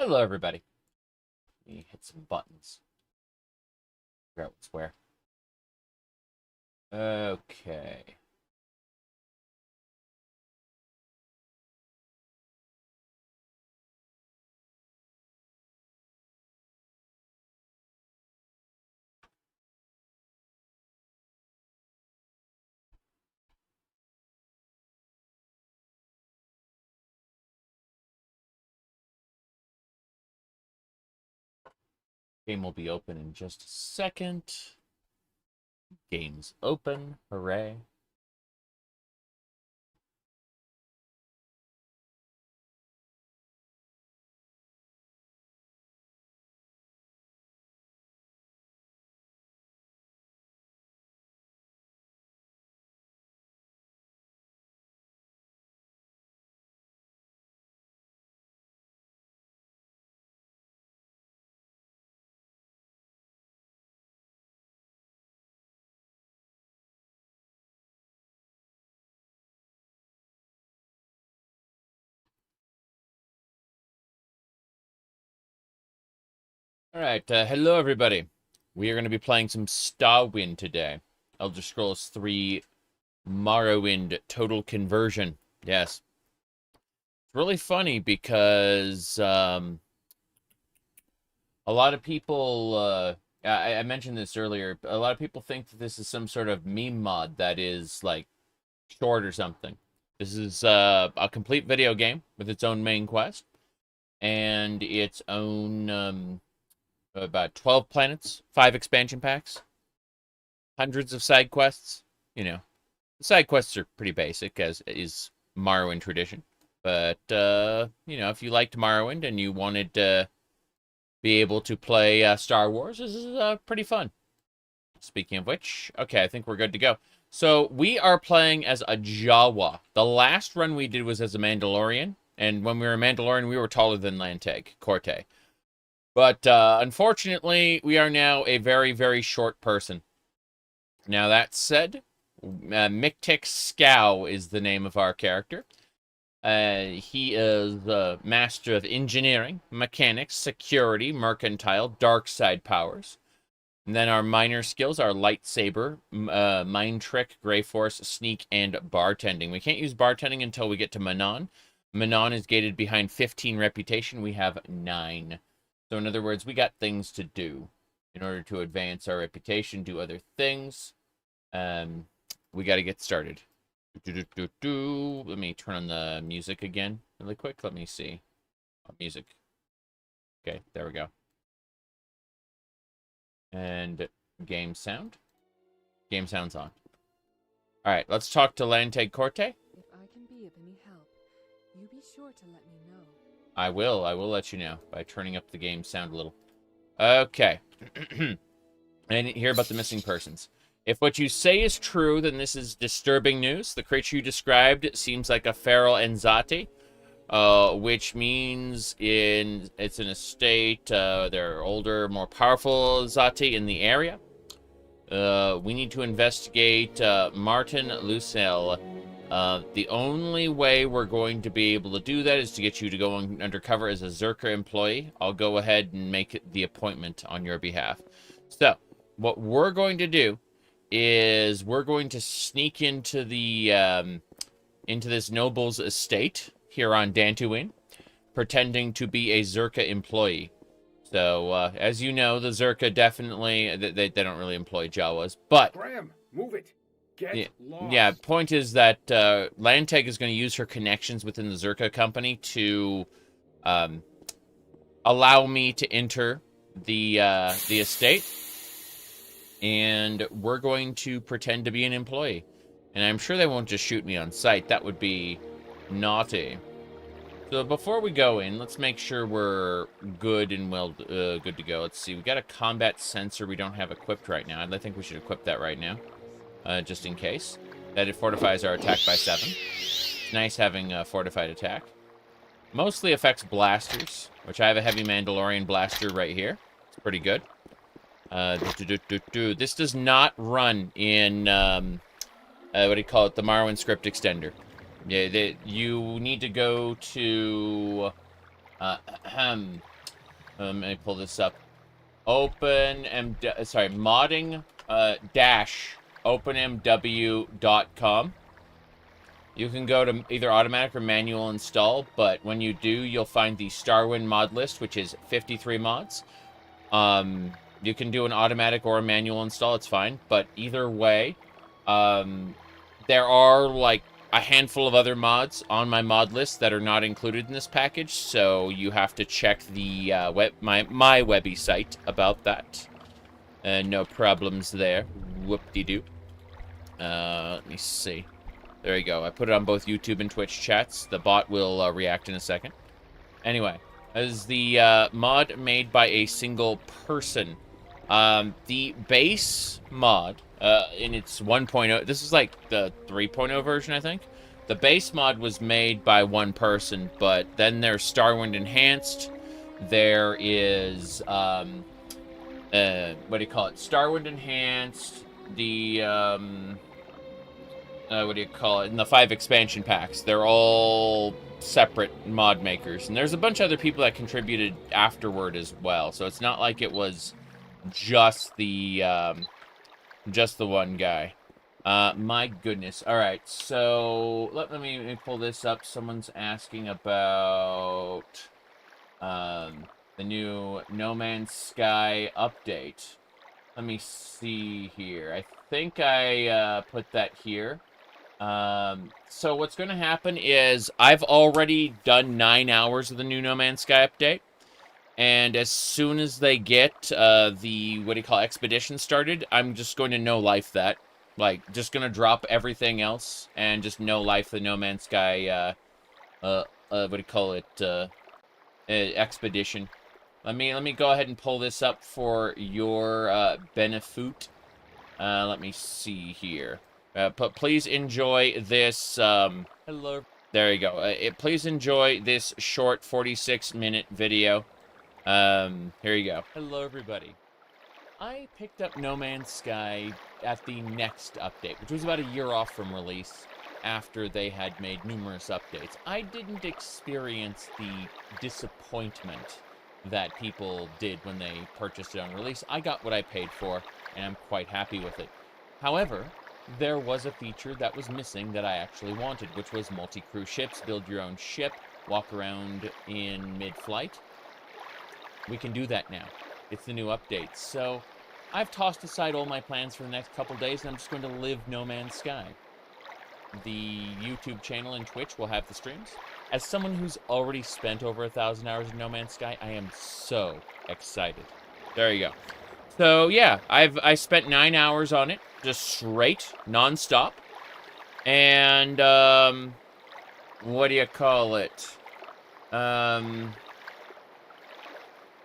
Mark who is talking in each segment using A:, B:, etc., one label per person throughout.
A: Hello, everybody. Let me hit some buttons. Figure out what's where. Okay. Game will be open in just a second. Game's open. Hooray. All right. Hello, everybody. We are going to be playing some Starwind today. Elder Scrolls 3 Morrowind Total Conversion. Yes. It's really funny because a lot of people, I mentioned this earlier, a lot of people think that this is some sort of meme mod that is like short or something. This is a complete video game with its own main quest and its own about 12 planets, 5 expansion packs, hundreds of side quests. You know, the side quests are pretty basic, as is Morrowind tradition. But, you know, if you liked Morrowind and you wanted to be able to play Star Wars, this is pretty fun. Speaking of which, okay, I think we're good to go. So we are playing as a Jawa. The last run we did was as a Mandalorian, and when we were a Mandalorian, we were taller than Lanteg, Corte. But unfortunately, we are now a very, very short person. Now that said, Mictic Scow is the name of our character. He is master of engineering, mechanics, security, mercantile, dark side powers. And then our minor skills are lightsaber, mind trick, gray force, sneak, and bartending. We can't use bartending until we get to Manon. Manon is gated behind 15 reputation. We have 9. So in other words, we got things to do. In order to advance our reputation, do other things, we got to get started. Let me turn on the music again really quick. Let me see. Oh, music. Okay, there we go. And game sound. Game sound's on. All right, let's talk to Lanteg Corte.
B: If I can be of any help, you be sure to let me know.
A: I will let you know by turning up the game sound a little. Okay. And hear about the missing persons. If what you say is true, then this is disturbing news. The creature you described seems like a feral Enzati, which means it's an estate. There are older, more powerful Zati in the area. We need to investigate Martin Lucelle. The only way we're going to be able to do that is to get you to go undercover as a Zerka employee. I'll go ahead and make the appointment on your behalf. So, what we're going to do is we're going to sneak into the into this noble's estate here on Dantooine, pretending to be a Zerka employee. So, as you know, the Zerka definitely they don't really employ Jawas, but
C: Graham, move it. Get lost.
A: yeah. Point is that Lanteg is going to use her connections within the Zerka company to allow me to enter the estate. And we're going to pretend to be an employee. And I'm sure they won't just shoot me on sight. That would be naughty. So before we go in, let's make sure we're good and good to go. Let's see. We got a combat sensor we don't have equipped right now. I think we should equip that right now, just in case. That it fortifies our attack by 7. It's nice having a fortified attack. Mostly affects blasters, which I have a heavy Mandalorian blaster right here. It's pretty good. This does not run in, what do you call it, the Morrowind script extender. Yeah, you need to go to, Let me pull this up. Modding dash openmw.com. You can go to either automatic or manual install, but when you do, you'll find the Starwind mod list, which is 53 mods. You can do an automatic or a manual install, it's fine, but either way, there are like a handful of other mods on my mod list that are not included in this package, so you have to check the my webby site about that. No problems there. Whoop-de-doo. Let me see. There you go. I put it on both YouTube and Twitch chats. The bot will react in a second. Anyway, as the mod made by a single person. The base mod, in its 1.0, this is like the 3.0 version, I think. The base mod was made by one person, but then there's Starwind Enhanced. There is, what do you call it? Starwind Enhanced, the, what do you call it? And the 5 expansion packs. They're all separate mod makers. And there's a bunch of other people that contributed afterward as well. So it's not like it was just the one guy. My goodness. All right, so let me pull this up. Someone's asking about the new No Man's Sky update. Let me see here. I think I put that here. So what's going to happen is I've already done 9 hours of the new No Man's Sky update. And as soon as they get the, what do you call, expedition started, I'm just going to no-life that. Like, just going to drop everything else and just no-life the No Man's Sky, what do you call it, expedition. Let me go ahead and pull this up for your benefit. Let me see here. But please enjoy this, hello. There you go. Please enjoy this short 46-minute video. Here you go. Hello, everybody. I picked up No Man's Sky at the next update, which was about a year off from release, after they had made numerous updates. I didn't experience the disappointment that people did when they purchased it on release. I got what I paid for, and I'm quite happy with it. However, there was a feature that was missing that I actually wanted, which was multi-crew ships, build your own ship, walk around in mid-flight. We can do that now. It's the new update. So I've tossed aside all my plans for the next couple days, and I'm just going to live No Man's Sky. The YouTube channel and Twitch will have the streams. As someone who's already spent over 1,000 hours in No Man's Sky, I am so excited. There you go. So yeah, I spent 9 hours on it, just straight, non-stop. And what do you call it?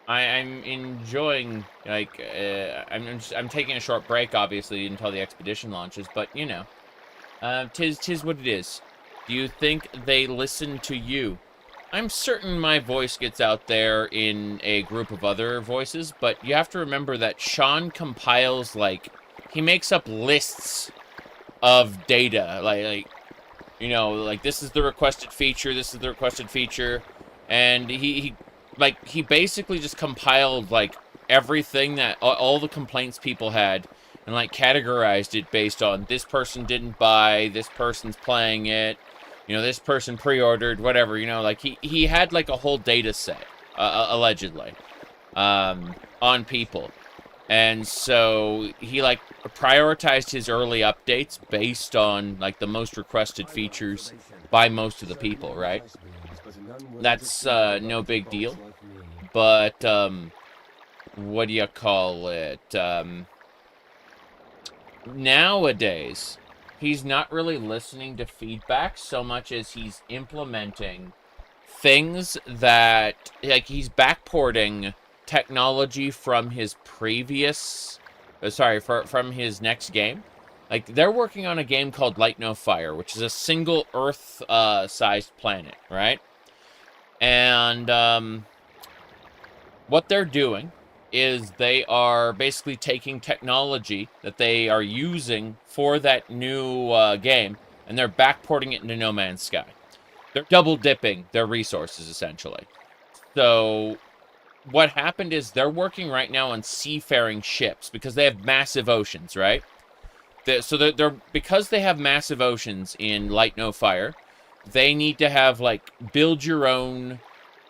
A: I'm enjoying, like, I'm taking a short break, obviously, until the expedition launches, but, you know, tis what it is. Do you think they listen to you? I'm certain my voice gets out there in a group of other voices, but you have to remember that Sean compiles, like, he makes up lists of data, like, you know, like, this is the requested feature, this is the requested feature, and he basically just compiled, like, everything that, all the complaints people had, and, like, categorized it based on this person didn't buy, this person's playing it, you know, this person pre-ordered, whatever, you know, like, he had, like, a whole data set, allegedly, on people. And so he, like, prioritized his early updates based on, like, the most requested features by most of the people, right? That's no big deal. But what do you call it? Nowadays, he's not really listening to feedback so much as he's implementing things that, like, he's backporting technology from his previous, from his next game. Like, they're working on a game called Light No Fire, which is a single Earth-sized planet, right? And what they're doing is they are basically taking technology that they are using for that new game, and they're backporting it into No Man's Sky. They're double-dipping their resources, essentially. So what happened is they're working right now on seafaring ships because they have massive oceans, right? So because they have massive oceans in Light No Fire, they need to have, like, build your own,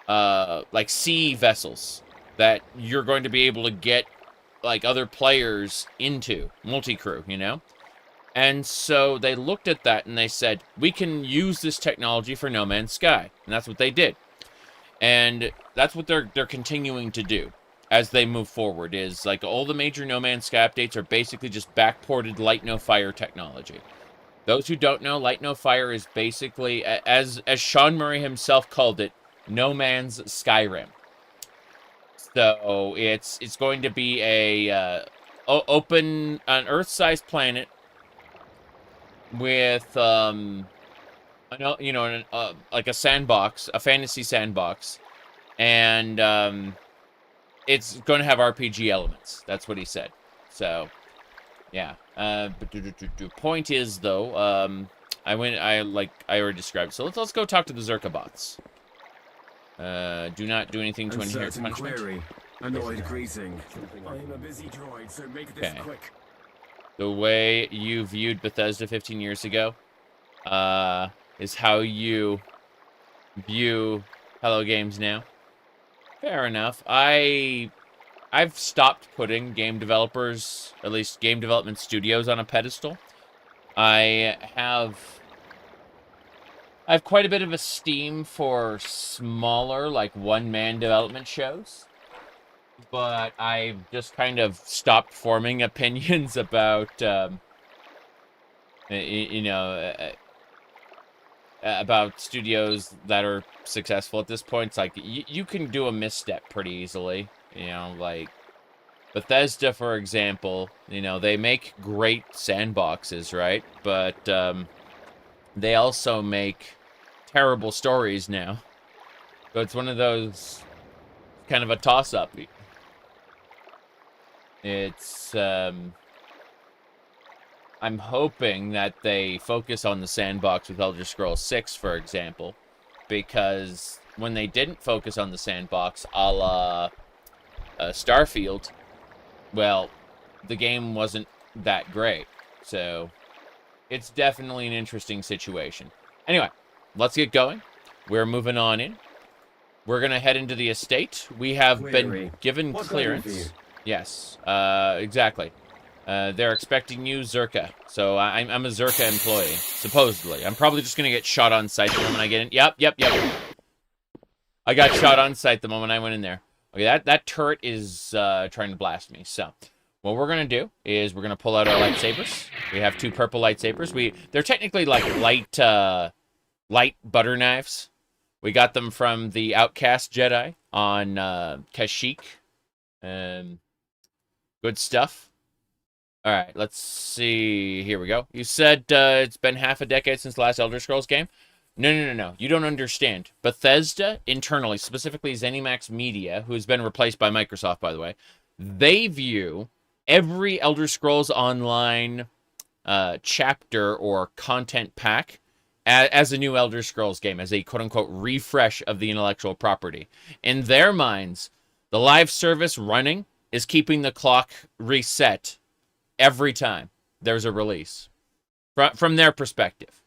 A: like, sea vessels that you're going to be able to get, like, other players into, multi-crew, you know? And so they looked at that and they said, we can use this technology for No Man's Sky. And that's what they did. And that's what they're continuing to do as they move forward, is like all the major No Man's Sky updates are basically just backported Light No Fire technology. Those who don't know, Light No Fire is basically, as Sean Murray himself called it, No Man's Skyrim. So it's going to be an Earth-sized planet with you know, like a sandbox, a fantasy sandbox, and it's going to have RPG elements. That's what he said. So, yeah. But point is, though, I already described. So let's go talk to the Zerka bots. Do not do anything to inherit punishment.
D: Query. Annoyed greeting. I'm a busy droid, so make this quick.
A: The way you viewed Bethesda 15 years ago, is how you view Hello Games now. Fair enough. I've stopped putting game developers, at least game development studios, on a pedestal. I have quite a bit of esteem for smaller, like, one-man development shows. But I've just kind of stopped forming opinions about, you know, about studios that are successful at this point. It's like, you can do a misstep pretty easily. You know, like, Bethesda, for example, you know, they make great sandboxes, right? But, they also make terrible stories now. So it's one of those, kind of a toss-up. It's, I'm hoping that they focus on the sandbox with Elder Scrolls 6, for example, because when they didn't focus on the sandbox, a la Starfield, well, the game wasn't that great. So it's definitely an interesting situation. Anyway, let's get going. We're moving on in. We're going to head into the estate. We have been given clearance. Yes, exactly. They're expecting you, Zerka. So I'm a Zerka employee, supposedly. I'm probably just going to get shot on sight the moment I get in. Yep. I got shot on sight the moment I went in there. Okay, that turret is trying to blast me. So what we're going to do is we're going to pull out our lightsabers. We have 2 purple lightsabers. They're technically like light butter knives. We got them from the Outcast Jedi on Kashyyyk. Good stuff. All right, let's see. Here we go. You said it's been half a decade since the last Elder Scrolls game. No. You don't understand. Bethesda, internally, specifically ZeniMax Media, who's been replaced by Microsoft, by the way, they view every Elder Scrolls Online chapter or content pack as a new Elder Scrolls game, as a quote-unquote refresh of the intellectual property. In their minds, the live service running is keeping the clock reset every time there's a release, from their perspective.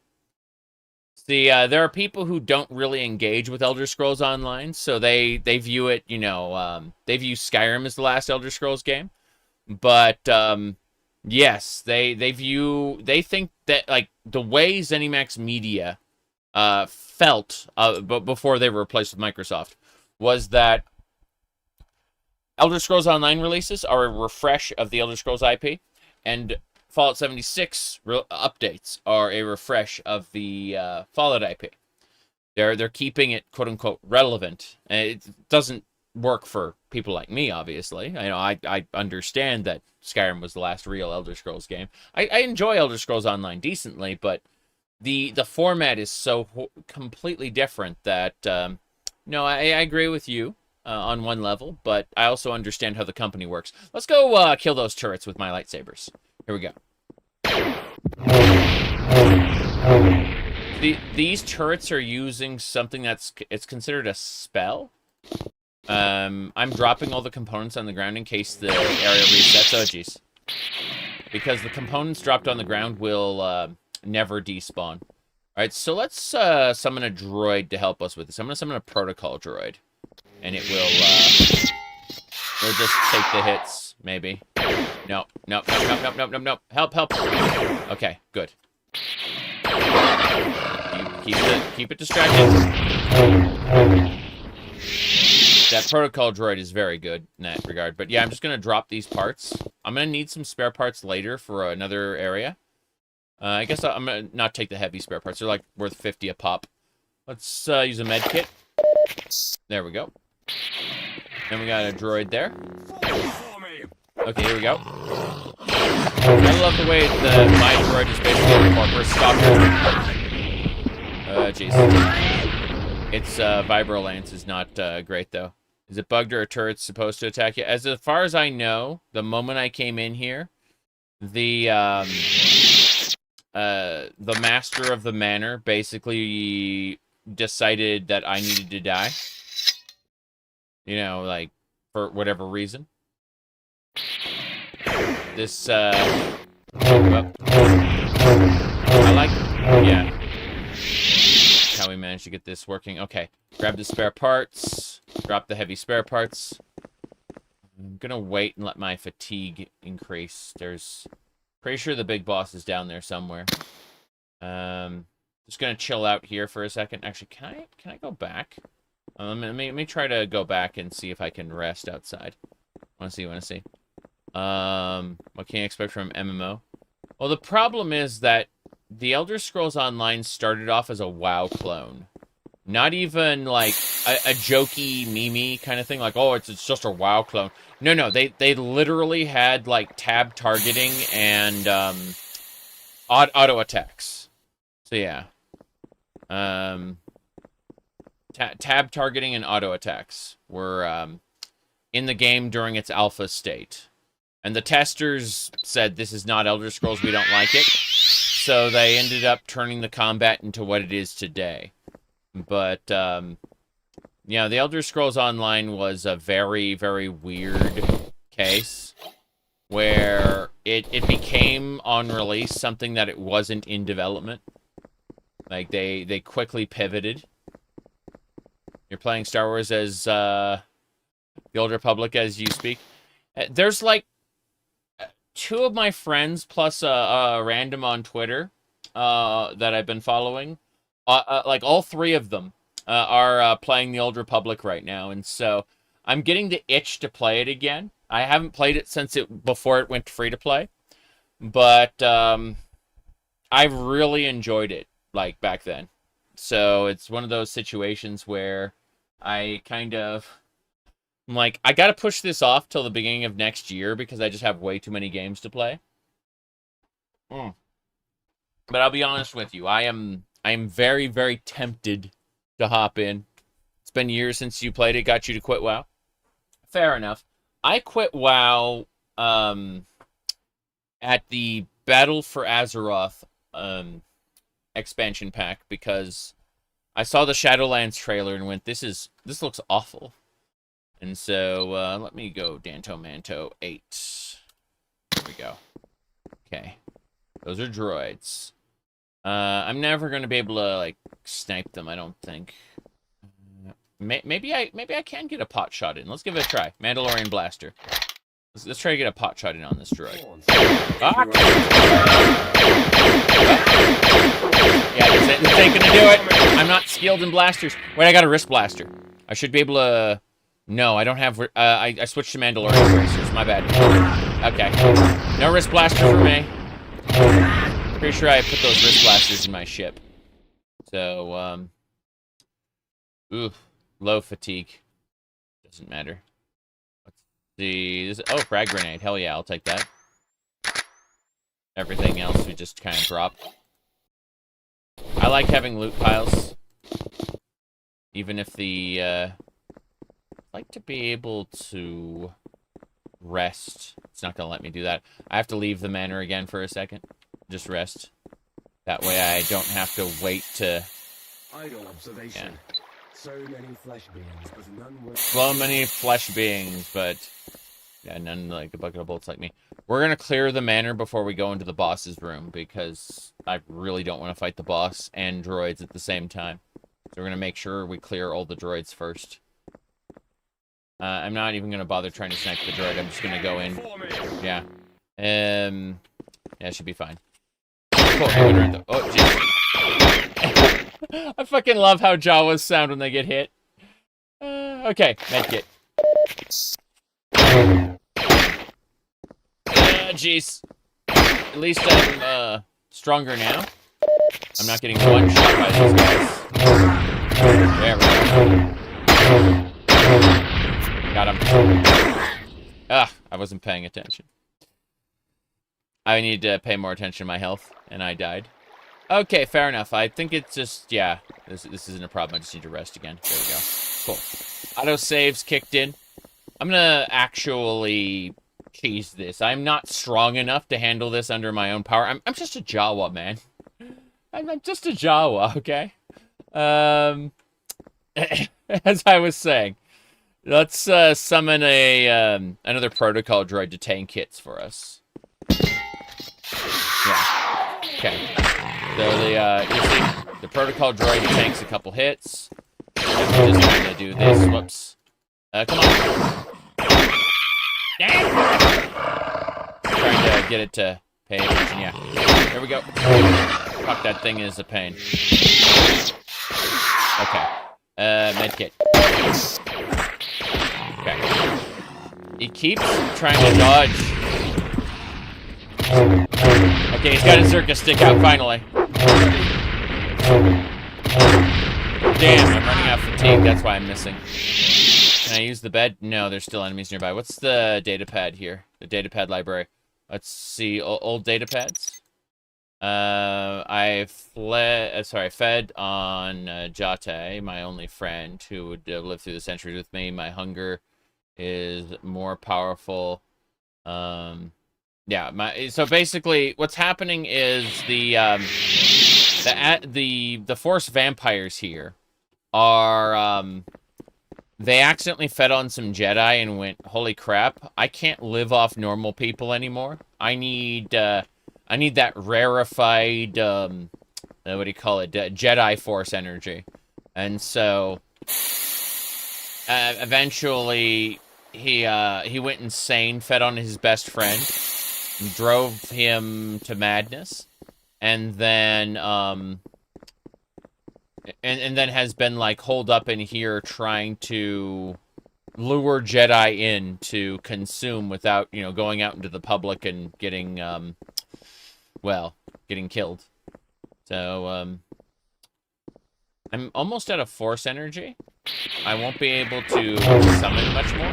A: See, there are people who don't really engage with Elder Scrolls Online, so they view it, you know, they view Skyrim as the last Elder Scrolls game. But, yes, they think that, like, the way ZeniMax Media felt before they were replaced with Microsoft was that Elder Scrolls Online releases are a refresh of the Elder Scrolls IP, and Fallout 76 updates are a refresh of the Fallout IP. They're keeping it quote-unquote relevant. And it doesn't work for people like me, obviously. I understand that Skyrim was the last real Elder Scrolls game. I enjoy Elder Scrolls Online decently, but the format is so completely different that, no, I agree with you on one level, but I also understand how the company works. Let's go kill those turrets with my lightsabers. Here we go. These turrets are using something it's considered a spell. I'm dropping all the components on the ground in case the area resets. Oh, jeez. Because the components dropped on the ground will never despawn. Alright, so let's summon a droid to help us with this. I'm going to summon a protocol droid. And it will just take the hits, maybe. No. Help. Okay, good. Keep it distracted. That protocol droid is very good in that regard. But yeah, I'm just going to drop these parts. I'm going to need some spare parts later for another area. I guess I'm going to not take the heavy spare parts. They're like worth 50 a pop. Let's use a med kit. There we go. Then we got a droid there. Okay, here we go. I love the way my droid is basically a corporate stalker. Jeez. Its vibro lance is not great, though. Is it bugged or a turret supposed to attack you? As far as I know, the moment I came in here, the master of the manor basically decided that I needed to die. You know, like, for whatever reason. This, well, I like, yeah. How we managed to get this working. Okay, grab the spare parts. Drop the heavy spare parts. I'm gonna wait and let my fatigue increase. Pretty sure the big boss is down there somewhere. Just gonna chill out here for a second. Actually, can I go back? Let me try to go back and see if I can rest outside. Wanna see? What can you expect from MMO? Well, the problem is that the Elder Scrolls Online started off as a WoW clone. Not even, like, a jokey, meme kind of thing. Like, oh, it's just a WoW clone. No, they literally had, like, tab targeting and, auto attacks. So, yeah. Tab targeting and auto attacks were, in the game during its alpha state. And the testers said, this is not Elder Scrolls, we don't like it. So they ended up turning the combat into what it is today. But, yeah, the Elder Scrolls Online was a very, very weird case. Where it became, on release, something that it wasn't in development. Like, they quickly pivoted. You're playing Star Wars as, the Old Republic as you speak. There's, like, two of my friends, plus a random on Twitter, that I've been following. Like, all three of them are playing the Old Republic right now. And so, I'm getting the itch to play it again. I haven't played it since before it went free-to-play. But, I really enjoyed it, like, back then. So, it's one of those situations where I kind of... I'm like, I gotta push this off till the beginning of next year because I just have way too many games to play. But I'll be honest with you, I am very, very tempted to hop in. It's been years since you played it, got you to quit WoW. Fair enough. I quit WoW at the Battle for Azeroth expansion pack because I saw the Shadowlands trailer and went, this looks awful. And so, let me go Danto Manto 8. There we go. Okay. Those are droids. I'm never going to be able to, like, snipe them, I don't think. Maybe I can get a pot shot in. Let's give it a try. Mandalorian Blaster. Let's try to get a pot shot in on this droid. Ah! Yeah, this ain't going to do it. I'm not skilled in blasters. Wait, I got a wrist blaster. I should be able to... No, I don't have... I switched to Mandalorian bracers. My bad. Okay. No wrist blaster for me. Pretty sure I put those wrist blasters in my ship. So, ooh. Low fatigue. Doesn't matter. Let's see... Oh, frag grenade. Hell yeah, I'll take that. Everything else we just kind of drop. I like having loot piles. Even if the, like to be able to rest. It's not gonna let me do that. I have to leave the manor again for a second. Just rest. That way I don't have to wait to...
D: Idle observation.
A: Yeah.
D: So many flesh beings, but none were...
A: So many flesh beings, but... Yeah, none like a bucket of bolts like me. We're gonna clear the manor before we go into the boss's room, because I really don't want to fight the boss and droids at the same time. So we're gonna make sure we clear all the droids first. I'm not even gonna bother trying to snipe the droid. I'm just gonna go in. Yeah. Yeah, it should be fine. Cool. Oh, jeez. I fucking love how Jawas sound when they get hit. Okay, medkit. Jeez. At least I'm, stronger now. I'm not getting one shot by these guys. There we go. Got him. Ah, I wasn't paying attention. I need to pay more attention to my health, and I died. Okay, fair enough. I think it's just, yeah, this isn't a problem. I just need to rest again. There we go. Cool. Auto-saves kicked in. I'm gonna actually cheese this. I'm not strong enough to handle this under my own power. I'm just a Jawa, man. I'm just a Jawa, okay? As I was saying, let's summon a another protocol droid to tank hits for us. Yeah. Okay. So you see, the protocol droid tanks a couple hits. I'm just gonna do this. Whoops. Come on. Dang! Trying to get it to pay attention. Yeah. There we go. Fuck, that thing is a pain. Okay. Medkit. Okay. He keeps trying to dodge. Okay, he's got his circus stick out finally. Damn, I'm running out of fatigue. That's why I'm missing. Can I use the bed? No, there's still enemies nearby. What's the datapad here? The datapad library. Let's see. Old datapads. I fed on Jate, my only friend, who would live through the centuries with me. My hunger is more powerful. Yeah, so basically what's happening is the Force vampires here are they accidentally fed on some Jedi and went, holy crap, I can't live off normal people anymore. I need that rarefied what do you call it, Jedi Force energy. And so eventually he went insane, fed on his best friend, drove him to madness, and then and then has been like holed up in here trying to lure Jedi in to consume without, you know, going out into the public and getting well, getting killed. So I'm almost out of Force energy. I won't be able to summon much more.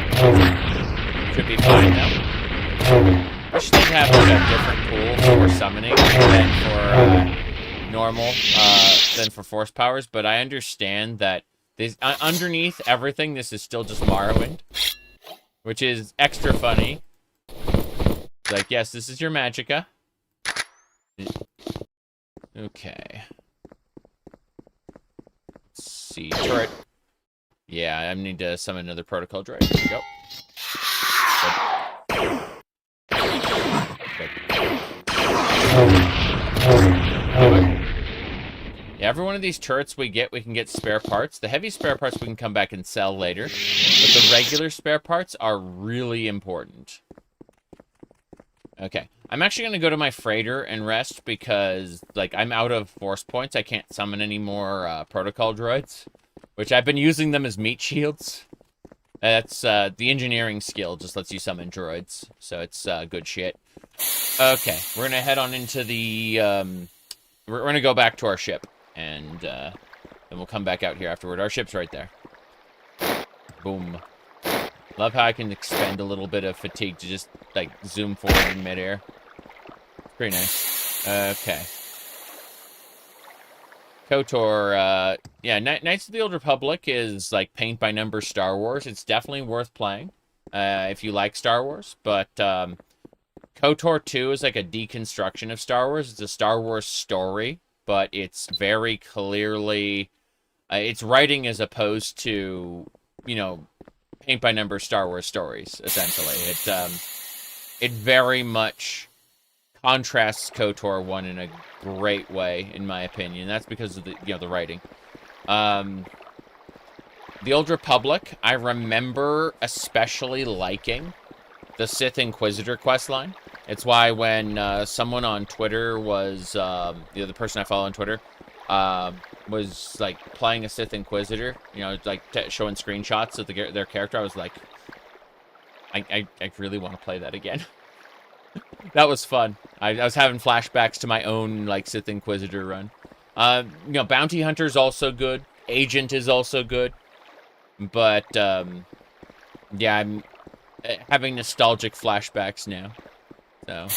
A: Should be fine though. Wish they'd have like a different pool for summoning than for normal, than for Force powers, but I understand that this underneath everything, this is still just Morrowind, which is extra funny. It's like, yes, this is your magicka. Okay. Let's see, turret. Yeah, I need to summon another protocol droid. There we go. Yeah, every one of these turrets we can get spare parts. The heavy spare parts we can come back and sell later, but the regular spare parts are really important. Okay, I'm actually going to go to my freighter and rest because, like, I'm out of Force points. I can't summon any more protocol droids, which I've been using them as meat shields. That's, the engineering skill just lets you summon droids, so it's good shit. Okay, we're going to head on into the, we're going to go back to our ship, and then we'll come back out here afterward. Our ship's right there. Boom. Love how I can expend a little bit of fatigue to just, like, zoom forward in midair. Pretty nice. Okay. KOTOR, yeah, Knights of the Old Republic is, like, paint-by-number Star Wars. It's definitely worth playing, if you like Star Wars, but, KOTOR 2 is, like, a deconstruction of Star Wars. It's a Star Wars story, but it's very clearly, It's writing as opposed to, you know, paint by number Star Wars stories. Essentially, it very much contrasts KOTOR 1 in a great way, in my opinion. That's because of the, you know, the writing. The Old Republic, I remember especially liking the Sith Inquisitor questline. It's why when someone on Twitter was, the person I follow on Twitter, was like playing a Sith Inquisitor, you know, like showing screenshots of their character, I was like, I really want to play that again. That was fun. I was having flashbacks to my own like Sith Inquisitor run. You know, Bounty Hunter is also good. Agent is also good. But yeah, I'm having nostalgic flashbacks now. So,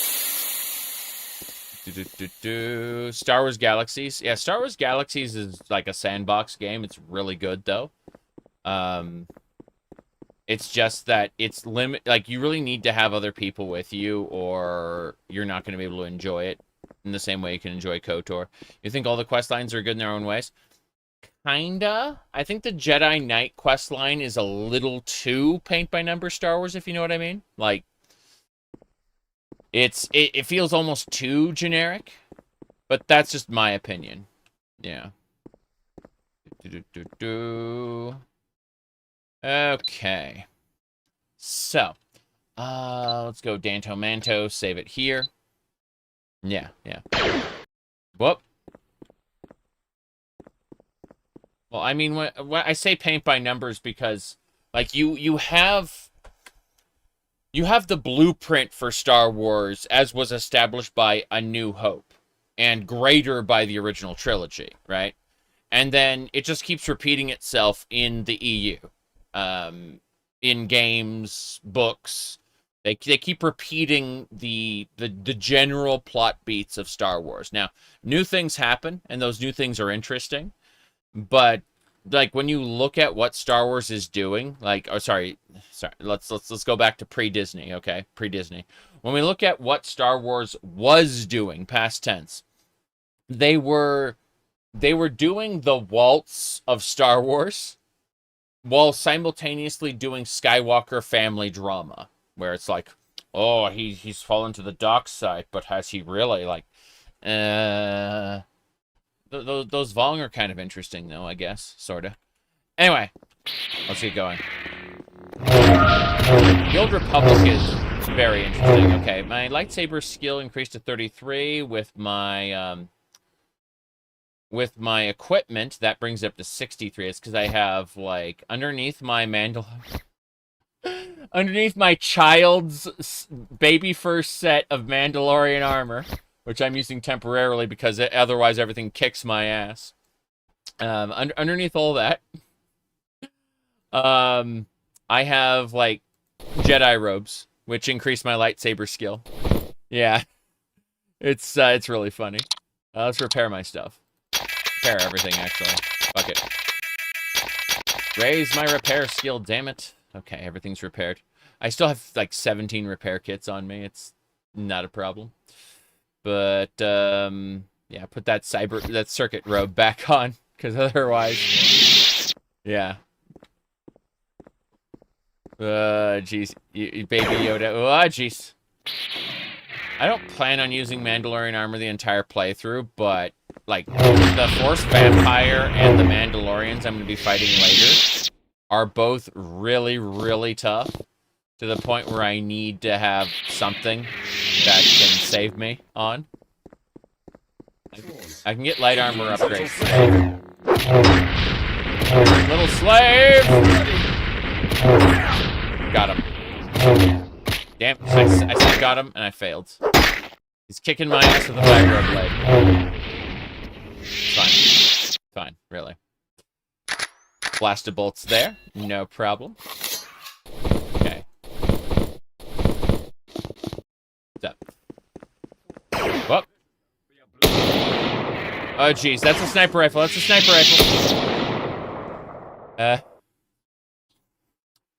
A: Star Wars Galaxies. Yeah, Star Wars Galaxies is like a sandbox game. It's really good though. It's just that it's like you really need to have other people with you, or you're not going to be able to enjoy it in the same way you can enjoy KOTOR. You think all the quest lines are good in their own ways? Kinda. I think the Jedi Knight quest line is a little too paint by number Star Wars, if you know what I mean. Like, it feels almost too generic, but that's just my opinion. Yeah. Okay. So, let's go Danto Manto, save it here. Yeah. Whoop. Well, I mean, when I say paint by numbers, because like you have the blueprint for Star Wars as was established by A New Hope and greater by the original trilogy, right? And then it just keeps repeating itself in the EU, in games, books. They keep repeating the general plot beats of Star Wars. Now, new things happen, and those new things are interesting. But like when you look at what Star Wars is doing, like, oh, sorry, let's go back to pre-Disney, okay? Pre-Disney. When we look at what Star Wars was doing, past tense, they were doing the waltz of Star Wars while simultaneously doing Skywalker family drama, where it's like, oh, he's fallen to the dark side, but has he really? Like, those Vong are kind of interesting, though, I guess. Sort of. Anyway, let's get going. The Old Republic is very interesting. Okay, my lightsaber skill increased to 33 with my equipment. That brings it up to 63. It's because I have, like, underneath my underneath my child's baby first set of Mandalorian armor, which I'm using temporarily because otherwise everything kicks my ass. Underneath all that, I have, like, Jedi robes, which increase my lightsaber skill. Yeah, it's really funny. Let's repair my stuff. Repair everything, actually. Fuck it. Raise my repair skill, damn it. Okay, everything's repaired. I still have, like, 17 repair kits on me. It's not a problem. But, yeah, put that circuit robe back on, because otherwise, yeah. Jeez, baby Yoda. Oh, jeez. I don't plan on using Mandalorian armor the entire playthrough, but, like, the Force Vampire and the Mandalorians I'm going to be fighting later are both really, really tough, to the point where I need to have something that can save me on. I can get light armor upgrades. Little slave! Got him. Damn, I said got him, and I failed. He's kicking my ass with a vibro blade. Fine, really. Blaster bolts there, no problem. Okay. What's up? Whoop. Oh, jeez, that's a sniper rifle.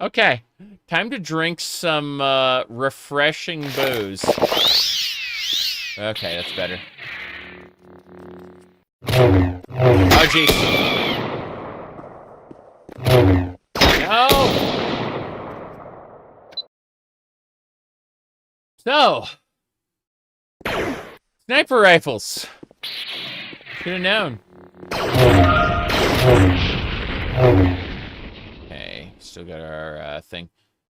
A: Okay. Time to drink some, refreshing booze. Okay, that's better. Oh, jeez. So, sniper rifles. Should have known. Okay, still got our thing.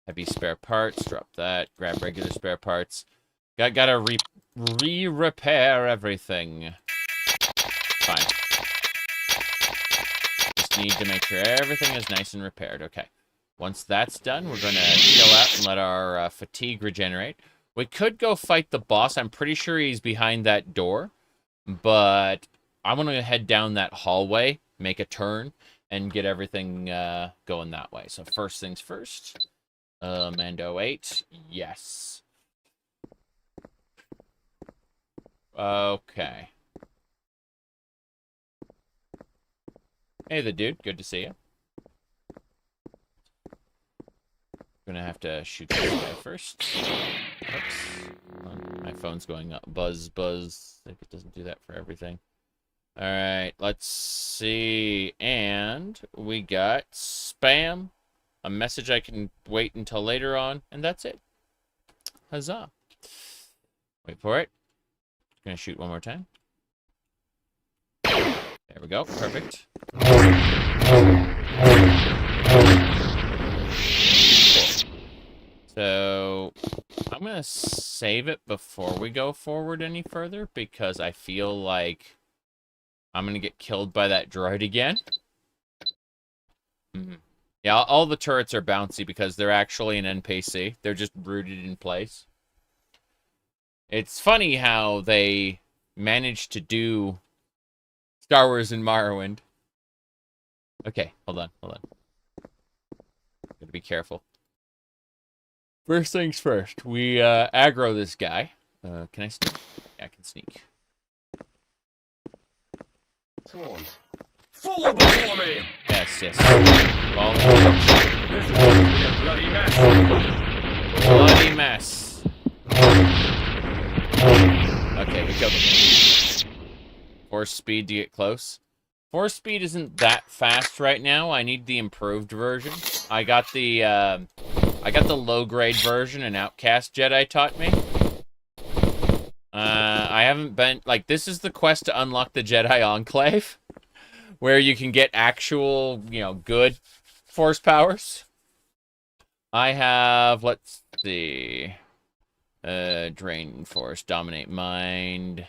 A: Heavy spare parts. Drop that. Grab regular spare parts. Gotta repair everything. Fine. Just need to make sure everything is nice and repaired. Okay. Once that's done, we're gonna chill out and let our fatigue regenerate. We could go fight the boss. I'm pretty sure he's behind that door. But I'm going to head down that hallway, make a turn, and get everything going that way. So first things first. Mando 8. Yes. Okay. Hey, the dude. Good to see you. Gonna have to shoot this guy first. Oops. My phone's going up. Buzz, buzz. I think it doesn't do that for everything. Alright, let's see. And we got spam. A message I can wait until later on. And that's it. Huzzah. Wait for it. Gonna shoot one more time. There we go. Perfect. So, I'm going to save it before we go forward any further, because I feel like I'm going to get killed by that droid again. Yeah, all the turrets are bouncy because they're actually an NPC. They're just rooted in place. It's funny how they managed to do Star Wars in Morrowind. Okay, hold on. Gotta be careful. First things first, we aggro this guy. Can I sneak? Yeah, I can sneak.
D: Follow before me!
A: Yes.
D: This is going to be a bloody mess.
A: Bloody mess. Okay, we killed him. Force speed to get close. Force speed isn't that fast right now. I need the improved version. I got the low-grade version an Outcast Jedi taught me. I haven't been... Like, this is the quest to unlock the Jedi Enclave, where you can get actual, good force powers. I have, let's see... Drain Force, Dominate Mind...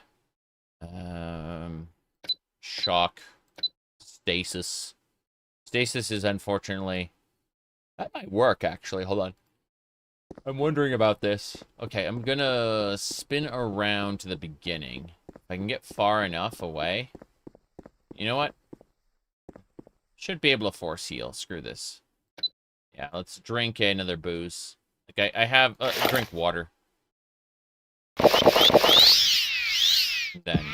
A: Shock... Stasis. Stasis is unfortunately... That might work, actually. Hold on. I'm wondering about this. Okay, I'm gonna spin around to the beginning. If I can get far enough away. You know what? Should be able to force heal. Screw this. Yeah, let's drink another booze. Like, I have... drink water. Then...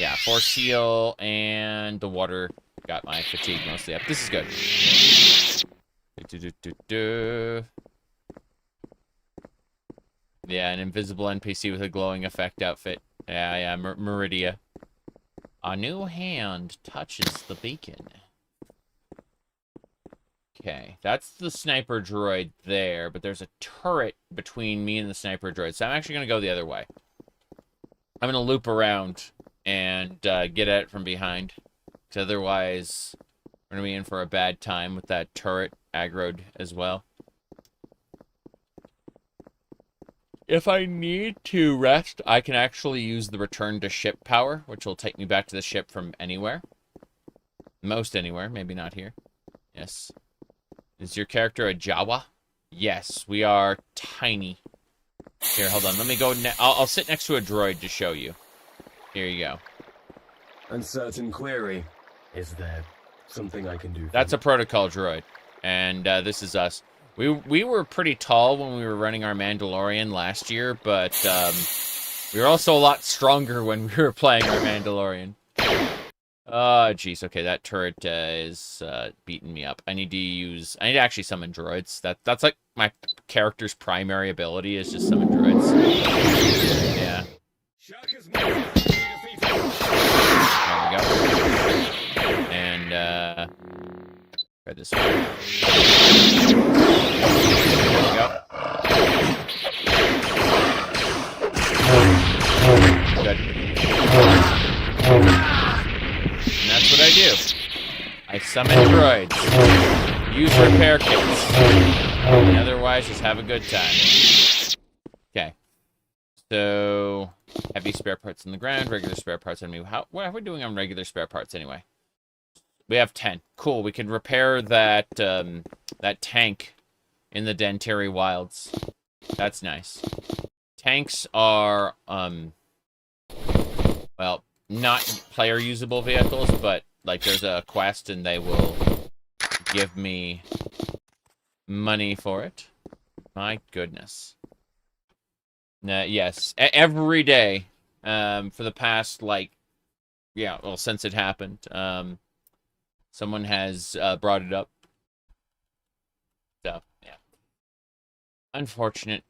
A: Yeah, force heal and the water got my fatigue mostly up. This is good. Yeah, an invisible NPC with a glowing effect outfit. Yeah, Meridia. A new hand touches the beacon. Okay, that's the sniper droid there, but there's a turret between me and the sniper droid, so I'm actually going to go the other way. I'm going to loop around and get at it from behind, because otherwise we're going to be in for a bad time with that turret aggroed as well. If I need to rest, I can actually use the return to ship power, which will take me back to the ship from anywhere. Most anywhere, maybe not here. Yes. Is your character a Jawa? Yes, we are tiny. Here, hold on. Let me go. I'll sit next to a droid to show you. Here you go.
D: Uncertain query. Is there something I can do?
A: That's a protocol droid. And this is us. We were pretty tall when we were running our Mandalorian last year, but we were also a lot stronger when we were playing our Mandalorian. Oh, jeez. Okay, that turret is beating me up. I need to actually summon droids. That's like my character's primary ability is just summon droids. Yeah. There we go. And try this one. There we go. good. And that's what I do. I summon droids. Use repair kits. And otherwise, just have a good time. Okay. So, heavy spare parts on the ground, regular spare parts on me. What are we doing on regular spare parts anyway? We have 10. Cool. We can repair that that tank in the Danteri Wilds. That's nice. Tanks are, well, not player-usable vehicles, but, like, there's a quest and they will give me money for it. My goodness. Yes, every day, for the past, like, yeah, well, since it happened, someone has brought it up. So, yeah. Unfortunate.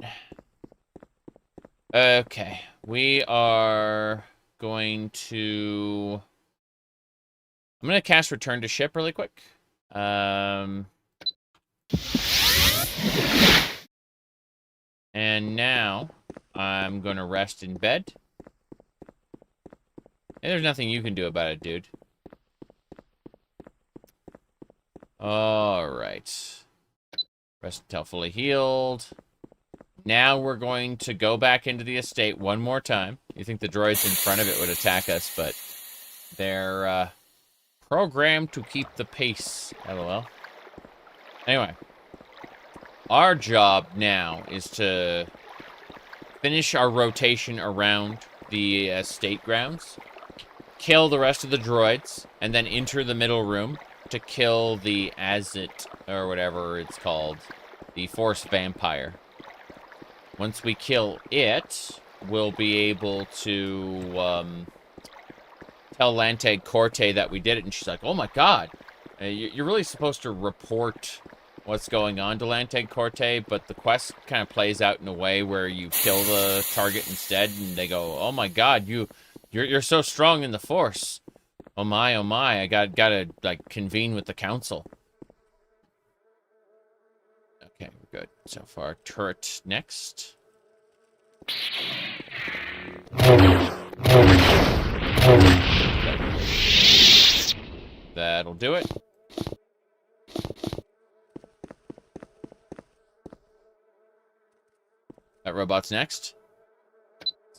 A: Okay, we are going to... I'm going to cast Return to Ship really quick. And now, I'm going to rest in bed. And there's nothing you can do about it, dude. Alright. Rest until fully healed. Now we're going to go back into the estate one more time. You think the droids in front of it would attack us, but they're programmed to keep the pace. LOL. Anyway. Our job now is to finish our rotation around the estate grounds, kill the rest of the droids, and then enter the middle room to kill the Azit, or whatever it's called, the Force Vampire. Once we kill it, we'll be able to tell Lanteg Corte that we did it, and she's like, oh my god, you're really supposed to report what's going on to Lanteg Corte, but the quest kind of plays out in a way where you kill the target instead, and they go, oh my god, you're so strong in the Force. Oh my, I gotta, like, convene with the council. Okay, we're good. So far, turret next. That'll do it. That robot's next.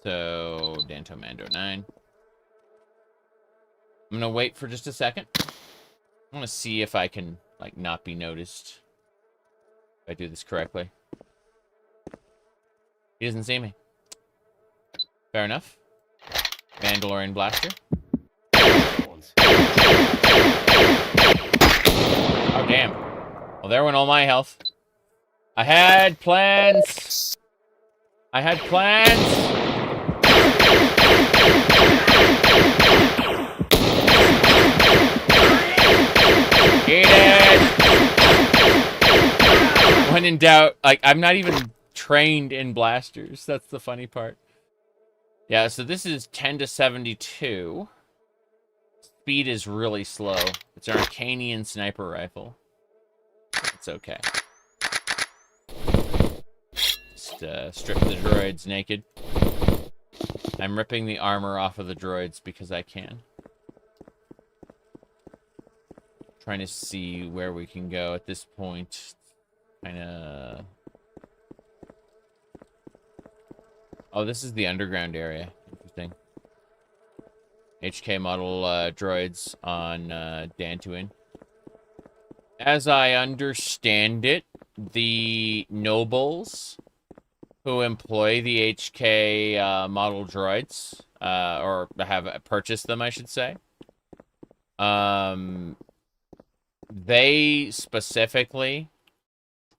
A: So, Danto Mando 9. I'm gonna wait for just a second. I want to see if I can, like, not be noticed. If I do this correctly. He doesn't see me. Fair enough. Mandalorian Blaster. Oh, damn. Well, there went all my health. I had plans. I had plans. Eat it. When in doubt, like, I'm not even trained in blasters. That's the funny part. Yeah, so this is 10 to 72. Speed is really slow. It's an Arcanian sniper rifle. It's okay. Just strip the droids naked. I'm ripping the armor off of the droids because I can. Trying to see where we can go at this point. Kinda... Oh, this is the underground area. Interesting. HK model droids on Dantooine. As I understand it, the nobles who employ the HK model droids, or have purchased them, I should say, they specifically...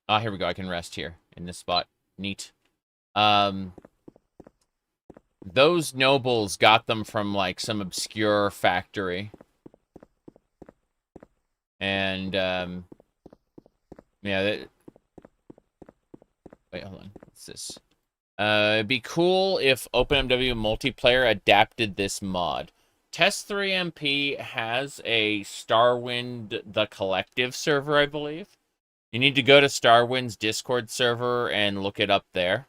A: Ah, here we go. I can rest here in this spot. Neat. Those nobles got them from, like, some obscure factory. And, yeah, wait, hold on. What's this? It'd be cool if OpenMW multiplayer adapted this mod. Test 3MP has a Starwind The Collective server, I believe. You need to go to Starwind's Discord server and look it up there.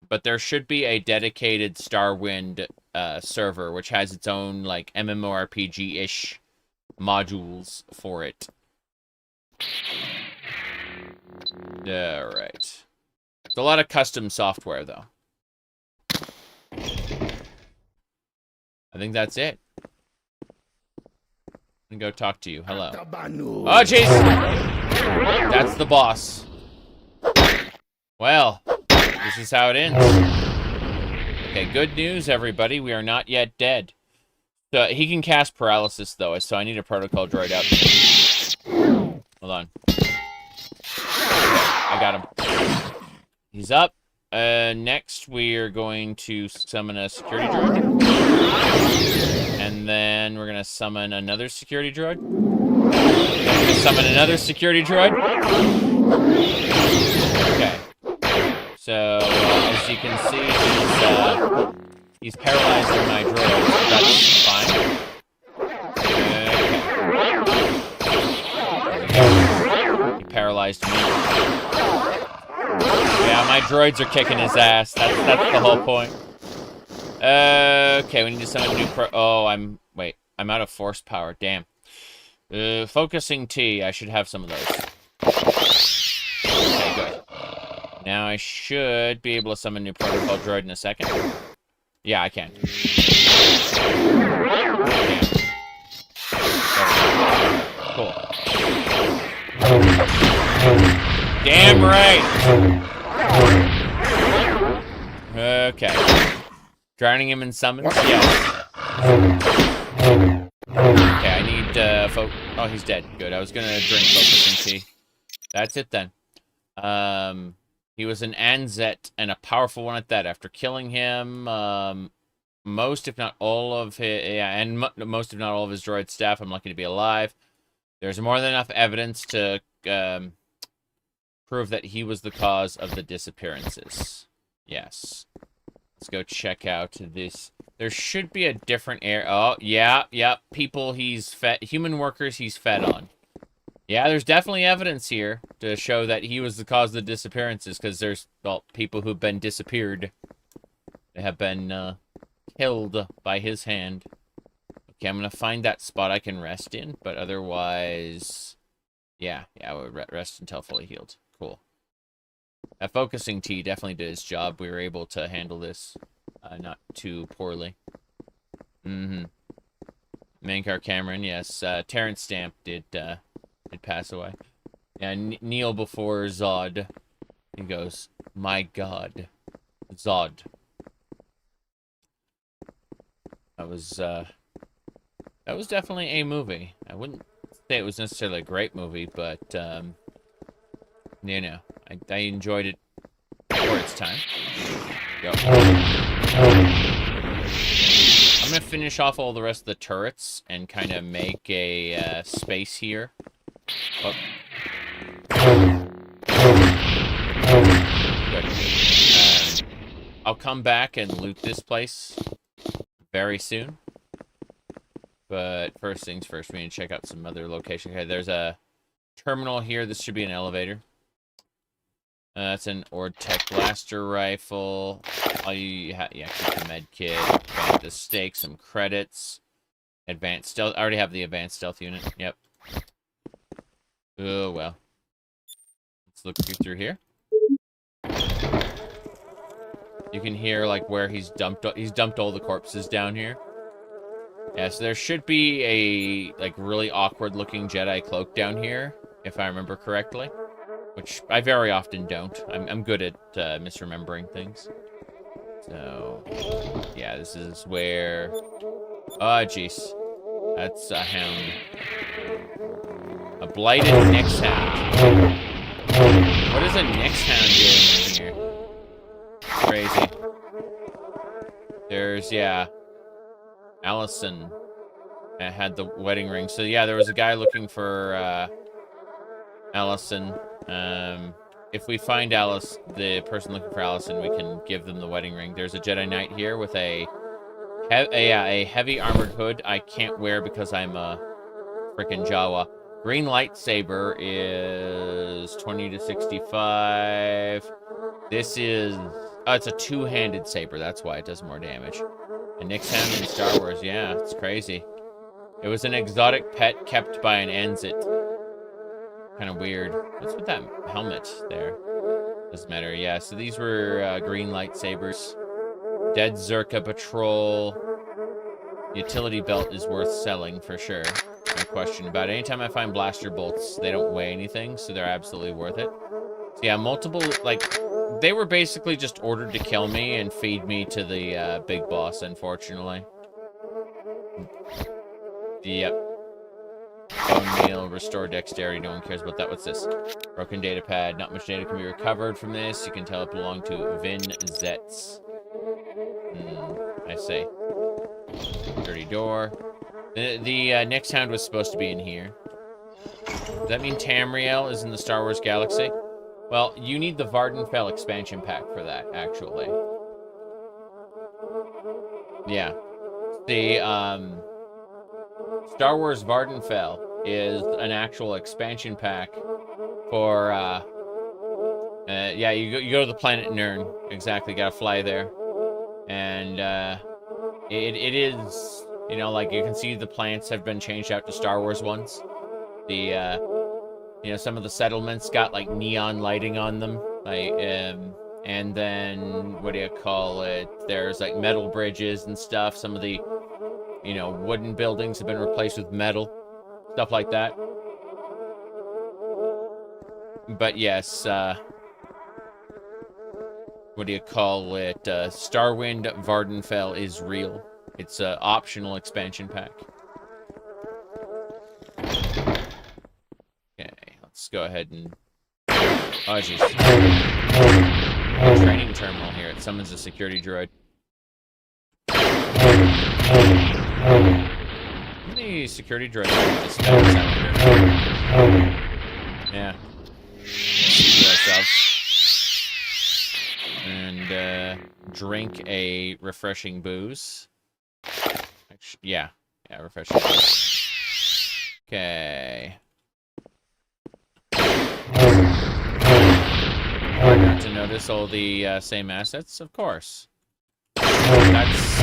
A: But there should be a dedicated Starwind server, which has its own, like, MMORPG-ish modules for it. Alright. It's a lot of custom software, though. I think that's it. I'm gonna go talk to you. Hello. Oh, jeez! That's the boss. Well, this is how it ends. Okay, good news, everybody. We are not yet dead. So he can cast paralysis, though, so I need a protocol droid up. Hold on. I got him. He's up. Next, we are going to summon a security droid. And then we're going to summon another security droid. Summon another security droid. Okay. So, as you can see, he's paralyzing my droid. That's fine. Okay. He paralyzed me. Yeah, my droids are kicking his ass. That's the whole point. Okay, we need to summon a new oh, I'm out of force power. Damn. Focusing T. I should have some of those. Okay, good. Now I should be able to summon a new protocol droid in a second. Yeah, I can. Cool. Damn right! Okay. Drowning him in summons? Yes. Okay, I need, oh, he's dead. Good. I was gonna drink focusing tea. That's it, then. He was an Anzet, and a powerful one at that. After killing him, most, if not all of his, most, if not all of his droid staff, I'm lucky to be alive. There's more than enough evidence to, prove that he was the cause of the disappearances. Yes. Let's go check out this. There should be a different air. Oh, yeah. People he's fed, human workers he's fed on. Yeah, there's definitely evidence here to show that he was the cause of the disappearances, because there's, well, people who've been disappeared. They have been, killed by his hand. Okay, I'm gonna find that spot I can rest in, but otherwise, yeah, I would rest until fully healed. Cool. That focusing T definitely did its job. We were able to handle this not too poorly. Mankar Cameron, yes. Terrence Stamp did pass away. Yeah, kneel before Zod. He goes, my God. Zod. That was definitely a movie. I wouldn't say it was necessarily a great movie, but, you know, I enjoyed it for its time. Go. I'm gonna finish off all the rest of the turrets and kind of make a space here. Oh. Good. I'll come back and loot this place very soon. But first things first, we need to check out some other location. Okay, there's a terminal here. This should be an elevator. That's an Ord-Tech blaster rifle. Yeah, keep the med kit. The stake, some credits. Advanced stealth. I already have the advanced stealth unit. Yep. Oh, well. Let's look through here. You can hear, like, where he's dumped all the corpses down here. Yeah, so there should be a, like, really awkward-looking Jedi cloak down here, if I remember correctly. Which I very often don't. I'm good at misremembering things. So, yeah, this is where... Oh, jeez. That's a hound. A blighted Nyx hound. What is a Nyx hound doing in here? Crazy. There's, yeah... Allison had the wedding ring. So, yeah, there was a guy looking for Allison. If we find Alice, the person looking for Allison, we can give them the wedding ring. There's a Jedi Knight here with a heavy armored hood I can't wear because I'm a frickin' Jawa. Green lightsaber is 20 to 65. This is... Oh, it's a two-handed saber. That's why it does more damage. A Nick sound in Star Wars, yeah, it's crazy. It was an exotic pet kept by an Anzit. Kind of weird. What's with that helmet there? Doesn't matter. Yeah, so these were green lightsabers. Dead Zerka patrol. Utility belt is worth selling for sure. No question about it. Anytime I find blaster bolts, they don't weigh anything, so they're absolutely worth it. So yeah, multiple, like, they were basically just ordered to kill me and feed me to the big boss, unfortunately. Yep. Bone meal, restore dexterity, no one cares about that. What's this? Broken data pad. Not much data can be recovered from this. You can tell it belonged to Vin Zetz. I see. Dirty door. The next hound was supposed to be in here. Does that mean Tamriel is in the Star Wars galaxy? Well, you need the Vardenfell expansion pack for that, actually. Yeah. The, Star Wars Vardenfell is an actual expansion pack for, yeah, you go to the planet Nern. Exactly, gotta fly there. And, it is, you know, like, you can see the planets have been changed out to Star Wars ones. The, you know, some of the settlements got, like, neon lighting on them. Like, and then, what do you call it? There's, like, metal bridges and stuff. Some of the, you know, wooden buildings have been replaced with metal. Stuff like that. But, yes, what do you call it? Starwind Vardenfell is real. It's an optional expansion pack. Okay, let's go ahead and... Oh, jeez. Training terminal here. It summons a security droid. How many security droids have we dispatched, I wonder? Yeah. Do ourselves. And, drink a refreshing booze. Actually, yeah. Yeah, refreshing booze. Okay. Not to notice all the same assets, of course. That's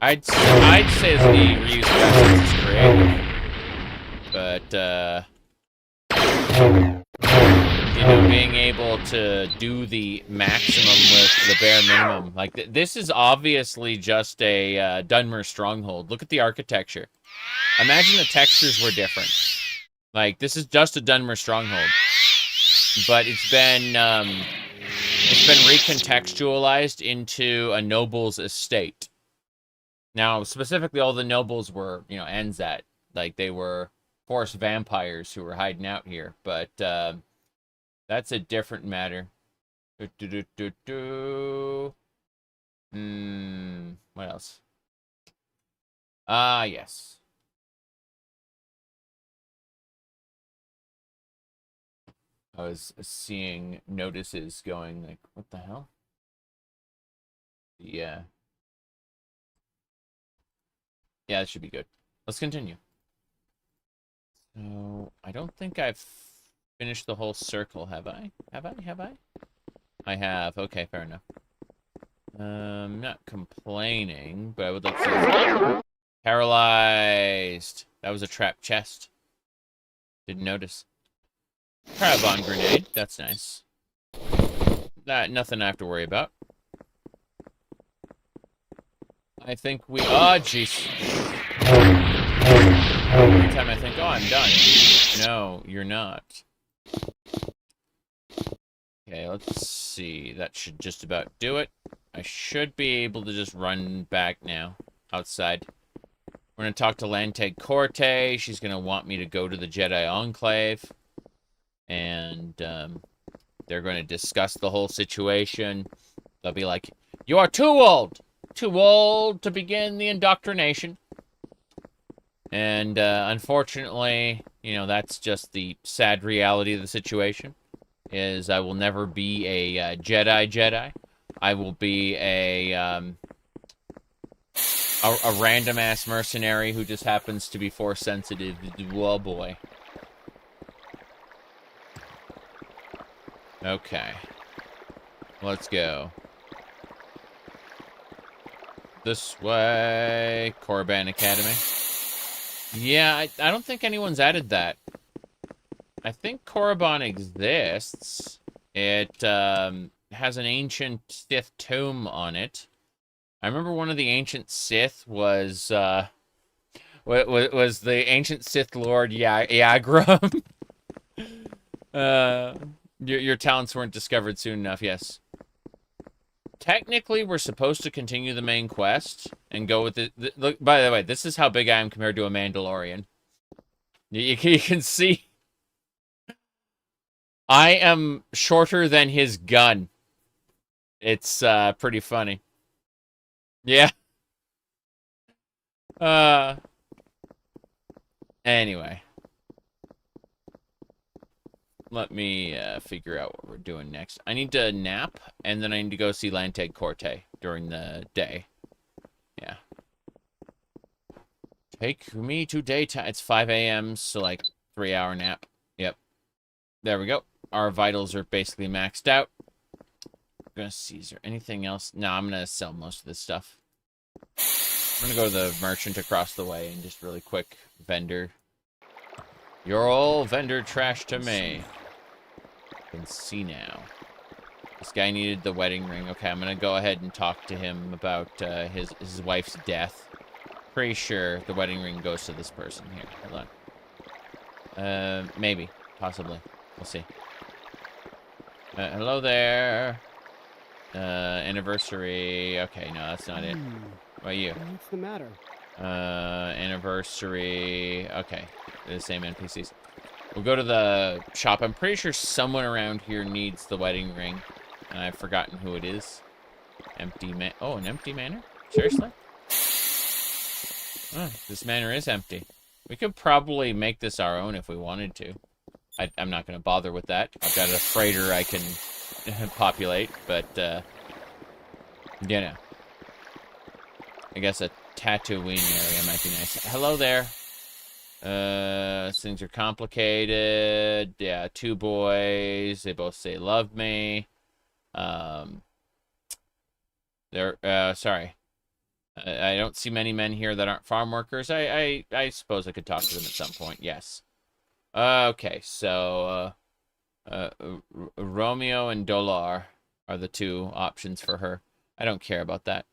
A: I'd say that the reuse of assets is creative, but you know, being able to do the maximum with the bare minimum, like this is obviously just a Dunmer stronghold. Look at the architecture. Imagine the textures were different. Like this is just a Dunmer stronghold. But it's been recontextualized into a noble's estate. Now, specifically, all the nobles were, you know, Anzat. Like, they were forest vampires who were hiding out here. But, that's a different matter. What else? Yes. I was seeing notices going like, what the hell? Yeah. Yeah, that should be good. Let's continue. So, I don't think I've finished the whole circle, have I? Have I? I have. Okay, fair enough. I'm not complaining, but I would like to... Paralyzed! That was a trapped chest. Didn't notice. Crab-on grenade. That's nice. Nothing I have to worry about. I think we... Oh, jeez. Every time I think, oh, I'm done. No, you're not. Okay, let's see. That should just about do it. I should be able to just run back now. Outside. We're going to talk to Lanteg Corte. She's going to want me to go to the Jedi Enclave. And they're going to discuss the whole situation. They'll be like, you are too old! Too old to begin the indoctrination. And unfortunately, you know, that's just the sad reality of the situation. Is I will never be a Jedi. I will be a random-ass mercenary who just happens to be force sensitive. Oh, boy. Okay. Let's go. This way. Korriban Academy. Yeah, I don't think anyone's added that. I think Korriban exists. It has an ancient Sith tomb on it. I remember one of the ancient Sith was the ancient Sith Lord Yagram. Your talents weren't discovered soon enough, yes. Technically, we're supposed to continue the main quest and go with it. Look, by the way, this is how big I am compared to a Mandalorian. You can see I am shorter than his gun. It's pretty funny. Yeah. Anyway. Let me figure out what we're doing next. I need to nap, and then I need to go see Lanteg Corte during the day. Yeah. Take me to daytime. It's 5 a.m., so like 3-hour nap. Yep. There we go. Our vitals are basically maxed out. I'm gonna see, is there anything else? No, I'm gonna sell most of this stuff. I'm gonna go to the merchant across the way and just really quick vendor. Your old vendor trash to me. I can see now. This guy needed the wedding ring. Okay, I'm gonna go ahead and talk to him about his wife's death. Pretty sure the wedding ring goes to this person here. Hold on. Maybe. Possibly. We'll see. Hello there. Anniversary. Okay, no, that's not it. What about you?
E: What's the matter?
A: Anniversary. Okay, they're the same NPCs. We'll go to the shop. I'm pretty sure someone around here needs the wedding ring, and I've forgotten who it is. Empty man. Oh, an empty manor? Seriously? Oh, this manor is empty. We could probably make this our own if we wanted to. I'm not going to bother with that. I've got a freighter I can populate, but, you know. I guess a Tatooine area might be nice. Hello there. Things are complicated. Yeah, 2 boys. They both say love me. Sorry. I don't see many men here that aren't farm workers. I suppose I could talk to them at some point. Yes. Okay, so Romeo and Dolar are the 2 options for her. I don't care about that.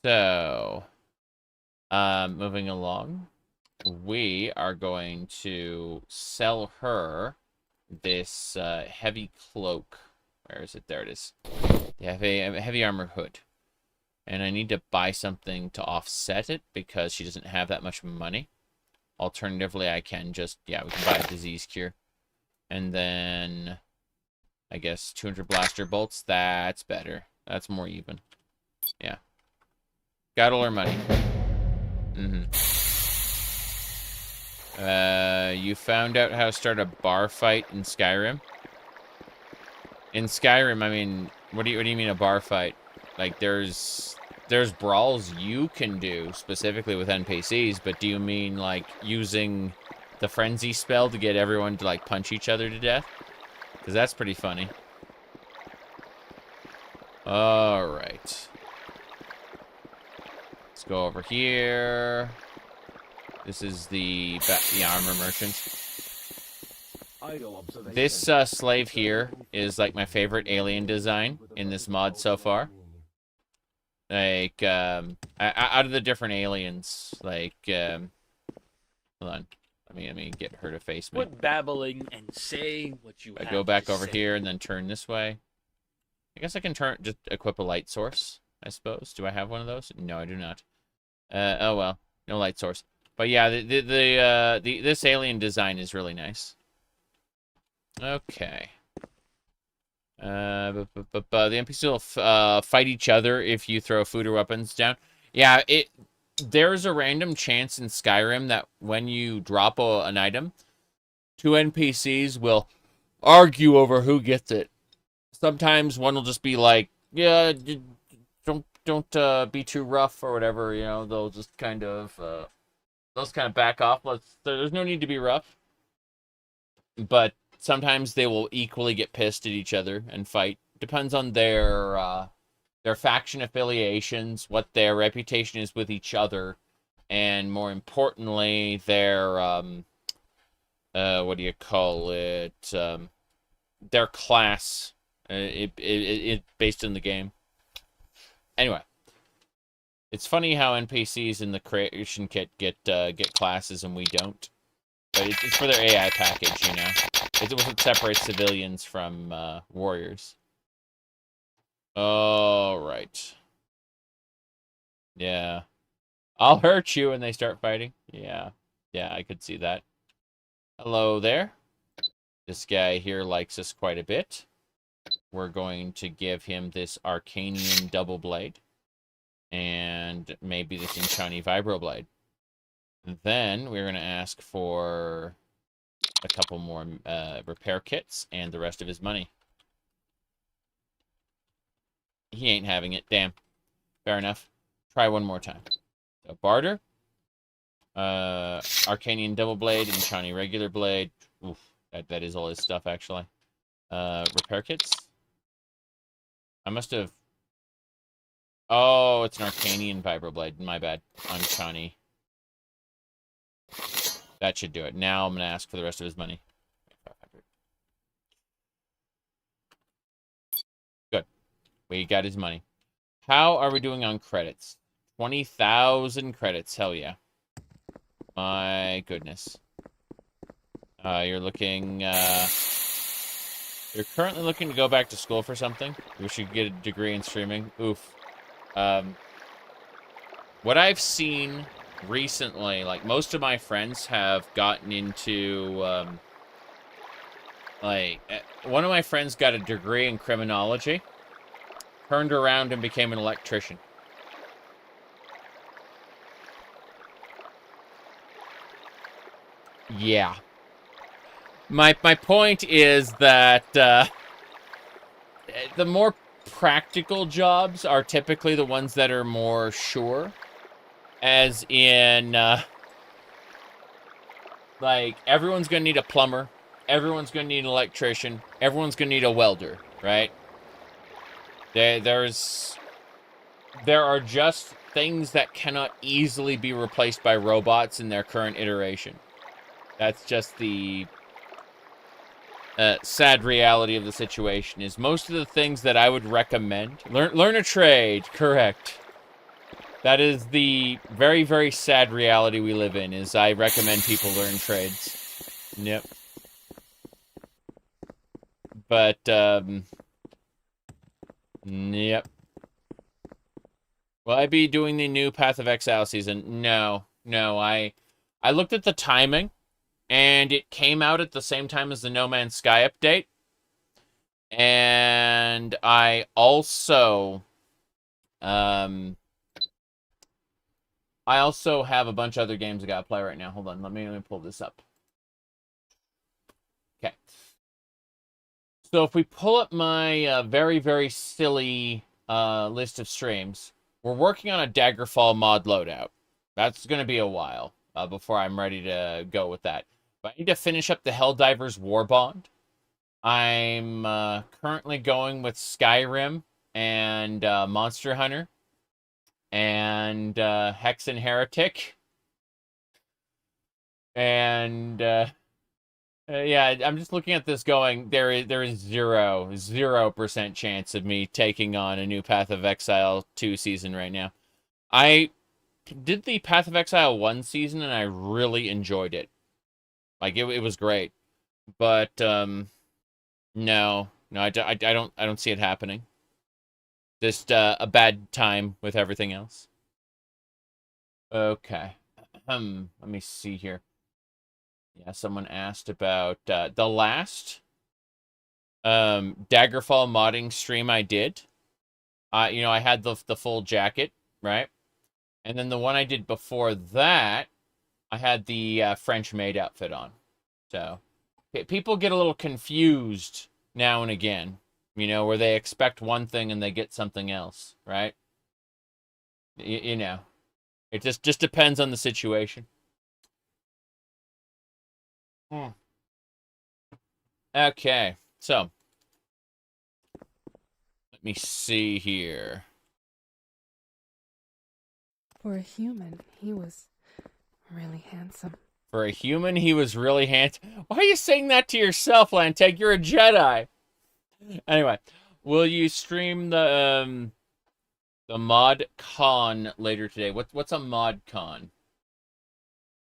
A: So, moving along, we are going to sell her this heavy cloak. Where is it? There it is. Yeah, a heavy armor hood. And I need to buy something to offset it because she doesn't have that much money. Alternatively, I can just, yeah, we can buy a disease cure. And then, I guess, 200 blaster bolts. That's better. That's more even. Yeah. Got all our money. You found out how to start a bar fight in Skyrim? In Skyrim, I mean, what do you mean a bar fight? Like, there's brawls you can do specifically with NPCs, but do you mean like using the frenzy spell to get everyone to like punch each other to death? Because that's pretty funny. All right. Let's go over here. This is the armor merchant. This slave here is like my favorite alien design in this mod so far. Like, out of the different aliens, like, hold on. Let me get her to face me.
F: Quit babbling and say what you
A: I
F: have
A: go back
F: to
A: over
F: say.
A: here and then turn this way. I guess I can just equip a light source, I suppose. Do I have one of those? No, I do not. Oh well, no light source. But yeah, this alien design is really nice. Okay. The NPCs will fight each other if you throw food or weapons down. Yeah, there's a random chance in Skyrim that when you drop an item, 2 NPCs will argue over who gets it. Sometimes one will just be like, yeah, don't be too rough or whatever, you know. They'll just kind of back off. There's no need to be rough. But sometimes they will equally get pissed at each other and fight. Depends on their their faction affiliations, what their reputation is with each other, and more importantly, their what do you call it? Their class, it based in the game. Anyway, it's funny how NPCs in the creation kit get classes and we don't. But it's for their AI package, you know. It's what separates civilians from warriors. All right. Yeah. I'll hurt you when they start fighting. Yeah. Yeah, I could see that. Hello there. This guy here likes us quite a bit. We're going to give him this Arcanian double blade. And maybe this Enchani vibroblade. Then we're going to ask for a couple more repair kits and the rest of his money. He ain't having it. Damn. Fair enough. Try one more time. So barter. Arcanian double blade and Enchani regular blade. Oof. That is all his stuff, actually. Repair kits. I must have... Oh, it's an Arcanian vibroblade. My bad. Enchani. That should do it. Now I'm going to ask for the rest of his money. Good. We got his money. How are we doing on credits? 20,000 credits. Hell yeah. My goodness. You're looking... You're currently looking to go back to school for something? You should get a degree in streaming? Oof. What I've seen recently, like, most of my friends have gotten into, one of my friends got a degree in criminology, turned around and became an electrician. Yeah. My point is that, the more practical jobs are typically the ones that are more sure. As in, like, everyone's gonna need a plumber, everyone's gonna need an electrician, everyone's gonna need a welder, right? There are just things that cannot easily be replaced by robots in their current iteration. That's just the sad reality of the situation, is most of the things that I would recommend... Learn a trade, correct. That is the very, very sad reality we live in, is I recommend people learn trades. Yep. But, yep. Will I be doing the new Path of Exile season? No. No, I looked at the timing, and it came out at the same time as the No Man's Sky update. And I also, have a bunch of other games I gotta play right now. Hold on, let me pull this up. Okay. So if we pull up my very, very silly list of streams, we're working on a Daggerfall mod loadout. That's going to be a while before I'm ready to go with that. But I need to finish up the Helldivers Warbond. I'm currently going with Skyrim and Monster Hunter and Hexen Heretic. And yeah, I'm just looking at this going, there is 0% chance of me taking on a new Path of Exile 2 season right now. I did the Path of Exile 1 season and I really enjoyed it. Like, it was great. But no, I don't see it happening. Just a bad time with everything else. Okay. Let me see here. Yeah, someone asked about the last Daggerfall modding stream I did. I had the full jacket, right? And then the one I did before that, I had the French maid outfit on. So people get a little confused now and again, where they expect one thing and they get something else, right? You know, it just depends on the situation. Okay, so let me see here.
B: For a human, he was really handsome.
A: For a human, he was really handsome. Why are you saying that to yourself, Lanteg? You're a Jedi. Anyway, will you stream the mod con later today? What's a mod con?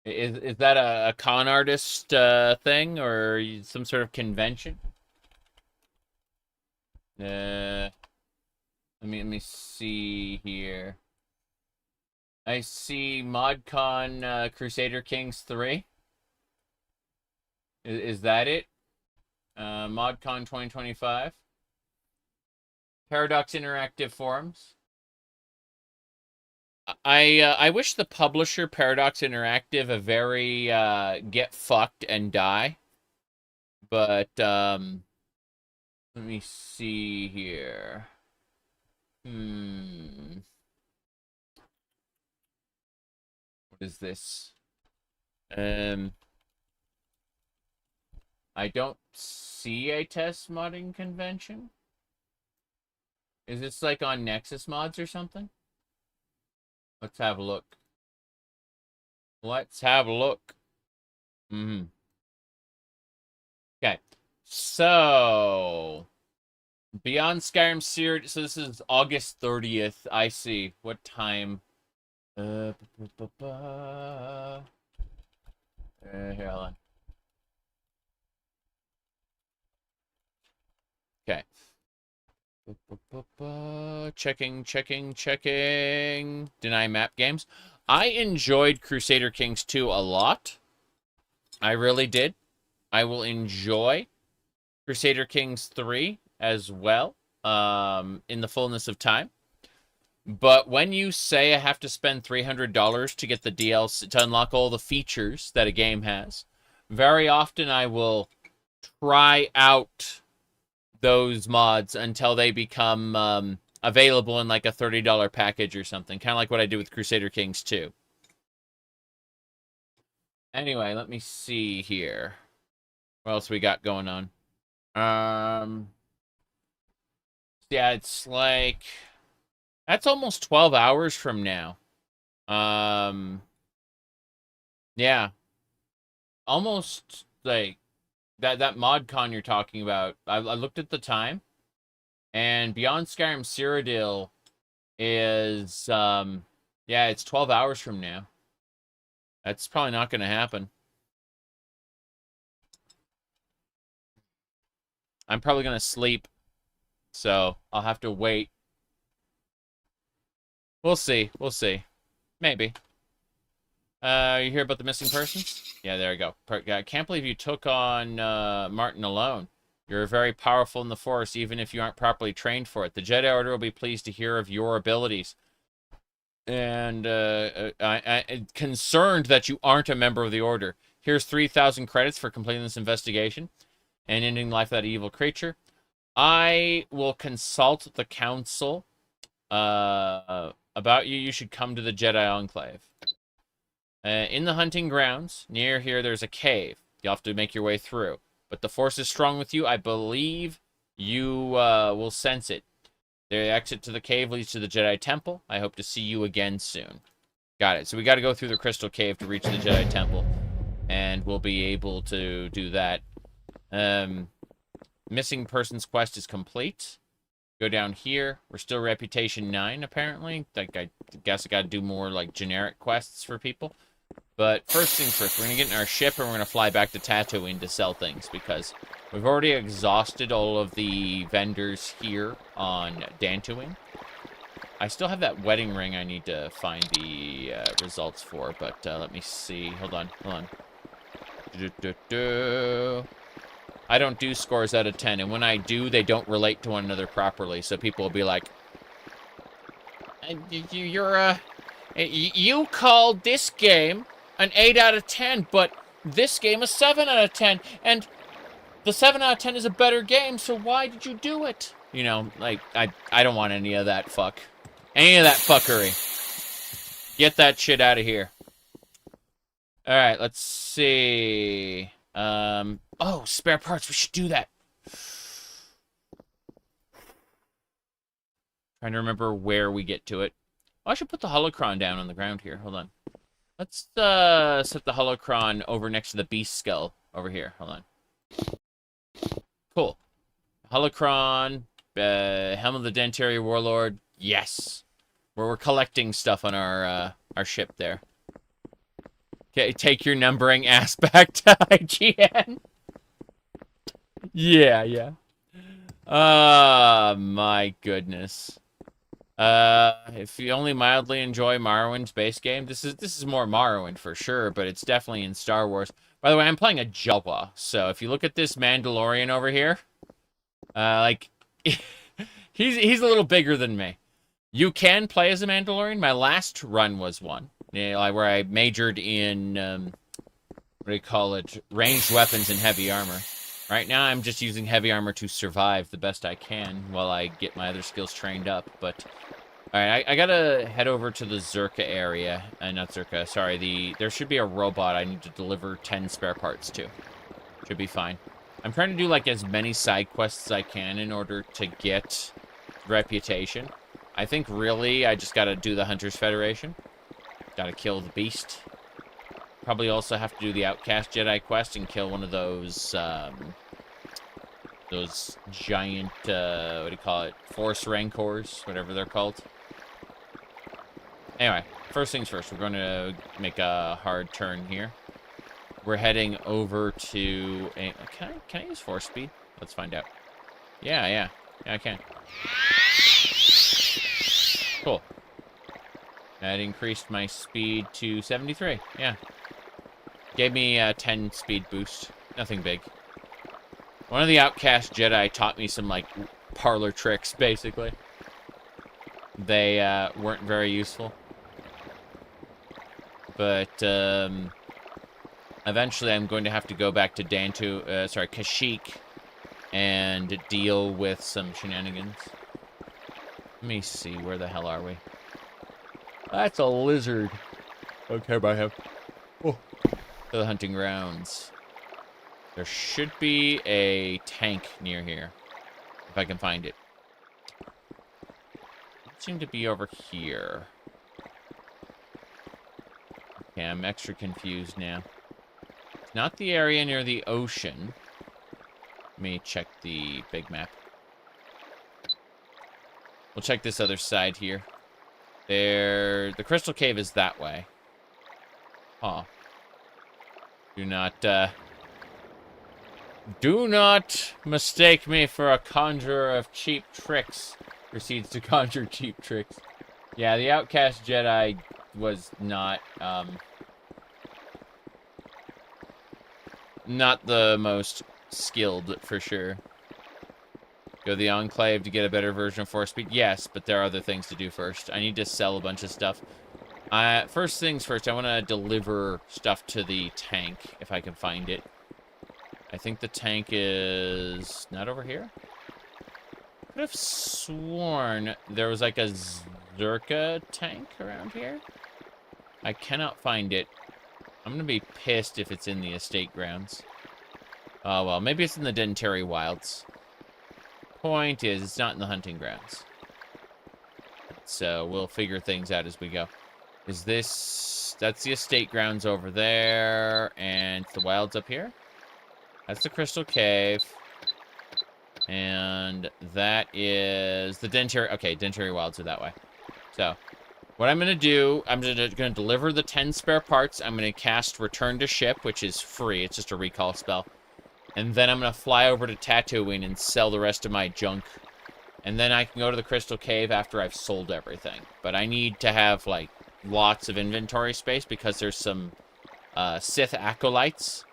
A: Is that a con artist thing or some sort of convention? Let me see here. I see ModCon Crusader Kings 3. Is that it? ModCon 2025. Paradox Interactive Forums. I wish the publisher Paradox Interactive a very get fucked and die. But let me see here. What is this? I don't see a test modding convention. Is this like on Nexus Mods or something? Let's have a look. Let's have a look. Okay. So Beyond Skyrim series. So this is August 30th. I see. What time? Here, hold on. Okay. Checking. Deny map games. I enjoyed Crusader Kings 2 a lot. I really did. I will enjoy Crusader Kings 3 as well, in the fullness of time. But when you say I have to spend $300 to get the DLC, to unlock all the features that a game has, very often I will try out those mods until they become available in like a $30 package or something. Kind of like what I did with Crusader Kings 2. Anyway, let me see here. What else we got going on? Yeah, it's like... That's almost 12 hours from now. Yeah. Almost, like, that mod con you're talking about. I looked at the time, and Beyond Skyrim Cyrodiil is, yeah, it's 12 hours from now. That's probably not going to happen. I'm probably going to sleep, so I'll have to wait. We'll see. Maybe. You hear about the missing persons? Yeah, there we go. I can't believe you took on Martin alone. You're very powerful in the Force, even if you aren't properly trained for it. The Jedi Order will be pleased to hear of your abilities. And I'm concerned that you aren't a member of the Order. Here's 3,000 credits for completing this investigation and ending the life of that evil creature. I will consult the Council about you. You should come to the Jedi Enclave. In the hunting grounds, near here, there's a cave. You'll have to make your way through. But the Force is strong with you. I believe you will sense it. The exit to the cave leads to the Jedi Temple. I hope to see you again soon. Got it. So we got to go through the Crystal Cave to reach the Jedi Temple. And we'll be able to do that. Missing Persons quest is complete. Go down here. We're still Reputation 9, apparently. Like, I guess I got to do more, like, generic quests for people. But first things first, we're going to get in our ship and we're going to fly back to Tatooine to sell things, because we've already exhausted all of the vendors here on Dantooine. I still have that wedding ring I need to find the results for, but let me see. Hold on. I don't do scores out of 10, and when I do, they don't relate to one another properly, so people will be like, you called this game an 8 out of 10, but this game a 7 out of 10, and the 7 out of 10 is a better game, so why did you do it? You know, like, I don't want any of that fuck. Any of that fuckery. Get that shit out of here. Alright, let's see. Oh, spare parts, we should do that. Trying to remember where we get to it. Oh, I should put the holocron down on the ground here. Hold on. Let's set the holocron over next to the beast skull over here. Hold on. Cool. Holocron, Helm of the Dentary Warlord. Yes. We're collecting stuff on our ship there. Okay, take your numbering ass back to IGN. Yeah. My goodness. If you only mildly enjoy Morrowind's base game, this is more Morrowind for sure, but it's definitely in Star Wars. By the way, I'm playing a Jawa, so if you look at this Mandalorian over here, like, he's a little bigger than me. You can play as a Mandalorian. My last run was one, like where I majored in, what do you call it, ranged weapons and heavy armor. Right now, I'm just using heavy armor to survive the best I can while I get my other skills trained up, but... Alright, I gotta head over to the Zerka area. Not Zerka, sorry, there should be a robot I need to deliver 10 spare parts to. Should be fine. I'm trying to do, like, as many side quests as I can in order to get reputation. I think, really, I just gotta do the Hunters Federation. Gotta kill the beast. Probably also have to do the Outcast Jedi quest and kill one of those giant, what do you call it? Force Rancors, whatever they're called. Anyway, first things first, we're going to make a hard turn here. We're heading over to a... Can I use force speed? Let's find out. Yeah, I can. Cool. That increased my speed to 73, yeah. Gave me a 10 speed boost. Nothing big. One of the Outcast Jedi taught me some, like, parlor tricks, basically. They, weren't very useful. But, eventually I'm going to have to go back to Kashyyyk, and deal with some shenanigans. Let me see, where the hell are we? That's a lizard. Don't care about him. Oh. To the hunting grounds. There should be a tank near here, if I can find it. It seemed to be over here. Okay, I'm extra confused now. It's not the area near the ocean. Let me check the big map. We'll check this other side here. The crystal cave is that way. Huh. Do not mistake me for a conjurer of cheap tricks. Proceeds to conjure cheap tricks. Yeah, the Outcast Jedi was not the most skilled, for sure. Go to the Enclave to get a better version of force speed? Yes, but there are other things to do first. I need to sell a bunch of stuff. First things first, I want to deliver stuff to the tank, if I can find it. I think the tank is not over here? I could have sworn there was like a Zerka tank around here. I cannot find it. I'm going to be pissed if it's in the estate grounds. Oh, well, maybe it's in the Dentary Wilds. Point is, it's not in the hunting grounds. So we'll figure things out as we go. Is this... That's the estate grounds over there, and the wilds up here? That's the Crystal Cave. And that is the Dentary... Okay, Dentary Wilds are that way. So, what I'm going to do, I'm going to deliver the 10 spare parts. I'm going to cast Return to Ship, which is free. It's just a recall spell. And then I'm going to fly over to Tatooine and sell the rest of my junk. And then I can go to the Crystal Cave after I've sold everything. But I need to have, like, lots of inventory space because there's some Sith acolytes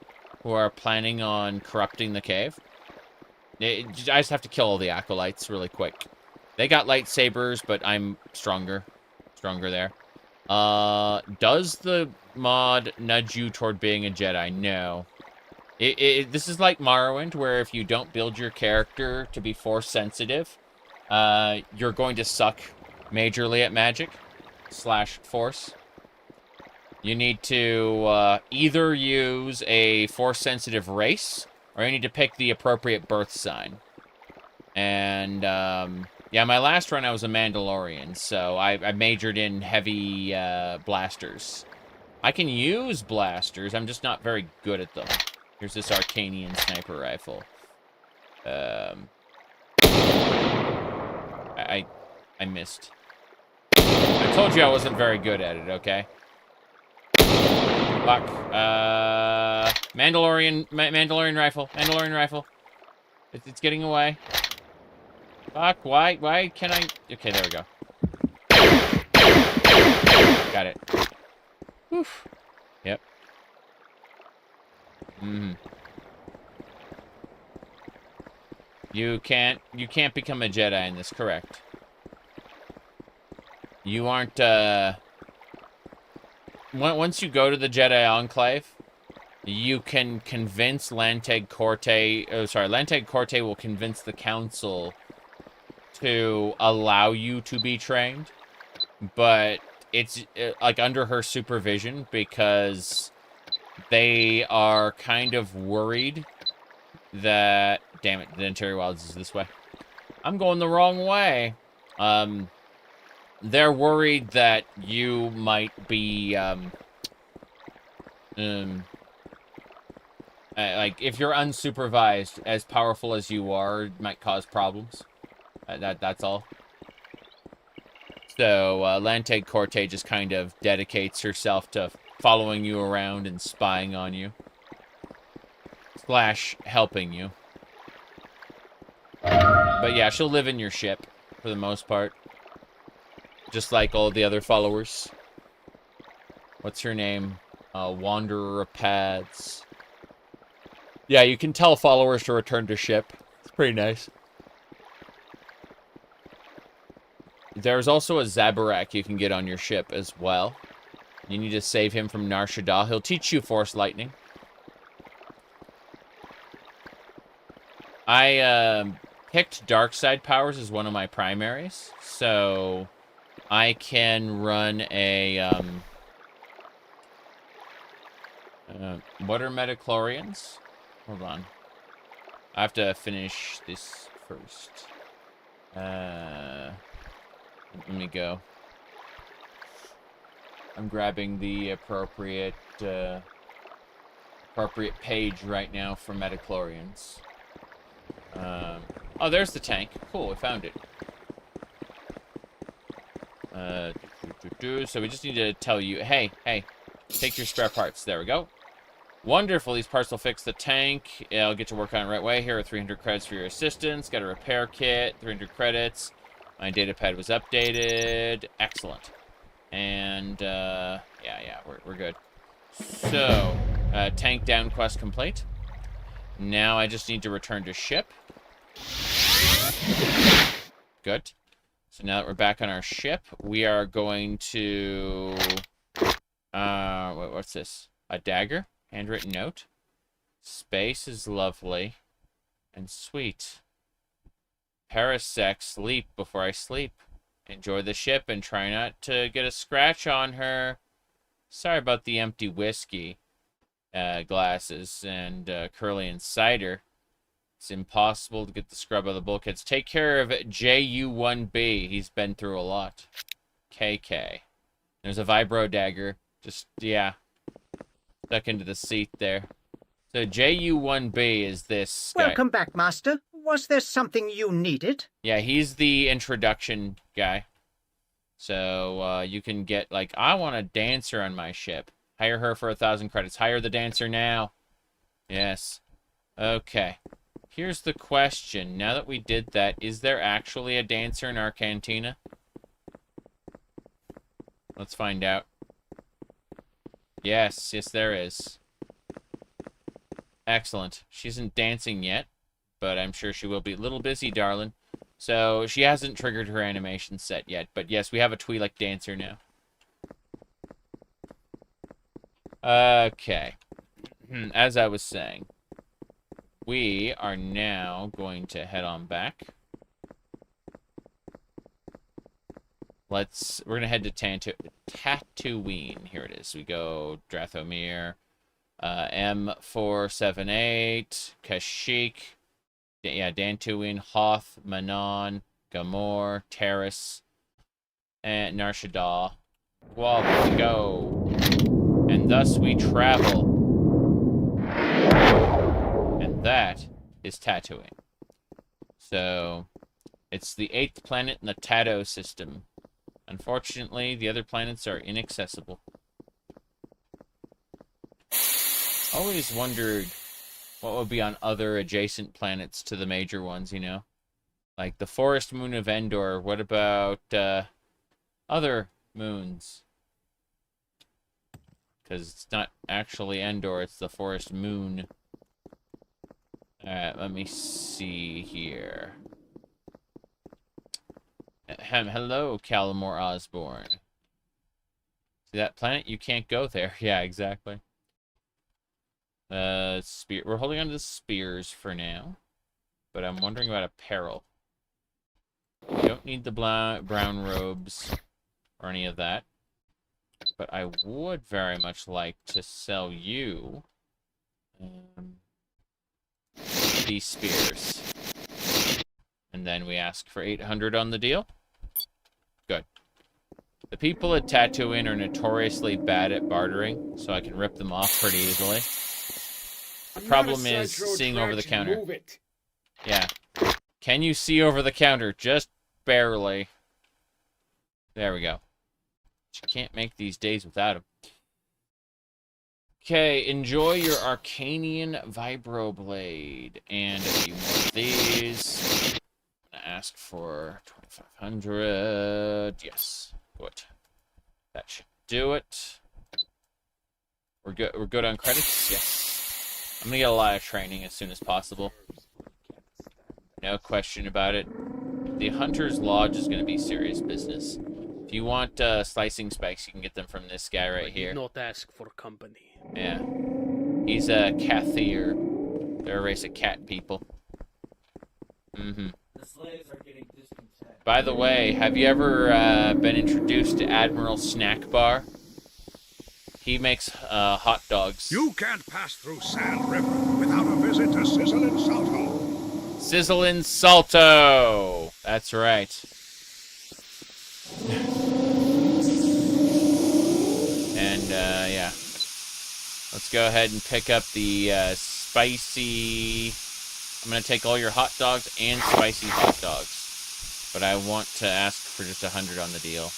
A: who are planning on corrupting the cave. I just have to kill all the acolytes really quick. They got lightsabers, but I'm stronger. Stronger there. Does the mod nudge you toward being a Jedi? No. This is like Morrowind, where if you don't build your character to be force sensitive, you're going to suck majorly at magic / force. You need to either use a force-sensitive race, or you need to pick the appropriate birth sign. And Yeah, my last run I was a Mandalorian, so I majored in heavy blasters. I can use blasters, I'm just not very good at them. Here's this Arcanian sniper rifle. I missed. I told you I wasn't very good at it, okay? Fuck. Mandalorian rifle. Mandalorian rifle. It's getting away. Fuck, why can't I? Okay, there we go. Got it. Oof. Yep. You can't become a Jedi in this, correct? You aren't, once you go to the Jedi Enclave, you can convince Lanteg Corte, Lanteg Corte will convince the Council to allow you to be trained, but it's, like, under her supervision, because they are kind of worried that, damn it, the Interior Wilds is this way. I'm going the wrong way. They're worried that you might be, like, if you're unsupervised, as powerful as you are, it might cause problems. That's all. So, Lanteg Corte just kind of dedicates herself to following you around and spying on you. / helping you. But yeah, she'll live in your ship, for the most part. Just like all the other followers. What's her name? Wanderer of Paths. Yeah, you can tell followers to return to ship. It's pretty nice. There's also a Zabarak you can get on your ship as well. You need to save him from Nar Shaddaa. He'll teach you Force Lightning. I picked Dark Side powers as one of my primaries, so I can run a, what are metachlorians? Hold on. I have to finish this first. Let me go. I'm grabbing the appropriate page right now for metachlorians. Oh, there's the tank. Cool, we found it. So we just need to tell you, hey, take your spare parts. There we go. Wonderful, these parts will fix the tank. I'll get to work on it right away. Here are 300 credits for your assistance. Got a repair kit, 300 credits. My data pad was updated. Excellent. And, yeah, we're good. So, tank down quest complete. Now I just need to return to ship. Good. So now that we're back on our ship, we are going to... what's this? A dagger? Handwritten note? Space is lovely. And sweet. Parasec, sleep before I sleep. Enjoy the ship and try not to get a scratch on her. Sorry about the empty whiskey glasses and Curly and cider. It's impossible to get the scrub out of the bulkheads. Take care of JU1B. He's been through a lot. KK. There's a vibro dagger. Just, yeah. Stuck into the seat there. So JU1B is this guy.
E: Welcome back, Master. Was there something you needed?
A: Yeah, he's the introduction guy. So, you can get, like, I want a dancer on my ship. Hire her for 1,000 credits. Hire the dancer now. Yes. Okay. Here's the question. Now that we did that, is there actually a dancer in our cantina? Let's find out. Yes, there is. Excellent. She isn't dancing yet, but I'm sure she will be. A little busy, darling. So, she hasn't triggered her animation set yet, but yes, we have a Twi'lek dancer now. Okay. As I was saying, we are now going to head on back. We're going to head to Tatooine. Here it is. We go Drathomir, M478, Kashyyyk, yeah, Dantooine, Hoth, Manon, Gamor, Terrace, and Narshada. Well, we go. And thus we travel. And that is Tatooine. So, it's the 8th planet in the Tato system. Unfortunately, the other planets are inaccessible. Always wondered what would be on other adjacent planets to the major ones, you know? Like the forest moon of Endor. What about other moons? Because it's not actually Endor, it's the forest moon. Alright, let me see here. Hello, Calamore Osborne. See that planet? You can't go there. Yeah, exactly. Spear. We're holding on to the spears for now. But I'm wondering about apparel. We don't need the brown robes or any of that. But I would very much like to sell you these spears. And then we ask for 800 on the deal. Good. The people at Tatooine are notoriously bad at bartering, so I can rip them off pretty easily. The problem is seeing over the counter.
C: Move it.
A: Yeah. Can you see over the counter? Just barely. There we go. You can't make these days without him. Okay, enjoy your Arcanian Vibroblade. And a few more of these. I'm gonna ask for 2,500. Yes. Good. That should do it. We're good on credits? Yes. I'm gonna get a lot of training as soon as possible. No question about it. The Hunter's Lodge is gonna be serious business. If you want slicing spikes, you can get them from this guy right here.
F: Not ask for company.
A: Yeah. He's a Cathier. They're a race of cat people. Mm-hmm.
G: The slaves are getting discontent.
A: By the way, have you ever been introduced to Admiral Snack Bar? He makes hot dogs.
H: You can't pass through Sand River without a visit to Sizzlin' Salto.
A: Sizzlin' Salto! That's right. And, yeah. Let's go ahead and pick up the spicy... I'm going to take all your hot dogs and spicy hot dogs. But I want to ask for just 100 on the deal.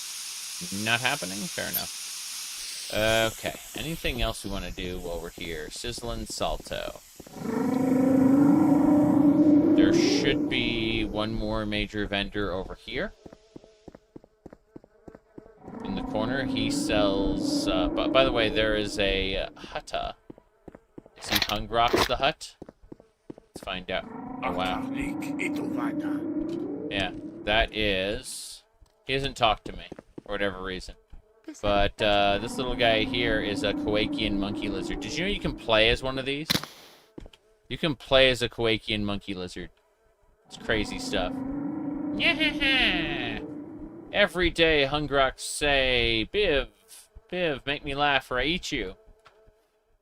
A: Not happening? Fair enough. Okay. Anything else we want to do while we're here? Sizzlin' Salto. There should be one more major vendor over here. In the corner, he sells... by the way, there is a Hutta. Is he Hungrox the Hut? Let's find out. Oh, wow. Yeah, that is... He hasn't talked to me, for whatever reason. But this little guy here is a Kowakian monkey lizard. Did you know you can play as one of these? You can play as a Kowakian monkey lizard. It's crazy stuff. Yeah. Every day, Hungrox say, Biv, Biv, make me laugh or I eat you.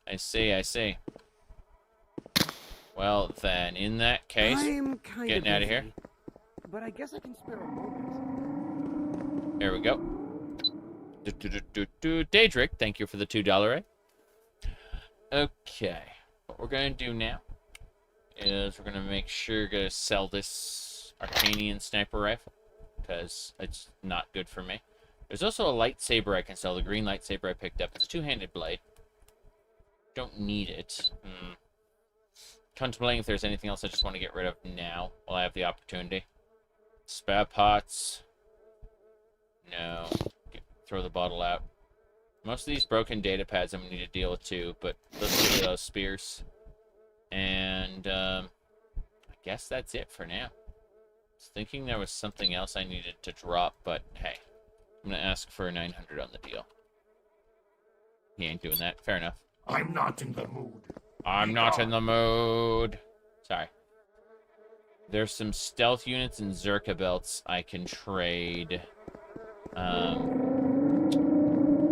A: I see, I see. Well, then, in that case, getting out of here.
G: But I guess I can spare a moment.
A: There we go. Daedric, thank you for the $2. Okay. What we're going to do now is we're going to make sure to sell this Arcanian sniper rifle, because it's not good for me. There's also a lightsaber I can sell, the green lightsaber I picked up. It's a two-handed blade. Don't need it. Contemplating if there's anything else I just want to get rid of now, while I have the opportunity. Spare pots. No. Throw the bottle out. Most of these broken data pads I'm going to need to deal with too, but let's get rid of those spears. And, I guess that's it for now. I was thinking there was something else I needed to drop, but hey. I'm going to ask for 900 on the deal. He ain't doing that. Fair enough.
H: I'm not in the mood.
A: I'm not in the mood. Sorry. There's some stealth units and Zerka belts I can trade.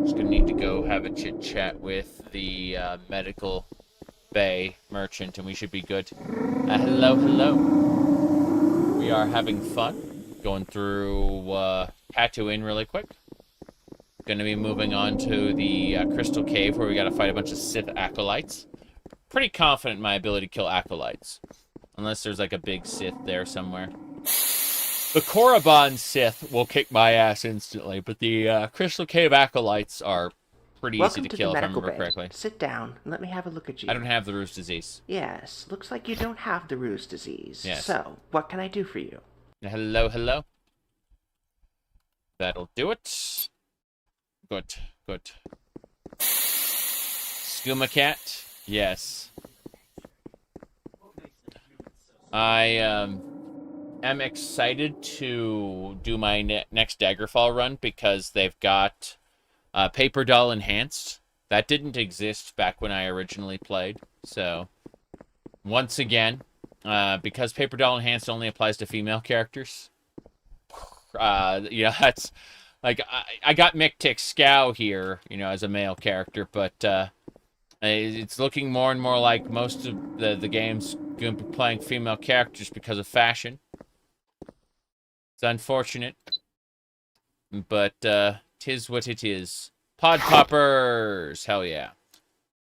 A: Just gonna need to go have a chit chat with the medical bay merchant, and we should be good. Hello, hello. We are having fun. Going through Tatooine really quick. Gonna be moving on to the Crystal Cave where we gotta fight a bunch of Sith acolytes. Pretty confident in my ability to kill acolytes. Unless there's like a big Sith there somewhere. The Korriban Sith will kick my ass instantly, but the Crystal Cave acolytes are pretty easy to kill if I remember correctly.
I: Sit down and let me have a look at you.
A: I don't have the Ruse disease.
I: Yes, looks like you don't have the Ruse disease.
A: Yes.
I: So, what can I do for you?
A: Hello, hello. That'll do it. Good, good. Skooma Cat? Yes. I am excited to do my next Daggerfall run because they've got Paper Doll Enhanced. That didn't exist back when I originally played. So, once again, because Paper Doll Enhanced only applies to female characters, that's... Like, I got Mick Scow here, as a male character, but it's looking more and more like most of the game's going to be playing female characters because of fashion. It's unfortunate, but tis what it is. Pod Poppers! Hell yeah.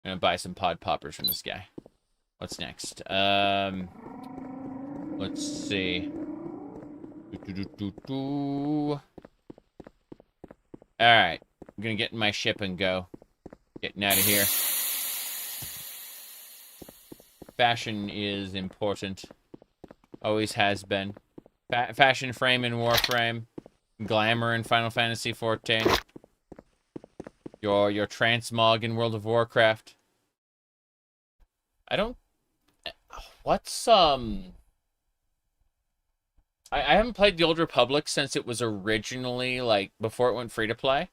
A: I'm gonna buy some Pod Poppers from this guy. What's next? Let's see. Alright, I'm gonna get in my ship and go. Getting out of here. Fashion is important. Always has been. Fashion frame in Warframe. Glamour in Final Fantasy XIV. Your transmog in World of Warcraft. I don't... What's, I haven't played the Old Republic since it was originally, like, before it went free-to-play.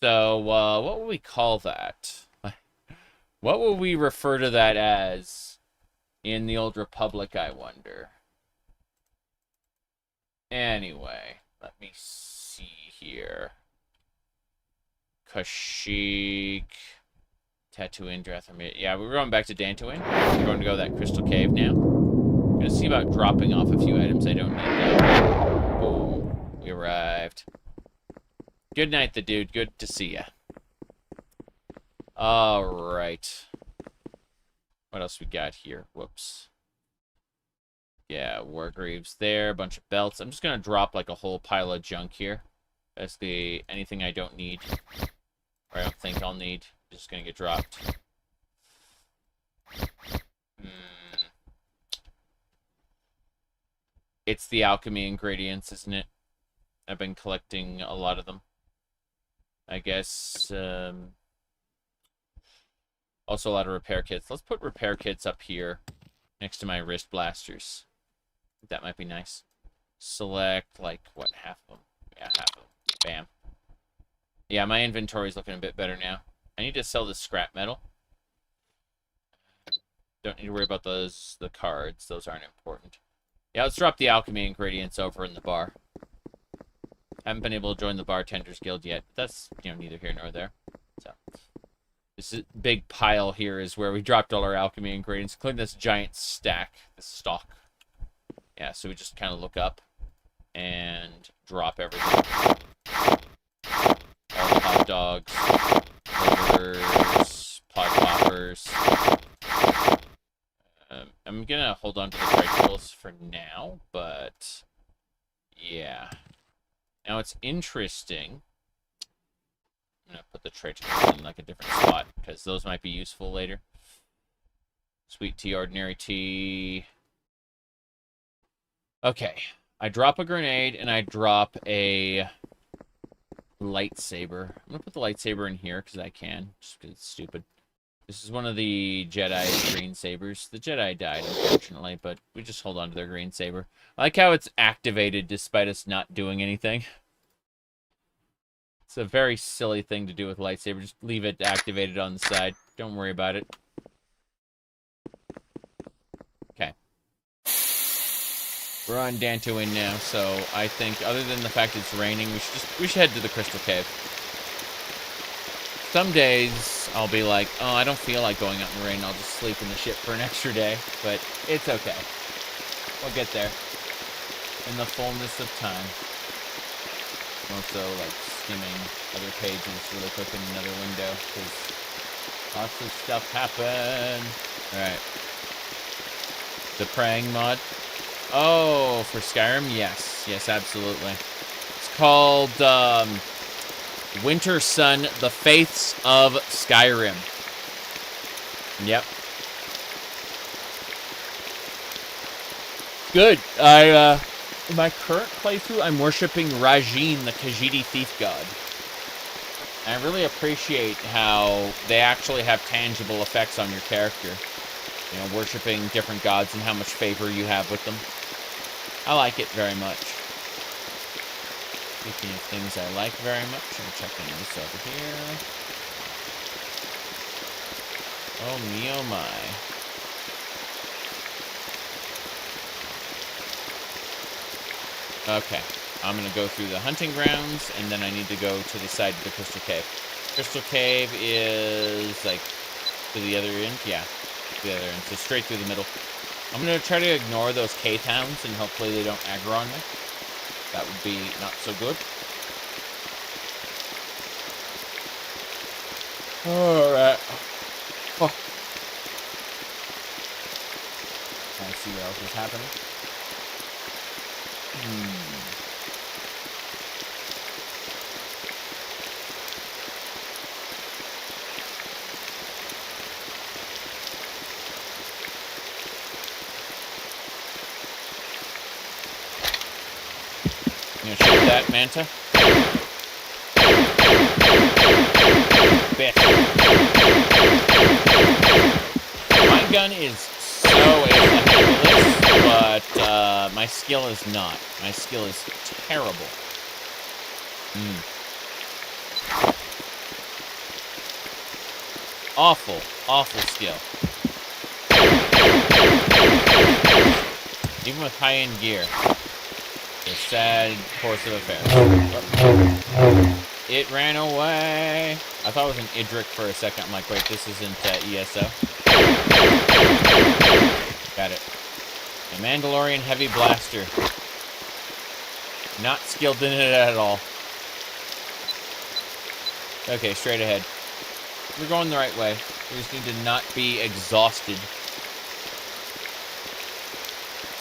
A: So, what would we call that? What would we refer to that as in the Old Republic, I wonder? Anyway, let me see here. Kashyyyk. Tatooine, Dathomir. Yeah, we're going back to Dantooine. We're going to go to that Crystal Cave now. I'm going to see about dropping off a few items I don't need. Oh, we arrived. Good night, the dude. Good to see ya. Alright. What else we got here? Whoops. Yeah, Wargreaves there. A bunch of belts. I'm just going to drop like a whole pile of junk here. Basically, anything I don't need. Or I don't think I'll need. Just going to get dropped. It's the alchemy ingredients, isn't it? I've been collecting a lot of them. I guess, also a lot of repair kits. Let's put repair kits up here next to my wrist blasters. That might be nice. Select, like, what, half of them? Yeah, half of them. Bam. Yeah, my inventory's looking a bit better now. I need to sell this scrap metal. Don't need to worry about those, the cards. Those aren't important. Yeah, let's drop the alchemy ingredients over in the bar. Haven't been able to join the Bartenders Guild yet. That's, neither here nor there. So, this big pile here is where we dropped all our alchemy ingredients, including this giant stack, this stock. Yeah, so we just kind of look up and drop everything. All the hot dogs, burgers, pod poppers. I'm gonna hold on to the tricycles for now, but yeah. Now it's interesting. I'm gonna put the tricycles in like a different spot because those might be useful later. Sweet tea, ordinary tea. Okay, I drop a grenade and I drop a lightsaber. I'm gonna put the lightsaber in here because I can, just because it's stupid. This is one of the Jedi's green sabers. The Jedi died, unfortunately, but we just hold on to their green saber. I like how it's activated despite us not doing anything. It's a very silly thing to do with lightsaber. Just leave it activated on the side. Don't worry about it. Okay. We're on Dantooine now, so I think, other than the fact it's raining, we should head to the Crystal Cave. Some days, I'll be like, oh, I don't feel like going out in the rain. I'll just sleep in the ship for an extra day. But it's okay. We'll get there. in the fullness of time. I'm also, like, skimming other pages really quick in another window, because lots of stuff happen. Alright. The Praying mod. Oh, for Skyrim? Yes. Yes, absolutely. It's called, Winter Sun, The Faiths of Skyrim. Yep. Good. In my current playthrough, I'm worshipping Rajin, the Khajiit thief god. And I really appreciate how they actually have tangible effects on your character. You know, worshipping different gods and how much favor you have with them. I like it very much. Speaking of things I like very much, I'm checking this over here. Oh me, oh my. Okay, I'm gonna go through the hunting grounds, and then I need to go to the side of the Crystal Cave. Crystal Cave is, like, to the other end? Yeah, to the other end, so straight through the middle. I'm gonna try to ignore those cave hounds, and hopefully they don't aggro on me. That would be not so good. Alright. Oh. Can I see what else is happening? You gonna shoot that, Manta? Bitch. My gun is so able to handle this, but my skill is not. My skill is terrible. Awful, awful skill. Even with high-end gear. It's a sad course of affairs. It ran away. I thought it was an Idric for a second. I'm like, wait, this isn't ESO. Got it. A Mandalorian heavy blaster. Not skilled in it at all. Okay, straight ahead. We're going the right way. We just need to not be exhausted.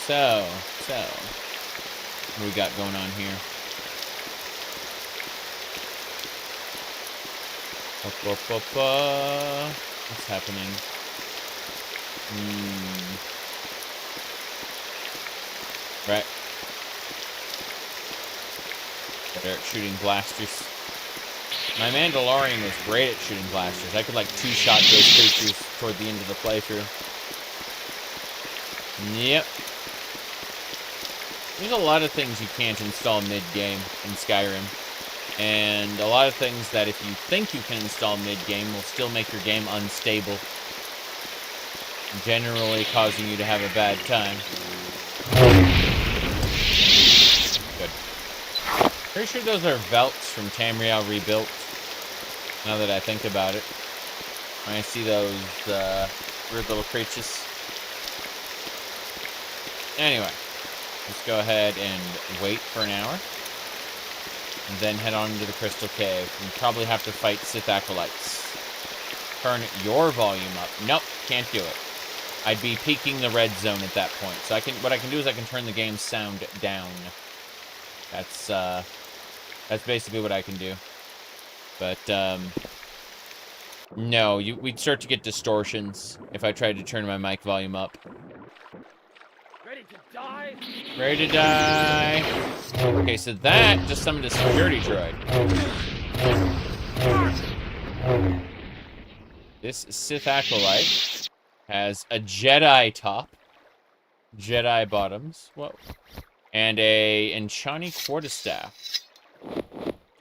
A: So, what do we got going on here? What's happening? Right. Better at shooting blasters. My Mandalorian was great at shooting blasters. I could, like, two-shot those creatures toward the end of the playthrough. Yep. There's a lot of things you can't install mid-game in Skyrim. And a lot of things that if you think you can install mid-game will still make your game unstable. Generally causing you to have a bad time. Good. Pretty sure those are Velts from Tamriel Rebuilt. Now that I think about it. When I see those weird little creatures. Anyway. Let's go ahead and wait for an hour. And then head on to the Crystal Cave. And probably have to fight Sith Acolytes. Turn your volume up. Nope, can't do it. I'd be peaking the red zone at that point. So what I can do is I can turn the game's sound down. That's basically what I can do. But, no, we'd start to get distortions if I tried to turn my mic volume up.
G: Ready to die?
A: Ready to die. Okay, so that just summoned a security droid. This Sith Acolyte has a Jedi top, Jedi bottoms, whoa, and a Enchani quarterstaff.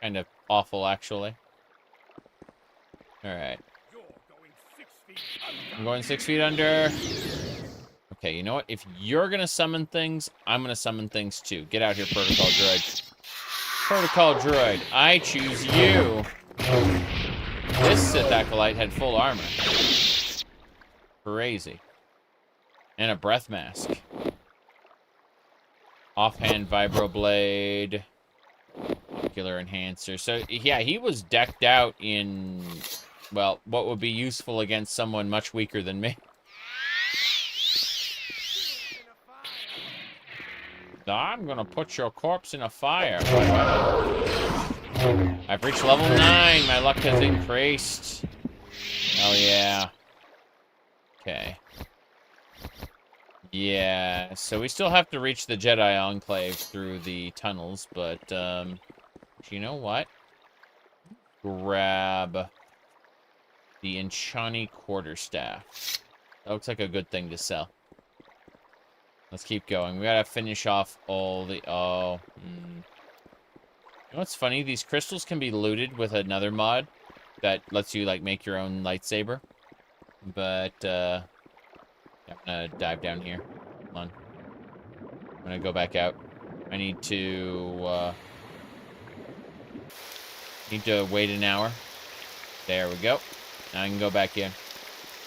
A: Kind of awful, actually. Alright. I'm going 6 feet under. Okay, you know what? If you're gonna summon things, I'm gonna summon things too. Get out here, Protocol Droid. Protocol Droid, I choose you. This Sith Acolyte had full armor. Crazy. And a breath mask. Offhand vibroblade. Nuclear enhancer. So, yeah, he was decked out in, well, what would be useful against someone much weaker than me. I'm gonna put your corpse in a fire. I've reached level 9. My luck has increased. Oh, yeah. Okay. Yeah, so we still have to reach the Jedi Enclave through the tunnels, but, you know what? Grab the Enchani Quarterstaff. That looks like a good thing to sell. Let's keep going. We gotta finish off all the... Oh. You know what's funny? These crystals can be looted with another mod that lets you, like, make your own lightsaber. But, yeah, I'm gonna dive down here. Come on. I'm gonna go back out. I need to wait an hour. There we go. Now I can go back in.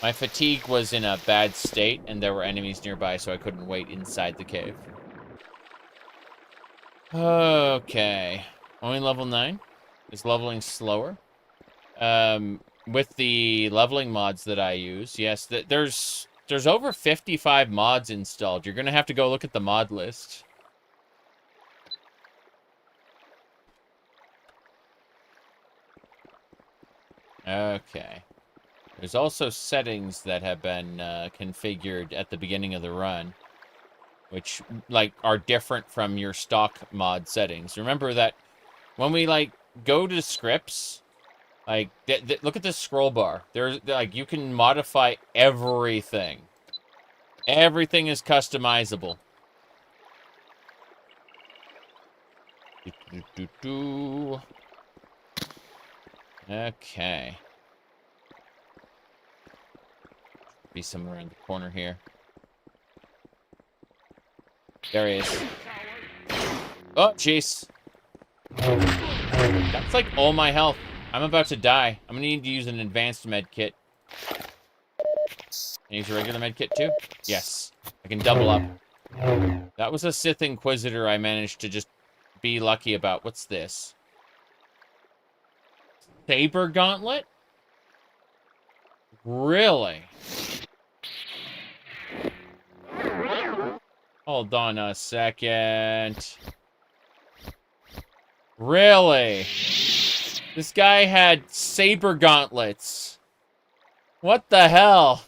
A: My fatigue was in a bad state, and there were enemies nearby, so I couldn't wait inside the cave. Okay. Only level 9. Is leveling slower? With the leveling mods that I use, yes, there's over 55 mods installed. You're gonna have to go look at the mod list. Okay. There's also settings that have been configured at the beginning of the run, which, like, are different from your stock mod settings. Remember that when we, like, go to scripts, like, look at this scroll bar. There's, like, you can modify everything. Everything is customizable. Okay. Be somewhere in the corner here. There he is. Oh, jeez. That's like all my health. I'm about to die. I'm gonna need to use an advanced med kit. Can I use a regular med kit too? Yes. I can double up. That was a Sith Inquisitor I managed to just be lucky about. What's this? Saber Gauntlet? Really? Hold on a second. Really? This guy had saber gauntlets. What the hell?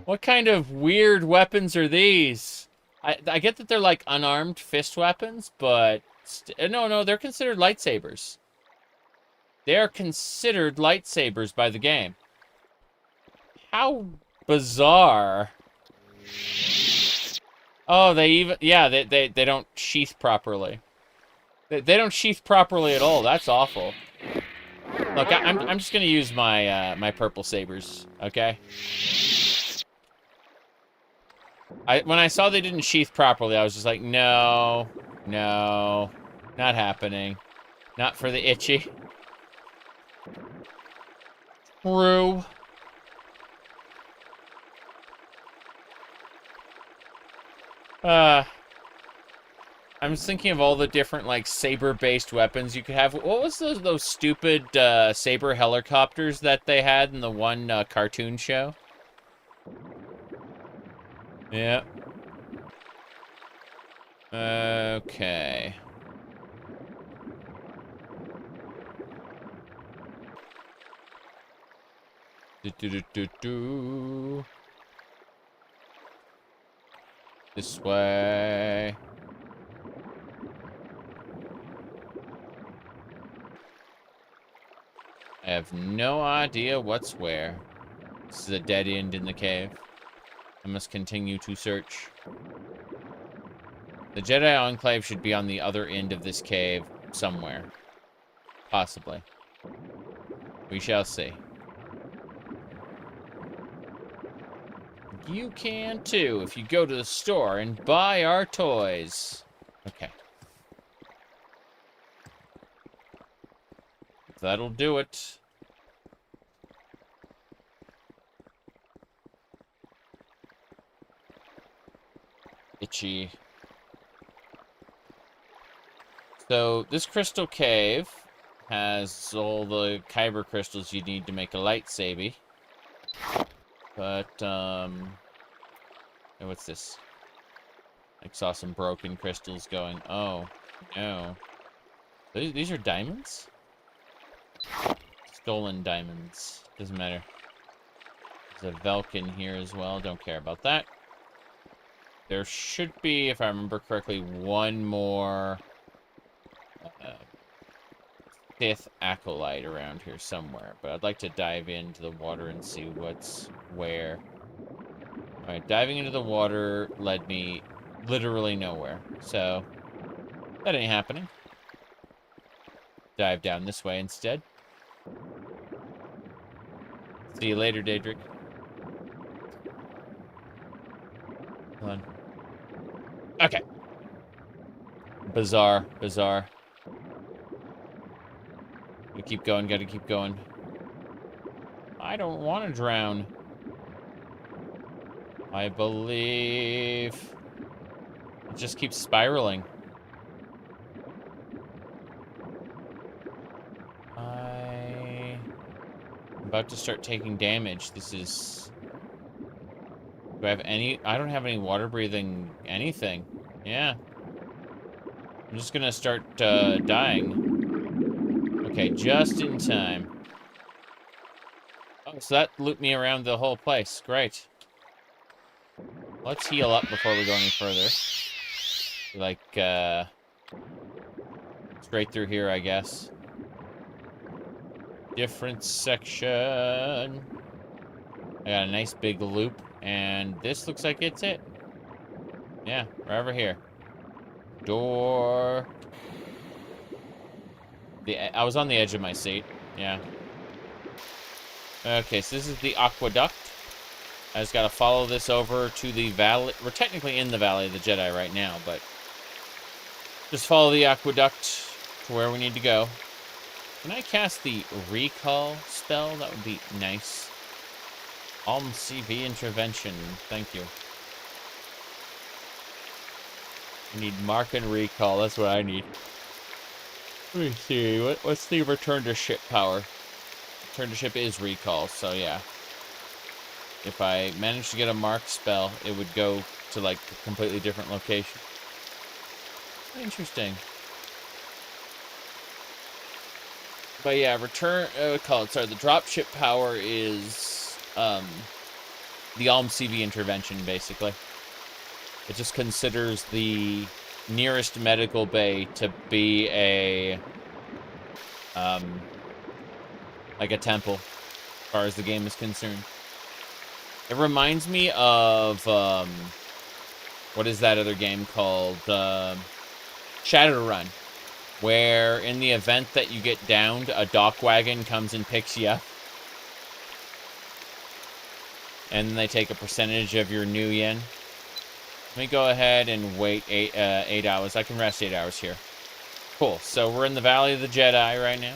A: What kind of weird weapons are these? I get that they're like unarmed fist weapons, but... No, they're considered lightsabers. They're considered lightsabers by the game. How bizarre. Oh, they even... Yeah, they don't sheath properly. They don't sheath properly at all. That's awful. Look, I'm just gonna use my my purple sabers, okay? When I saw they didn't sheath properly, I was just like, no, not happening. Not for the itchy. True. I'm just thinking of all the different, like, saber-based weapons you could have. What was those stupid saber helicopters that they had in the one cartoon show? Yeah. Okay. This way. I have no idea what's where. This is a dead end in the cave. I must continue to search. The Jedi Enclave should be on the other end of this cave somewhere. Possibly. We shall see. You can too if you go to the store and buy our toys. Okay. That'll do it. Itchy. So this crystal cave has all the kyber crystals you need to make a lightsaber. But, hey, what's this? I saw some broken crystals going. Oh, no. These are diamonds? Stolen diamonds. Doesn't matter. There's a Velkin here as well. Don't care about that. There should be, if I remember correctly, one more Sith acolyte around here somewhere. But I'd like to dive into the water and see what's where. Alright, diving into the water led me literally nowhere. So, that ain't happening. Dive down this way instead. See you later, Daedric. Hold on. Okay. Bizarre. We keep going, gotta keep going. I don't want to drown. I believe it just keeps spiraling. I'm about to start taking damage. This is... Do I have any... I don't have any water breathing anything. Yeah. I'm just gonna start dying. Okay, just in time. Oh, so that looped me around the whole place. Great. Let's heal up before we go any further. Like, straight through here, I guess. Different section. I got a nice big loop, and this looks like it's it. Yeah, right over here. Door. I was on the edge of my seat. Yeah. Okay, so this is the aqueduct. I just gotta follow this over to the valley. We're technically in the Valley of the Jedi right now, but just follow the aqueduct to where we need to go. Can I cast the recall spell? That would be nice. CV intervention. Thank you. I need mark and recall. That's what I need. Let me see. What's the return to ship power? Return to ship is recall, so yeah. If I managed to get a mark spell, it would go to, like, a completely different location. Interesting. But yeah, the drop ship power is, the CV intervention, basically. It just considers the nearest medical bay to be a, like a temple, as far as the game is concerned. It reminds me of, what is that other game called? Shadowrun, where in the event that you get downed, a dock wagon comes and picks you up. And then they take a percentage of your new yen. Let me go ahead and wait 8 hours. I can rest 8 hours here. Cool, so we're in the Valley of the Jedi right now.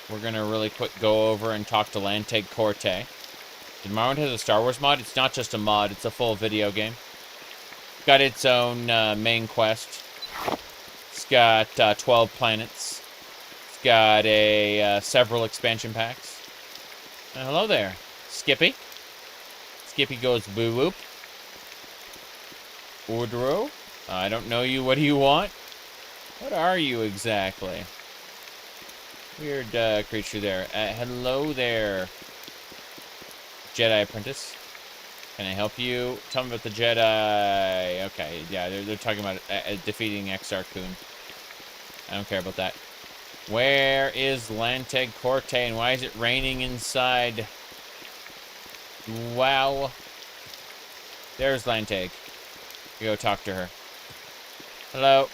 A: We're gonna really quick go over and talk to Lanteg Corte. Morrowind has a Star Wars mod. It's not just a mod, it's a full video game. It's got its own main quest. It's got 12 planets. It's got several expansion packs. Hello there, Skippy. Skippy goes boo-whoop. Ordro? I don't know you. What do you want? What are you exactly? Weird creature there. Hello there, Jedi apprentice. Can I help you? Tell me about the Jedi. Okay, yeah, they're talking about defeating Exar Kun. I don't care about that. Where is Lanteg Corte, and why is it raining inside? Wow. There's Lanteg. Go talk to her. Hello.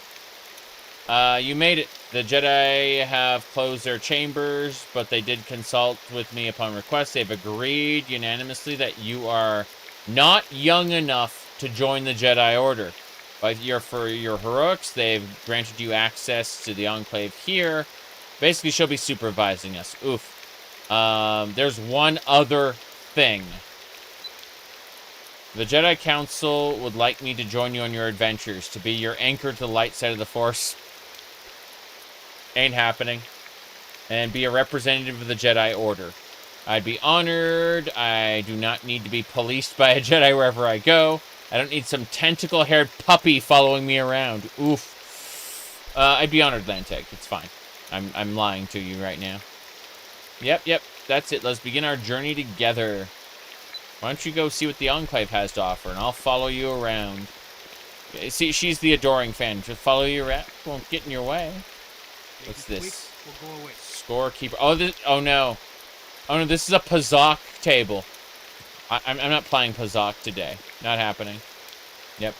A: You made it. The Jedi have closed their chambers, but they did consult with me upon request. They've agreed unanimously that you are not young enough to join the Jedi Order. But for your heroics, they've granted you access to the Enclave here. Basically, she'll be supervising us. Oof. There's one other thing. The Jedi Council would like me to join you on your adventures, to be your anchor to the light side of the Force. Ain't happening. And be a representative of the Jedi Order. I'd be honored. I do not need to be policed by a Jedi wherever I go. I don't need some tentacle-haired puppy following me around. Oof. I'd be honored, Lanteg. It's fine. I'm lying to you right now. Yep. That's it. Let's begin our journey together. Why don't you go see what the Enclave has to offer, and I'll follow you around. See, she's the adoring fan. Just follow you around. Won't get in your way. What's this?
G: We'll go away.
A: Scorekeeper. Oh no. Oh no, this is a Pazak table. I'm not playing Pazak today. Not happening. Yep.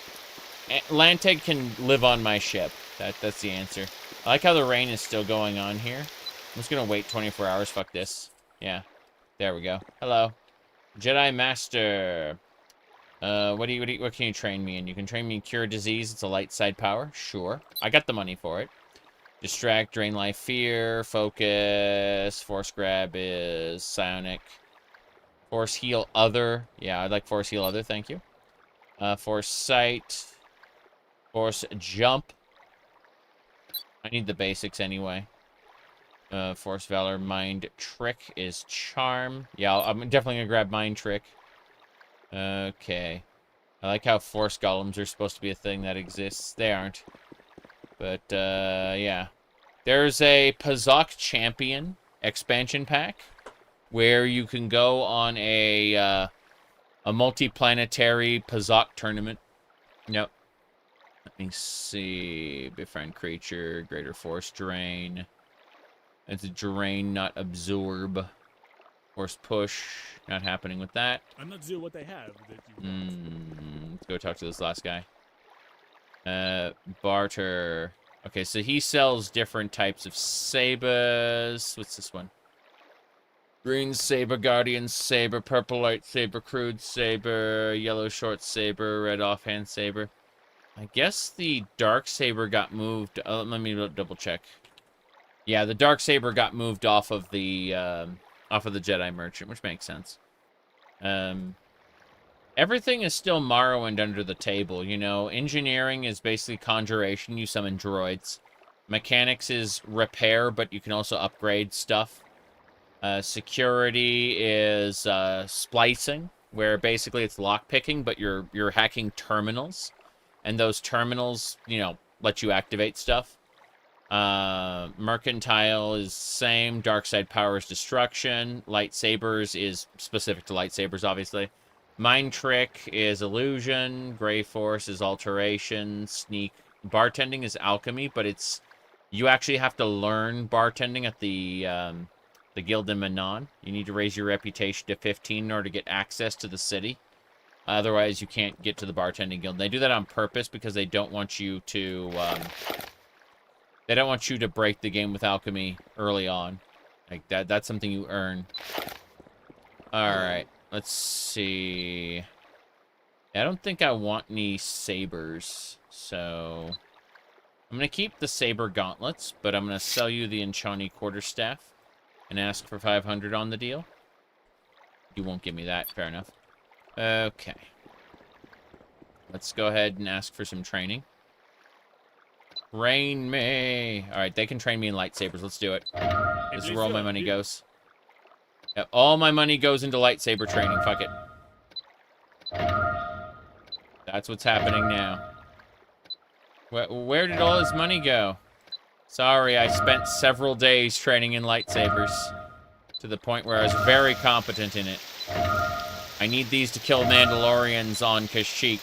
A: Lanteg can live on my ship. That's the answer. I like how the rain is still going on here. I'm just gonna wait 24 hours. Fuck this. Yeah. There we go. Hello. Jedi Master. What can you train me in? You can train me in Cure Disease. It's a light side power. Sure. I got the money for it. Distract, Drain Life, Fear, Focus. Force Grab is Psionic. Force Heal Other. Yeah, I'd like Force Heal Other. Thank you. Force Sight. Force Jump. I need the basics anyway. Force Valor, Mind Trick is Charm. Yeah, I'm definitely gonna grab Mind Trick. Okay. I like how Force Golems are supposed to be a thing that exists. They aren't. But, yeah. There's a Pazak Champion expansion pack where you can go on a multi-planetary Pazak tournament. Yep. Let me see. Befriend creature, greater force drain. It's a drain, not absorb. Force push, not happening with that.
J: I'm not sure what they have.
A: Let's go talk to this last guy. Barter. Okay, so he sells different types of sabers. What's this one? Green saber, guardian saber, purple light saber, crude saber, yellow short saber, red offhand saber. I guess the dark saber got moved. Let me double check. Yeah, the dark saber got moved off of the Jedi Merchant, which makes sense. Everything is still Morrowind under the table, you know. Engineering is basically conjuration. You summon droids. Mechanics is repair, but you can also upgrade stuff. Security is splicing, where basically it's lockpicking, but you're hacking terminals. And those terminals, you know, let you activate stuff. Mercantile is same. Dark side power is destruction. Lightsabers is specific to lightsabers, obviously. Mind trick is illusion. Gray force is alteration. Sneak. Bartending is alchemy, but it's you actually have to learn bartending at the Guild in Manon. You need to raise your reputation to 15 in order to get access to the city. Otherwise, you can't get to the bartending guild. They do that on purpose because they don't want you to. They don't want you to break the game with alchemy early on. Like that's something you earn. Alright. Let's see. I don't think I want any sabers. So I'm gonna keep the saber gauntlets, but I'm gonna sell you the Enchani quarterstaff and ask for 500 on the deal. You won't give me that, fair enough. Okay. Let's go ahead and ask for some training. Train me. Alright, they can train me in lightsabers. Let's do it. This is where all my money goes. Yeah, all my money goes into lightsaber training. Fuck it. That's what's happening now. Where did all his money go? Sorry, I spent several days training in lightsabers. To the point where I was very competent in it. I need these to kill Mandalorians on Kashyyyk.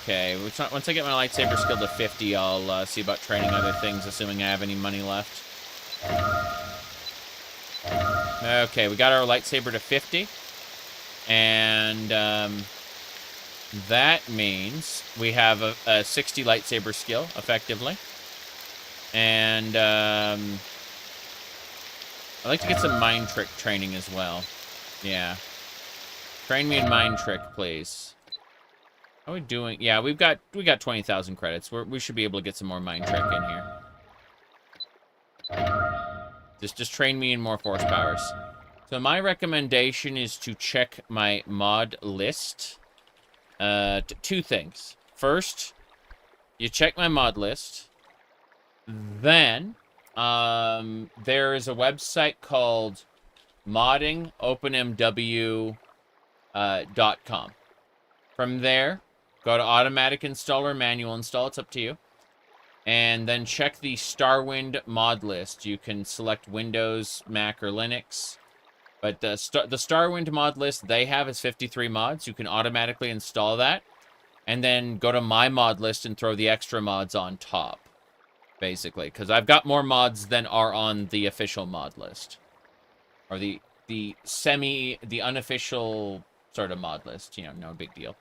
A: Okay, once I get my lightsaber skill to 50, I'll see about training other things, assuming I have any money left. Okay, we got our lightsaber to 50. And, that means we have a 60 lightsaber skill, effectively. And, I'd like to get some mind trick training as well. Yeah. Train me in mind trick, please. How are we doing? Yeah, we got 20,000 credits. We should be able to get some more mind trick in here. Just train me in more force powers. So my recommendation is to check my mod list. Two things. First, you check my mod list. Then, there is a website called moddingopenmw.com. From there, go to automatic install or manual install. It's up to you. And then check the Starwind mod list. You can select Windows, Mac, or Linux. But the Starwind mod list they have is 53 mods. You can automatically install that. And then go to my mod list and throw the extra mods on top. Basically. Because I've got more mods than are on the official mod list. Or the unofficial sort of mod list. You know, no big deal.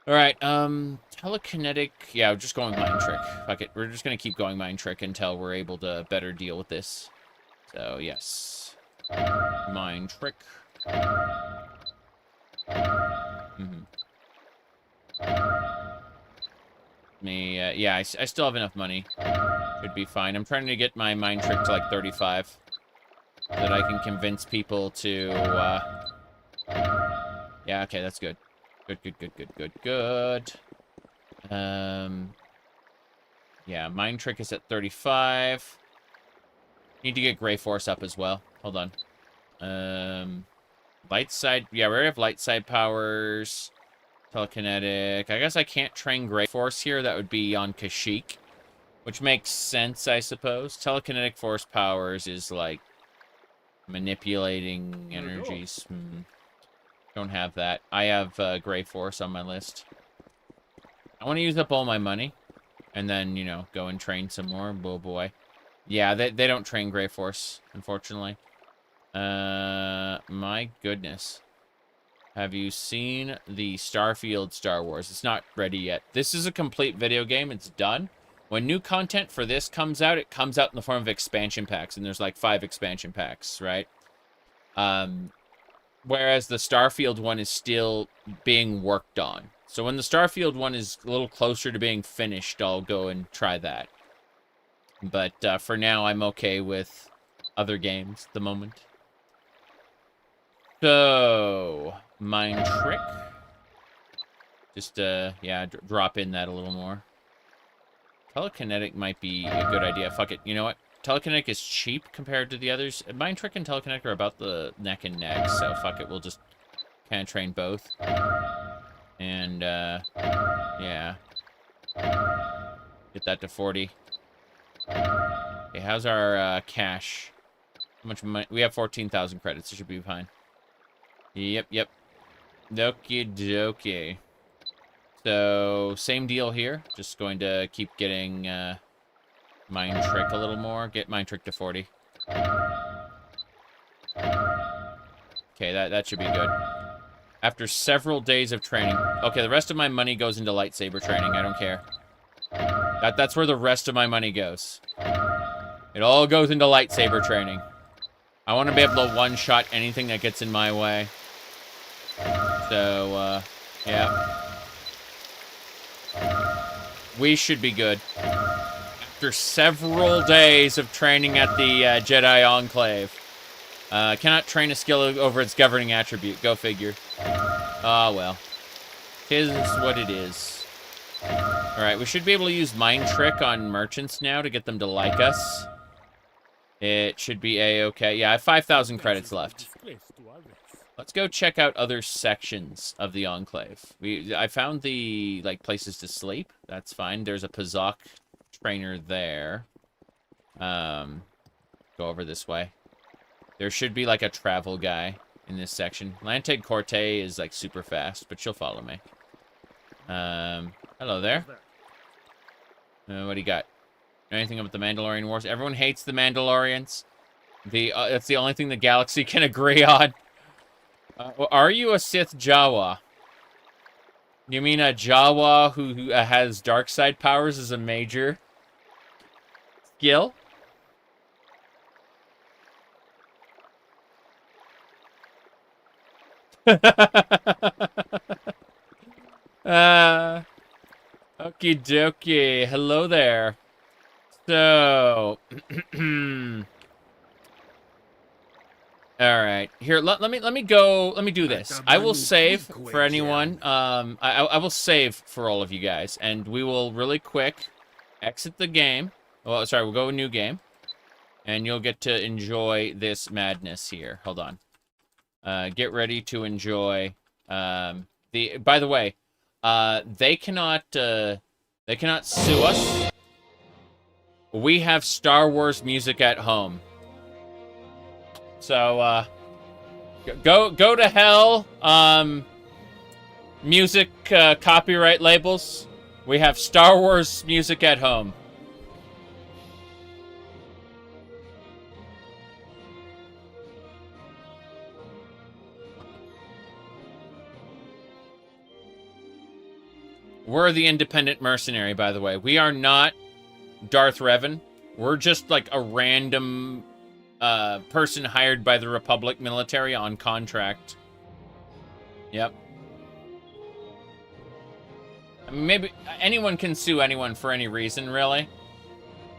A: Alright, telekinetic, yeah, we're just going mind trick. Fuck it, we're just gonna keep going mind trick until we're able to better deal with this. So, yes. Mind trick. Yeah, I still have enough money. Should be fine. I'm trying to get my mind trick to, like, 35. So that I can convince people to, yeah, okay, that's good. Good. Yeah, Mind Trick is at 35. Need to get Gray Force up as well. Hold on. Light side. Yeah, we already have light side powers. Telekinetic. I guess I can't train Gray Force here. That would be on Kashyyyk. Which makes sense, I suppose. Telekinetic Force powers is like manipulating energies. Don't have that. I have Gray Force on my list. I want to use up all my money. And then, you know, go and train some more. Oh, boy. Yeah, they don't train Gray Force, unfortunately. My goodness. Have you seen the Starfield Star Wars? It's not ready yet. This is a complete video game. It's done. When new content for this comes out, it comes out in the form of expansion packs. And there's like 5 expansion packs, right? Whereas the Starfield one is still being worked on. So when the Starfield one is a little closer to being finished, I'll go and try that. But for now, I'm okay with other games at the moment. So, Mind Trick. Just, yeah, drop in that a little more. Telekinetic might be a good idea. Fuck it. You know what? Telekinetic is cheap compared to the others. Mind Trick and Telekinetic are about the neck and neck, so fuck it, we'll just kind of train both. And, yeah. Get that to 40. Okay, how's our, cash? How much money? We have 14,000 credits, it should be fine. Yep. Okie dokie. So, same deal here. Just going to keep getting, Mind Trick a little more. Get Mind Trick to 40. Okay, that should be good. After several days of training. Okay, the rest of my money goes into lightsaber training. I don't care. That's where the rest of my money goes. It all goes into lightsaber training. I want to be able to one-shot anything that gets in my way. So, yeah. We should be good. After several days of training at the Jedi Enclave. Cannot train a skill over its governing attribute. Go figure. Ah, well. 'Tis what it is. Alright, we should be able to use Mind Trick on merchants now to get them to like us. It should be A-okay. Yeah, I have 5,000 credits left. Let's go check out other sections of the Enclave. I found the, like, places to sleep. That's fine. There's a Pazak trainer there. Go over this way. There should be, like, a travel guy in this section. Lanteg Corte is, like, super fast, but she'll follow me. Hello there. What do you got? Anything about the Mandalorian Wars? Everyone hates the Mandalorians. That's the only thing the galaxy can agree on. Are you a Sith Jawa? You mean a Jawa who has dark side powers as a major skill? Okie dokie. Hello there. So, all right. Here, let me do this. I will save for anyone. I will save for all of you guys, and we will really quick exit the game. Well, sorry, we'll go new game. And you'll get to enjoy this madness here. Hold on. Get ready to enjoy by the way, they cannot sue us. We have Star Wars music at home. So go to hell, music copyright labels. We have Star Wars music at home. We're the independent mercenary, by the way. We are not Darth Revan. We're just like a random person hired by the Republic military on contract. Yep. I mean, maybe anyone can sue anyone for any reason, really.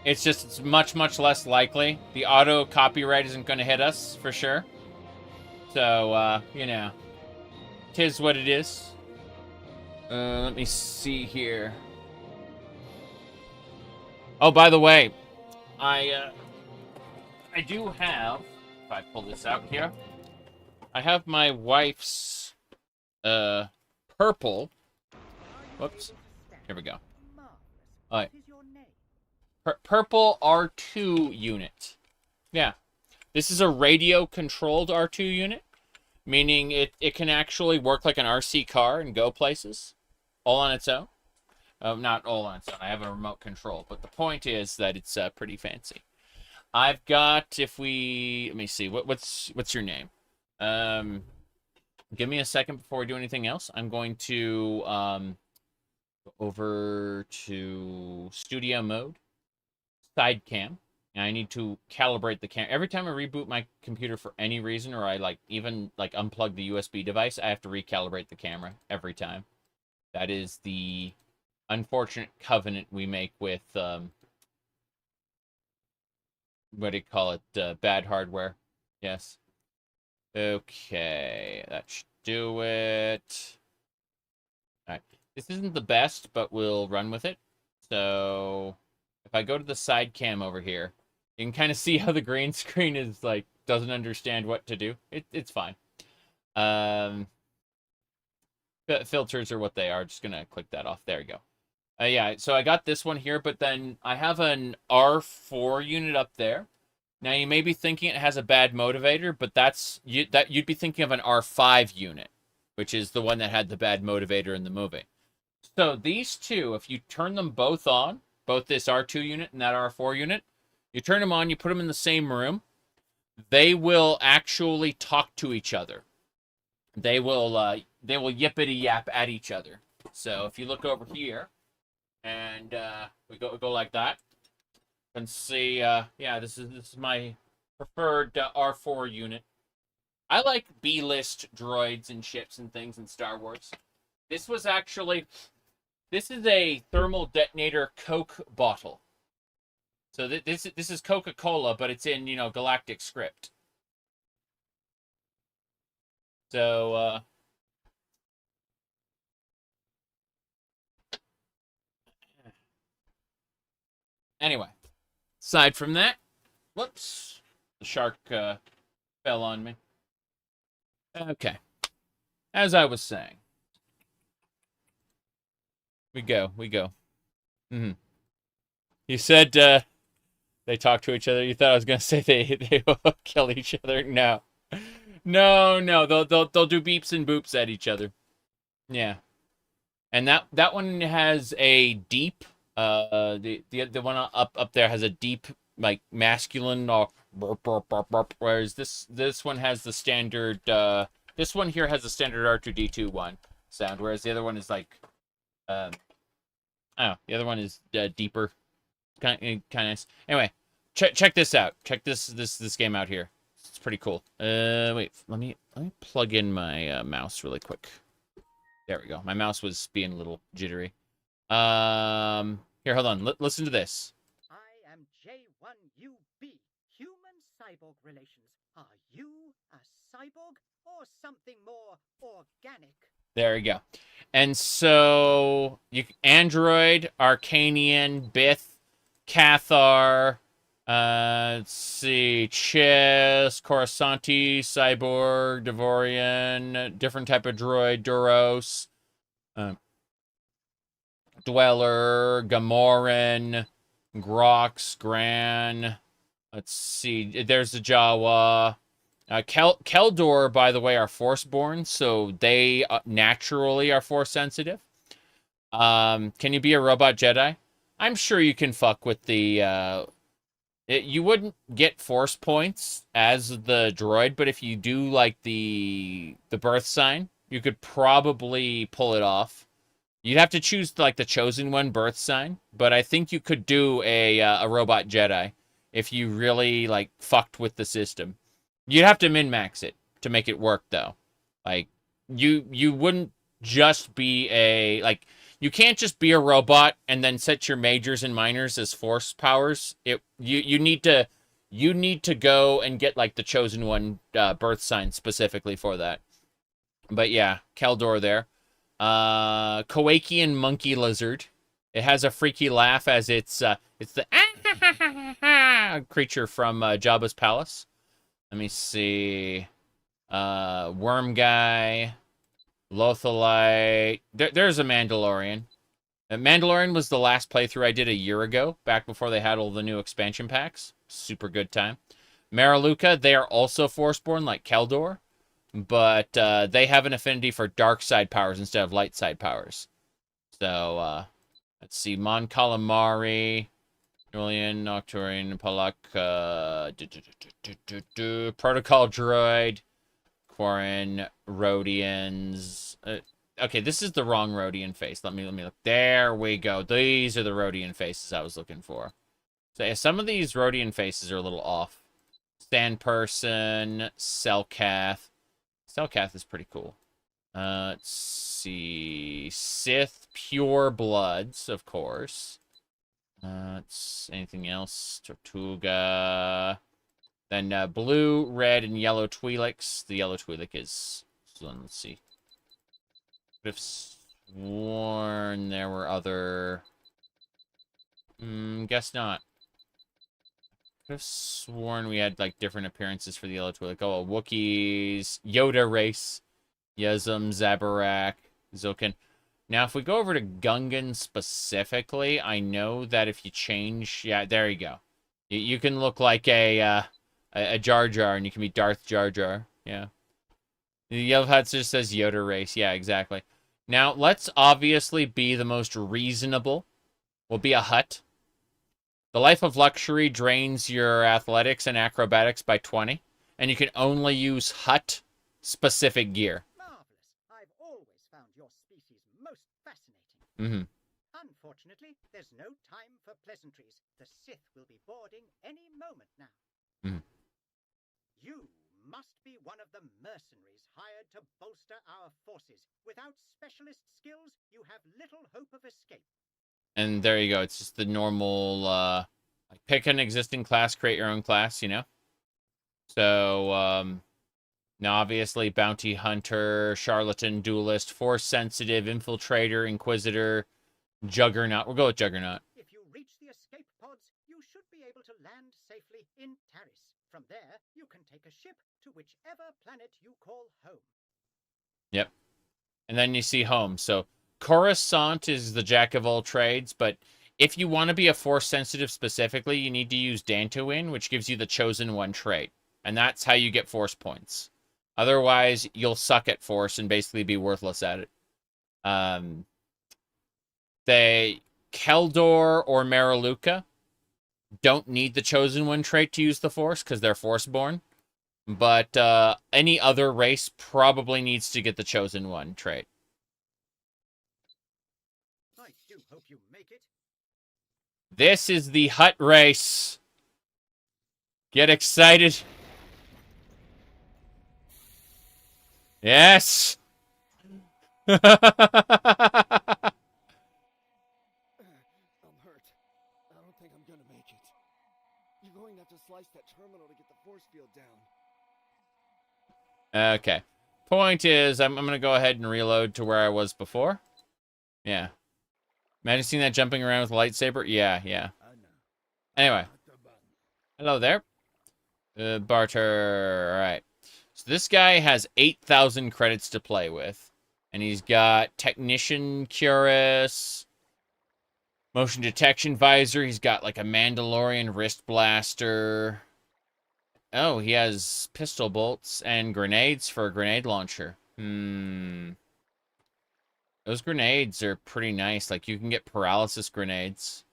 A: It's just, it's much, much less likely. The auto copyright isn't going to hit us, for sure. So, you know. 'Tis what it is. Let me see here. Oh, by the way, I do have, if I pull this out here, I have my wife's, purple, whoops, here we go. All right. Purple R2 unit. Yeah. This is a radio-controlled R2 unit, meaning it can actually work like an RC car and go places. All on its own. Not all on its own. I have a remote control. But the point is that it's pretty fancy. I've got, if we... Let me see. What's your name? Give me a second before we do anything else. I'm going to go over to studio mode. Side cam. And I need to calibrate the camera. Every time I reboot my computer for any reason, or I even unplug the USB device, I have to recalibrate the camera every time. That is the unfortunate covenant we make with, what do you call it, bad hardware. Yes. Okay, that should do it. Alright, this isn't the best, but we'll run with it. So, if I go to the side cam over here, you can kind of see how the green screen is, doesn't understand what to do. It's fine. Filters are what they are. Just gonna click that off. There you go. Yeah, so I got this one here, but then I have an R4 unit up there. Now you may be thinking it has a bad motivator, but you'd be thinking of an R5 unit, which is the one that had the bad motivator in the movie. So these two, if you turn them both on, both this R2 unit and that R4 unit, you turn them on, you put them in the same room, they will actually talk to each other. They will yippity yap at each other. So if you look over here, and we go like that, you can see, yeah, this is my preferred R4 unit. I like B-list droids and ships and things in Star Wars. This is a thermal detonator Coke bottle. So this is Coca-Cola, but it's in, galactic script. So, anyway, aside from that, whoops, the shark fell on me. Okay, as I was saying, we go. Mm-hmm. You said they talk to each other. You thought I was gonna say they will kill each other. No. No, they'll do beeps and boops at each other. Yeah, and that one has a deep. The one up there has a deep masculine burp, burp, burp, burp, whereas this one has the standard. This one here has the standard R2D2 one sound, whereas the other one is the other one is deeper, kind of nice. Anyway, check this out. Check this game out here. It's pretty cool. Wait, let me plug in my mouse really quick. There we go. My mouse was being a little jittery. Here, hold on. Listen to this.
E: I am J1UB, human cyborg relations. Are you a cyborg or something more organic?
A: There you go. And so, Android, Arcanian, Bith, Cathar. Let's see. Chiss, Coruscanti, Cyborg, Devorian, different type of droid, Duros. Dweller, Gamoran, Grox, Gran. Let's see. There's the Jawa. Keldor, by the way, are Forceborn, so they naturally are Force sensitive. Can you be a robot Jedi? I'm sure you can fuck with the... you wouldn't get Force points as the droid, but if you do, like, the birth sign, you could probably pull it off. You'd have to choose, like, the chosen one birth sign, but I think you could do a robot Jedi if you really, like, fucked with the system. You'd have to min-max it to make it work, though. Like, you wouldn't just be a... Like, you can't just be a robot and then set your majors and minors as force powers. You need to go and get, like, the chosen one birth sign specifically for that. But yeah, Keldor there. Kowakian monkey lizard. It has a freaky laugh as it's the creature from Jabba's palace. Let me see. Worm guy. Lothalite. There's a Mandalorian. Mandalorian was the last playthrough I did a year ago, back before they had all the new expansion packs. Super good time. Maraluka, they are also Forceborn like Keldor, but they have an affinity for dark side powers instead of light side powers. So, let's see. Mon Calamari, Julian, Nocturian, Palak, Protocol Droid, Quarren, Rhodians. Okay, this is the wrong Rhodian face. Let me look. There we go. These are the Rhodian faces I was looking for. So yeah, some of these Rhodian faces are a little off. Stand Person, Selkath. Selkath is pretty cool. Let's see. Sith Pure Bloods, of course. Anything else? Tortuga. Then blue, red, and yellow Twi'leks. The yellow Twi'lek is... So let's see. Could have sworn there were other... guess not. Could have sworn we had, like, different appearances for the yellow Twi'lek. Oh, Wookiees, Yoda race, Yuzum, Zabarak, Zokin. Now, if we go over to Gungan specifically, I know that if you change... Yeah, there you go. You can look like a Jar Jar, and you can be Darth Jar Jar. Yeah. The Yellow Hut just says Yoda race. Yeah, exactly. Now, let's obviously be the most reasonable. We'll be a Hut. The life of luxury drains your athletics and acrobatics by 20, and you can only use Hut-specific gear.
E: Marvelous. I've always found your species most fascinating.
A: Mm-hmm.
E: Unfortunately, there's no time for pleasantries. The Sith will be boarding any moment now.
A: Mm-hmm.
E: You must be one of the mercenaries hired to bolster our forces. Without specialist skills, you have little hope of escape.
A: And there you go. It's just the normal, like, pick an existing class, create your own class, you know? So, now obviously Bounty Hunter, Charlatan, Duelist, Force Sensitive, Infiltrator, Inquisitor, Juggernaut. We'll go with Juggernaut.
E: If you reach the escape pods, you should be able to land safely in Terrace. From there, you can take a ship to whichever planet you call home.
A: Yep. And then you see home. So Coruscant is the jack of all trades, but if you want to be a Force sensitive specifically, you need to use Dantooine, which gives you the chosen one trait. And that's how you get Force points. Otherwise, you'll suck at Force and basically be worthless at it. They Keldor or Maraluka don't need the chosen one trait to use the Force because they're Forceborn. But any other race probably needs to get the chosen one trait.
E: I do hope you make it.
A: This is the Hut race. Get excited. Yes.
G: I'm hurt. I don't think I'm gonna make it. You're going to have to slice that terminal to get the force field down.
A: Okay. Point is, I'm going to go ahead and reload to where I was before. Yeah. Imagine seeing that jumping around with a lightsaber? Yeah, yeah. Anyway. Hello there. Barter. All right. So this guy has 8,000 credits to play with. And he's got Technician Cuirass, Motion Detection Visor. He's got like a Mandalorian Wrist Blaster. Oh, he has pistol bolts and grenades for a grenade launcher. Those grenades are pretty nice. Like, you can get paralysis grenades.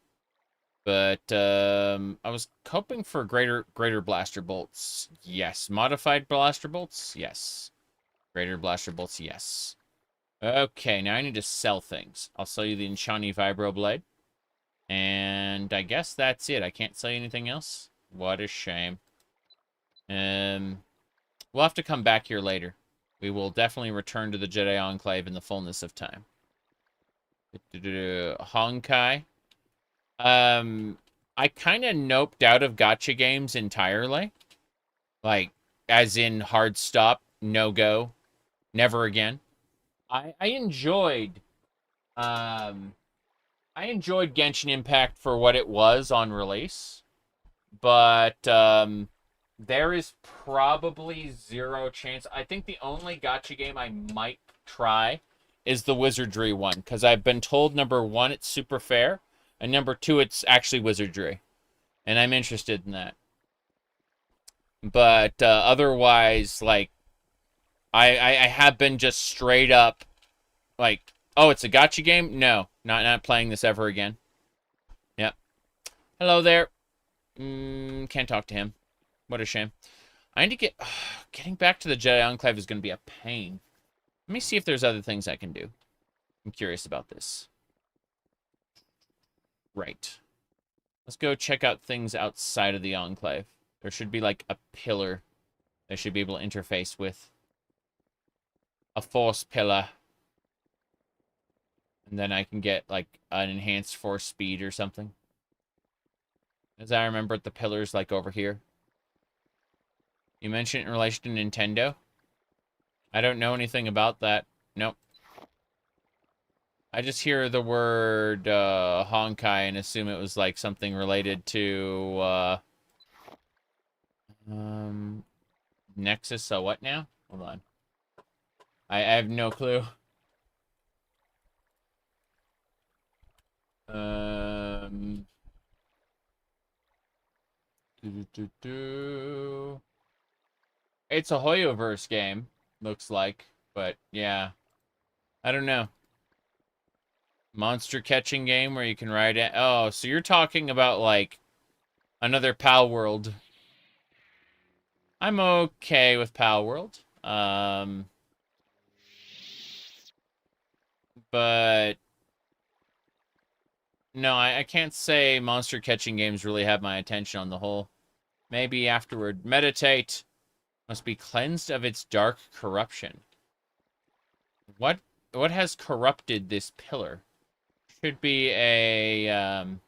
A: But, I was hoping for greater blaster bolts. Yes. Modified blaster bolts? Yes. Greater blaster bolts? Yes. Okay, now I need to sell things. I'll sell you the Enchani Vibroblade. And I guess that's it. I can't sell you anything else? What a shame. We'll have to come back here later. We will definitely return to the Jedi Enclave in the fullness of time. Honkai. I kind of noped out of gacha games entirely. Like, as in hard stop, no go, never again. I enjoyed Genshin Impact for what it was on release, but there is probably zero chance. I think the only gacha game I might try is the Wizardry one, because I've been told, number one, it's super fair, and number two, it's actually Wizardry, and I'm interested in that. But otherwise, like, I have been just straight up, like, oh, it's a gacha game? No, not playing this ever again. Yep. Hello there. Can't talk to him. What a shame. I need to get... getting back to the Jedi Enclave is going to be a pain. Let me see if there's other things I can do. I'm curious about this. Right. Let's go check out things outside of the Enclave. There should be, like, a pillar I should be able to interface with. A force pillar. And then I can get, like, an enhanced force speed or something. As I remember, the pillar's, like, over here. You mentioned it in relation to Nintendo? I don't know anything about that. Nope. I just hear the word Honkai and assume it was, like, something related to, Nexus, so what now? Hold on. I have no clue. It's a Hoyoverse game, looks like, but yeah. I don't know. Monster catching game where you can ride it. Oh, so you're talking about, like, another Pal World. I'm okay with Pal World. But no, I can't say monster catching games really have my attention on the whole. Maybe afterward. Meditate. Must be cleansed of its dark corruption. What has corrupted this pillar? Should be a an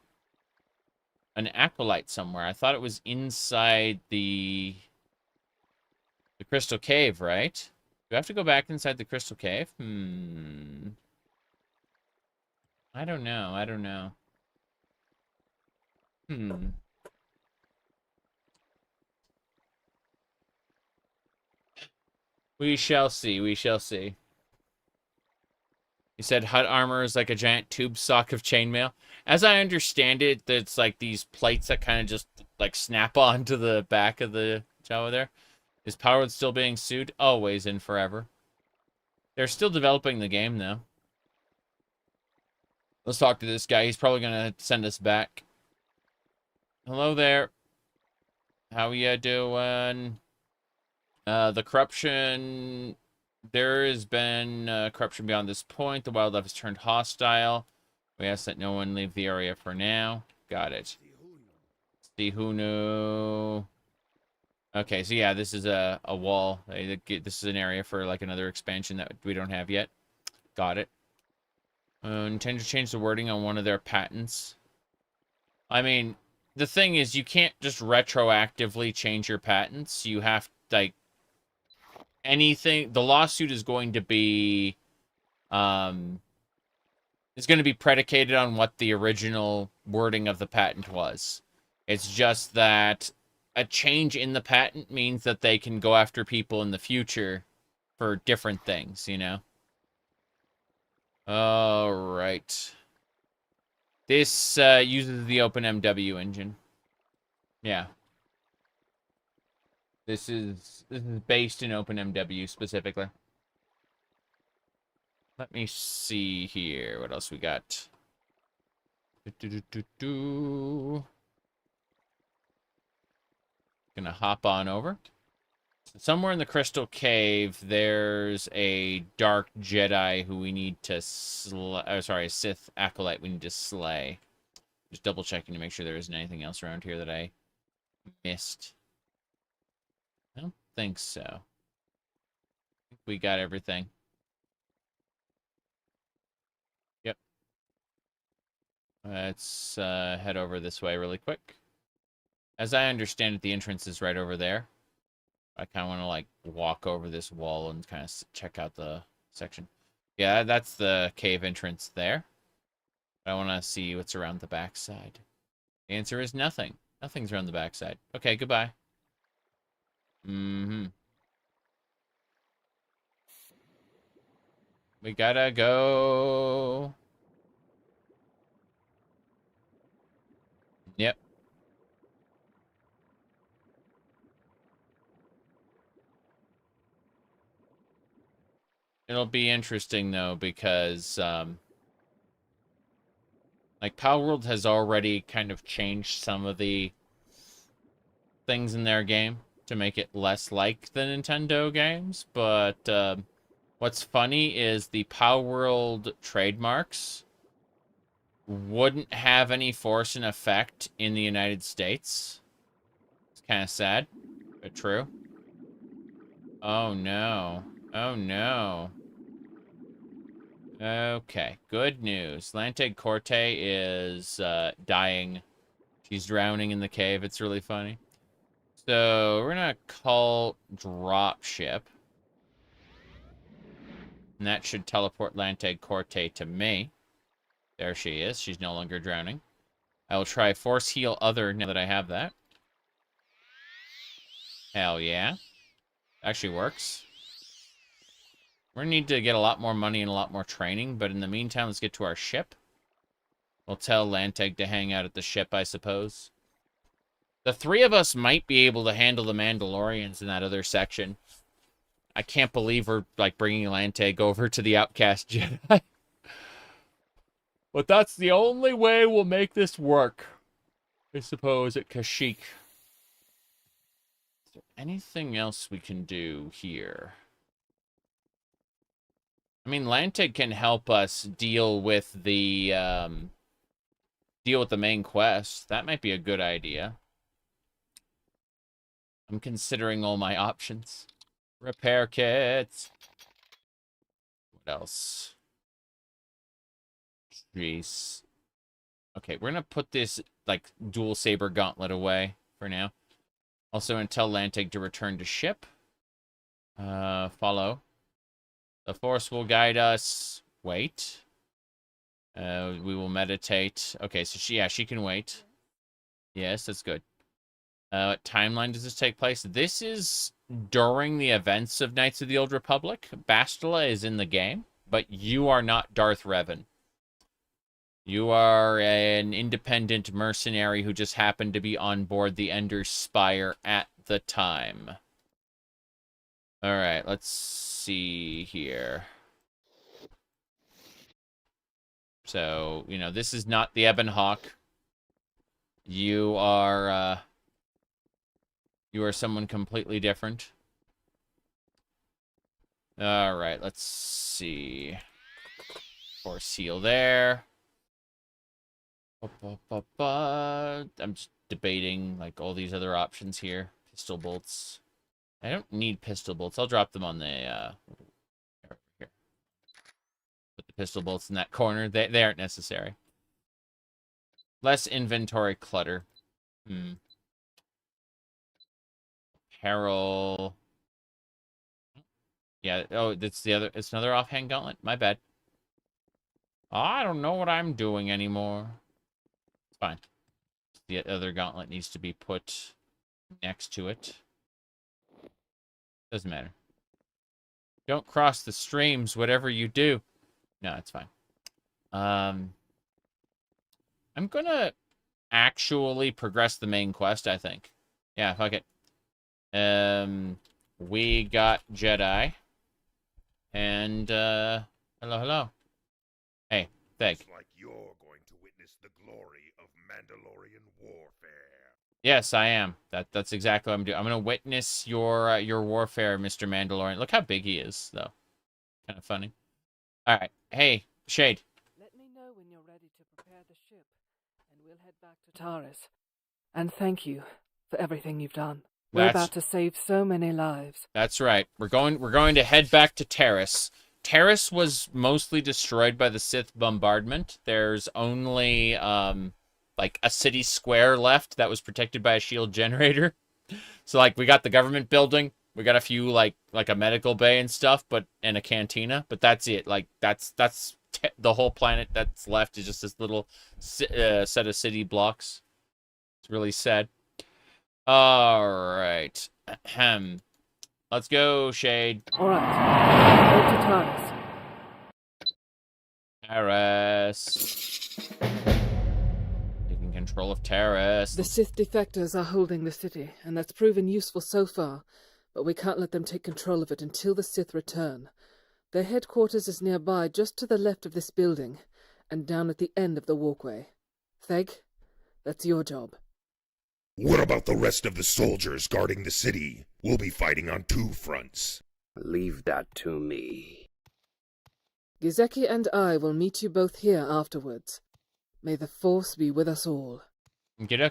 A: acolyte somewhere. I thought it was inside the Crystal Cave, right? Do I have to go back inside the Crystal Cave? I don't know. We shall see. You said hut armor is like a giant tube sock of chainmail. As I understand it, it's like these plates that kind of just, like, snap onto the back of the Jawa there. Is Powerwood still being sued? Always and forever. They're still developing the game, though. Let's talk to this guy. He's probably going to send us back. Hello there. How you doing? The corruption... There has been corruption beyond this point. The wildlife has turned hostile. We ask that no one leave the area for now. Got it. Stihunu. Okay, so yeah, this is a wall. This is an area for, like, another expansion that we don't have yet. Got it. Intend to change the wording on one of their patents. I mean, the thing is, you can't just retroactively change your patents. You have, like, anything. The lawsuit is going to be, predicated on what the original wording of the patent was. It's just that a change in the patent means that they can go after people in the future for different things, you know? All right. This uses the OpenMW engine. Yeah. This is based in OpenMW specifically. Let me see here. What else we got? Gonna hop on over. Somewhere in the Crystal Cave, there's a Dark Jedi who we need to slay. Oh, sorry, a Sith Acolyte we need to slay. Just double checking to make sure there isn't anything else around here that I missed. I don't think so. I think we got everything. Yep. Let's head over this way really quick. As I understand it, the entrance is right over there. I kind of want to, like, walk over this wall and kind of check out the section. Yeah, that's the cave entrance there. I want to see what's around the backside. The answer is nothing. Nothing's around the backside. Okay, goodbye. Mm-hmm. We gotta go. Yep. It'll be interesting, though, because, like, Palworld has already kind of changed some of the things in their game to make it less like the Nintendo games, but, what's funny is the Palworld trademarks wouldn't have any force and effect in the United States. It's kind of sad, but true. Oh, no. Oh, no. Okay, good news. Lante Corte is dying. She's drowning in the cave. It's really funny. So, we're going to call Dropship. And that should teleport Lante Corte to me. There she is. She's no longer drowning. I will try Force Heal Other now that I have that. Hell yeah. Actually works. We're going to need to get a lot more money and a lot more training, but in the meantime, let's get to our ship. We'll tell Lanteg to hang out at the ship, I suppose. The three of us might be able to handle the Mandalorians in that other section. I can't believe we're, like, bringing Lanteg over to the Outcast Jedi. But that's the only way we'll make this work, I suppose, at Kashyyyk. Is there anything else we can do here? I mean, Lanteg can help us deal with the main quest. That might be a good idea. I'm considering all my options. Repair kits. What else? Jeez. Okay, we're gonna put this, like, dual saber gauntlet away for now. Also, tell Lanteg to return to ship. Follow. The Force will guide us. Wait. We will meditate. Okay, so she can wait. Yes, that's good. What timeline does this take place? This is during the events of Knights of the Old Republic. Bastila is in the game, but you are not Darth Revan. You are an independent mercenary who just happened to be on board the Ender's Spire at the time. Alright, let's see here. So, you know, this is not the Ebon Hawk. You are someone completely different. Alright, let's see. Force Heal there. I'm just debating, like, all these other options here. Pistol bolts. I don't need pistol bolts. I'll drop them on the, here. Put the pistol bolts in that corner. They aren't necessary. Less inventory clutter. Peril. Yeah, oh, it's another offhand gauntlet? My bad. I don't know what I'm doing anymore. It's fine. The other gauntlet needs to be put next to it. Doesn't matter. Don't cross the streams, whatever you do. No, it's fine. I'm gonna actually progress the main quest, I think. Yeah, fuck it. We got Jedi. And, hello. Hey, Theg.
H: Looks like you're going to witness the glory of Mandalorian warfare.
A: Yes, I am. That's exactly what I'm doing. I'm gonna witness your warfare, Mr. Mandalorian. Look how big he is, though. Kind of funny. All right. Hey, Shade.
B: Let me know when you're ready to prepare the ship, and we'll head back to Terrace. And thank you for everything you've done. We're about to save so many lives.
A: That's right. We're going to head back to Terrace. Terrace was mostly destroyed by the Sith bombardment. There's only like a city square left that was protected by a shield generator. So like we got the government building, we got a few like a medical bay and stuff, and a cantina, but that's it. Like that's the whole planet that's left is just this little set of city blocks. It's really sad. All right. Let's go, Shade.
B: All right. Go to Terrace.
A: Terrace. Taking control of Terrace.
B: The Sith defectors are holding the city, and that's proven useful so far. But we can't let them take control of it until the Sith return. Their headquarters is nearby, just to the left of this building, and down at the end of the walkway. Theg, that's your job.
H: What about the rest of the soldiers guarding the city? We'll be fighting on 2 fronts.
J: Leave that to me.
B: Gizeki and I will meet you both here afterwards. May the Force be with us all.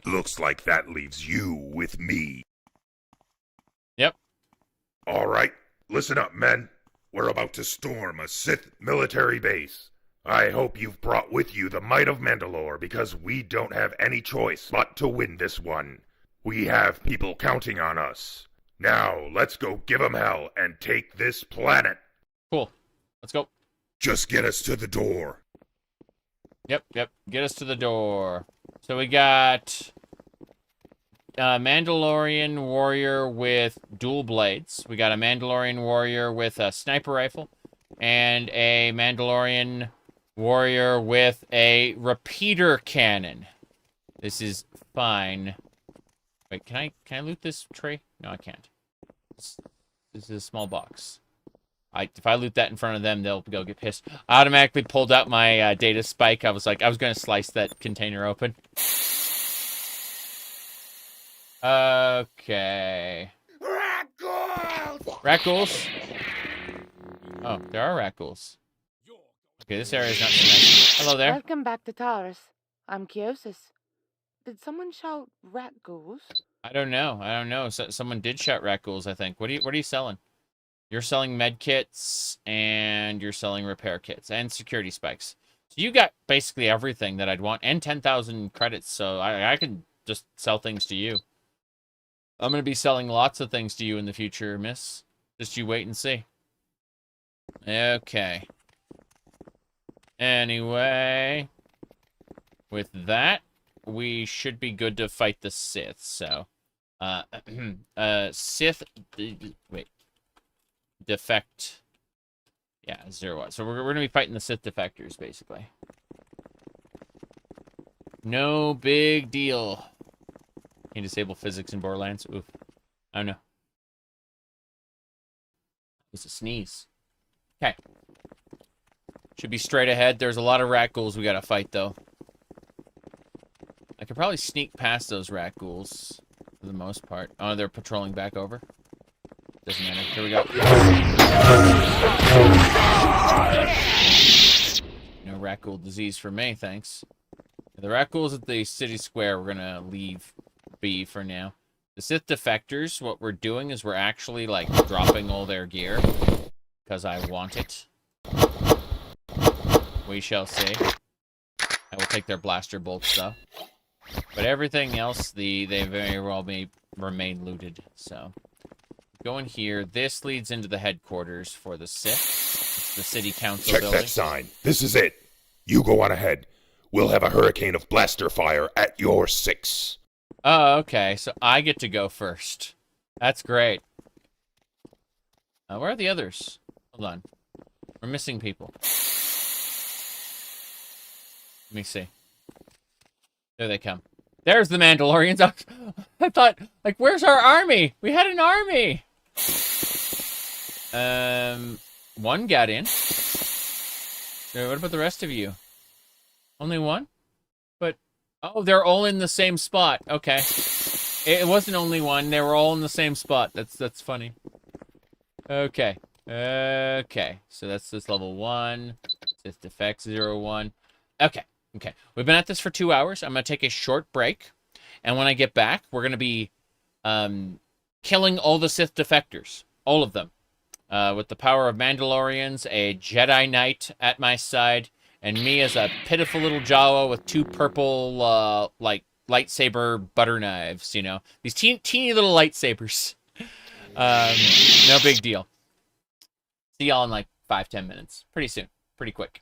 H: Looks like that leaves you with me.
A: Yep.
H: All right, listen up, men. We're about to storm a Sith military base. I hope you've brought with you the might of Mandalore, because we don't have any choice but to win this one. We have people counting on us. Now, let's go give them hell and take this planet.
A: Cool. Let's go.
H: Just get us to the door.
A: Yep. Get us to the door. So we got Mandalorian warrior with dual blades. We got a Mandalorian warrior with a sniper rifle. And a Mandalorian warrior with a repeater cannon. This is fine. Wait, can I loot this tray? No, I can't. This is a small box. If I loot that in front of them, they'll go get pissed. I automatically pulled out my data spike. I was going to slice that container open. Okay.
H: Rat ghouls!
A: Rat ghouls? Oh, there are rat ghouls. Okay, this area is not so nice. Hello there.
K: Welcome back to Terrace. I'm Kiosis. Did someone shout rat ghouls?
A: I don't know. Someone did shout rat ghouls, I think. What are you selling? You're selling med kits, and you're selling repair kits, and security spikes. So you got basically everything that I'd want, and 10,000 credits, so I can just sell things to you. I'm going to be selling lots of things to you in the future, miss. Just you wait and see. Okay. Anyway, with that, we should be good to fight the Sith, so, Sith, wait, defect, yeah, 0. So we're gonna be fighting the Sith defectors, basically. No big deal. Can you disable physics in Borderlands? Oof. I don't know. It's a sneeze. Okay. Should be straight ahead. There's a lot of rat ghouls we gotta fight, though. I could probably sneak past those rat ghouls for the most part. Oh, they're patrolling back over. Doesn't matter. Here we go. No rat ghoul disease for me, thanks. The rat ghouls at the city square we're gonna leave be for now. The Sith defectors, what we're doing is we're actually, like, dropping all their gear. Because I want it. We shall see. I will take their blaster bolts, though. But everything else, they very well may remain looted, so. Go in here. This leads into the headquarters for the Sith. It's the city council building.
H: Check that sign. This is it. You go on ahead. we'll have a hurricane of blaster fire at your 6.
A: Oh, okay. So I get to go first. That's great. Where are the others? Hold on. We're missing people. Let me see. There they come. There's the Mandalorians. I thought, like, where's our army? We had an army. One got in. What about the rest of you? Only one? But, oh, they're all in the same spot. Okay. It wasn't only one. They were all in the same spot. That's funny. Okay. Okay. So that's this level 1. Sith Defects 01. Okay. Okay. We've been at this for 2 hours. I'm going to take a short break. And when I get back, we're going to be killing all the Sith defectors. All of them. With the power of Mandalorians, a Jedi Knight at my side, and me as a pitiful little Jawa with 2 purple, like, lightsaber butter knives, you know? These teeny little lightsabers. No big deal. See y'all in like 5-10 minutes. Pretty soon. Pretty quick.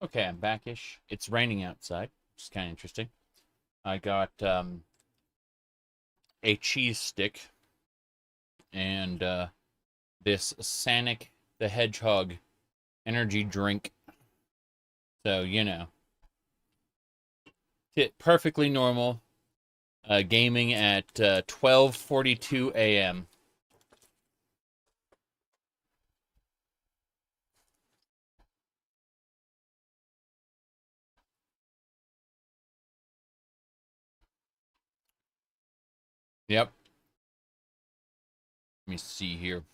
A: Okay, I'm back-ish. It's raining outside, which is kind of interesting. I got a cheese stick and this Sonic the Hedgehog energy drink. So, you know. Perfectly normal. Gaming at 12:42 a.m. Yep. Let me see here.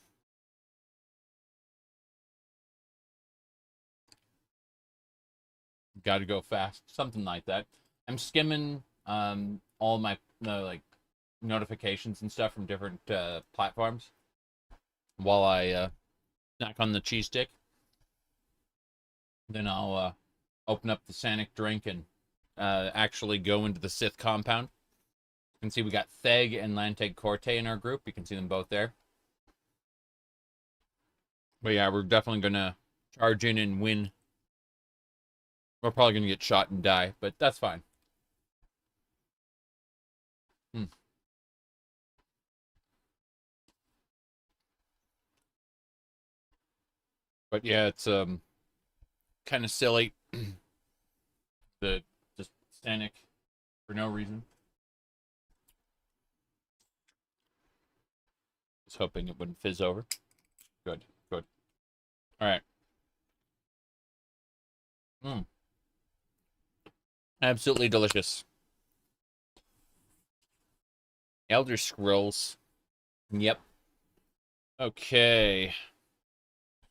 A: Got to go fast. Something like that. I'm skimming all my like notifications and stuff from different platforms while I snack on the cheese stick. Then I'll open up the Sonic drink and actually go into the Sith compound. You can see we got Theg and Lanteg Corte in our group. You can see them both there. But yeah, we're definitely going to charge in and win. We're probably going to get shot and die, but that's fine. But yeah, it's kind of silly. The just Sonic for no reason. Just hoping it wouldn't fizz over. Good, good. All right. Absolutely delicious. Elder Scrolls. Yep. Okay.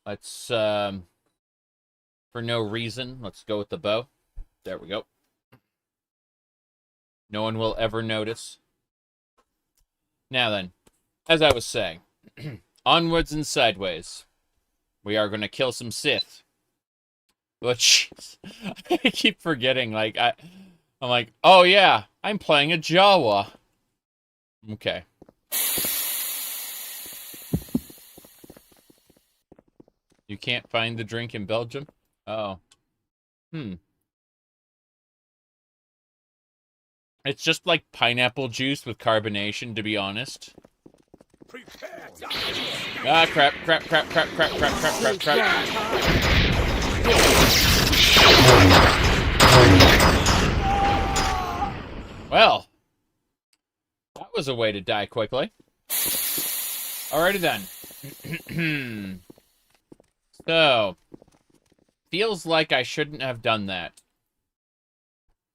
A: Let's, for no reason, let's go with the bow. There we go. No one will ever notice. Now then, as I was saying, onwards and sideways. We are going to kill some Sith. Which, I keep forgetting, like, I'm like, oh yeah, I'm playing a Jawa. Okay. You can't find the drink in Belgium? Oh. It's just like pineapple juice with carbonation, to be honest. Ah, crap. Well, that was a way to die quickly. Alrighty then. So, feels like I shouldn't have done that.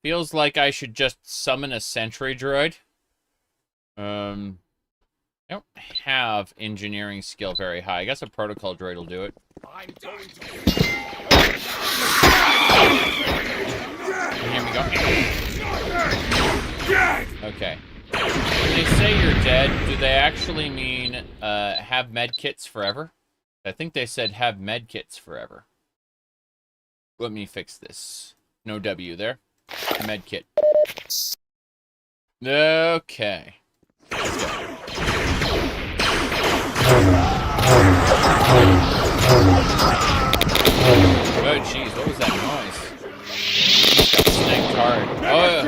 A: Feels like I should just summon a sentry droid. I don't have engineering skill very high. I guess a protocol droid will do it.
D: I'm going to...
A: Here we go. Okay. When they say you're dead, do they actually mean have medkits forever? I think they said have medkits forever. Let me fix this. No W there. Medkit. Okay. Let's go. Oh, jeez, what was that noise? Snaked hard. Oh,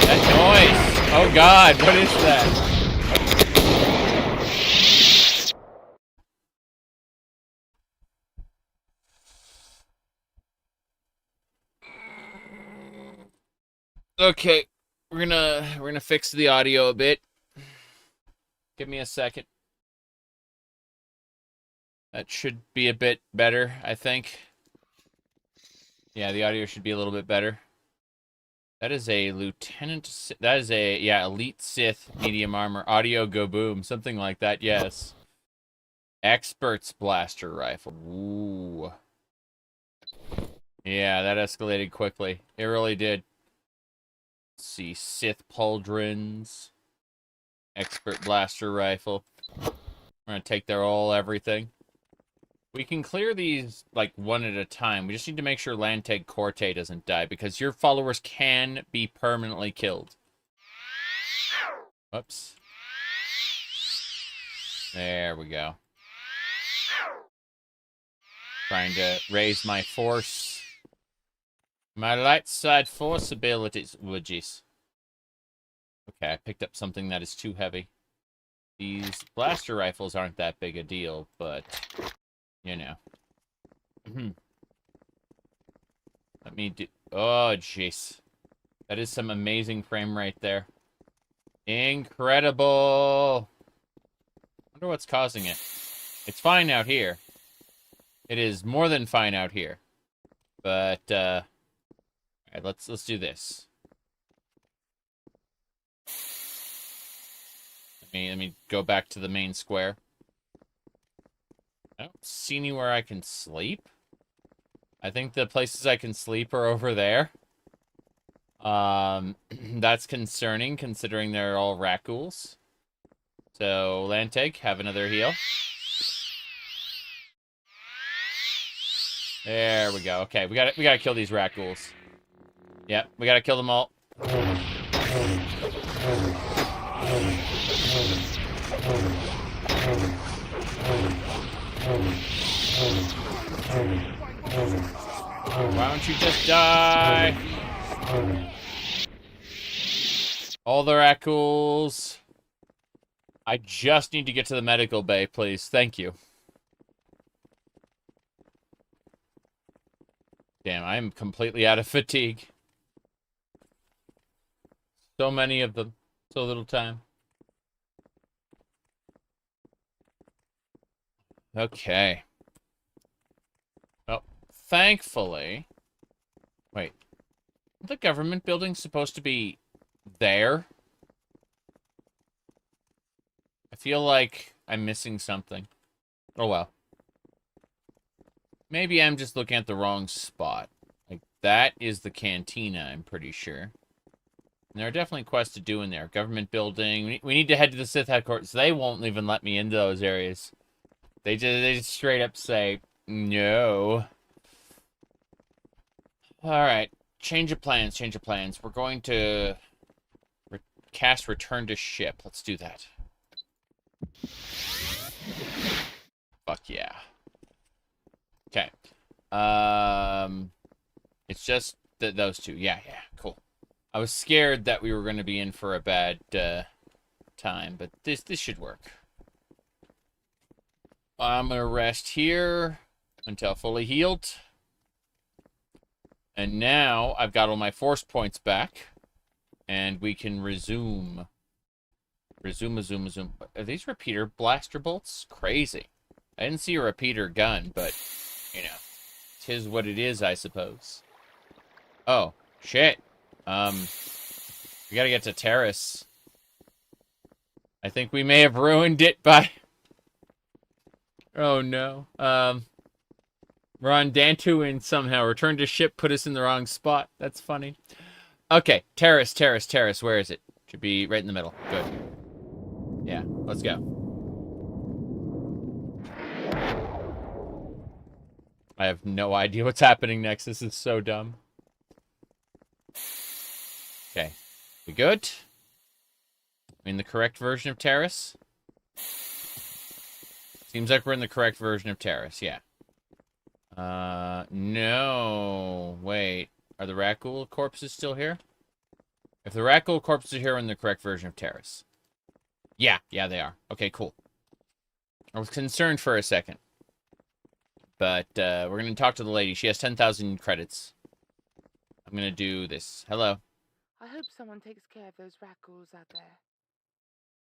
A: that noise! Oh God, what is that? Okay, we're gonna fix the audio a bit. Give me a second. That should be a bit better, I think. Yeah, the audio should be a little bit better. That is a lieutenant. That is a, yeah, elite Sith medium armor audio go boom, something like that. Yes. Expert's blaster rifle. Ooh. Yeah, that escalated quickly. It really did. Let's see, Sith pauldrons. Expert blaster rifle. We're gonna take their everything. We can clear these, like, one at a time. We just need to make sure Lanteg Corte doesn't die, because your followers can be permanently killed. Whoops. There we go. Trying to raise my force. My light side force abilities. Oh, jeez. Okay, I picked up something that is too heavy. These blaster rifles aren't that big a deal, but, you know. Let me do... Oh, jeez. That is some amazing frame right there. Incredible! I wonder what's causing it. It's fine out here. It is more than fine out here. But, alright, let's do this. Let me go back to the main square. I don't see anywhere I can sleep. I think the places I can sleep are over there. That's concerning, considering they're all rat-ghouls. So, Lanteg, have another heal. There we go. Okay, we gotta kill these rat-ghouls. Yep, we gotta kill them all. Why don't you just die? All the rat-ghouls. I just need to get to the medical bay, please. Thank you. Damn, I'm completely out of fatigue. So many of them. So little time. Okay. Well, thankfully... Wait. The government building's supposed to be there? I feel like I'm missing something. Oh well. Maybe I'm just looking at the wrong spot. Like, that is the cantina, I'm pretty sure. And there are definitely quests to do in there. Government building. We need to head to the Sith headquarters. They won't even let me into those areas. They just straight up say, no. Alright. Change of plans, change of plans. We're going to cast Return to Ship. Let's do that. Fuck yeah. Okay. It's just those two. Yeah, cool. I was scared that we were going to be in for a bad time, but this should work. I'm going to rest here until fully healed. And now I've got all my force points back. And we can resume. Resume. Are these repeater blaster bolts? Crazy. I didn't see a repeater gun, but, you know, 'tis what it is, I suppose. Oh, shit. We gotta get to Terrace. I think we may have ruined it by... Oh, no. We're on Dantooine somehow. Return to ship put us in the wrong spot. That's funny. Okay, Terrace. Where is it? Should be right in the middle. Good. Yeah, let's go. I have no idea what's happening next. This is so dumb. Okay. We good? In the correct version of Terrace? Seems like we're in the correct version of Terrace, yeah. No. Wait. Are the Rat-Ghoul corpses still here? If the Rat-Ghoul corpses are here, we're in the correct version of Terrace. Yeah, they are. Okay, cool. I was concerned for a second. But, we're going to talk to the lady. She has 10,000 credits. I'm going to do this. Hello.
K: I hope someone takes care of those rat-ghouls out there.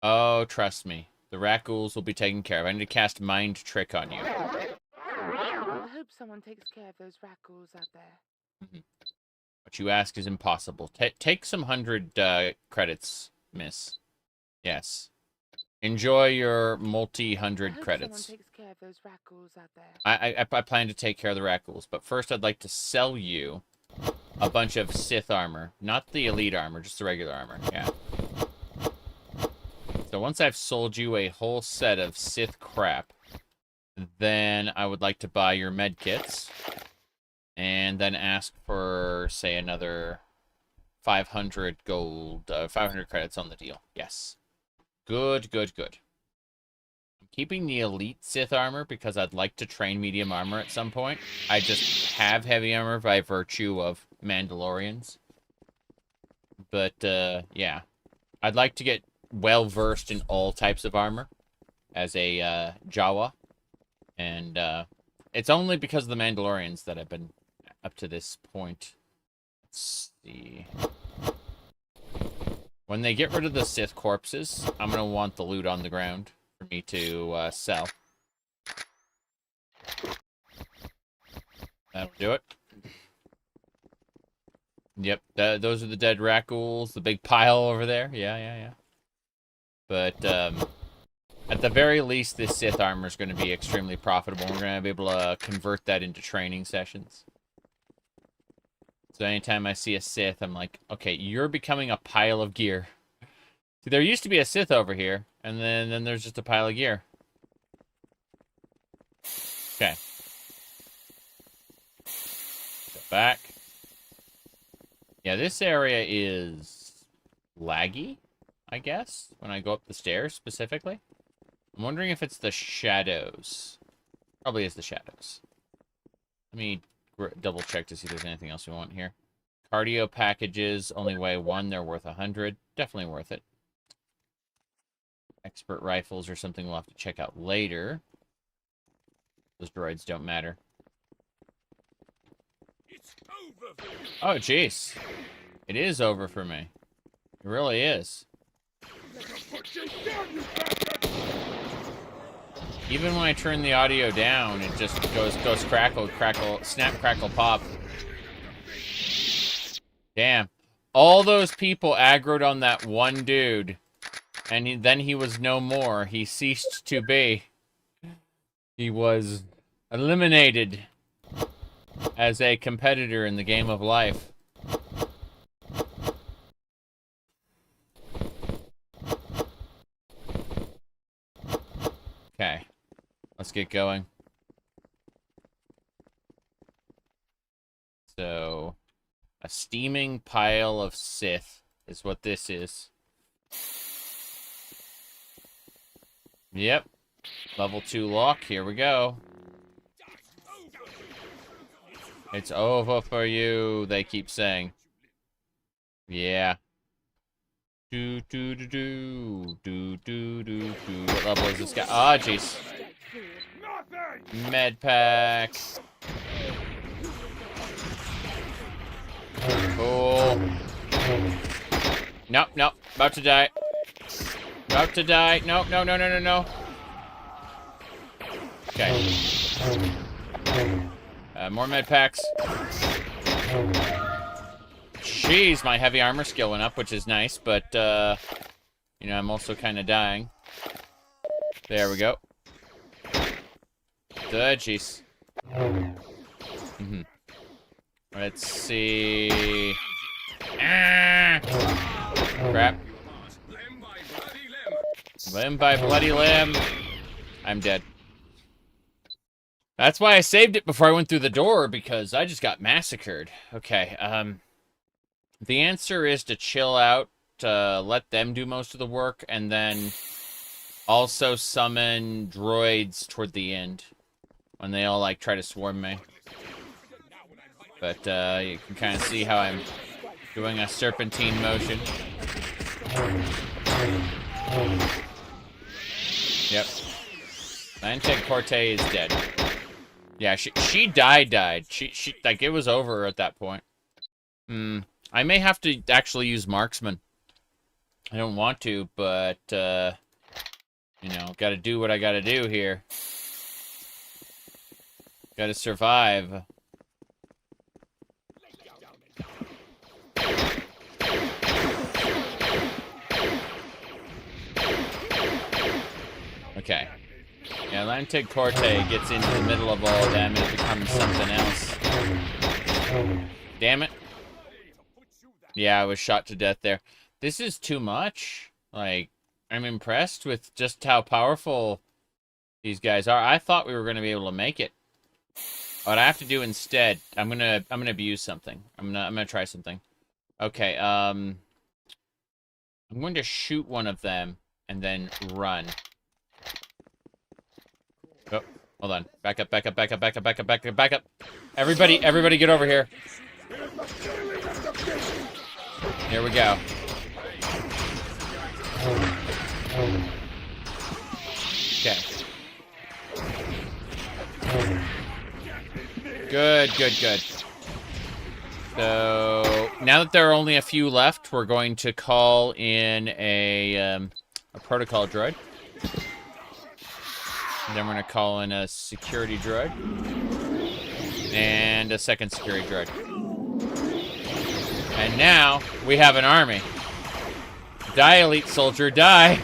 A: Oh, trust me. The rat-ghouls will be taken care of. I need to cast Mind Trick on you.
K: I hope someone takes care of those rat-ghouls out there.
A: What you ask is impossible. Take some 100 credits, miss. Yes. Enjoy your multi-hundred credits.
K: Someone takes care of those rat-ghouls out there.
A: I plan to take care of the rat-ghouls, but first I'd like to sell you a bunch of Sith armor. Not the elite armor, just the regular armor. Yeah. So once I've sold you a whole set of Sith crap, then I would like to buy your med kits. And then ask for, say, another 500 gold, 500 credits on the deal. Yes. Good. I'm keeping the elite Sith armor because I'd like to train medium armor at some point. I just have heavy armor by virtue of Mandalorians. But, yeah. I'd like to get well-versed in all types of armor as a, Jawa. And, it's only because of the Mandalorians that I've been up to this point. Let's see. When they get rid of the Sith corpses, I'm gonna want the loot on the ground for me to, sell. That'll do it. Yep, those are the dead Rackools, the big pile over there. Yeah. But, at the very least, this Sith armor is going to be extremely profitable. We're going to be able to convert that into training sessions. So anytime I see a Sith, I'm like, okay, you're becoming a pile of gear. See, there used to be a Sith over here, and then there's just a pile of gear. Okay. Go back. Yeah, this area is laggy, I guess, when I go up the stairs specifically. I'm wondering if it's the shadows. Probably is the shadows. Let me double check to see if there's anything else we want here. Cardio packages only weigh 1. They're worth 100. Definitely worth it. Expert rifles or something we'll have to check out later. Those droids don't matter. Oh, jeez. It is over for me. It really is. Even when I turn the audio down, it just goes crackle, crackle, snap, crackle, pop. Damn. All those people aggroed on that one dude. And then he was no more. He ceased to be. He was eliminated as a competitor in the game of life. Okay. Let's get going. So, a steaming pile of Sith is what this is. Yep. Level 2 lock. Here we go. It's over for you, they keep saying. Yeah. Do. What level is this guy? Ah, jeez. Med pack. Cool. Nope. About to die. No. Okay. More med packs. Jeez, my heavy armor skill went up, which is nice, but, you know, I'm also kind of dying. There we go. Jeez. Let's see. Ah! Crap. Limb by bloody limb. I'm dead. That's why I saved it before I went through the door, because I just got massacred. Okay, the answer is to chill out, let them do most of the work, and then also summon droids toward the end, when they all, like, try to swarm me. But, you can kind of see how I'm doing a serpentine motion. Yep. Lantec Corte is dead. Yeah, she died. She like, it was over at that point. I may have to actually use marksman. I don't want to, but, you know, gotta do what I gotta do here. Gotta survive. Okay. Yeah, Lantec Corte gets into the middle of all of them and it becomes something else. Damn it. Yeah, I was shot to death there. This is too much. Like, I'm impressed with just how powerful these guys are. I thought we were going to be able to make it. What I have to do instead, I'm gonna abuse something. I'm gonna try something. Okay, I'm going to shoot one of them and then run. Oh, hold on. Back up, back up, back up, back up, back up, back up, back up. Everybody get over here. Here we go. Okay. Good, good, good. So, now that there are only a few left, we're going to call in a protocol droid. And then we're going to call in a security droid. And a second security droid. And now, we have an army. Die, elite soldier, die!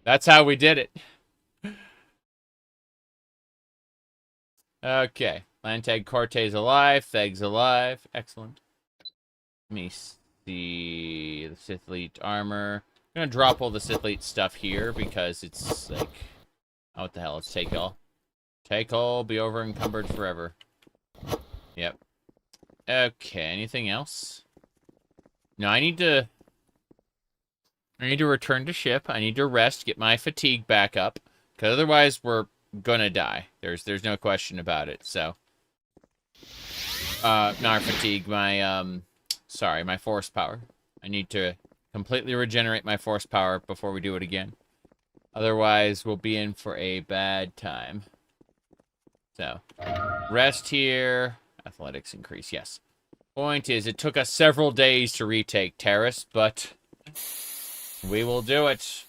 A: That's how we did it. Okay. Lantag Corte's alive. Theg's alive. Excellent. Let me see the Sith Elite armor. I'm gonna drop all the Sith Elite stuff here because it's like... Oh, what the hell? Let's take all. Take all, be over encumbered forever. Yep. Okay, anything else? No, I need to return to ship. I need to rest, get my fatigue back up. Because otherwise, we're gonna die. There's no question about it, so. Not fatigue, my, sorry, my force power. I need to completely regenerate my force power before we do it again. Otherwise, we'll be in for a bad time. So, rest here. Athletics increase, yes. Point is, it took us several days to retake Terrace, but we will do it.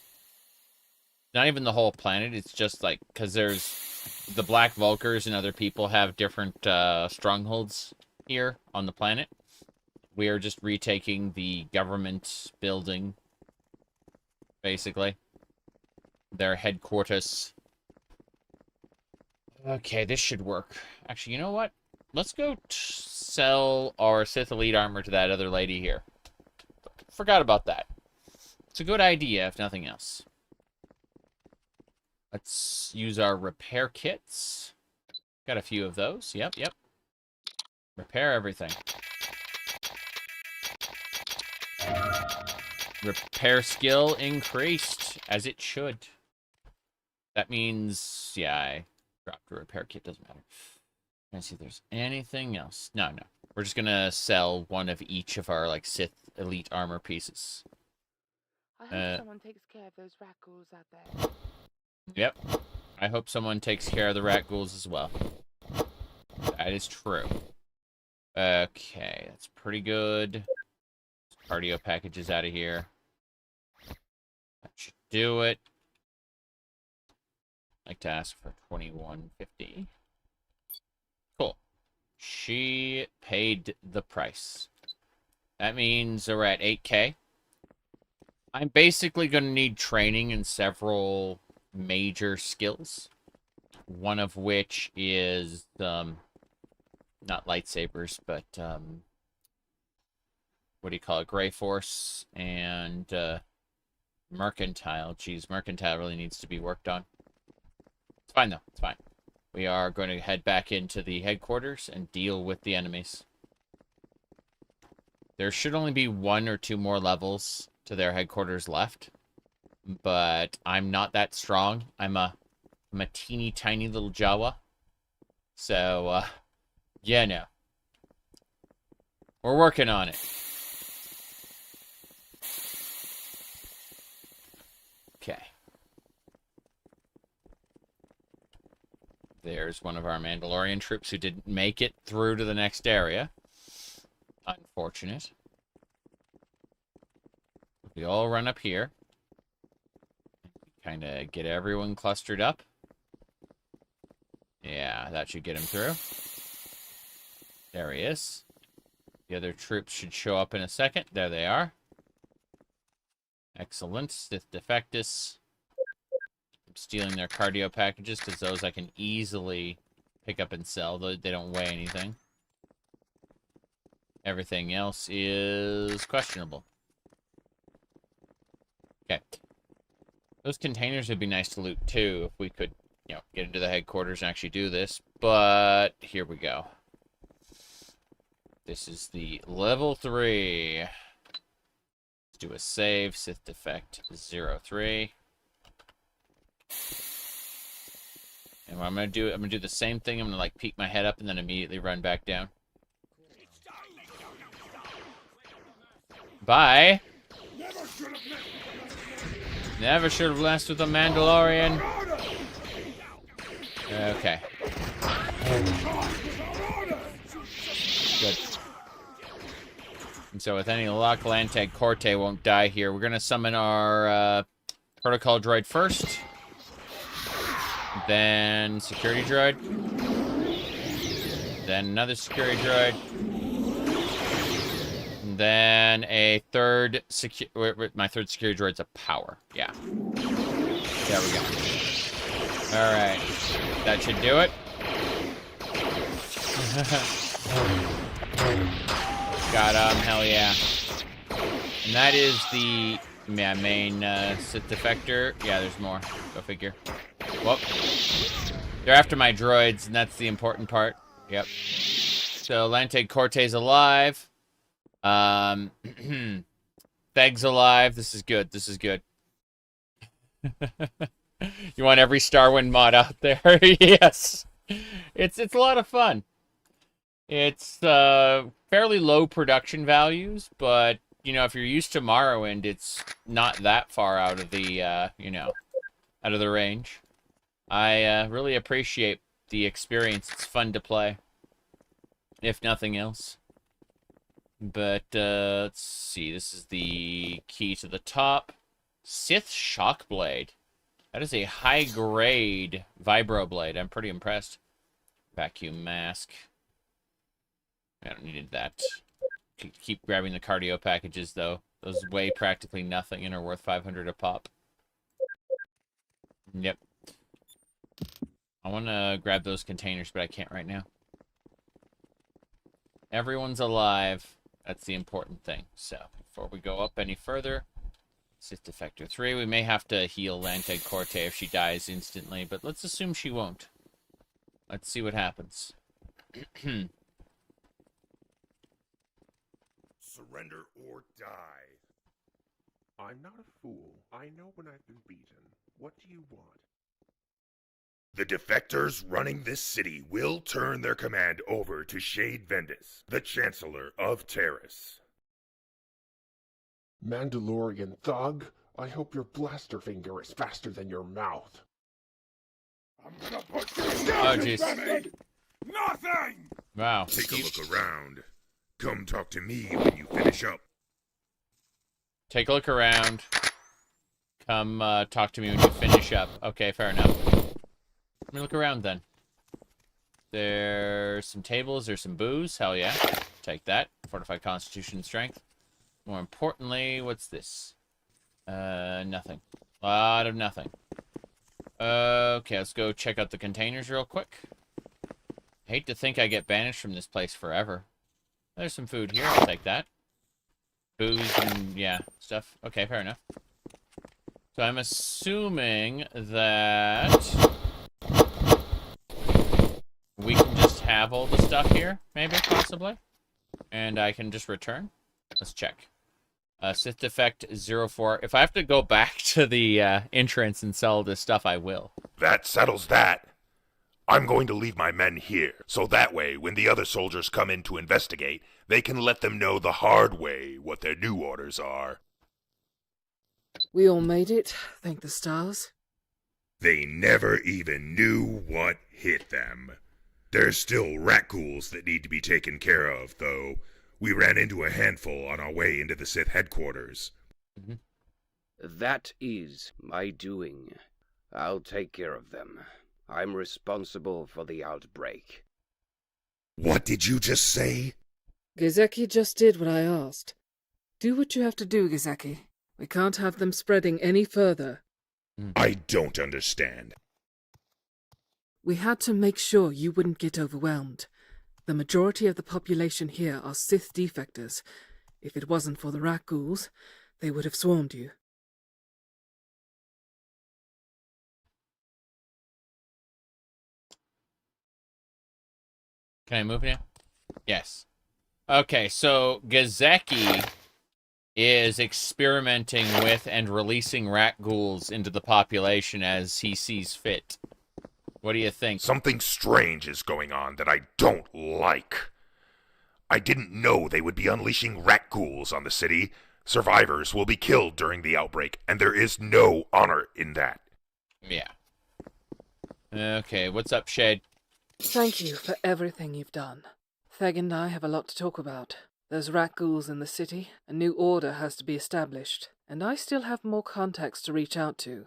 A: Not even the whole planet, it's just like, because there's the Black Vulkars and other people have different strongholds here on the planet. We are just retaking the government building, basically. Their headquarters. Okay, this should work. Actually, you know what? Let's go sell our Sith Elite armor to that other lady here. Forgot about that. It's a good idea, if nothing else. Let's use our repair kits. Got a few of those. Yep, yep. Repair everything. Repair skill increased, as it should. That means, yeah, I dropped a repair kit. Doesn't matter. Let's see if there's anything else. No, no. We're just gonna sell one of each of our, like, Sith Elite armor pieces.
K: I hope someone takes care of those rat ghouls out there.
A: Yep. I hope someone takes care of the rat ghouls as well. That is true. Okay, that's pretty good. Cardio packages out of here. That should do it. I'd like to ask for 2150. Cool. She paid the price. That means we're at 8K. I'm basically going to need training in several major skills. One of which is, not lightsabers, but, what do you call it? Gray Force and, Mercantile. Geez, Mercantile really needs to be worked on. It's fine, though. It's fine. We are going to head back into the headquarters and deal with the enemies. There should only be 1 or 2 more levels to their headquarters left. But I'm not that strong. I'm a teeny tiny little Jawa. So, yeah, no. We're working on it. Okay. There's one of our Mandalorian troops who didn't make it through to the next area. Unfortunate. We all run up here. Kind of get everyone clustered up. Yeah, that should get him through. There he is. The other troops should show up in a second. There they are. Excellent. Sith Defectus. I'm stealing their cardio packages because those I can easily pick up and sell. They don't weigh anything. Everything else is questionable. Okay. Those containers would be nice to loot, too, if we could, you know, get into the headquarters and actually do this. But, here we go. This is the level 3. Let's do a save. Sith Defect 03. And what I'm gonna do the same thing. I'm gonna like peek my head up and then immediately run back down. Bye. Never should have messed with the Mandalorian. Okay. Good. And so with any luck, Lanteg Corte won't die here. We're gonna summon our protocol droid first. Then security droid. Then another security droid. And then a third my third security droid's a power. Yeah. There we go. Alright. That should do it. Got him, hell yeah. And that is the main Sith defector. Yeah, there's more. Go figure. Whoop. They're after my droids, and that's the important part. Yep. So Lanteg Corte's alive. Theg's alive. This is good. This is good. You want every Starwind mod out there? Yes. It's a lot of fun. It's fairly low production values, but you know, if you're used to Morrowind, it's not that far out of the you know, out of the range. I really appreciate the experience. It's fun to play, if nothing else. But let's see. This is the key to the top. Sith Shockblade. That is a high-grade vibroblade. I'm pretty impressed. Vacuum mask. I don't need that. Keep grabbing the cardio packages, though. Those weigh practically nothing and are worth 500 a pop. Yep. I want to grab those containers, but I can't right now. Everyone's alive. That's the important thing. So, before we go up any further, Sith Defector 3, we may have to heal Lanteg Corte if she dies instantly, but let's assume she won't. Let's see what happens.
H: Surrender or die.
L: I'm not a fool. I know when I've been beaten. What do you want?
H: The defectors running this city will turn their command over to Shade Vendis, the Chancellor of Terrace.
L: Mandalorian thug, I hope your blaster finger is faster than your mouth.
C: I'm gonna put you down,
A: jeez.
C: Nothing!
A: Wow.
H: Take a look around. Come talk to me when you finish up.
A: Take a look around. Come talk to me when you finish up. Okay, fair enough. Let me look around then. There's some tables, there's some booze. Hell yeah. Take that. Fortified Constitution and Strength. More importantly, what's this? Nothing. A lot of nothing. Okay, let's go check out the containers real quick. Hate to think I get banished from this place forever. There's some food here, I'll take that. Booze and, yeah, stuff. Okay, fair enough. So I'm assuming that we can just have all the stuff here, maybe, possibly. And I can just return. Let's check. Sith Defect 04. If I have to go back to the entrance and sell this stuff, I will.
H: That settles that. I'm going to leave my men here, so that way, when the other soldiers come in to investigate, they can let them know the hard way what their new orders are.
B: We all made it, thank the stars.
H: They never even knew what hit them. There's still rat ghouls that need to be taken care of, though. We ran into a handful on our way into the Sith headquarters.
J: That is my doing. I'll take care of them. I'm responsible for the outbreak.
H: What did you just say?
B: Gizeki just did what I asked. Do what you have to do, Gizeki. We can't have them spreading any further.
H: I don't understand.
B: We had to make sure you wouldn't get overwhelmed. The majority of the population here are Sith defectors. If it wasn't for the rat ghouls, they would have swarmed you.
A: Can I move now? Yes. Okay, so Gizeki is experimenting with and releasing rat ghouls into the population as he sees fit. What do you think?
H: Something strange is going on that I don't like. I didn't know they would be unleashing rat ghouls on the city. Survivors will be killed during the outbreak, and there is no honor in that.
A: Yeah. Okay, what's up, Shade?
B: Thank you for everything you've done. Theg and I have a lot to talk about. There's rat ghouls in the city, a new order has to be established, and I still have more contacts to reach out to.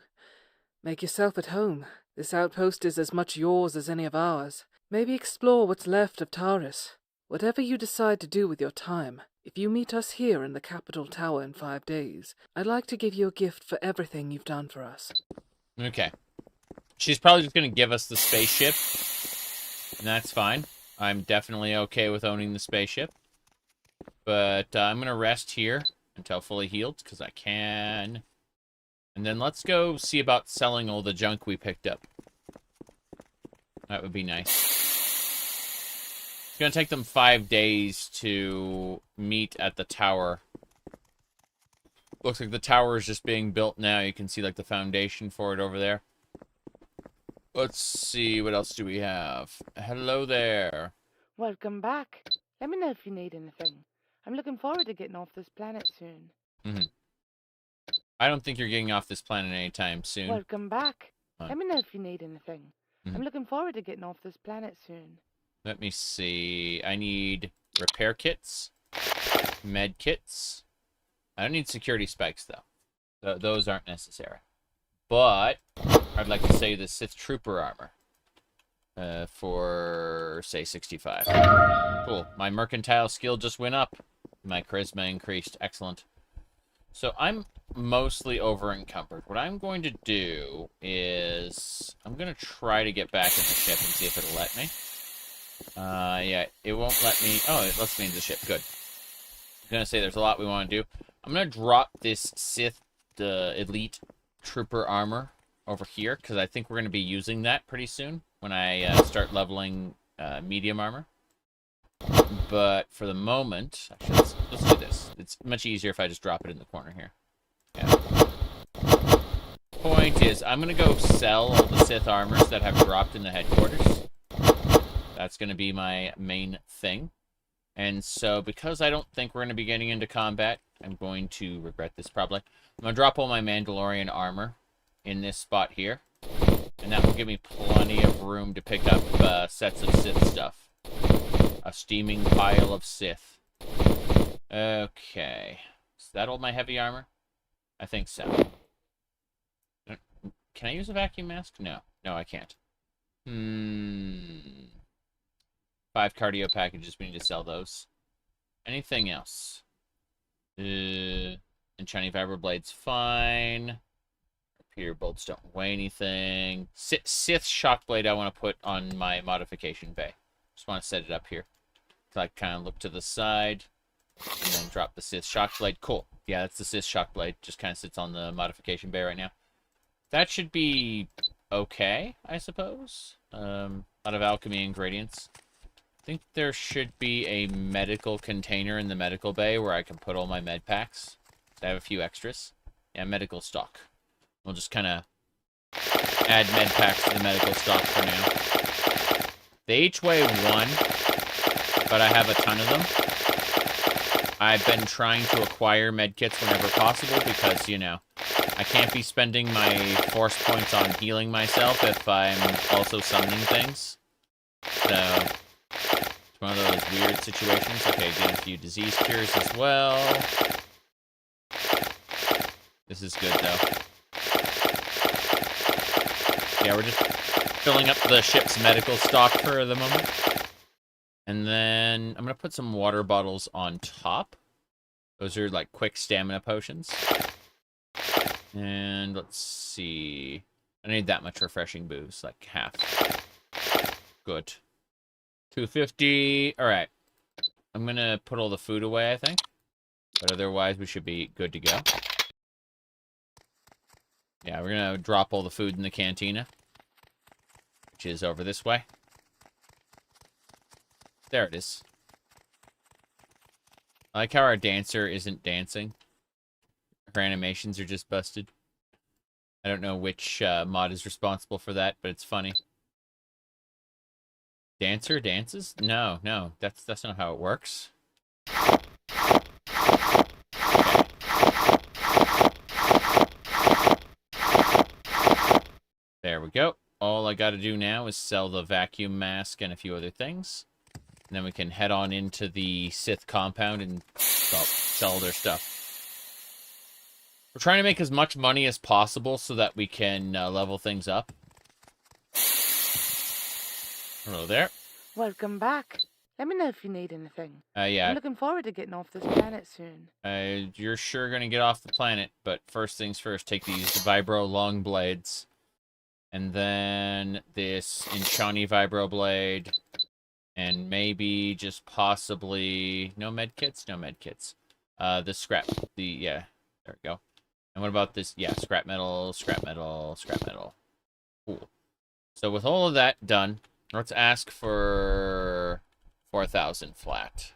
B: Make yourself at home. This outpost is as much yours as any of ours. Maybe explore what's left of Terrace. Whatever you decide to do with your time, if you meet us here in the Capitol Tower in 5 days, I'd like to give you a gift for everything you've done for us.
A: Okay. She's probably just going to give us the spaceship, and that's fine. I'm definitely okay with owning the spaceship. But I'm going to rest here until fully healed, because I can. And then let's go see about selling all the junk we picked up. That would be nice. It's going to take them 5 days to meet at the tower. Looks like the tower is just being built now. You can see like the foundation for it over there. Let's see, what else do we have? Hello there.
K: Welcome back. Let me know if you need anything. I'm looking forward to getting off this planet soon.
A: I don't think you're getting off this planet anytime soon.
K: Welcome back.
A: Huh.
K: Let me know if you need anything. I'm looking forward to getting off this planet soon.
A: Let me see. I need repair kits, med kits. I don't need security spikes, though. Those aren't necessary. But I'd like to say the Sith Trooper armor for, say, 65. Cool. My mercantile skill just went up. My charisma increased. Excellent. So I'm mostly over-encumbered. What I'm going to do is I'm going to try to get back in the ship and see if it'll let me. Yeah, it won't let me. Oh, it lets me into the ship. Good. I'm going to say there's a lot we want to do. I'm going to drop this Sith Elite Trooper armor over here, because I think we're going to be using that pretty soon when I start leveling medium armor. But for the moment, actually, let's do this. It's much easier if I just drop it in the corner here. Yeah. Point is, I'm going to go sell all the Sith armors that have dropped in the headquarters. That's going to be my main thing. And so, because I don't think we're going to be getting into combat, I'm going to regret this probably. I'm going to drop all my Mandalorian armor in this spot here. And that will give me plenty of room to pick up sets of Sith stuff. A steaming pile of Sith. Okay. Is that all my heavy armor? I think so. Can I use a vacuum mask? No. No, I can't. 5 cardio packages. We need to sell those. Anything else? Enchanting vibroblades, fine. Repeater bolts don't weigh anything. Sith shockblade I want to put on my modification bay. Just want to set it up here. So I kind of look to the side. And then drop the Sith shockblade. Cool. Yeah, that's the Sith shockblade. Just kind of sits on the modification bay right now. That should be okay, I suppose. A lot of alchemy ingredients. I think there should be a medical container in the medical bay where I can put all my med packs. I have a few extras. Yeah, medical stock. We'll just kind of add med packs to the medical stock for now. They each weigh 1, but I have a ton of them. I've been trying to acquire med kits whenever possible because, you know, I can't be spending my force points on healing myself if I'm also summoning things. So, it's one of those weird situations. Okay, getting a few disease cures as well. This is good, though. Yeah, we're just filling up the ship's medical stock for the moment. And then I'm going to put some water bottles on top. Those are like quick stamina potions. And let's see. I need that much refreshing booze, like half. Good. 250. All right. I'm going to put all the food away, I think. But otherwise, we should be good to go. Yeah, we're going to drop all the food in the cantina, which is over this way. There it is. I like how our dancer isn't dancing. Her animations are just busted. I don't know which mod is responsible for that, but it's funny. Dancer dances? No, no, that's not how it works. There we go. All I gotta do now is sell the vacuum mask and a few other things. And then we can head on into the Sith compound and sell their stuff. We're trying to make as much money as possible so that we can level things up. Hello there.
K: Welcome back. Let me know if you need anything.
A: Yeah.
K: I'm looking forward to getting off this planet soon.
A: You're sure gonna get off the planet, but first things first, take these Vibro long blades. And then this Enchani Vibro blade. And maybe just possibly... No medkits? No medkits. The scrap. Yeah. There we go. And what about this? Yeah, scrap metal, scrap metal, scrap metal. Cool. So with all of that done, let's ask for 4,000 flat.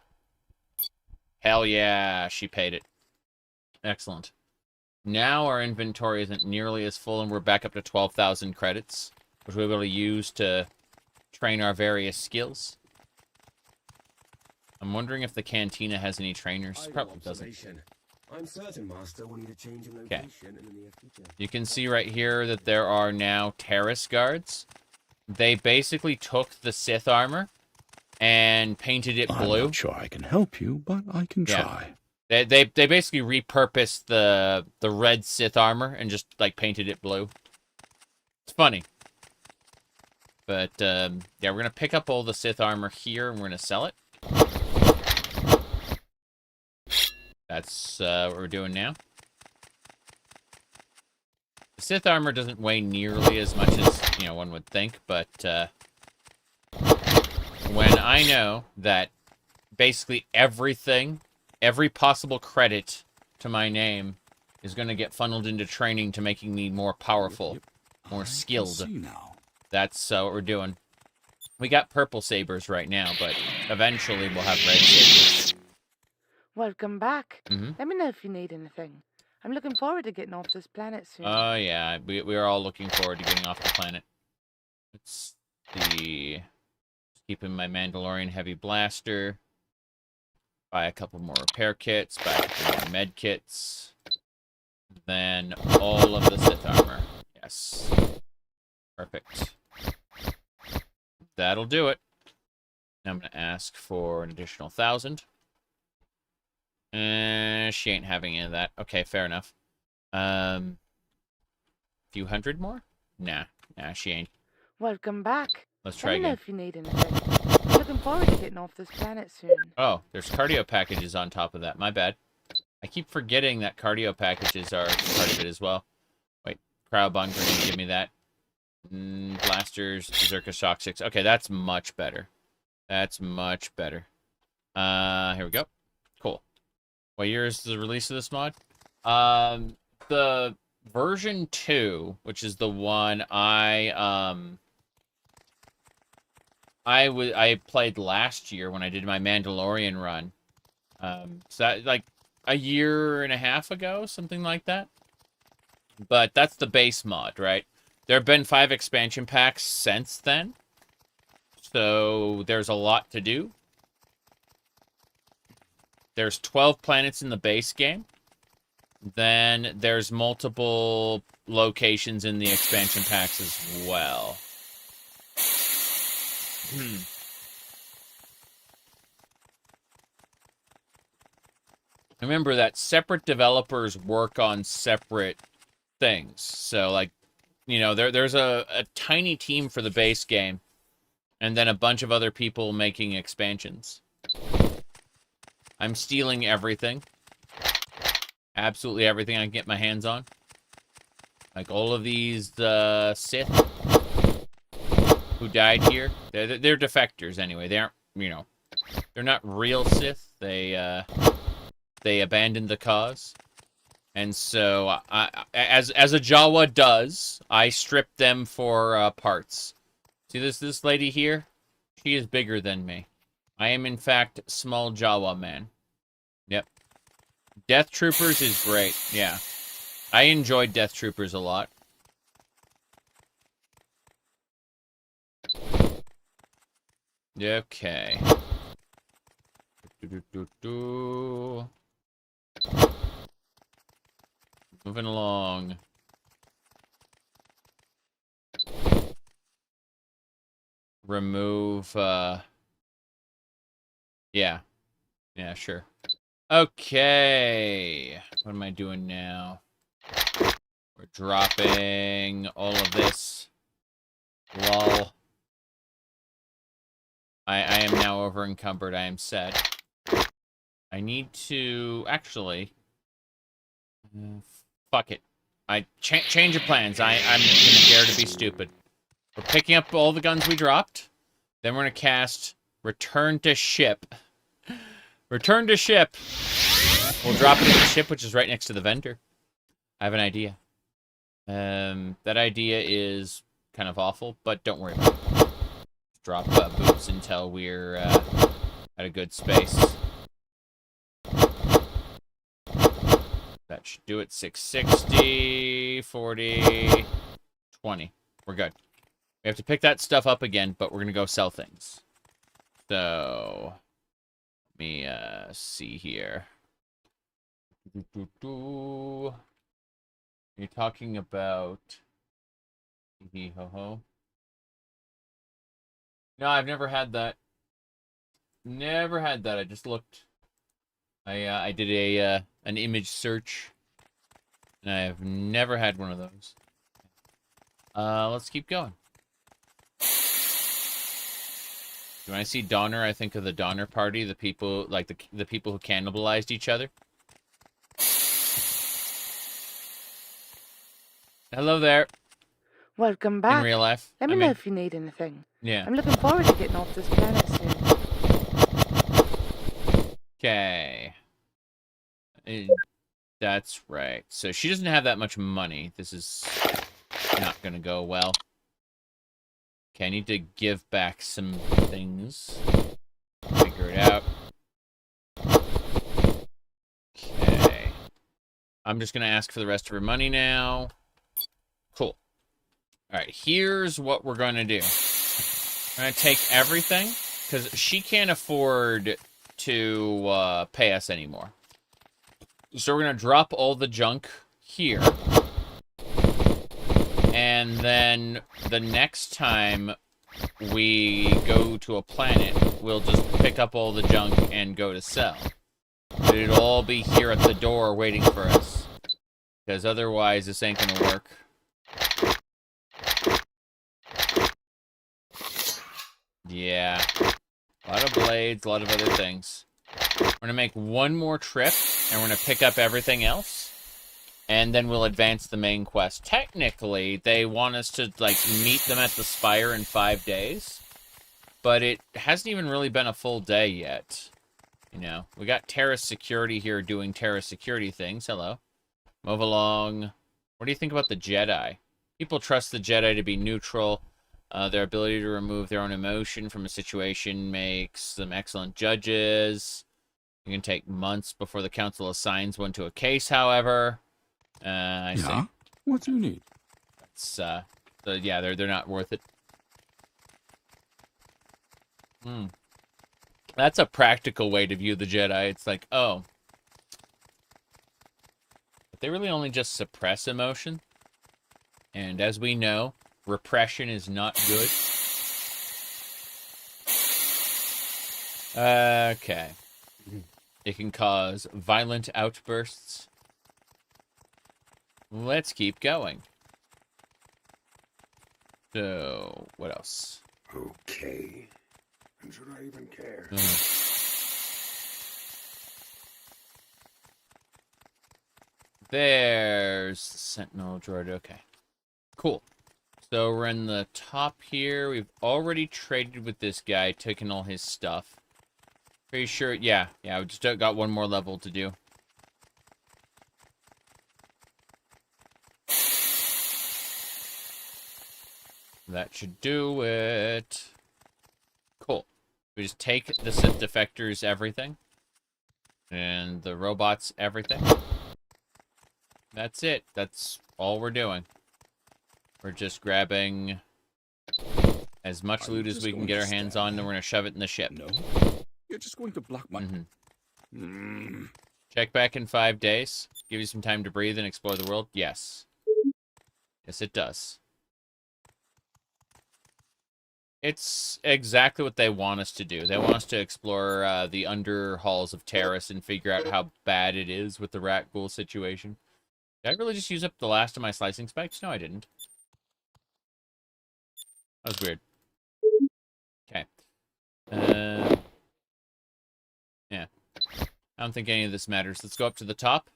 A: Hell yeah, she paid it. Excellent. Now our inventory isn't nearly as full, and we're back up to 12,000 credits, which we'll be able to use to train our various skills. I'm wondering if the cantina has any trainers. Probably doesn't.
D: I'm certain Master will need a change in location in the near future.
A: You can see right here that there are now Terrace guards. They basically took the Sith armor and painted it blue.
M: I'm not sure I can help you, but I can try.
A: They basically repurposed the red Sith armor and just like painted it blue. It's funny. But yeah, we're gonna pick up all the Sith armor here and we're gonna sell it. That's what we're doing now. The Sith armor doesn't weigh nearly as much as, one would think, but when I know that basically everything, every possible credit to my name is going to get funneled into training to making me more powerful, more skilled. That's what we're doing. We got purple sabers right now, but eventually we'll have red sabers.
K: Welcome back. Let me know if you need anything. I'm looking forward to getting off this planet soon.
A: Oh, yeah. We are all looking forward to getting off the planet. Let's see. Keeping my Mandalorian heavy blaster. Buy a couple more repair kits. Buy a couple more med kits. Then all of the Sith armor. Yes. Perfect. That'll do it. Now I'm going to ask for an additional 1,000. She ain't having any of that. Okay, fair enough. Few hundred more? Nah, she ain't.
K: Welcome back.
A: Let's try
K: Let me know
A: again.
K: if you need anything. I'm looking forward to getting off this planet soon.
A: Oh, there's cardio packages on top of that. My bad. I keep forgetting that cardio packages are part of it as well. Wait, cryo bomb grenade, give me that. Blasters, Berserker Shock 6. Okay, that's much better. That's much better. Here we go. Cool. What year is the release of this mod? The version 2, which is the one I played last year when I did my Mandalorian run. So that, like a year and a half ago, something like that. But that's the base mod, right? There have been 5 expansion packs since then. So there's a lot to do. There's 12 planets in the base game. Then there's multiple locations in the expansion packs as well. Remember that separate developers work on separate things. So, like, there's a tiny team for the base game, and then a bunch of other people making expansions. I'm stealing everything. Absolutely everything I can get my hands on. Like all of these Sith who died here. They're defectors anyway. They aren't, they're not real Sith. They abandoned the cause. And so, as a Jawa does, I strip them for parts. See this lady here? She is bigger than me. I am, in fact, small Jawa man. Yep. Death Troopers is great. Yeah. I enjoyed Death Troopers a lot. Okay. Moving along. Remove, yeah. Yeah, sure. Okay. What am I doing now? We're dropping all of this. Lol. I am now over encumbered. I am set. I need to... Actually... fuck it. Change of plans. I'm gonna dare to be stupid. We're picking up all the guns we dropped. Then we're gonna cast Return to Ship. Return to Ship. We'll drop it in the ship, which is right next to the vendor. I have an idea. That idea is kind of awful, but don't worry about it. Drop boots until we're at a good space. That should do it. 660, 40, 20. We're good. We have to pick that stuff up again, but we're going to go sell things. So, let me see here. You're talking about... Hee ho ho. No, I've never had that. Never had that. I just looked. I did an image search, and I have never had one of those. Let's keep going. When I see Donner, I think of the Donner Party, the people like the people who cannibalized each other. Hello there.
K: Welcome back.
A: In real life.
K: Let me know if you need anything.
A: Yeah.
K: I'm looking forward to getting off this planet soon.
A: Okay. That's right. So she doesn't have that much money. This is not going to go well. Okay, I need to give back some things. Figure it out. Okay. I'm just going to ask for the rest of her money now. Cool. Alright, here's what we're going to do. I'm going to take everything, because she can't afford to pay us anymore. So we're going to drop all the junk here. And then the next time we go to a planet, we'll just pick up all the junk and go to sell. But it'll all be here at the door waiting for us. Because otherwise this ain't going to work. Yeah. A lot of blades, a lot of other things. We're going to make one more trip, and we're going to pick up everything else. And then we'll advance the main quest. Technically, they want us to, like, meet them at the Spire in 5 days. But it hasn't even really been a full day yet. You know, we got Terrace security here doing Terrace security things. Hello. Move along. What do you think about the Jedi? People trust the Jedi to be neutral. Their ability to remove their own emotion from a situation makes them excellent judges. It can take months before the council assigns one to a case, however. I see.
M: What do you need?
A: That's, so yeah, they're not worth it. That's a practical way to view the Jedi. It's like, oh. But they really only just suppress emotion. And as we know, repression is not good. Okay. It can cause violent outbursts. Let's keep going. So, what else?
H: Okay. And should I even care?
A: There's the Sentinel droid. Okay. Cool. So we're in the top here. We've already traded with this guy, taken all his stuff. Pretty sure, yeah, we just got one more level to do. That should do it. Cool. We just take the Sith defectors everything. And the robots everything. That's it. That's all we're doing. We're just grabbing As much loot as we can get our hands on, then we're going to shove it in the ship.
M: No. You're just going to block my...
A: Check back in 5 days. Give you some time to breathe and explore the world. Yes. Yes, it does. It's exactly what they want us to do. They want us to explore the under halls of Terrace and figure out how bad it is with the rat ghoul situation. Did I really just use up the last of my slicing spikes? No, I didn't. That was weird. Okay. Yeah. I don't think any of this matters. Let's go up to the top.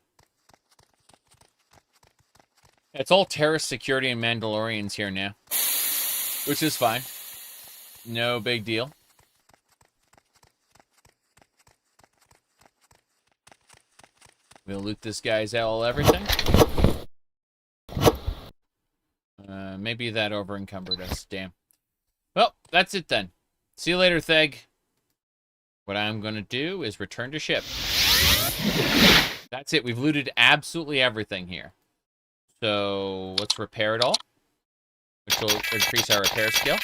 A: It's all Terrace security and Mandalorians here now. Which is fine. No big deal. We'll loot this guy's everything. Maybe that over-encumbered us. Damn. Well, that's it then. See you later, Theg. What I'm going to do is return to ship. That's it. We've looted absolutely everything here. So, let's repair it all. Which will increase our repair skill.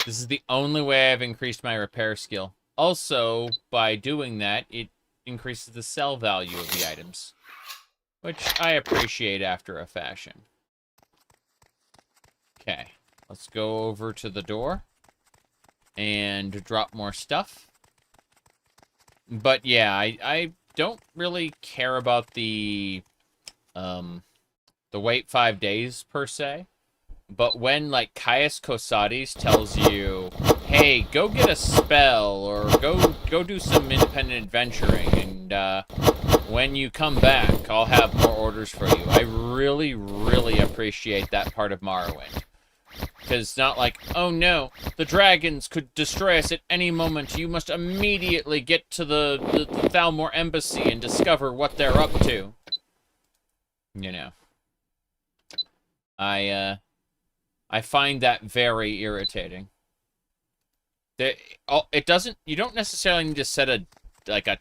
A: This is the only way I've increased my repair skill. Also, by doing that, it increases the sell value of the items. Which I appreciate after a fashion. Okay. Let's go over to the door. And drop more stuff. But yeah, I don't really care about the wait 5 days, per se. But when, like, Caius Cosades tells you, hey, go get a spell, or go do some independent adventuring, and when you come back, I'll have more orders for you. I really, really appreciate that part of Morrowind. Because it's not like, oh no, the dragons could destroy us at any moment. You must immediately get to the Thalmor embassy and discover what they're up to. You know. I find that very irritating. It doesn't. You don't necessarily need to set a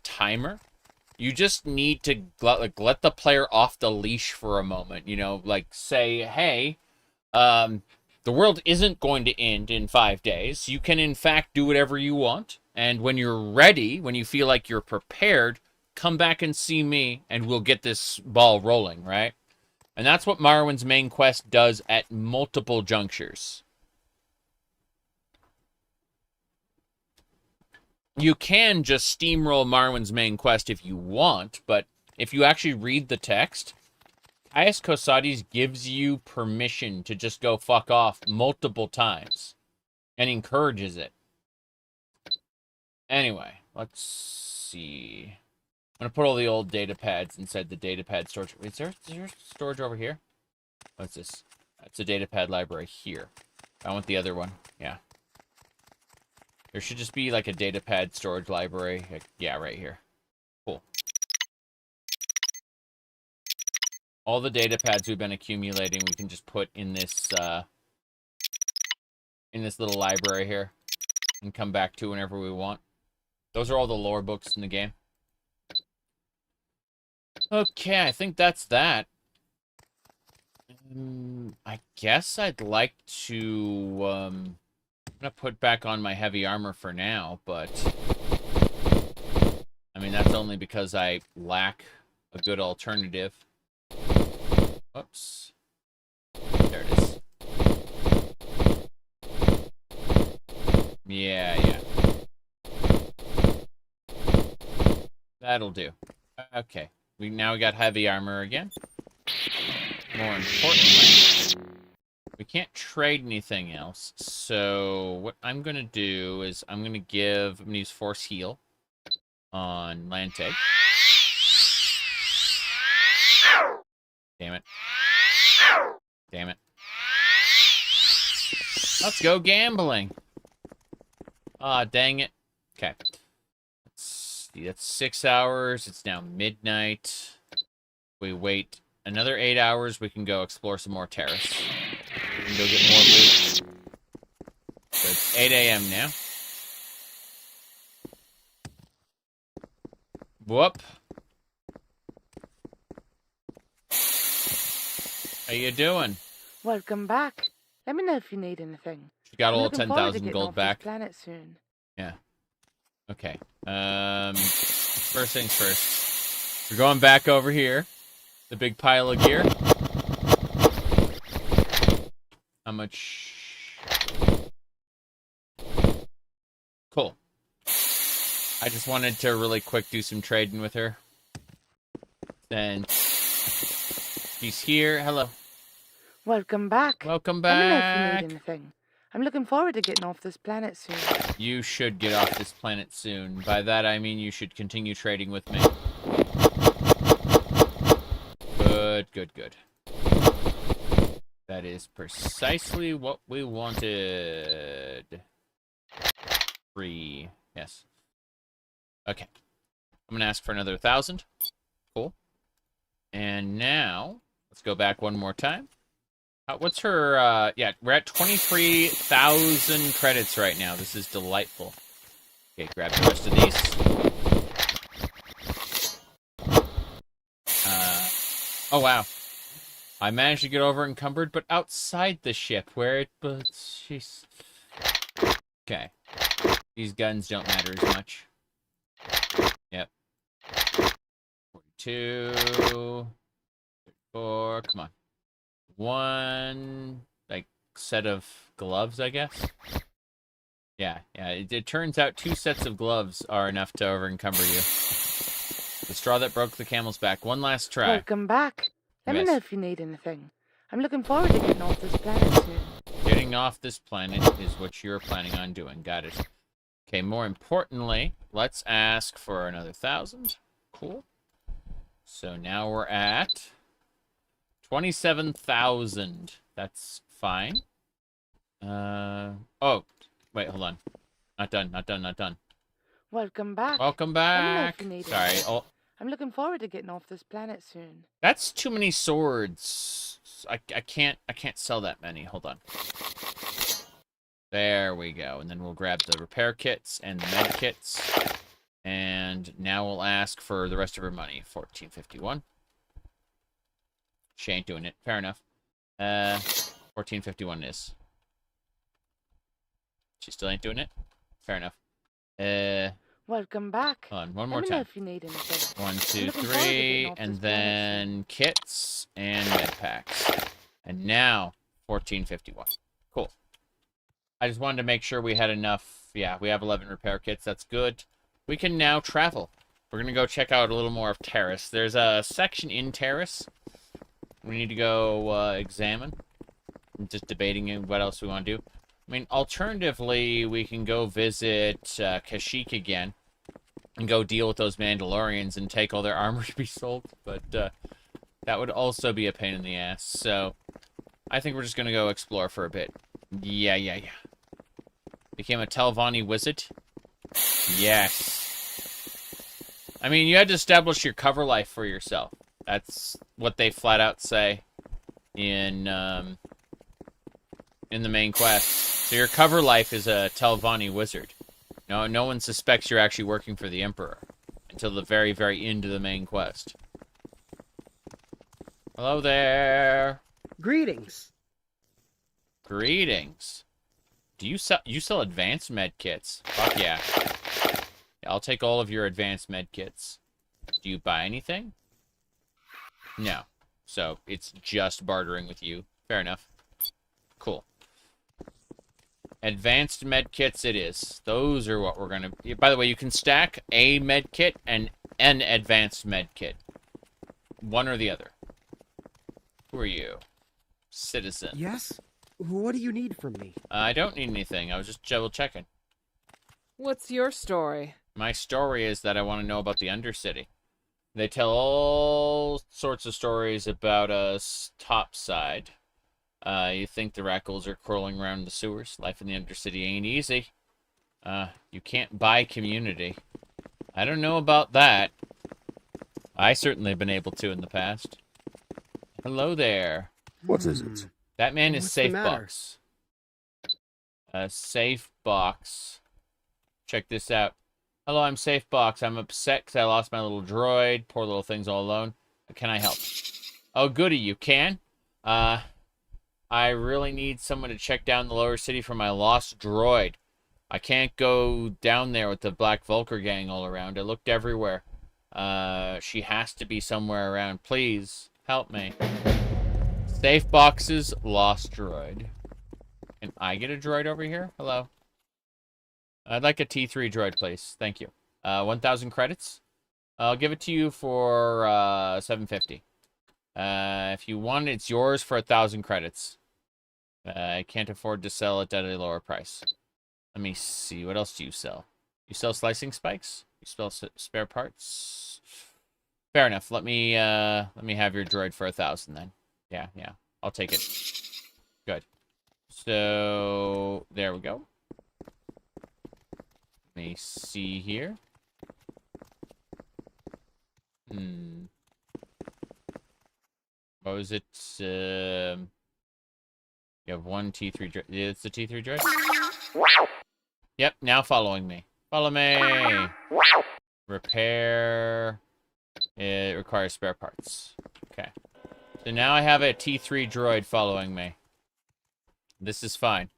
A: timer. You just need to let the player off the leash for a moment. You know, like say, hey, the world isn't going to end in 5 days. You can in fact do whatever you want, and when you're ready, when you feel like you're prepared, come back and see me, and we'll get this ball rolling, right? And that's what Morrowind's main quest does at multiple junctures. You can just steamroll Morrowind's main quest if you want, but if you actually read the text, Caius Cosades gives you permission to just go fuck off multiple times. And encourages it. Anyway, let's see. I'm going to put all the old data pads inside the data pad storage. Is there storage over here? What's this? That's a data pad library here. I want the other one. Yeah. There should just be like a data pad storage library. Yeah, right here. Cool. All the data pads we've been accumulating, we can just put in this little library here and come back to whenever we want. Those are all the lore books in the game. Okay, I think that's that. I guess I'd like to, I'm gonna put back on my heavy armor for now, but I mean, that's only because I lack a good alternative. Whoops. There it is. Yeah. That'll do. Okay. Now we got heavy armor again. More importantly, we can't trade anything else. So what I'm going to do is I'm going to use Force Heal on Lanteg. Damn it. Damn it. Let's go gambling. Ah, dang it. Okay. Let's see, that's 6 hours. It's now midnight. We wait another 8 hours. We can go explore some more Terrace. We can go get more loot. So it's 8 a.m. now. Whoop. How you doing?
K: Welcome back. Let me know if you need anything.
A: She got
K: I'm
A: all
K: looking forward to
A: 10,000
K: getting
A: gold
K: off
A: back.
K: This planet soon.
A: Yeah. Okay. First things first. We're going back over here. The big pile of gear. How much? Cool. I just wanted to really quick do some trading with her. Then she's here. Hello.
K: Welcome back.
A: Welcome
K: Let me know if
A: back.
K: you need anything. I'm looking forward to getting off this planet soon.
A: You should get off this planet soon. By that I mean you should continue trading with me. Good, good, good. That is precisely what we wanted. 3. Yes. Okay. I'm gonna ask for another 1,000. Cool. And now, let's go back one more time. What's her, yeah, we're at 23,000 credits right now. This is delightful. Okay, grab the rest of these. Oh, wow. I managed to get over encumbered, but outside the ship, where it, but she's... Okay. These guns don't matter as much. Yep. 42... 34, come on. 1, like, set of gloves, I guess? Yeah. It turns out 2 sets of gloves are enough to over-encumber you. The straw that broke the camel's back. One last try.
K: Welcome back. Let me
A: Yes.
K: know if you need anything. I'm looking forward to getting off this planet soon.
A: Getting off this planet is what you're planning on doing. Got it. Okay, more importantly, let's ask for another 1,000. Cool. So now we're at 27,000. That's fine. Oh, wait, hold on. Not done.
K: Welcome back.
A: Welcome
K: Let me know
A: back.
K: if you need
A: Sorry.
K: anything.
A: Oh,
K: I'm looking forward to getting off this planet soon.
A: that's too many swords. I can't sell that many. Hold on. There we go. And then we'll grab the repair kits and the med kits. And now we'll ask for the rest of her money. 1451. She ain't doing it. Fair enough. 1451 is. She still ain't doing it? Fair enough.
K: Welcome back.
A: Hold on, one more
K: Let me know
A: time.
K: if you need anything.
A: 1,
K: I'm
A: 2,
K: looking forward to getting
A: 3,
K: off
A: and
K: this planet
A: then kits and med packs. And now 1451. Cool. I just wanted to make sure we had enough. Yeah, we have 11 repair kits. That's good. We can now travel. We're going to go check out a little more of Terrace. There's a section in Terrace we need to go examine. I'm just debating what else we want to do. I mean, alternatively, we can go visit Kashyyyk again and go deal with those Mandalorians and take all their armor to be sold. But that would also be a pain in the ass. So I think we're just going to go explore for a bit. Yeah. Became a Telvanni wizard? Yes. I mean, you had to establish your cover life for yourself. That's what they flat out say in the main quest. So your cover life is a Telvanni wizard. No one suspects you're actually working for the Emperor until the very, very end of the main quest. Hello there.
N: Greetings.
A: Greetings. Do you sell advanced med kits? Fuck yeah. I'll take all of your advanced med kits. Do you buy anything? No. So it's just bartering with you. Fair enough. Cool. Advanced med kits it is. Those are what we're gonna... By the way, you can stack a med kit and an advanced med kit. One or the other. Who are you? Citizen.
N: Yes? What do you need from me?
A: I don't need anything. I was just double checking.
B: What's your story?
A: My story is that I want to know about the Undercity. They tell all sorts of stories about us topside. You think the Rackles are crawling around the sewers? Life in the Undercity ain't easy. You can't buy community. I don't know about that. I certainly have been able to in the past. Hello there.
M: What is it?
A: That man is
N: What's the matter?
A: Safebox. Safebox. Check this out. Hello, I'm Safebox. I'm upset because I lost my little droid. Poor little thing's all alone. Can I help? Oh, goody, you can? I I really need someone to check down the lower city for my lost droid. I can't go down there with the Black Vulcar gang all around. I looked everywhere. She has to be somewhere around. Please, help me. Safe boxes, lost droid. Can I get a droid over here? Hello? I'd like a T3 droid, please. Thank you. 1,000 credits. I'll give it to you for 750. If you want it, it's yours for 1,000 credits. I can't afford to sell it at a lower price. Let me see. What else do you sell? You sell slicing spikes? You sell spare parts? Fair enough. Let me have your droid for 1,000 then. Yeah. I'll take it. Good. So there we go. Let me see here. What was it? You have one T3 droid. Yeah, it's the T3 droid? Yep, now following me. Follow me! Repair. It requires spare parts. Okay. So now I have a T3 droid following me. This is fine.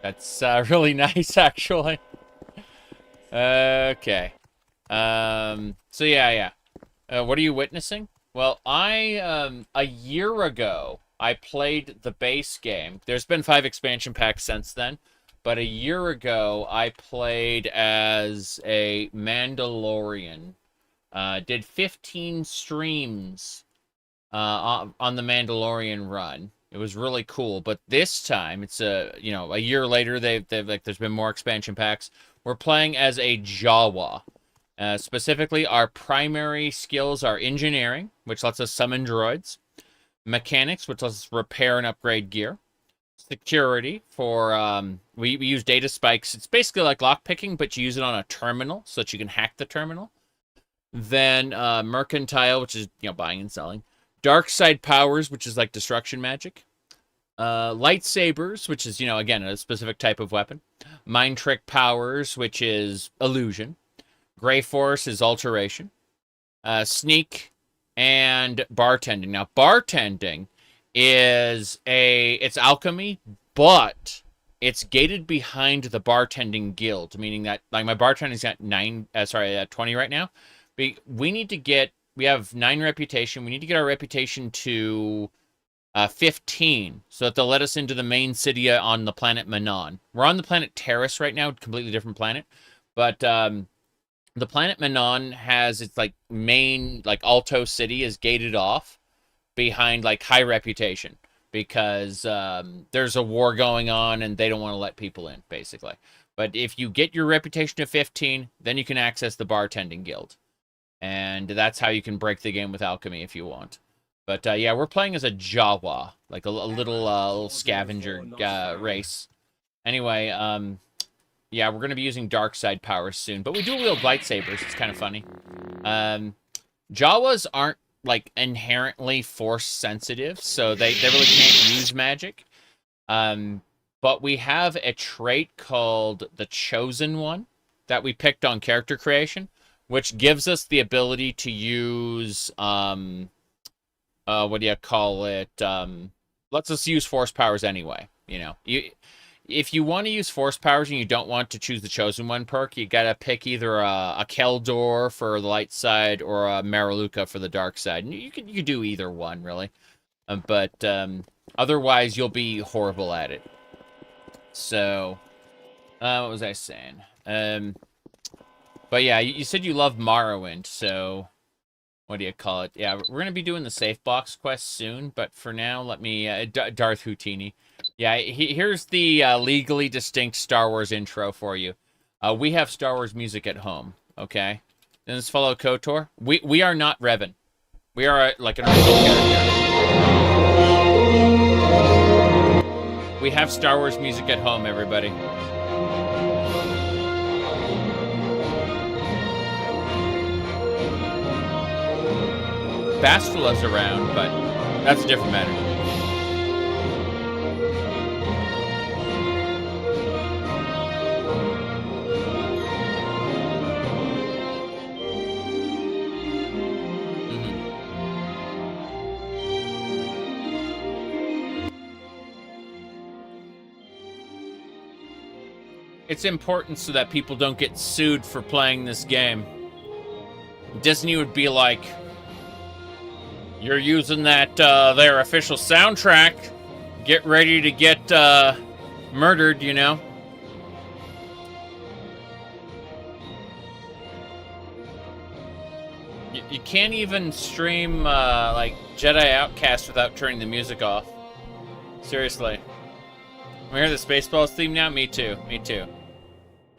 A: That's really nice, actually. Okay. So yeah. What are you witnessing? Well, a year ago, I played the base game. There's been 5 expansion packs since then. But a year ago, I played as a Mandalorian. Did 15 streams on the Mandalorian run. It was really cool. But this time, it's a year later. There's been more expansion packs. We're playing as a Jawa. Specifically, our primary skills are engineering, which lets us summon droids. Mechanics, which lets us repair and upgrade gear. Security, for we use data spikes. It's basically like lockpicking, but you use it on a terminal so that you can hack the terminal. Then mercantile, which is buying and selling. Dark side powers, which is like destruction magic. Lightsabers, which is again a specific type of weapon. Mind trick powers, which is illusion. Gray force is alteration. Sneak and bartending. Now bartending is it's alchemy, but it's gated behind the bartending guild, meaning that like my bartending's got 20 right now. We have 9 reputation. We need to get our reputation to 15 so that they'll let us into the main city on the planet Manon. We're on the planet Terrace right now, completely different planet, but the planet Manon has its like main Alto city is gated off behind like high reputation because there's a war going on and they don't want to let people in, basically. But if you get your reputation to 15, then you can access the bartending guild. And that's how you can break the game with alchemy if you want. But yeah, we're playing as a Jawa, like a little scavenger race. Anyway, yeah, we're going to be using dark side powers soon. But we dual wield lightsabers. It's kind of funny. Jawas aren't like inherently force sensitive, so they really can't use magic. But we have a trait called the Chosen One that we picked on character creation, which gives us the ability to use what do you call it? Lets us use force powers anyway. If you want to use force powers and you don't want to choose the Chosen One perk, you gotta pick either a Keldor for the light side or a Mariluka for the dark side. And you could do either one, really. But otherwise, you'll be horrible at it. So, what was I saying? But yeah, you said you love Morrowind, so what do you call it? Yeah, we're gonna be doing the safe box quest soon, but for now, let me Darth Houdini. Yeah, here's the legally distinct Star Wars intro for you. We have Star Wars music at home, okay? Then let's follow KOTOR. We are not Revan. We are like an original character. We have Star Wars music at home, everybody. Bastula's around, but that's a different matter. It's important so that people don't get sued for playing this game. Disney would be like, you're using that, their official soundtrack. Get ready to get, murdered, you know? You can't even stream, like, Jedi Outcast without turning the music off. Seriously. We hear the Spaceballs theme now? Me too. Me too.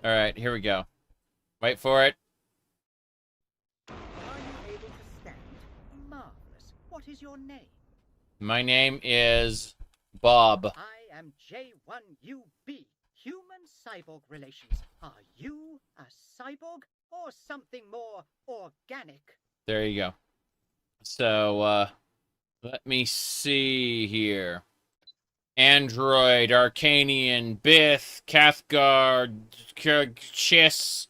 A: Alright, here we go. Wait for it.
E: Are you able to stand? Marvelous. What is your name?
A: My name is Bob.
E: I am J1UB. Human cyborg relations. Are you a cyborg or something more organic?
A: There you go. So, let me see here. Android, Arcanian, Bith, Cathgard, Chiss,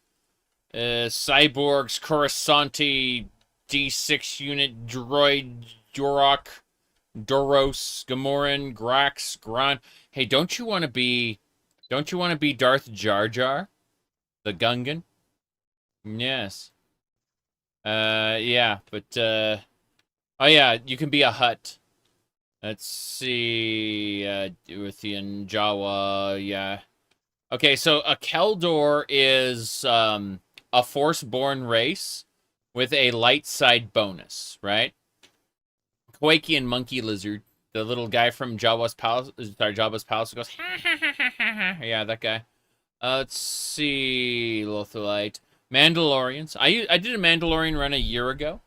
A: Cyborgs, Coruscanti, D6 unit, Droid, Dorok, Doros, Gamoran, Grax, Gran. Hey, don't you want to be Darth Jar Jar? The Gungan? Yes. Yeah, but, oh yeah, you can be a Hutt. Let's see, Uthian, Jawa, yeah. Okay, so a Keldor is, a Force-born race with a light side bonus, right? Quakian Monkey Lizard, the little guy from Jabba's Palace, goes, ha ha ha ha ha. Yeah, that guy. Let's see, Lotholite. Mandalorians. I did a Mandalorian run a year ago.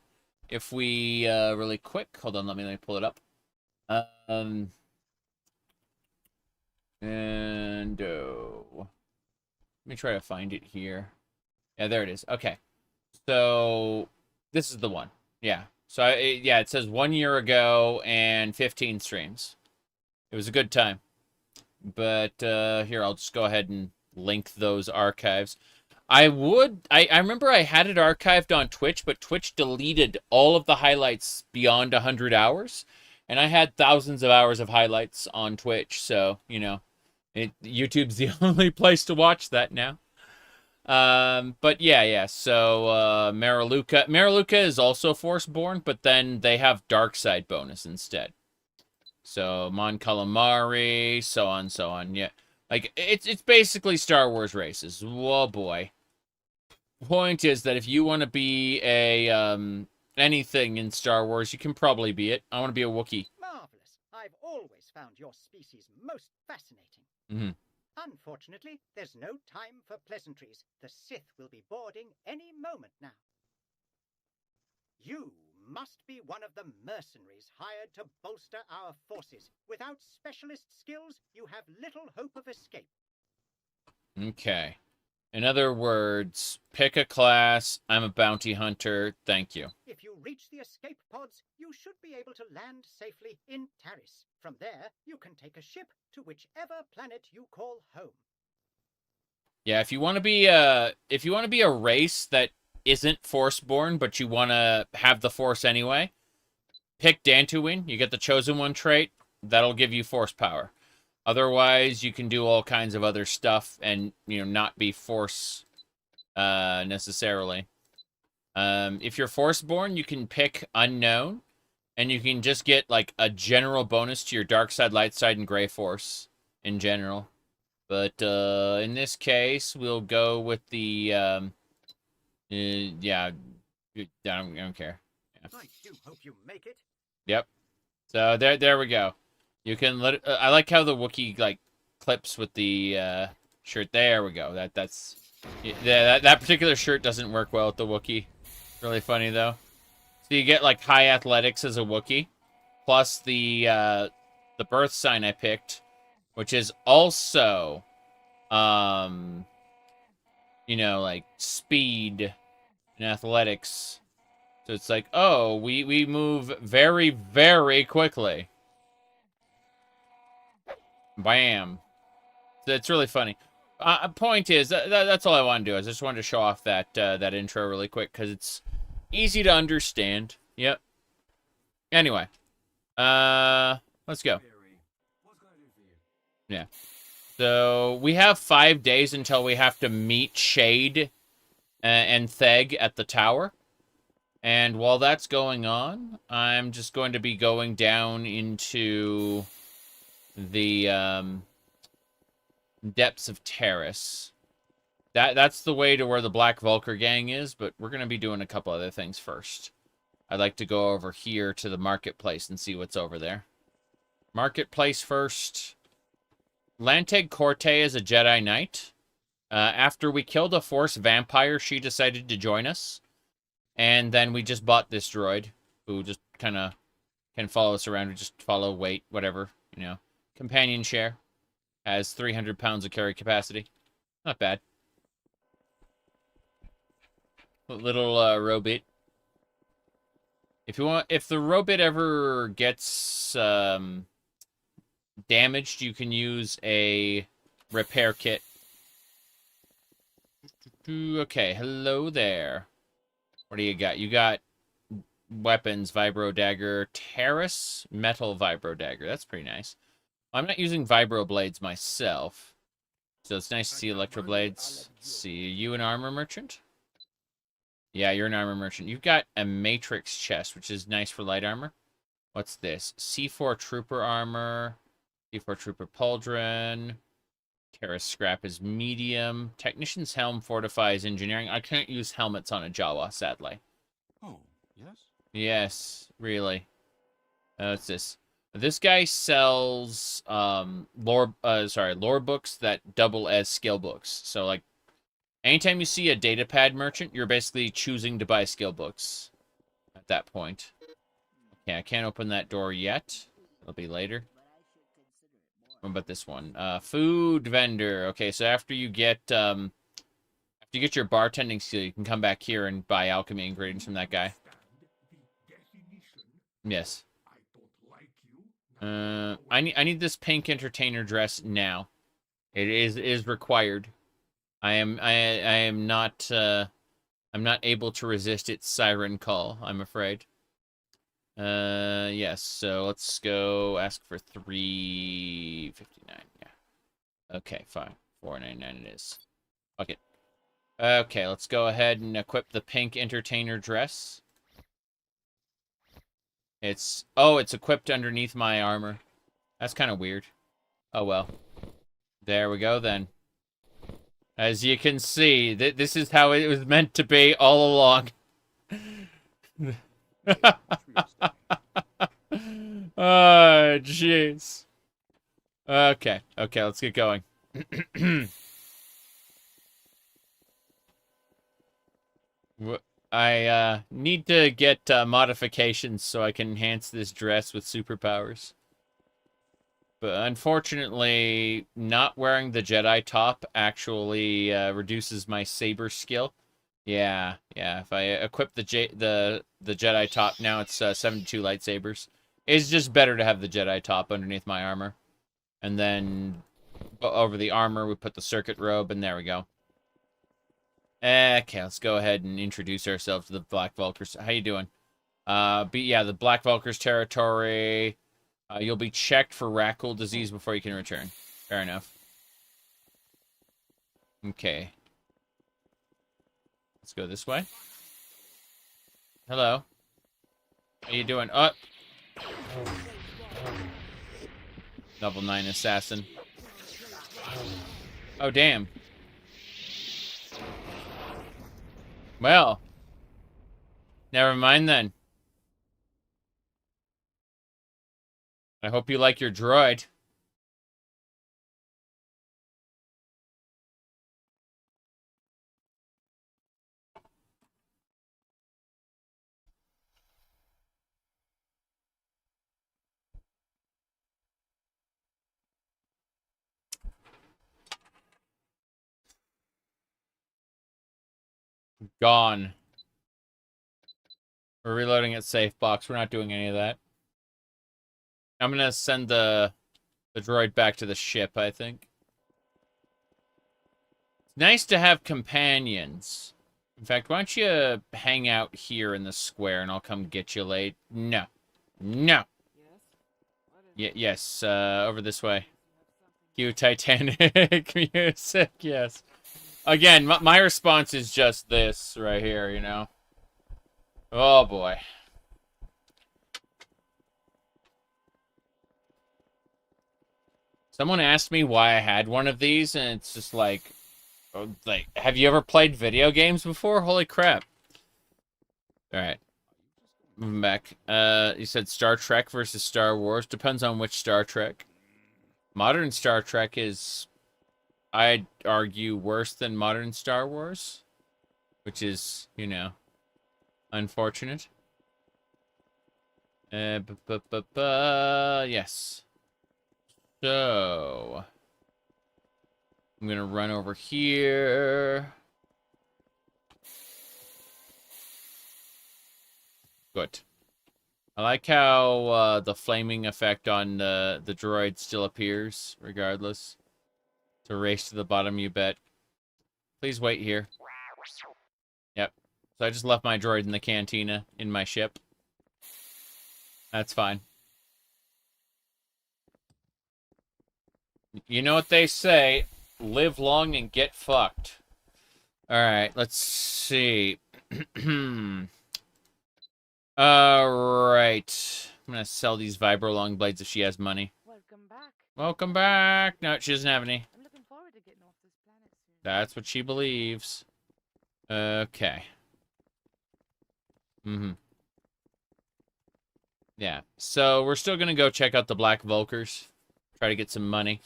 A: If we, really quick, hold on, let me pull it up. And let me try to find it here. Yeah, there it is. Okay, so this is the one. Yeah. So yeah, it says 1 year ago and 15 streams. It was a good time. But here, I'll just go ahead and link those archives. I remember I had it archived on Twitch, but Twitch deleted all of the highlights beyond 100 hours. And I had thousands of hours of highlights on Twitch, so, you know, YouTube's the only place to watch that now. But yeah, so, Mariluka is also Force-born, but then they have Dark Side bonus instead. So, Mon Calamari, so on, yeah. Like, it's basically Star Wars races. Whoa, boy. Point is that if you want to be a, anything in Star Wars, you can probably be it. I want to be a Wookiee.
E: Marvelous. I've always found your species most fascinating.
A: Mm-hmm.
E: Unfortunately, there's no time for pleasantries. The Sith will be boarding any moment now. You must be one of the mercenaries hired to bolster our forces. Without specialist skills, you have little hope of escape.
A: Okay. In other words, pick a class. I'm a bounty hunter. Thank you.
E: If you reach the escape pods, you should be able to land safely in Terrace. From there, you can take a ship to whichever planet you call home.
A: Yeah, if you want to be a race that isn't Force-born, but you want to have the Force anyway, pick Dantooine. You get the Chosen One trait. That'll give you Force power. Otherwise, you can do all kinds of other stuff and, you know, not be Force necessarily. If you're Force-born, you can pick Unknown, and you can just get, like, a general bonus to your Dark Side, Light Side, and Gray Force in general. But in this case, we'll go with the, yeah, I don't care. Yeah.
E: I do hope you make it.
A: Yep. So there we go. You can let. I like how the Wookiee like clips with the shirt. There we go. That's yeah. That particular shirt doesn't work well with the Wookiee. Really funny though. So you get like high athletics as a Wookiee, plus the birth sign I picked, which is also, you know, like speed and athletics. So it's like, oh, we move very, very quickly. Bam. So it's really funny. Point is, that's all I want to do. I just wanted to show off that that intro really quick, because it's easy to understand. Yep. Anyway. Let's go. Yeah. So we have 5 days until we have to meet Shade and Theg at the tower. And while that's going on, I'm just going to be going down into the depths of Terrace. That's the way to where the Black Vulcar gang is, but we're going to be doing a couple other things first. I'd like to go over here to the marketplace and see what's over there. Marketplace first. Lanteg Corte is a Jedi Knight. After we killed a Force vampire, she decided to join us. And then we just bought this droid, who just kind of can follow us around. We just follow, wait, whatever, you know. Companion share. Has 300 pounds of carry capacity. Not bad. Little robit. If the robit ever gets damaged, you can use a repair kit. Okay, hello there. What do you got? You got weapons, vibro dagger, Terrace, metal vibro dagger. That's pretty nice. I'm not using vibro blades myself, so it's nice to see electro blades. Let's see, you an armor merchant? Yeah, you're an armor merchant. You've got a matrix chest, which is nice for light armor. What's this? C4 trooper armor, C4 trooper pauldron. Terrace scrap is medium. Technician's helm fortifies engineering. I can't use helmets on a Jawa, sadly.
M: Oh, yes?
A: Yes, really. What's this? This guy sells lore books that double as skill books. So like anytime you see a datapad merchant, you're basically choosing to buy skill books at that point. Okay, I can't open that door yet. It'll be later. What about this one? Food vendor. Okay, so after you get your bartending skill, you can come back here and buy alchemy ingredients from that guy. Yes. I need this pink entertainer dress now. It is required. I'm not able to resist its siren call, I'm afraid. Yes, so let's go ask for $3.59. Yeah. Okay, fine. $4.99 it is. Fuck it. Okay, let's go ahead and equip the pink entertainer dress. It's equipped underneath my armor. That's kind of weird. Oh well. There we go then. As you can see, this is how it was meant to be all along. Oh, jeez. Okay, let's get going. I need to get modifications so I can enhance this dress with superpowers. But unfortunately, not wearing the Jedi top actually reduces my saber skill. Yeah. If I equip the Jedi top, now it's 72 lightsabers. It's just better to have the Jedi top underneath my armor. And then over the armor, we put the circuit robe, and there we go. Okay, let's go ahead and introduce ourselves to the Black Vulcars. How you doing? But yeah, the Black Vulcars territory. You'll be checked for Rackle disease before you can return. Fair enough. Okay. Let's go this way. Hello. How you doing? Level 9 assassin. Oh, damn. Well. Never mind then. I hope you like your droid. Gone. We're reloading at safe box. We're not doing any of that. I'm gonna send the droid back to the ship, I think. It's nice to have companions. In fact, why don't you hang out here in the square and I'll come get you late? No. No. Yes, over this way. Cue Titanic music, yes. Again, my response is just this right here, you know? Oh, boy. Someone asked me why I had one of these, and it's just like, have you ever played video games before? Holy crap. Alright. Moving back. You said Star Trek versus Star Wars. Depends on which Star Trek. Modern Star Trek is, I'd argue, worse than modern Star Wars. Which is, you know, unfortunate. Yes. So, I'm gonna run over here. Good. I like how the flaming effect on the droid still appears, regardless. To race to the bottom, you bet. Please wait here. Yep. So I just left my droid in the cantina in my ship. That's fine. You know what they say, live long and get fucked. Alright, let's see. Alright. I'm gonna sell these vibro long blades if she has money.
K: Welcome back.
A: Welcome back! No, she doesn't have any.
K: I'm looking forward to getting off this planet soon.
A: That's what she believes. Okay. Yeah, so we're still gonna go check out the Black Vulkars. Try to get some money.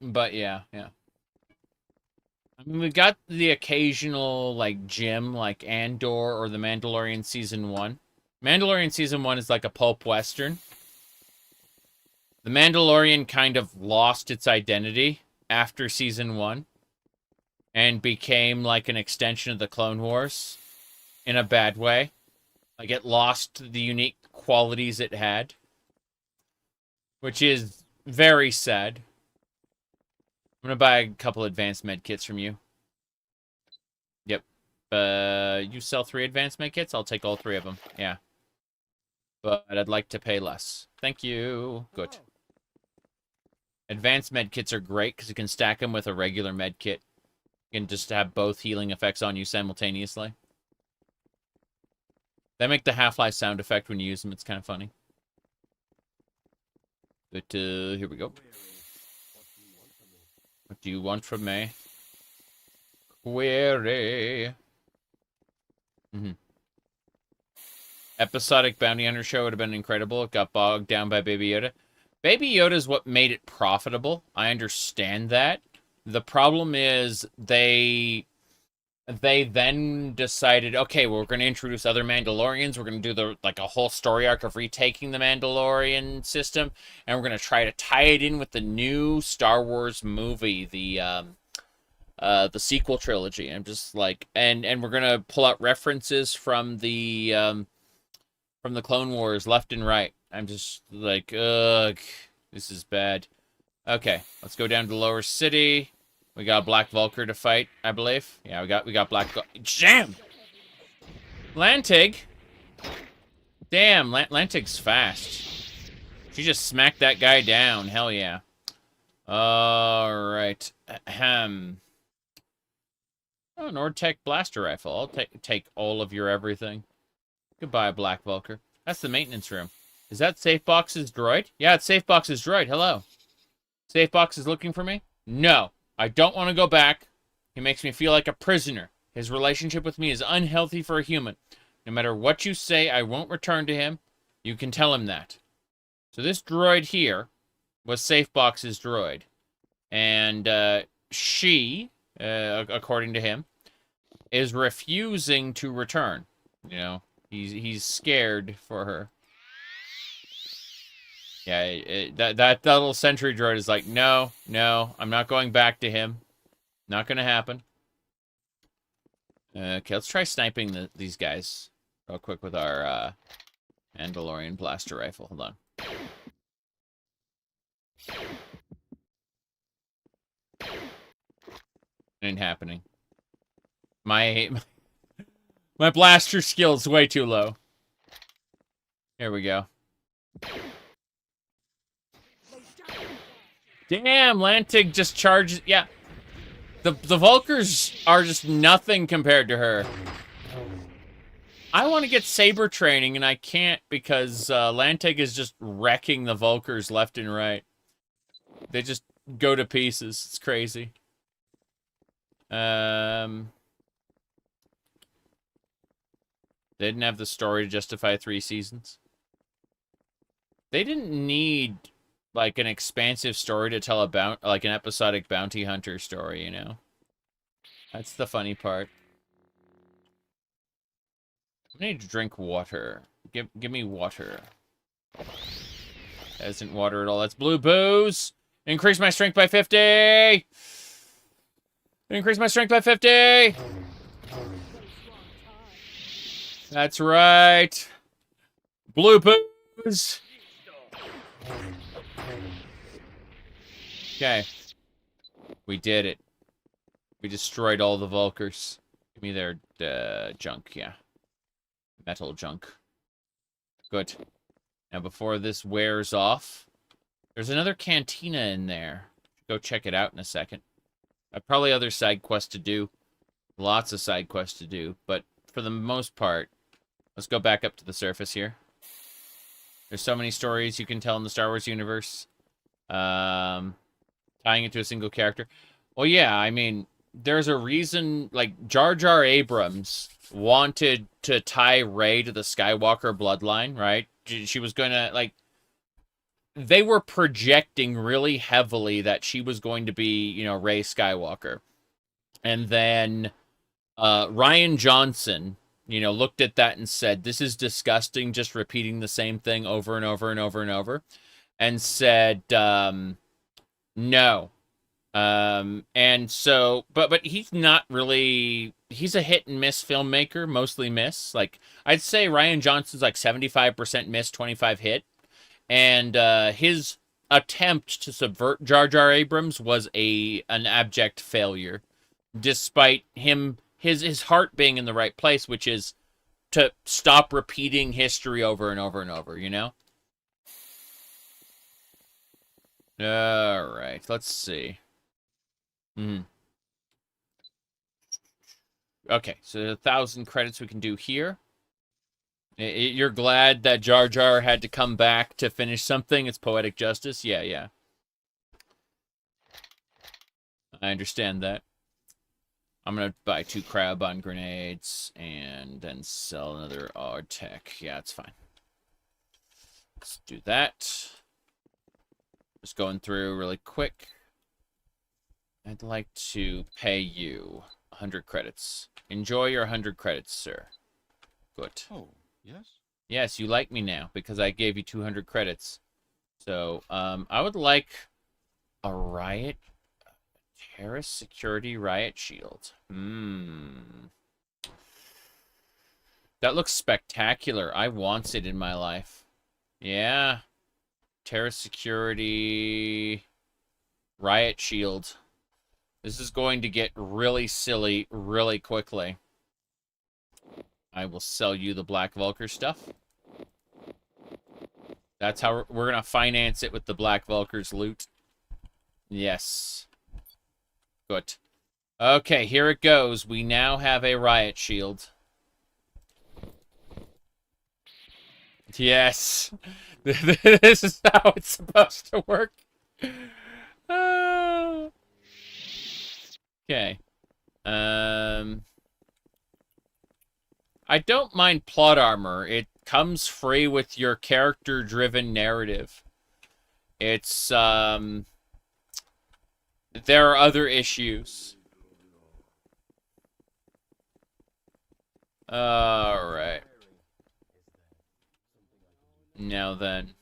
A: But yeah. I mean, we got the occasional, like, gym, like Andor or The Mandalorian Season 1. Mandalorian Season 1 is like a pulp western. The Mandalorian kind of lost its identity after Season 1 and became like an extension of the Clone Wars in a bad way. Like, it lost the unique qualities it had, which is very sad. I'm gonna buy a couple advanced med kits from you. Yep. You sell 3 advanced med kits? I'll take all 3 of them. Yeah. But I'd like to pay less. Thank you. Good. Advanced med kits are great because you can stack them with a regular med kit. You can just have both healing effects on you simultaneously. They make the half-life sound effect when you use them. It's kind of funny. But, here we go. What do you want from me? Query. Episodic Bounty Hunter show would have been incredible. It got bogged down by Baby Yoda. Baby Yoda is what made it profitable. I understand that. The problem is they then decided, okay, well, we're going to introduce other Mandalorians. We're going to do a whole story arc of retaking the Mandalorian system, and we're going to try to tie it in with the new Star Wars movie, the sequel trilogy. I'm just like, and we're going to pull out references from the Clone Wars left and right. I'm just like, ugh, this is bad. Okay, let's go down to the lower city. We got Black Vulkar to fight, I believe. Yeah, we got Black Jam! Lantig! Damn, Lantig's fast. She just smacked that guy down. Hell yeah. Alright. Ahem. Oh, Nordtech Blaster Rifle. I'll take all of your everything. Goodbye, Black Vulkar. That's the maintenance room. Is that Safebox's droid? Yeah, it's Safebox's droid. Hello. Safebox is looking for me? No. I don't want to go back. He makes me feel like a prisoner. His relationship with me is unhealthy for a human. No matter what you say, I won't return to him. You can tell him that. So this droid here was Safebox's droid. And she, according to him, is refusing to return. You know, he's scared for her. Yeah, that little sentry droid is like, no, I'm not going back to him. Not gonna happen. Okay, let's try sniping these guys real quick with our Mandalorian blaster rifle. Hold on. Ain't happening. My blaster skill is way too low. Here we go. Damn, Lantig just charges. Yeah. The Vulkars are just nothing compared to her. I want to get saber training, and I can't because Lantig is just wrecking the Vulkars left and right. They just go to pieces. It's crazy. They didn't have the story to justify 3 seasons. They didn't need like an expansive story to tell about like an episodic bounty hunter story, you know? That's the funny part. I need to drink water. Give me water. That isn't water at all. That's blue booze. Increase my strength by 50. Increase my strength by 50. That's right. Blue booze. Okay. We did it. We destroyed all the Vulkars. Give me their junk, yeah. Metal junk. Good. Now, before this wears off, there's another cantina in there. Go check it out in a second. Probably other side quests to do. Lots of side quests to do. But for the most part, let's go back up to the surface here. There's so many stories you can tell in the Star Wars universe. Tying it to a single character. Well, yeah, I mean, there's a reason, like, Jar Jar Abrams wanted to tie Rey to the Skywalker bloodline, right? She was going to, like, they were projecting really heavily that she was going to be, you know, Rey Skywalker. And then Rian Johnson, you know, looked at that and said, this is disgusting, just repeating the same thing over and over and over and over. And said, no. And so, but he's not really, he's a hit and miss filmmaker, mostly miss. Like, I'd say Rian Johnson's like 75% miss, 25 hit. And his attempt to subvert Jar Jar Abrams was an abject failure, despite his heart being in the right place, which is to stop repeating history over and over and over, you know? All right, let's see. Okay, so 1,000 credits we can do here. You're glad that Jar Jar had to come back to finish something? It's poetic justice? Yeah, yeah. I understand that. I'm going to buy 2 crab-on grenades and then sell another odd tech. Yeah, it's fine. Let's do that. Just going through really quick. I'd like to pay you 100 credits. Enjoy your 100 credits, sir. Good.
M: Oh, yes?
A: Yes, you like me now because I gave you 200 credits. So, I would like a riot... Terrace security riot shield. That looks spectacular. I want it in my life. Yeah. Terrace security riot shield. This is going to get really silly really quickly. I will sell you the Black Vulkar stuff. That's how we're going to finance it with the Black Vulkar's loot. Yes. Good. Okay, here it goes. We now have a riot shield. Yes. This is how it's supposed to work. Okay. I don't mind plot armor. It comes free with your character-driven narrative. It's, there are other issues. Alright. Now then.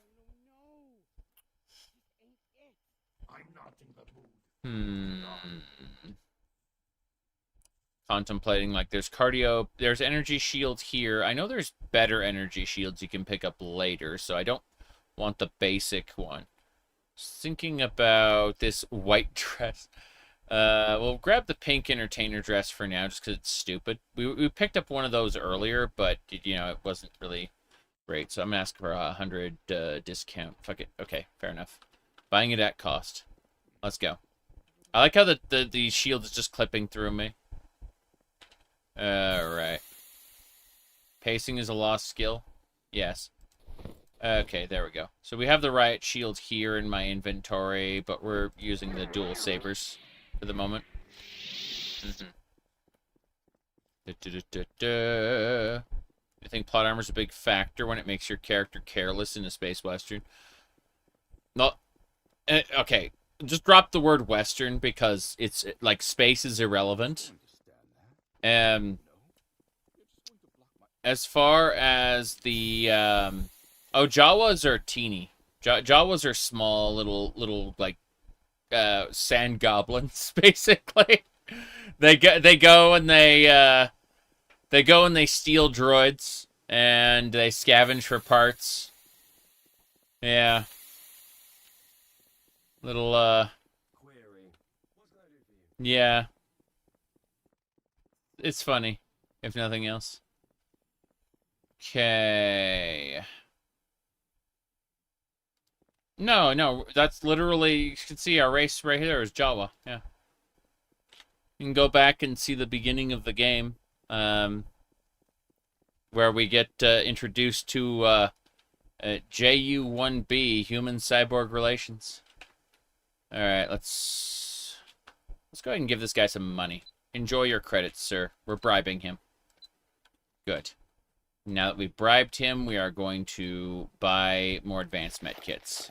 A: Contemplating, like, there's cardio, there's energy shield here. I know there's better energy shields you can pick up later, so I don't want the basic one. Thinking about this white dress. We'll grab the pink entertainer dress for now, just because it's stupid. We picked up one of those earlier, but, you know, it wasn't really great. So I'm asking for a 100 discount. Fuck it. Okay, fair enough. Buying it at cost. Let's go. I like how the shield is just clipping through me. Alright. Pacing is a lost skill. Yes. Okay, there we go. So we have the riot shield here in my inventory, but we're using the dual sabers for the moment. I think plot armor is a big factor when it makes your character careless in a space western. No, okay, just drop the word western because it's like space is irrelevant. As far as the Jawas are teeny. Jawas are small little like sand goblins basically. They go and they steal droids and they scavenge for parts. Yeah. Little yeah. It's funny, if nothing else. Okay. No, that's literally, you can see our race right here is Jawa. Yeah. You can go back and see the beginning of the game, where we get introduced to JU-1B, human-cyborg relations. All right, let's go ahead and give this guy some money. Enjoy your credits, sir. We're bribing him. Good. Now that we've bribed him, we are going to buy more advanced med kits.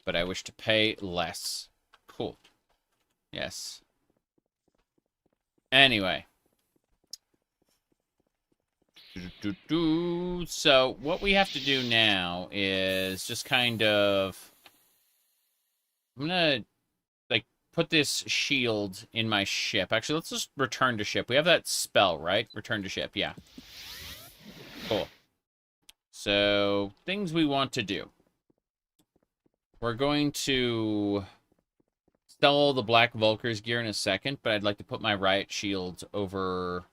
A: But I wish to pay less. Cool. Yes. Anyway. So, what we have to do now is just kind of... I'm gonna, like, put this shield in my ship. Actually, let's just return to ship. We have that spell, right? Return to ship, yeah. Cool. So, things we want to do. We're going to sell all the Black Vulkars gear in a second, but I'd like to put my riot shield over,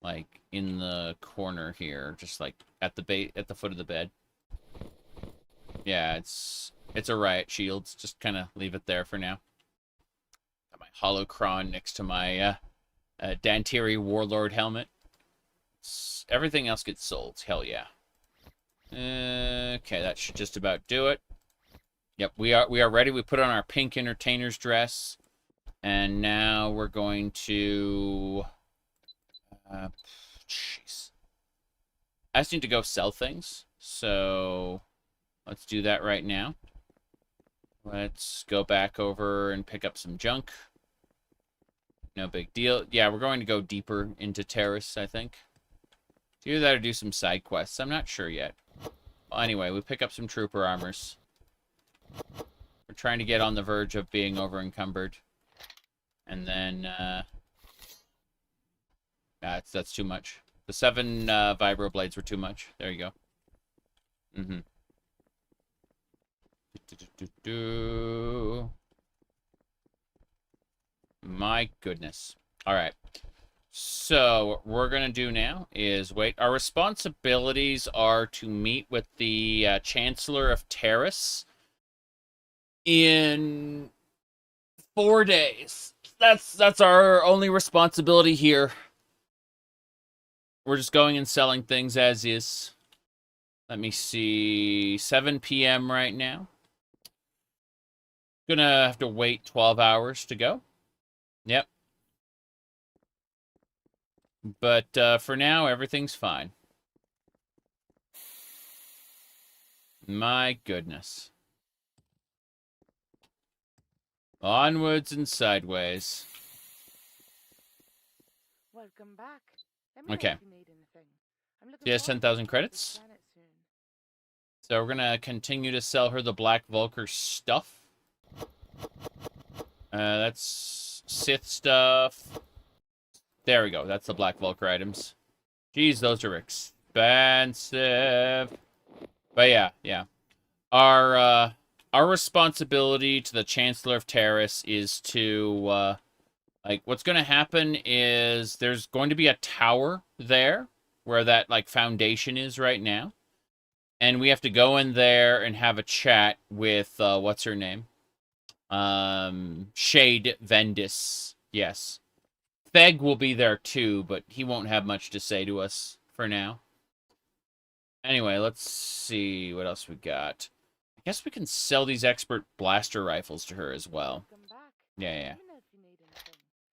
A: like, in the corner here, just like at the foot of the bed. Yeah, it's a riot shield. Just kind of leave it there for now. Got my holocron next to my Dantiri Warlord helmet. Everything else gets sold. Hell yeah. Okay, that should just about do it. Yep, we are ready. We put on our pink entertainer's dress, and now we're going to. Jeez. I just need to go sell things, so let's do that right now. Let's go back over and pick up some junk. No big deal. Yeah, we're going to go deeper into Terrace, I think. Either that or do some side quests. I'm not sure yet. Well, anyway, we pick up some trooper armors. We're trying to get on the verge of being over-encumbered. And then, that's too much. The 7 vibroblades were too much. There you go. My goodness. Alright. So, what we're going to do now is wait. Our responsibilities are to meet with the Chancellor of Terrace in 4 days. That's our only responsibility here. We're just going and selling things as is. Let me see. 7 p.m. right now. Gonna have to wait 12 hours to go. Yep. But for now, everything's fine. My goodness. Onwards and sideways.
K: Welcome back. Let me
A: Okay.
K: know if you need anything. I'm looking
A: She has
K: forward
A: 10,000
K: to
A: credits.
K: this planet soon.
A: So we're gonna continue to sell her the Black Vulkar stuff. That's Sith stuff. There we go. That's the Black Vulkar items. Jeez, those are expensive. But yeah. Our responsibility to the Chancellor of Terrace is to, like, what's going to happen is there's going to be a tower there where that, like, foundation is right now. And we have to go in there and have a chat with, what's her name? Shade Vendis. Yes. Theg will be there too, but he won't have much to say to us for now. Anyway, let's see what else we got. I guess we can sell these expert blaster rifles to her as well. Yeah.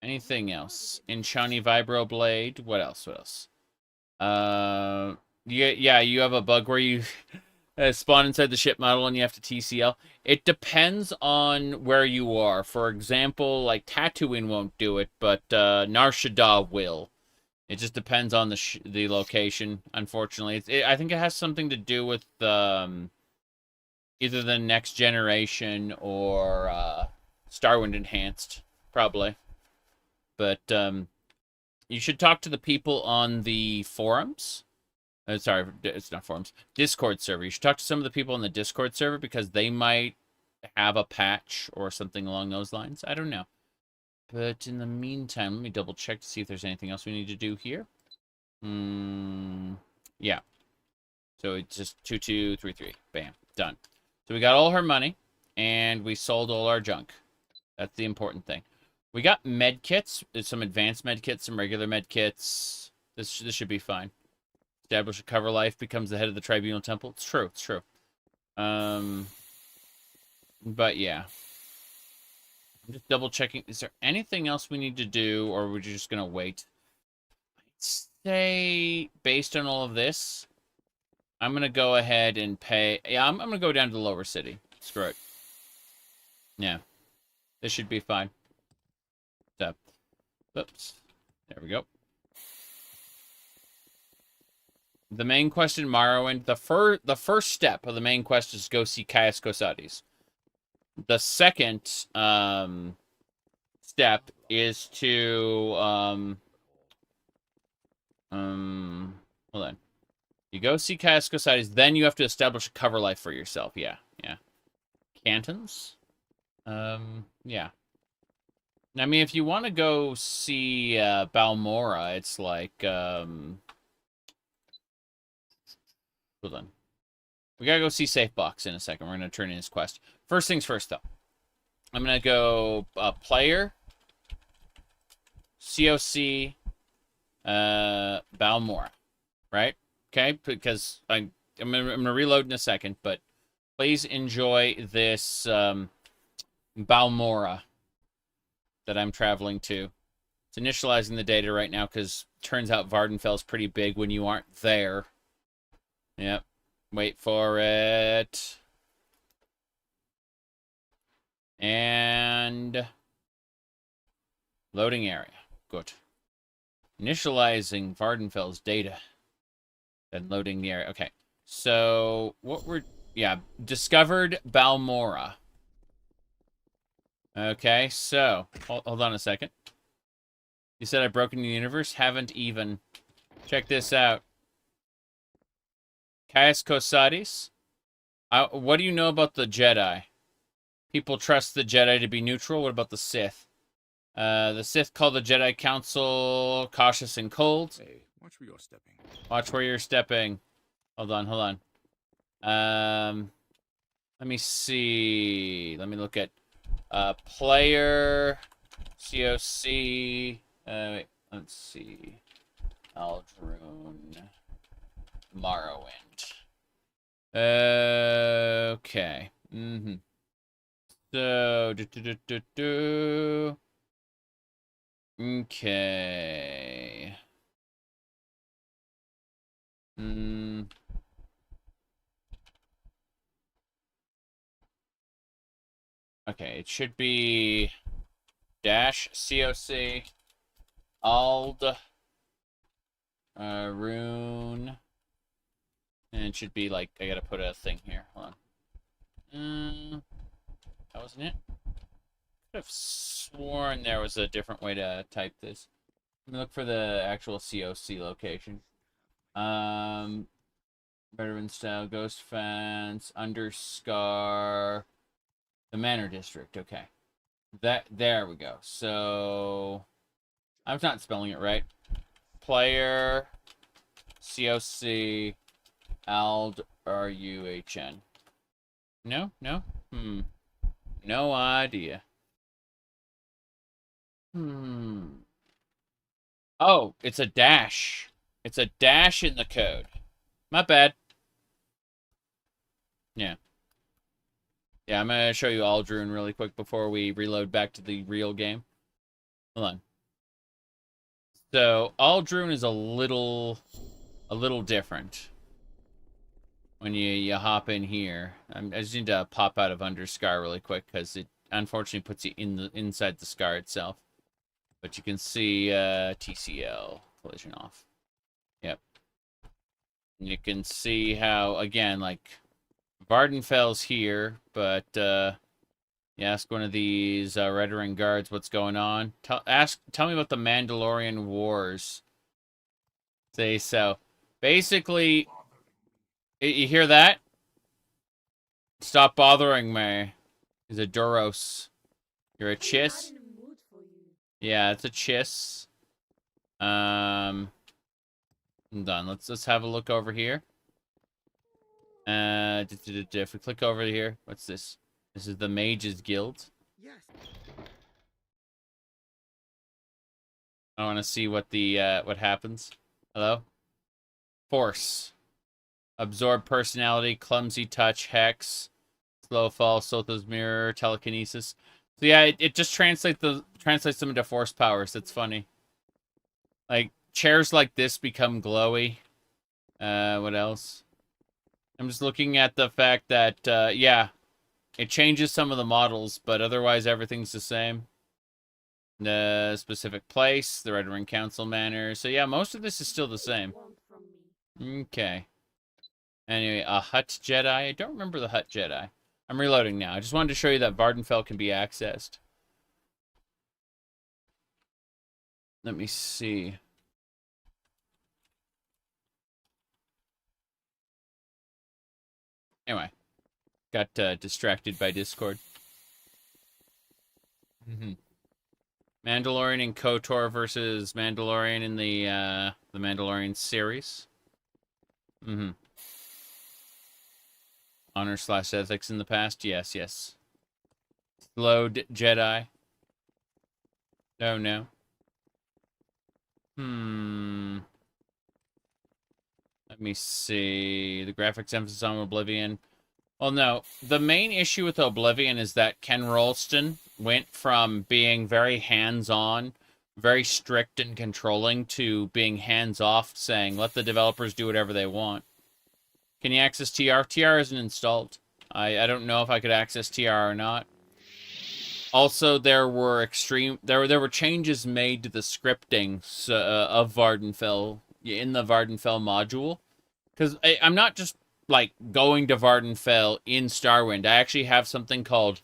A: Anything else? Enchani Vibro Blade. What else? Yeah, you have a bug where you spawn inside the ship model and you have to TCL. It depends on where you are. For example, like Tatooine won't do it, but Nar Shaddaa will. It just depends on the location, unfortunately. I think it has something to do with either the Next Generation or Starwind Enhanced, probably. But you should talk to the people on the forums. Sorry, it's not forums. Discord server. You should talk to some of the people on the Discord server because they might have a patch or something along those lines. I don't know. But in the meantime, let me double check to see if there's anything else we need to do here. Yeah. So it's just 2233. Bam. Done. So we got all her money, and we sold all our junk. That's the important thing. We got med kits. There's some advanced med kits, some regular med kits. This should be fine. Establish a cover life, becomes the head of the Tribunal Temple. It's true. But yeah. I'm just double checking. Is there anything else we need to do, or are we just gonna wait? I'd say, based on all of this, I'm gonna go ahead and pay. Yeah, I'm gonna go down to the lower city. Screw it. Yeah, this should be fine. So, oops. There we go. The main quest in Morrowind. The first step of the main quest is go see Caius Cosades. The second step is to hold on. You go see Caius Cosades, then you have to establish a cover life for yourself. Yeah. Cantons? Yeah. I mean, if you want to go see Balmora, it's like hold on. We gotta go see Safebox in a second. We're gonna turn in his quest. First things first, though. I'm gonna go player, COC, Balmora, right? Okay, because I'm gonna reload in a second, but please enjoy this Balmora that I'm traveling to. It's initializing the data right now because turns out Vardenfell's pretty big when you aren't there. Yep. Wait for it. And loading area. Good. Initializing Vardenfell's data. Then loading the area. Okay. So discovered Balmora. Okay, so hold on a second. You said I've broken the universe? Haven't even. Check this out. Caius Cosades. What do you know about the Jedi? People trust the Jedi to be neutral. What about the Sith? The Sith call the Jedi Council cautious and cold.
M: Hey, watch where you're stepping.
A: Watch where you're stepping. Hold on. Let me see. Let me look at player, COC. Wait, let's see. Aldrune. Morrowind. Okay. So, okay. Okay, it should be dash COC Ald Rune. And it should be like, I gotta put a thing here. Hold on. That wasn't it? Could have sworn there was a different way to type this. Let me look for the actual COC location. Veteran style, Ghost Fence, Underscar, the Manor District. Okay. There we go. So, I'm not spelling it right. Player, COC, Ald, RUHN. No? No idea. Oh, it's a dash. It's a dash in the code. Not bad. Yeah. Yeah, I'm going to show you Aldrune really quick before we reload back to the real game. Hold on. So, Aldrune is a little different when you hop in here. I just need to pop out of Underscar really quick because it unfortunately puts you inside the scar itself. But you can see TCL collision off. Yep. And you can see how, again, like, Vardenfell's here, but you ask one of these Red Ring guards what's going on. Tell me about the Mandalorian Wars. Say so. Basically, you hear that? Stop bothering me. He's a Duros. You're a Chiss? Yeah, it's a Chiss. I'm done. Let's have a look over here. If we click over here, what's this? This is the Mages Guild.
N: Yes.
A: I want to see what the what happens. Hello? Force. Absorb personality, clumsy touch, hex, slow fall, Sotho's mirror, telekinesis. So yeah, it just translates them into force powers. That's funny. Like chairs like this become glowy. What else? I'm just looking at the fact that yeah, it changes some of the models, but otherwise everything's the same. The specific place, the Red Ring Council Manor. So yeah, most of this is still the same. Okay. Anyway, a Hutt Jedi. I don't remember the Hutt Jedi. I'm reloading now. I just wanted to show you that Vardenfell can be accessed. Let me see. Anyway, got distracted by Discord. Mandalorian and KOTOR versus Mandalorian in the Mandalorian series. Honor/ethics in the past. Yes. Slowed Jedi. Oh no. Let me see. The graphics emphasis on Oblivion. Well, no. The main issue with Oblivion is that Ken Rolston went from being very hands-on, very strict and controlling, to being hands-off, saying, let the developers do whatever they want. Can you access TR? TR isn't installed. I don't know if I could access TR or not. Also, there were changes made to the scripting of Vardenfell in the Vardenfell module. Because I'm not just, like, going to Vardenfell in Starwind. I actually have something called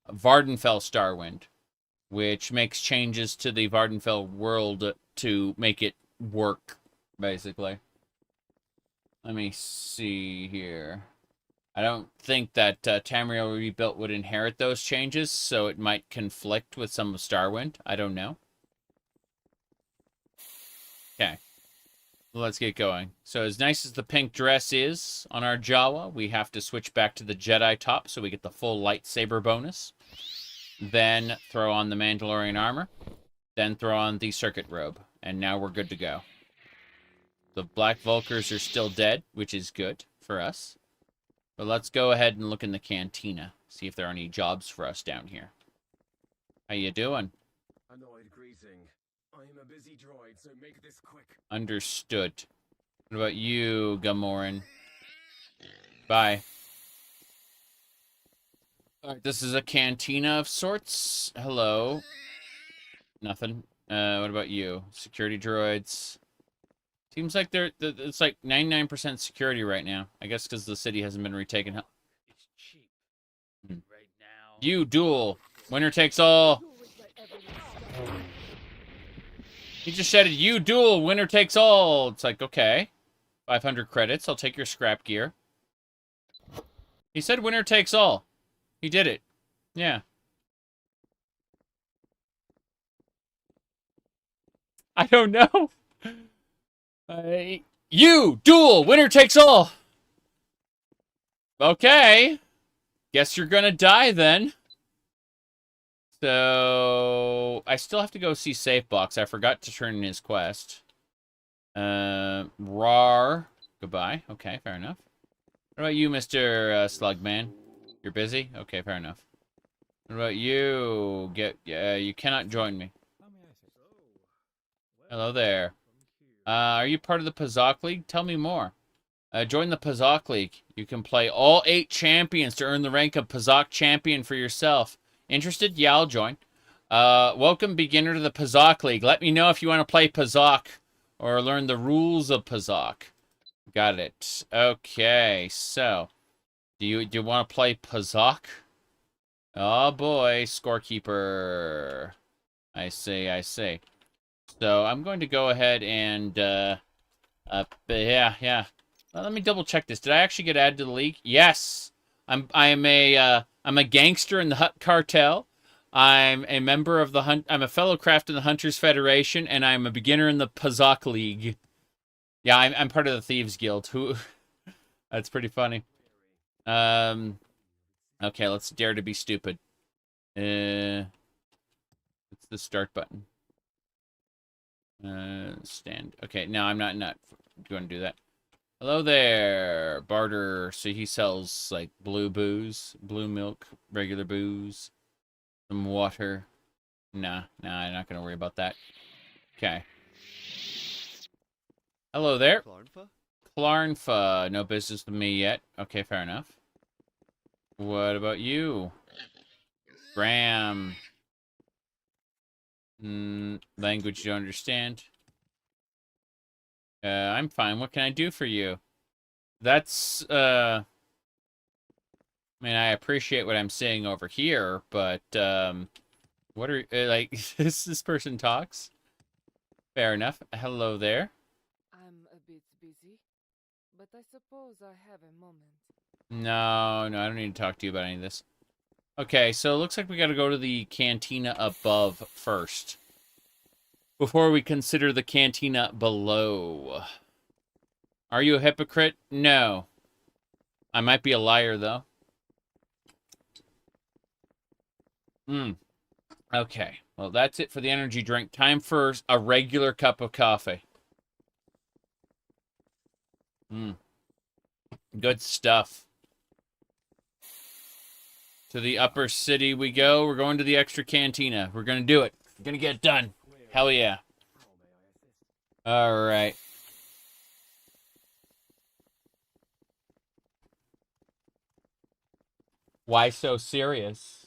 A: Vardenfell Starwind, which makes changes to the Vardenfell world to make it work, basically. Let me see here. I don't think that Tamriel Rebuilt would inherit those changes, so it might conflict with some of Starwind. I don't know. Okay. Let's get going. So as nice as the pink dress is on our Jawa, we have to switch back to the Jedi top so we get the full lightsaber bonus. Then throw on the Mandalorian armor. Then throw on the circuit robe. And now we're good to go. The Black Vulkars are still dead, which is good for us. But let's go ahead and look in the cantina. See if there are any jobs for us down here. How you doing?
D: Annoyed greeting. I am a busy droid, so make this quick.
A: Understood. What about you, Gamoran? Bye. Alright, this is a cantina of sorts. Hello. Nothing. What about you? Security droids. Seems like it's like 99% security right now. I guess because the city hasn't been retaken.
F: It's cheap right now.
A: You duel. Winner takes all. He just shouted, you duel. Winner takes all. It's like, okay. 500 credits. I'll take your scrap gear. He said winner takes all. He did it. Yeah. I don't know. You duel. Winner takes all. Okay. Guess you're gonna die then. So I still have to go see Safe Box. I forgot to turn in his quest. Rar. Goodbye. Okay, fair enough. What about you, Mr. Slugman? You're busy? Okay, fair enough. What about you? You cannot join me. Hello there. Are you part of the Pazak League? Tell me more. Join the Pazak League. You can play all 8 champions to earn the rank of Pazak champion for yourself. Interested? Yeah, I'll join. Welcome, beginner, to the Pazak League. Let me know if you want to play Pazak or learn the rules of Pazak. Got it. Okay, so do you want to play Pazak? Oh boy, scorekeeper. I see. So I'm going to go ahead and yeah. Well, let me double check this. Did I actually get added to the league? Yes. I'm a gangster in the Hut Cartel. I'm a member of the I'm a fellow craft in the Hunters Federation, and I'm a beginner in the Pazak League. Yeah, I'm part of the Thieves Guild. Who? That's pretty funny. Okay, let's dare to be stupid. It's the start button. Stand. Okay, no, I'm not going to do that. Hello there, barter. So he sells like blue booze, blue milk, regular booze, some water. Nah, I'm not gonna worry about that. Okay. Hello there. Clarnfa. No business with me yet. Okay, fair enough. What about you? Graham. Language you don't understand. I'm fine. What can I do for you? That's, I mean, I appreciate what I'm seeing over here, but, what are, like, this person talks? Fair enough. Hello there.
B: I'm a bit busy, but I suppose I have a moment.
A: No, I don't need to talk to you about any of this. Okay, so it looks like we gotta go to the cantina above first, before we consider the cantina below. Are you a hypocrite? No. I might be a liar, though. Okay. Well, that's it for the energy drink. Time for a regular cup of coffee. Good stuff. To the upper city we go. We're going to the extra cantina. We're gonna do it. We're gonna get it done. Hell yeah. Alright. Why so serious?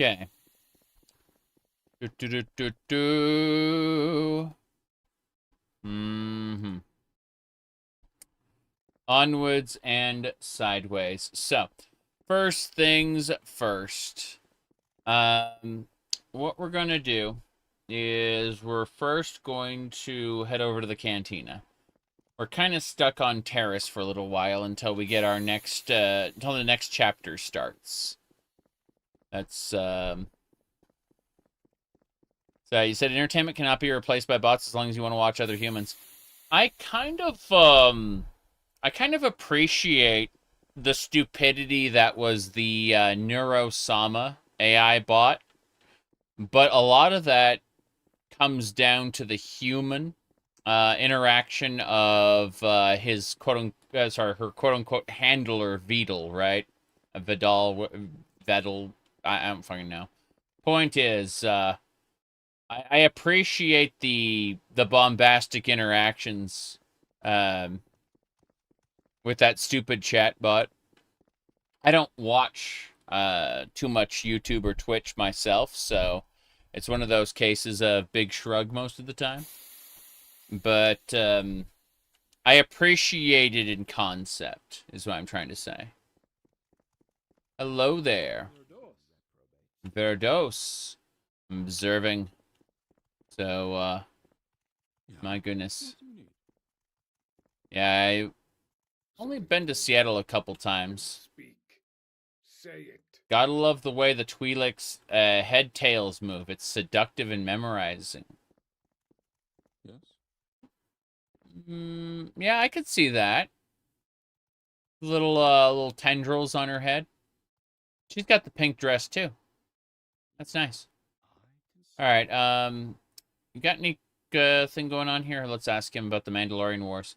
A: Okay. Onwards and sideways. So, first things first. What we're gonna do is we're first going to head over to the cantina. We're kind of stuck on Terrace for a little while until we get our next, until the next chapter starts. That's, So you said entertainment cannot be replaced by bots as long as you want to watch other humans. I kind of appreciate the stupidity that was the Neurosama AI bot, but a lot of that comes down to the human interaction of his her quote unquote handler Vidal, right? Vedal, I don't fucking know. Point is, I appreciate the bombastic interactions with that stupid chat bot. I don't watch too much YouTube or Twitch myself, so it's one of those cases of big shrug most of the time. But I appreciate it in concept, is what I'm trying to say. Hello there. Verdos. I'm observing. So, my goodness. Yeah, I've only been to Seattle a couple times.
C: Say it.
A: Gotta love the way the Twi'lek's head tails move. It's seductive and memorizing.
M: Yes.
A: Yeah, I could see that. Little tendrils on her head. She's got the pink dress too. That's nice. All right. You got any thing going on here? Let's ask him about the Mandalorian Wars.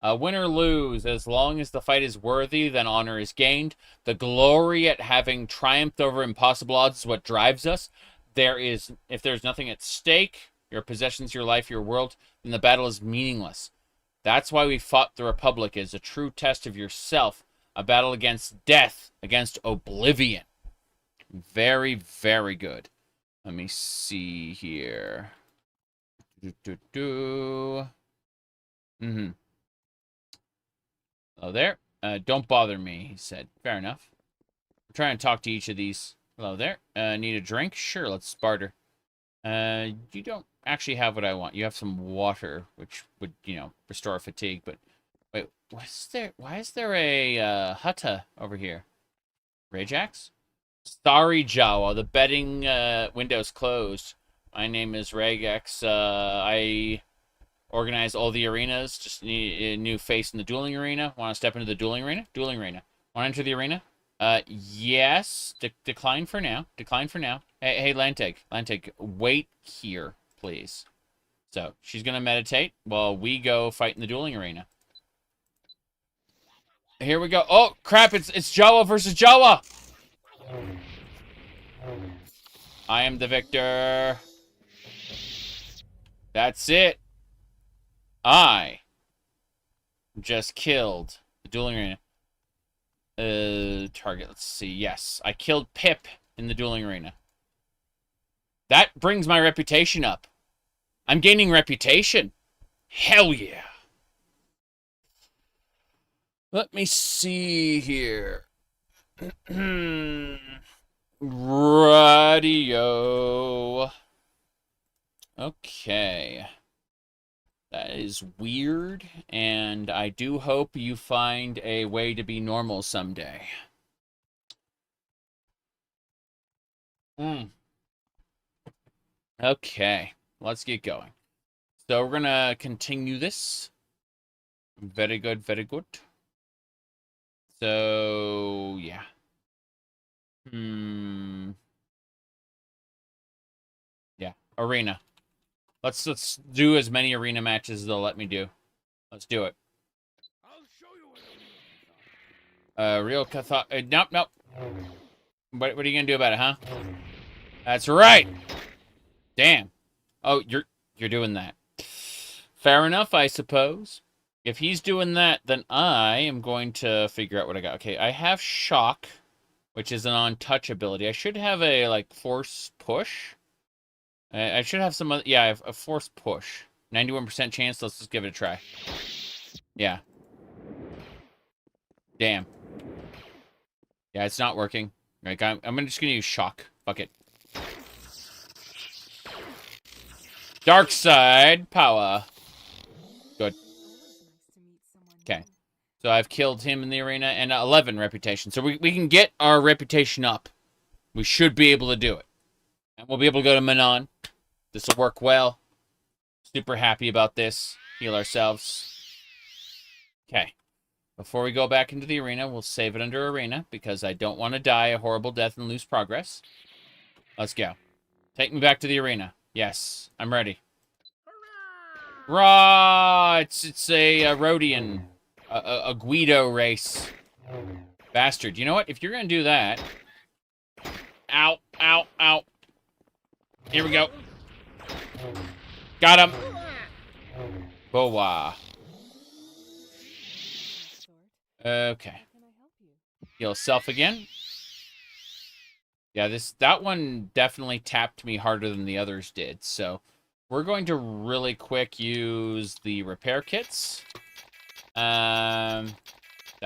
A: Win or lose, as long as the fight is worthy, then honor is gained. The glory at having triumphed over impossible odds is what drives us. If there's nothing at stake, your possessions, your life, your world, then the battle is meaningless. That's why we fought the Republic, as a true test of yourself. A battle against death, against oblivion. Very, very good. Let me see here. Hello there. Don't bother me, he said. Fair enough. I'm trying to talk to each of these. Hello there. Need a drink? Sure, let's barter. You don't actually have what I want. You have some water, which would, restore fatigue, but... Wait, why is there a Hutta over here? Rajax? Sorry, Jawa. The betting window's closed. My name is Ragex. I organize all the arenas. Just need a new face in the dueling arena. Want to step into the dueling arena? Dueling arena. Want to enter the arena? Yes. Decline for now. Decline for now. Hey, Lanteg. Lanteg, wait here, please. So, she's going to meditate while we go fight in the dueling arena. Here we go. Oh, crap. It's Jawa versus Jawa. I am the victor. That's it. I just killed the dueling arena. Target. Let's see. Yes, I killed Pip in the dueling arena. That brings my reputation up. I'm gaining reputation. Hell yeah. Let me see here. Radio. Okay. That is weird, and I do hope you find a way to be normal someday. Okay, let's get going. So we're gonna continue this. Very good, very good. So, yeah. Yeah, arena. Let's do as many arena matches as they'll let me do. Let's do it. Real Cathar... nope. What are you gonna do about it, huh? That's right! Damn. Oh, you're doing that. Fair enough, I suppose. If he's doing that, then I am going to figure out what I got. Okay, I have Shock, which is an on-touch ability. I should have a, like, Force Push. I should have some other... Yeah, I have a Force Push. 91% chance. Let's just give it a try. Yeah. Damn. Yeah, it's not working. Like, I'm just gonna use Shock. Fuck it. Dark Side Power. Good. Okay. So I've killed him in the arena and 11 reputation. So we can get our reputation up. We should be able to do it. And we'll be able to go to Manon. This will work well. Super happy about this. Heal ourselves. Okay. Before we go back into the arena, we'll save it under arena because I don't want to die a horrible death and lose progress. Let's go. Take me back to the arena. Yes, I'm ready. Hurrah! It's a Rhodian. A Guido race. Bastard. You know what? If you're going to do that... Ow, ow, ow. Here we go. Got him. Boa. Okay. Heal self again. Yeah, that one definitely tapped me harder than the others did. So we're going to really quick use the repair kits. That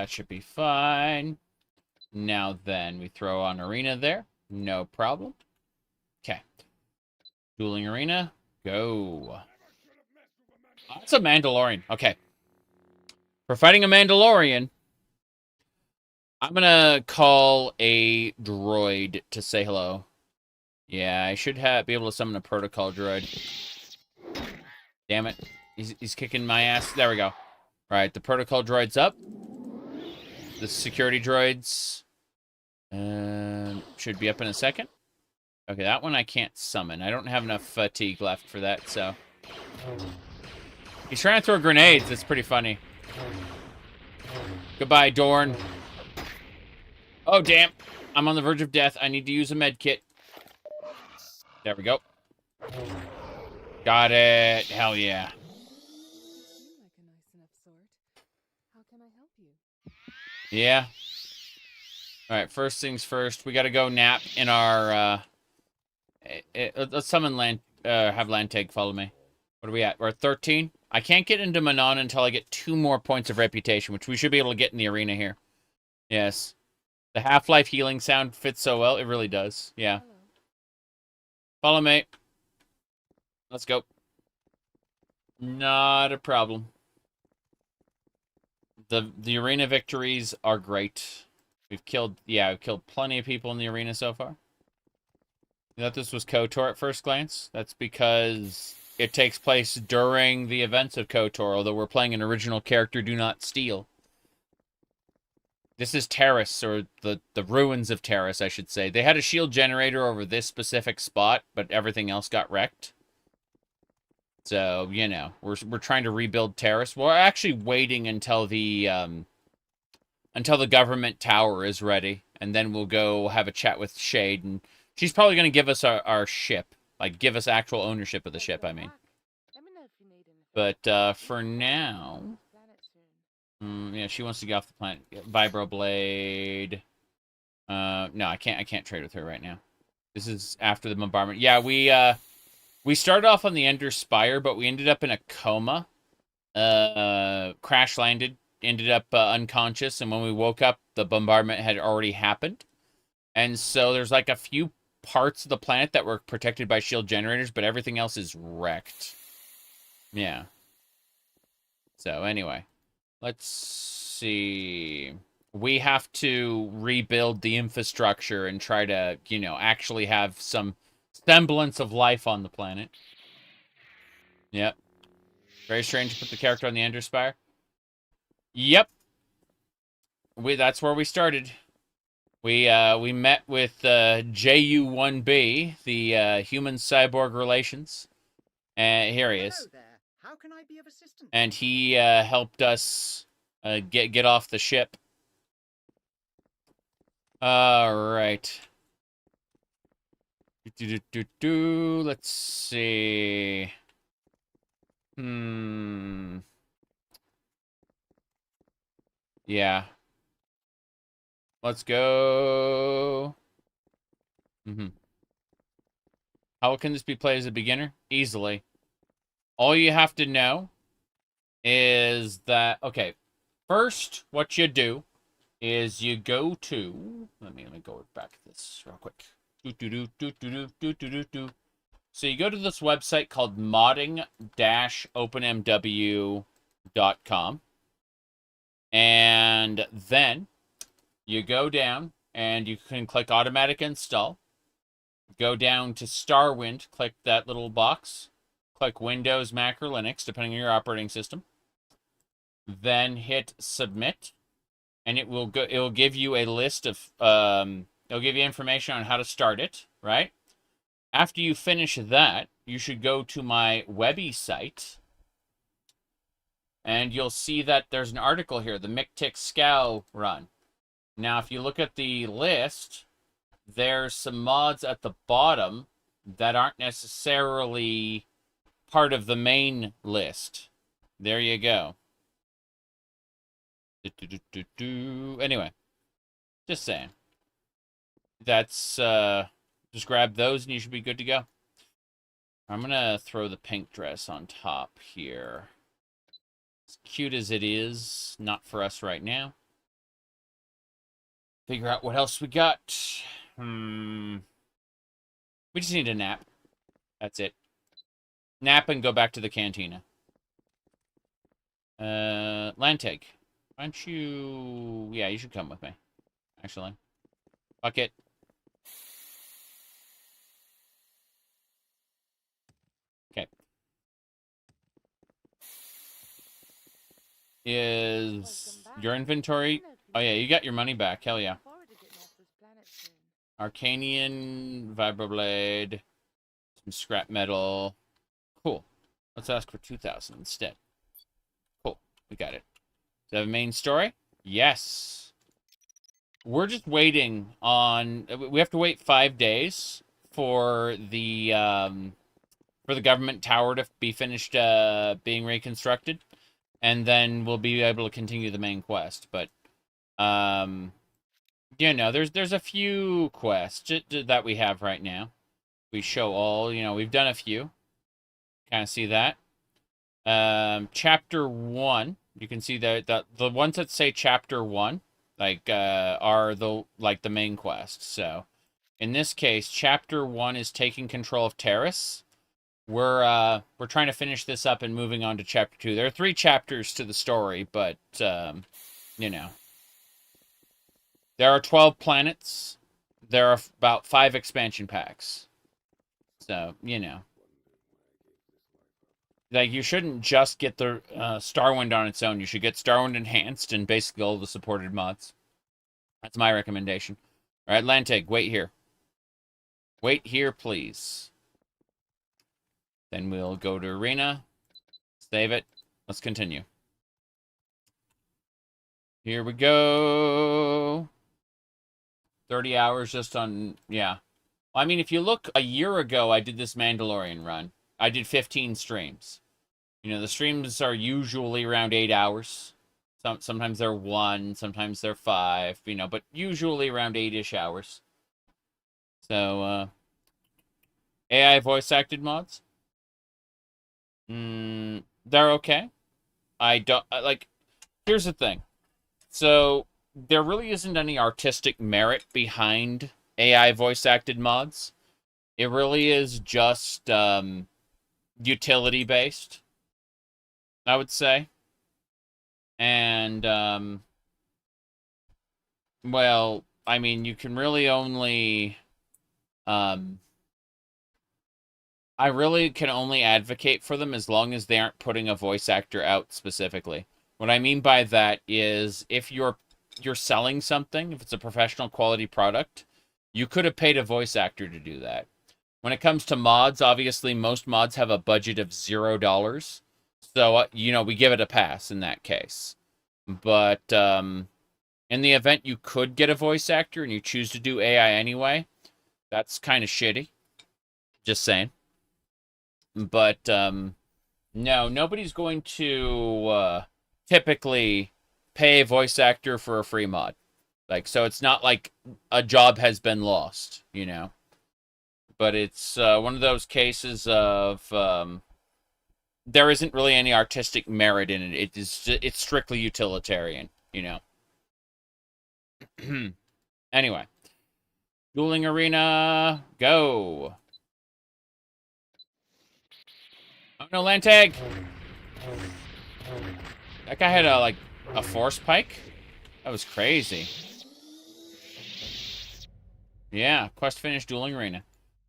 A: should be fine. Now then, we throw on arena there. No problem. Okay. Dueling arena. Go. That's a Mandalorian. Okay. For fighting a Mandalorian, I'm gonna call a droid to say hello. Yeah, I should be able to summon a protocol droid. Damn it. He's kicking my ass. There we go. Alright, the protocol droid's up. The security droids should be up in a second. Okay, that one I can't summon. I don't have enough fatigue left for that, so. He's trying to throw grenades. That's pretty funny. Goodbye, Dorn. Oh, damn. I'm on the verge of death. I need to use a med kit. There we go. Got it. Hell yeah. Yeah. Alright, first things first. We gotta go nap in our, let's summon have Lanteg follow me. What are we at? We're at 13? I can't get into Manon until I get 2 more points of reputation, which we should be able to get in the arena here. Yes. The Half-Life healing sound fits so well. It really does. Yeah. Follow me. Let's go. Not a problem. The arena victories are great. We've killed plenty of people in the arena so far. You thought this was KOTOR at first glance? That's because it takes place during the events of KOTOR, although we're playing an original character, Do Not Steal. This is Terrace, or the ruins of Terrace, I should say. They had a shield generator over this specific spot, but everything else got wrecked. So, you know, we're trying to rebuild Terrace. We're actually waiting until the government tower is ready, and then we'll go have a chat with Shade, and she's probably going to give us our ship. Like, give us actual ownership of the ship, I mean. But, for now... yeah, she wants to get off the planet. Vibroblade. No, I can't trade with her right now. This is after the bombardment. Yeah, we started off on the Ender Spire, but we ended up in a coma. Crash landed, ended up unconscious, and when we woke up, the bombardment had already happened. And so there's like a few parts of the planet that were protected by shield generators, but everything else is wrecked. Yeah. So anyway, let's see. We have to rebuild the infrastructure and try to, you know, actually have some semblance of life on the planet. Yep. Very strange to put the character on the Ender Spire. Yep. That's where we started. We met with JU1B, the human cyborg relations. And here he is.
E: Hello there. How can I be of assistance?
A: And he helped us get off the ship. All right. Let's see. Yeah. Let's go. How can this be played as a beginner? Easily. All you have to know is that, okay, first, what you do is you go to, let me go back to this real quick. So you go to this website called modding-openmw.com, and then you go down and you can click automatic install. Go down to Starwind, click that little box, click Windows, Mac, or Linux, depending on your operating system. Then hit submit, and it will give you a list of it'll give you information on how to start it, right? After you finish that, you should go to my Webby site, and you'll see that there's an article here, the Mictic Scow run. Now, if you look at the list, there's some mods at the bottom that aren't necessarily part of the main list. There you go. Anyway, just saying. That's, just grab those and you should be good to go. I'm gonna throw the pink dress on top here. As cute as it is, not for us right now. Figure out what else we got. We just need a nap. That's it. Nap and go back to the cantina. Lanteg. Why don't you... Yeah, you should come with me. Actually. Fuck it. Okay. Is your inventory Oh yeah, you got your money back. Hell yeah.
K: Looking forward to getting off this planet soon.
A: Arcanian, vibroblade, some scrap metal. Cool. Let's ask for 2,000 instead. Cool. We got it. Does it have a main story? Yes. We're just waiting on... We have to wait 5 days for the government tower to be finished being reconstructed. And then we'll be able to continue the main quest. But, you know, there's a few quests that we have right now. We show all, you know, we've done a few. Kind of see that. Chapter 1, you can see that the ones that say Chapter 1, like, are the main quest. So, in this case, Chapter 1 is taking control of Terrace. We're trying to finish this up and moving on to Chapter 2. There are 3 chapters to the story, but, you know. There are 12 planets. There are about 5 expansion packs. So, you know. Like, you shouldn't just get the Starwind on its own. You should get Starwind Enhanced and basically all the supported mods. That's my recommendation. All right, Lantig, wait here. Wait here, please. Then we'll go to Arena. Save it. Let's continue. Here we go. 30 hours just on... Yeah. I mean, if you look, a year ago, I did this Mandalorian run. I did 15 streams. You know, the streams are usually around 8 hours. Sometimes they're 1, sometimes they're 5, you know, but usually around 8-ish hours. So, AI voice-acted mods? They're okay. Here's the thing. So, there really isn't any artistic merit behind AI voice-acted mods. It really is just, utility-based, I would say. And, well, I mean, you can really only, I really can only advocate for them as long as they aren't putting a voice actor out specifically. What I mean by that is if you're selling something, if it's a professional quality product, you could have paid a voice actor to do that. When it comes to mods, obviously most mods have a budget of $0. So, you know, we give it a pass in that case. But in the event you could get a voice actor and you choose to do AI anyway, that's kind of shitty. Just saying. But, no, nobody's going to typically pay a voice actor for a free mod. Like, so it's not like a job has been lost, you know. But it's one of those cases of there isn't really any artistic merit in it. It's strictly utilitarian, you know. Anyway. Dueling Arena, go! Oh no, Lantag! That guy had a force pike? That was crazy. Yeah, quest finished, Dueling Arena.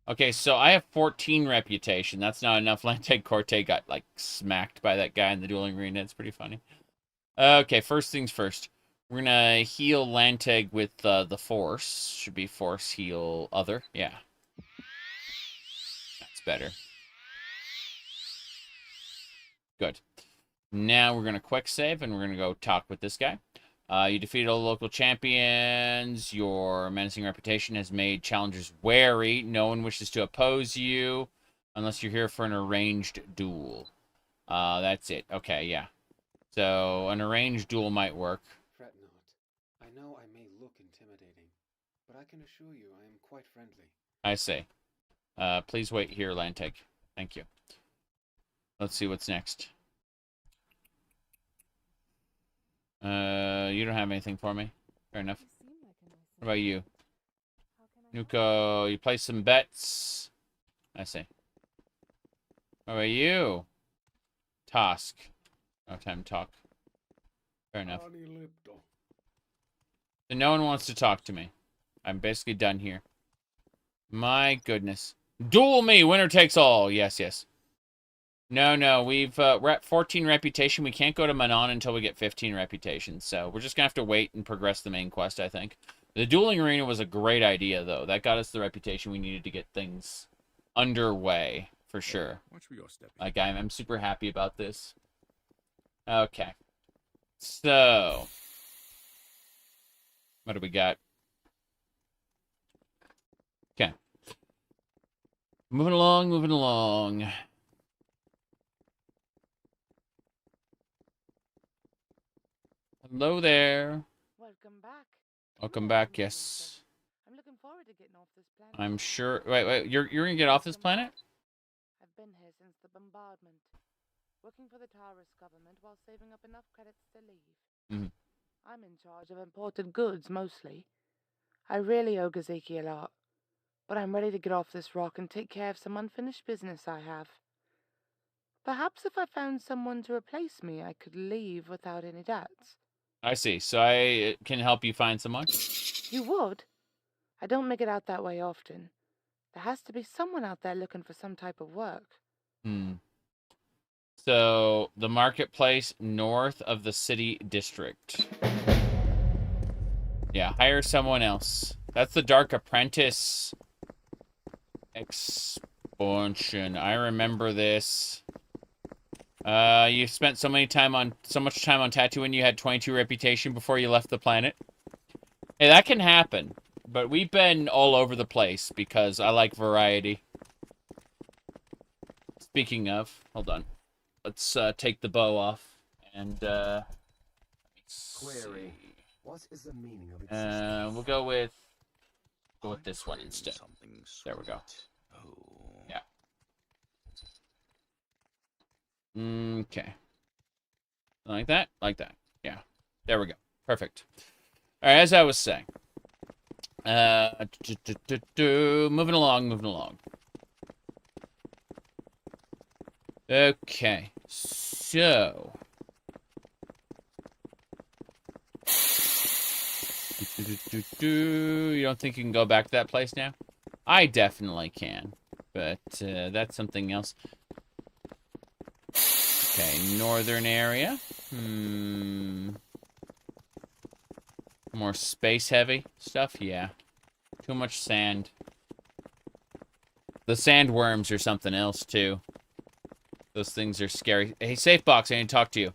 A: Okay, so I have 14 reputation. That's not enough. Lanteg Corte got, smacked by that guy in the Dueling Arena. It's pretty funny. Okay, first things first. We're gonna heal Lanteg with the Force. Should be Force heal other. Yeah. That's better. Good. Now we're gonna quick save, and we're gonna go talk with this guy. You defeated all the local champions. Your menacing reputation has made challengers wary. No one wishes to oppose you unless you're here for an arranged duel. That's it. Okay, yeah. So, an arranged duel might work.
O: Fret not. I know I may look intimidating, but I can assure you I am quite friendly.
A: I see. Please wait here, Lanteg. Thank you. Let's see what's next. You don't have anything for me. Fair enough. What about you? Nuko, you play some bets. I see. What about you? Task. No time to talk. Fair enough. So no one wants to talk to me. I'm basically done here. My goodness. Duel me! Winner takes all! Yes, yes. No, we're at 14 reputation. We can't go to Manon until we get 15 reputation, so we're just gonna have to wait and progress the main quest, I think. The dueling arena was a great idea, though. That got us the reputation we needed to get things underway, for sure. Like, I'm super happy about this. Okay. So, what do we got? Okay. Moving along. Hello there.
K: Welcome back.
A: Welcome back, yes.
K: I'm looking forward to getting off this planet.
A: I'm sure... Wait, you're gonna get off this planet?
K: I've been here since the bombardment, working for the Terrace government while saving up enough credits to leave.
A: Mm-hmm.
K: I'm in charge of imported goods, mostly. I really owe Gazeki a lot, but I'm ready to get off this rock and take care of some unfinished business I have. Perhaps if I found someone to replace me, I could leave without any debts.
A: I see. So I can help you find someone?
K: You would? I don't make it out that way often. There has to be someone out there looking for some type of work.
A: So, the marketplace north of the city district. Yeah, hire someone else. That's the Dark Apprentice expansion. I remember this. You spent so much time on Tatooine, you had 22 reputation before you left the planet. Hey, that can happen. But we've been all over the place because I like variety. Speaking of, hold on. Let's take the bow off and
D: Query. What is the meaning of existence?
A: we'll go with this one instead. There we go. Yeah. Okay. Like that? Like that. Yeah. There we go. Perfect. Alright, as I was saying. Moving along. Okay. So. You don't think you can go back to that place now? I definitely can. But that's something else. Okay, northern area. More space heavy stuff? Yeah. Too much sand. The sandworms are something else too. Those things are scary. Hey, safe box, I need to talk to you.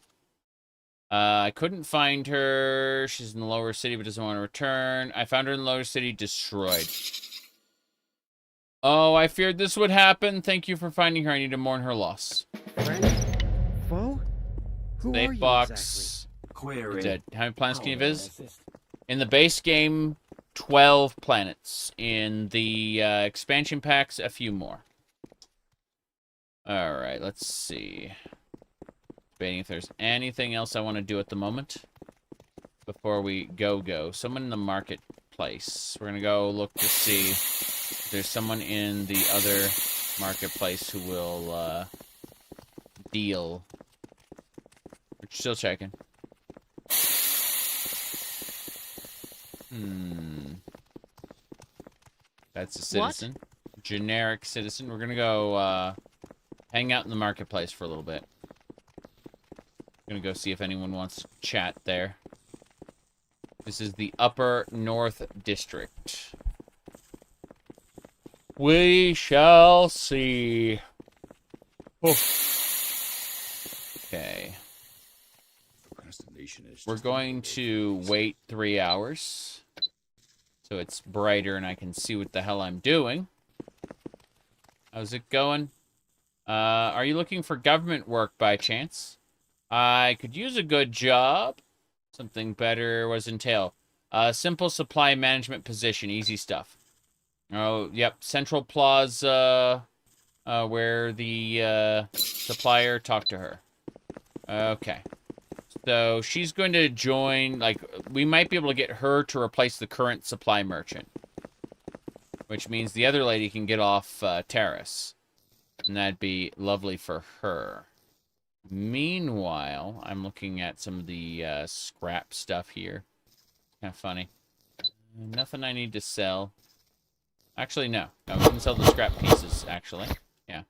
A: I couldn't find her. She's in the lower city but doesn't want to return. I found her in the lower city, destroyed. Oh, I feared this would happen. Thank you for finding her. I need to mourn her loss.
N: Friend? Foe? Who are
A: Safe
N: you
A: box.
N: exactly?
D: Query.
A: Dead. How many planets can you visit? In the base game, 12 planets. In the expansion packs, a few more. Alright, let's see. Debating if there's anything else I want to do at the moment. Before we go. Someone in the marketplace. We're going to go look to see if there's someone in the other marketplace who will deal. We're still checking. That's a citizen. What? Generic citizen. We're gonna go hang out in the marketplace for a little bit. Gonna go see if anyone wants to chat there. This is the Upper North District. We shall see. Oh. Okay. We're going to wait 3 hours. So it's brighter and I can see what the hell I'm doing. How's it going? Are you looking for government work by chance? I could use a good job. Something better was entail. Simple supply management position. Easy stuff. Oh, yep. Central Plaza, where the supplier talked to her. Okay. So she's going to join, like, we might be able to get her to replace the current supply merchant. Which means the other lady can get off Terrace. And that'd be lovely for her. Meanwhile, I'm looking at some of the scrap stuff here. Kind of funny. Nothing I need to sell. Actually, no. No, we can sell the scrap pieces, actually. Yeah.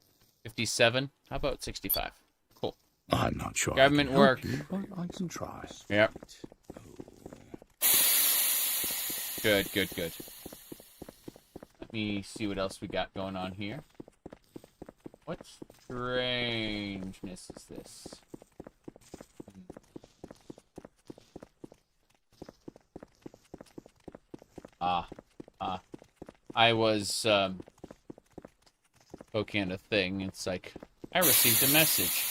A: 57. How about 65? Cool.
M: I'm not sure.
A: Government
M: I can help
A: work.
M: you, but I can try.
A: Yep. Good, good, good. Let me see what else we got going on here. What strangeness is this? I was, poking at a thing. It's like, I received a message.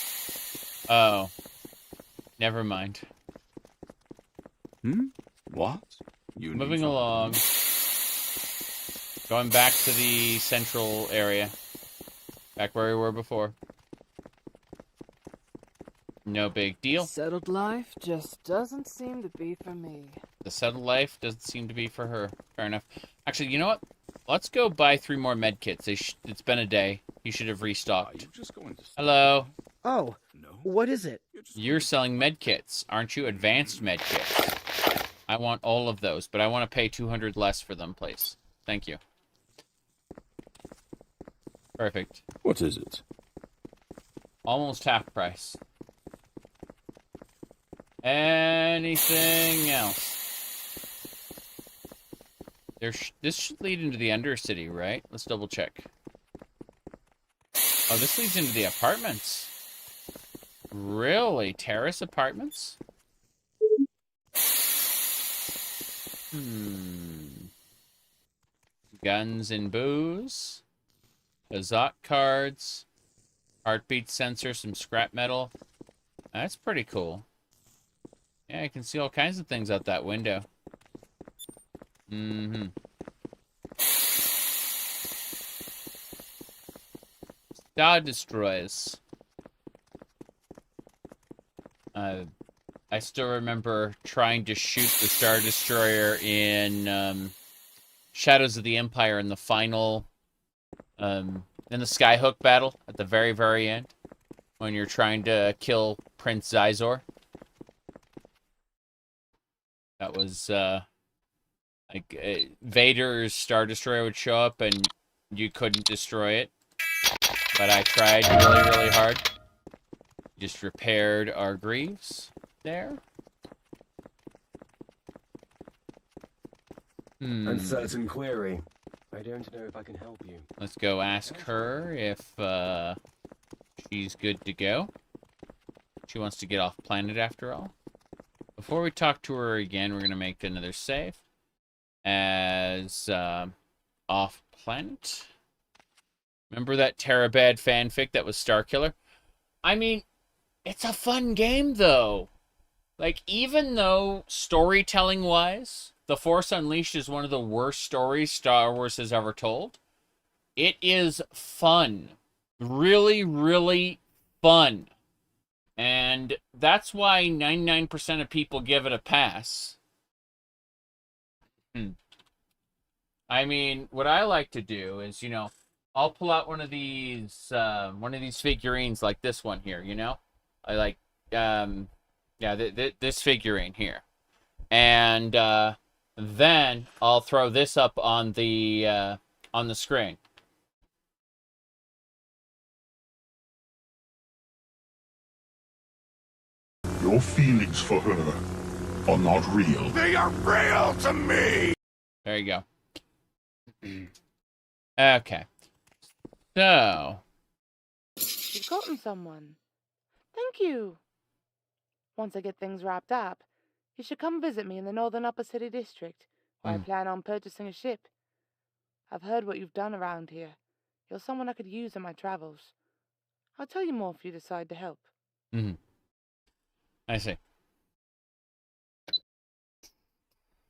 A: Oh. Never mind.
M: What? You
A: Moving
M: need
A: along. Going back to the central area. Back where we were before. No big deal.
B: Settled life just doesn't seem to be for me.
A: The settled life doesn't seem to be for her. Fair enough. Actually, you know what? Let's go buy 3 more med kits. It's been a day. You should have restocked. Hello.
N: Oh, what is it?
A: You're selling med kits, aren't you? Advanced med kits. I want all of those, but I want to pay 200 less for them, please. Thank you. Perfect.
M: What is it?
A: Almost half price. Anything else? This should lead into the Undercity, right? Let's double check. Oh, this leads into the apartments. Really? Terrace apartments? Guns and booze. Hazak cards. Heartbeat sensor, some scrap metal. That's pretty cool. Yeah, I can see all kinds of things out that window. Star Destroyers. I still remember trying to shoot the Star Destroyer in Shadows of the Empire in the final, in the Skyhook battle at the very, very end, when you're trying to kill Prince Zizor. That was, like, Vader's Star Destroyer would show up and you couldn't destroy it. But I tried really, really hard. Just repaired our greaves there.
D: Uncertain query. I don't know if I can help you.
A: Let's go ask her if she's good to go. She wants to get off planet after all. Before we talk to her again, we're going to make another save. As off planet. Remember that Terabad fanfic that was Starkiller? I mean, it's a fun game, though. Like, even though storytelling-wise, The Force Unleashed is one of the worst stories Star Wars has ever told, it is fun. Really, really fun. And that's why 99% of people give it a pass. I mean, what I like to do is, you know, I'll pull out one of these figurines like this one here, you know? I like, this figurine here. And then I'll throw this up on the screen.
P: Your feelings for her are not real.
H: They are real to me!
A: There you go. Okay. So.
K: You've gotten someone. Thank you. Once I get things wrapped up, you should come visit me in the northern Upper City District, where I plan on purchasing a ship. I've heard what you've done around here. You're someone I could use in my travels. I'll tell you more if you decide to help.
A: I see.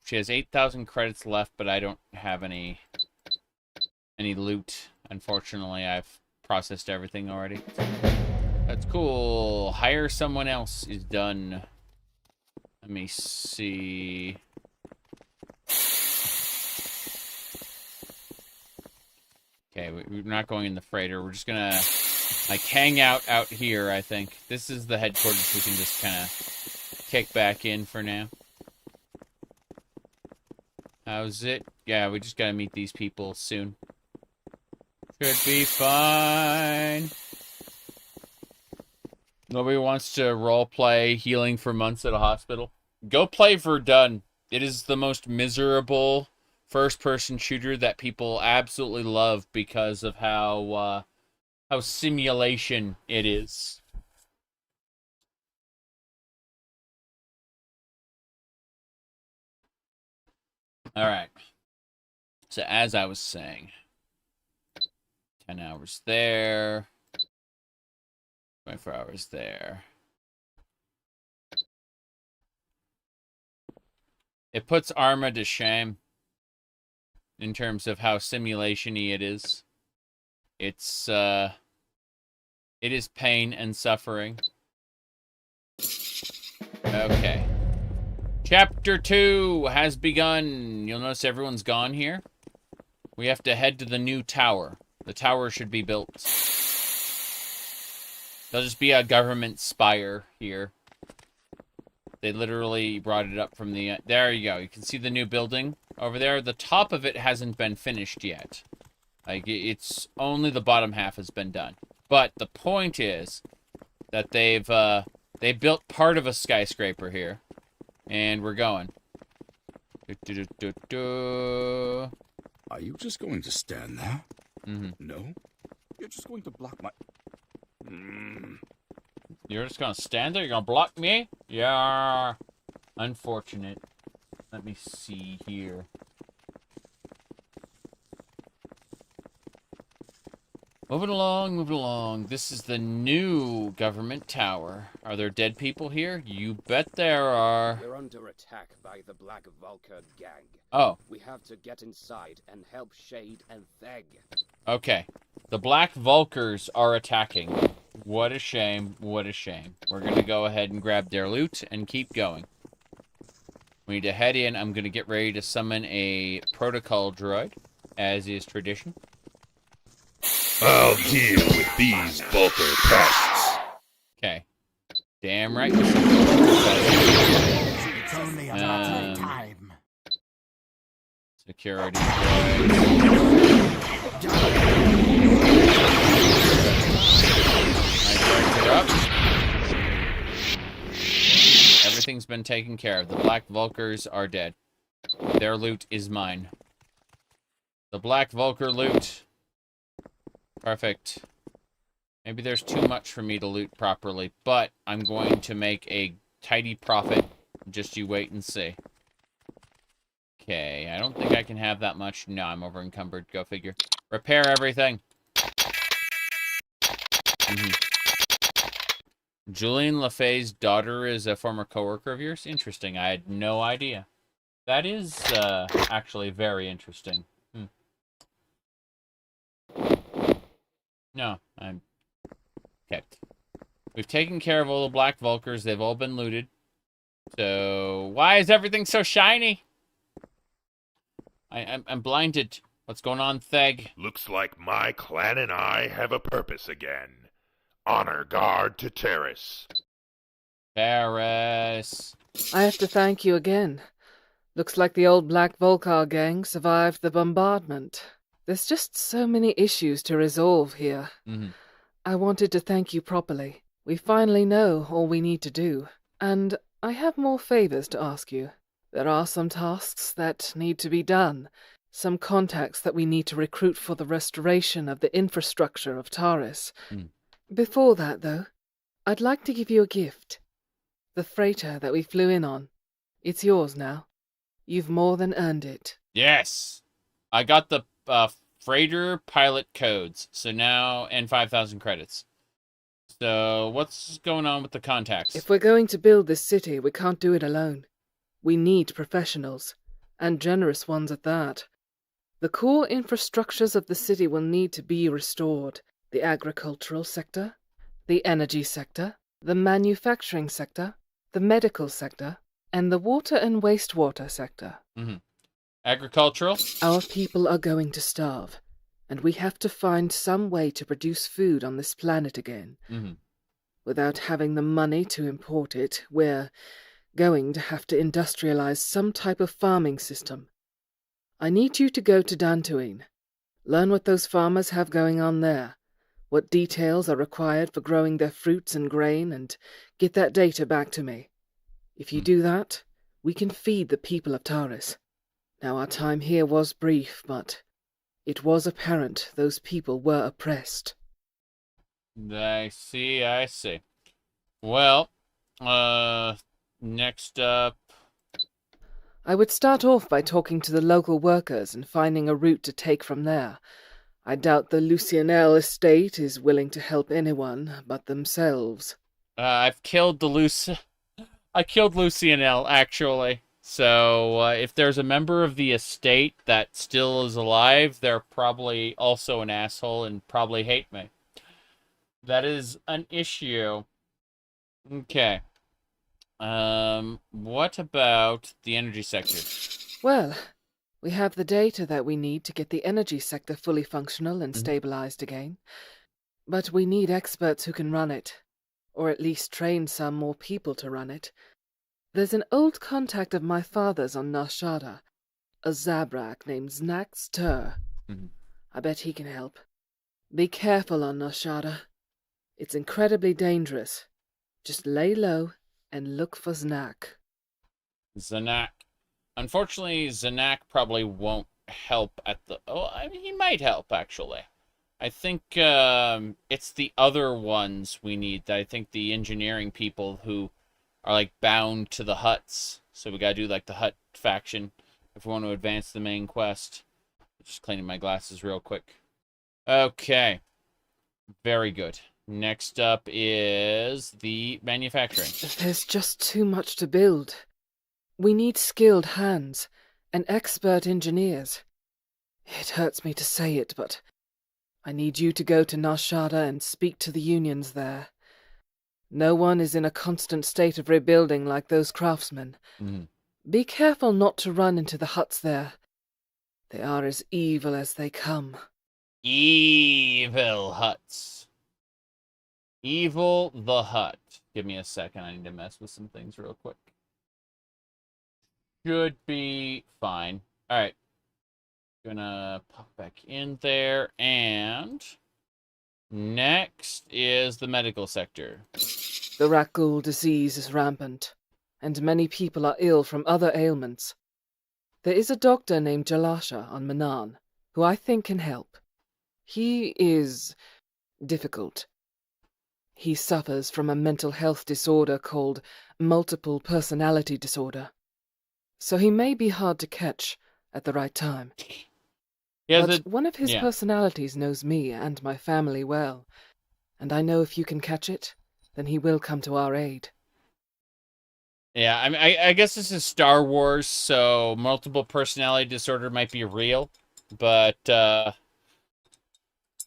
A: She has 8,000 credits left, but I don't have any loot. Unfortunately, I've processed everything already. That's cool. Hire someone else is done. Let me see. Okay, we're not going in the freighter. We're just gonna, like, hang out here, I think. This is the headquarters we can just kind of kick back in for now. How's it? Yeah, we just gotta meet these people soon. Should be fine. Nobody wants to roleplay healing for months at a hospital. Go play Verdun. It is the most miserable first-person shooter that people absolutely love because of how simulation it is. All right. So as I was saying, 10 hours there, 24 hours there. It puts Arma to shame in terms of how simulation-y it is. It's, it is pain and suffering. Okay. Chapter 2 has begun. You'll notice everyone's gone here. We have to head to the new tower. The tower should be built. There'll just be a government spire here. They literally brought it up from the... There you go. You can see the new building over there. The top of it hasn't been finished yet. Like, it's only the bottom half has been done. But the point is that they built part of a skyscraper here. And we're going.
M: Are you just going to stand there?
A: Mm-hmm.
M: No? You're just going to block my...
A: You're just gonna stand there? You're gonna block me? Yeah. Unfortunate. Let me see here. Moving along, moving along. This is the new government tower. Are there dead people here? You bet there are.
J: We're under attack by the Black Vulcan gang.
A: Oh.
J: We have to get inside and help Shade and Theg.
A: Okay. The Black Vulkers are attacking. What a shame. What a shame. We're gonna go ahead and grab their loot and keep going. We need to head in. I'm gonna get ready to summon a protocol droid, as is tradition.
H: I'll deal with these Vulker pests.
A: Okay. Damn right.
Q: It's only a matter of time.
A: Security. Up. Everything's been taken care of. The Black Vulkers are dead. Their loot is mine. The Black Vulker loot. Perfect. Maybe there's too much for me to loot properly, but I'm going to make a tidy profit. Just you wait and see. Okay, I don't think I can have that much. No, I'm over encumbered. Go figure. Repair everything. Julian LaFay's daughter is a former coworker of yours? Interesting. I had no idea. That is actually very interesting. No, I'm... Okay. We've taken care of all the Black Vulkers. They've all been looted. So, why is everything so shiny? I'm blinded. What's going on, Theg?
H: Looks like my clan and I have a purpose again. Honor guard to Terrace.
A: Terrace.
B: I have to thank you again. Looks like the old Black Vulcar gang survived the bombardment. There's just so many issues to resolve here. I wanted to thank you properly. We finally know all we need to do. And I have more favors to ask you. There are some tasks that need to be done. Some contacts that we need to recruit for the restoration of the infrastructure of Terrace. Before that, though, I'd like to give you a gift. The freighter that we flew in on. It's yours now. You've more than earned it.
A: Yes! I got the freighter pilot codes, so now, and 5,000 credits. So, what's going on with the contacts?
B: If we're going to build this city, we can't do it alone. We need professionals, and generous ones at that. The core infrastructures of the city will need to be restored. The agricultural sector, the energy sector, the manufacturing sector, the medical sector, and the water and wastewater sector.
A: Agricultural?
B: Our people are going to starve, and we have to find some way to produce food on this planet again. Without having the money to import it, we're going to have to industrialize some type of farming system. I need you to go to Dantooine. Learn what those farmers have going on there. what details are required for growing their fruits and grain, and get that data back to me. If you do that, we can feed the people of Terrace. Now, our time here was brief, but it was apparent those people were oppressed.
A: I see, I see. Well, next up...
B: I would start off by talking to the local workers and finding a route to take from there. I doubt the Lucianel estate is willing to help anyone but themselves.
A: I've killed the I killed Lucianel, actually. So, if there's a member of the estate that still is alive, they're probably also an asshole and probably hate me. That is an issue. Okay. What about the energy sector?
B: Well, we have the data that we need to get the energy sector fully functional and stabilized again. But we need experts who can run it, or at least train some more people to run it. There's an old contact of my father's on Nashada, a Zabrak named Znax Tur. I bet he can help. Be careful on Nashada. It's incredibly dangerous. Just lay low and look for Znak.
A: Znak. Unfortunately, Znak probably won't help at the... Oh, I mean, he might help, actually. I think it's the other ones we need. I think the engineering people who are, like, bound to the huts. So we gotta do, like, the hut faction if we want to advance the main quest. Just cleaning my glasses real quick. Okay. Very good. Next up is the manufacturing.
B: There's just too much to build. We need skilled hands and expert engineers. It hurts me to say it, but I need you to go to Nashada and speak to the unions there. No one is in a constant state of rebuilding like those craftsmen. Be careful not to run into the huts there. They are as evil as they come.
A: Evil huts. Evil the Hut. Give me a second. I need to mess with some things real quick. Should be fine. Alright. Gonna pop back in there. And next is the medical sector.
B: The Rakghoul disease is rampant, and many people are ill from other ailments. There is a doctor named Jalasha on Manan, who I think can help. He is difficult. He suffers from a mental health disorder called multiple personality disorder. So he may be hard to catch at the right time.
A: Yeah,
B: but one of his personalities knows me and my family well, and I know if you can catch it, then he will come to our aid.
A: Yeah, I mean, I guess this is Star Wars, so multiple personality disorder might be real, but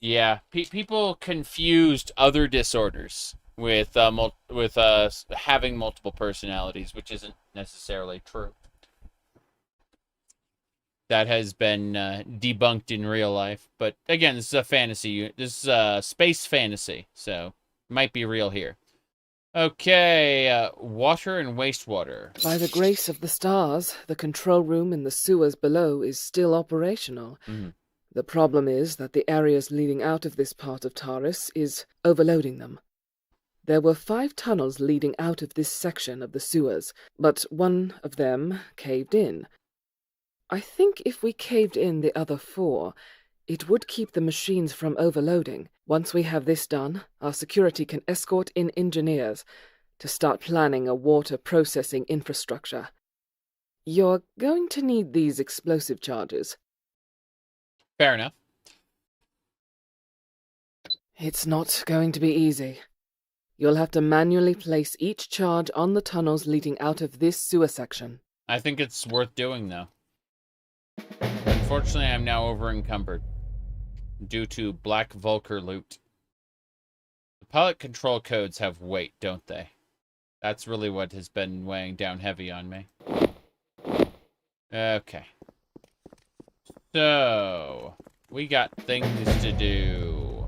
A: yeah, people confused other disorders with having multiple personalities, which isn't necessarily true. That has been debunked in real life, but again, this is a fantasy. This is space fantasy, so it might be real here. Okay, water and wastewater.
B: By the grace of the stars, the control room in the sewers below is still operational. The problem is that the areas leading out of this part of Terrace is overloading them. There were 5 tunnels leading out of this section of the sewers, but one of them caved in. I think if we caved in the other 4, it would keep the machines from overloading. Once we have this done, our security can escort in engineers to start planning a water processing infrastructure. You're going to need these explosive charges.
A: Fair enough.
B: It's not going to be easy. You'll have to manually place each charge on the tunnels leading out of this sewer section.
A: I think it's worth doing, though. Unfortunately, I'm now over-encumbered due to Black Vulcar loot. The pilot control codes have weight, don't they? That's really what has been weighing down heavy on me. Okay. So, we got things to do.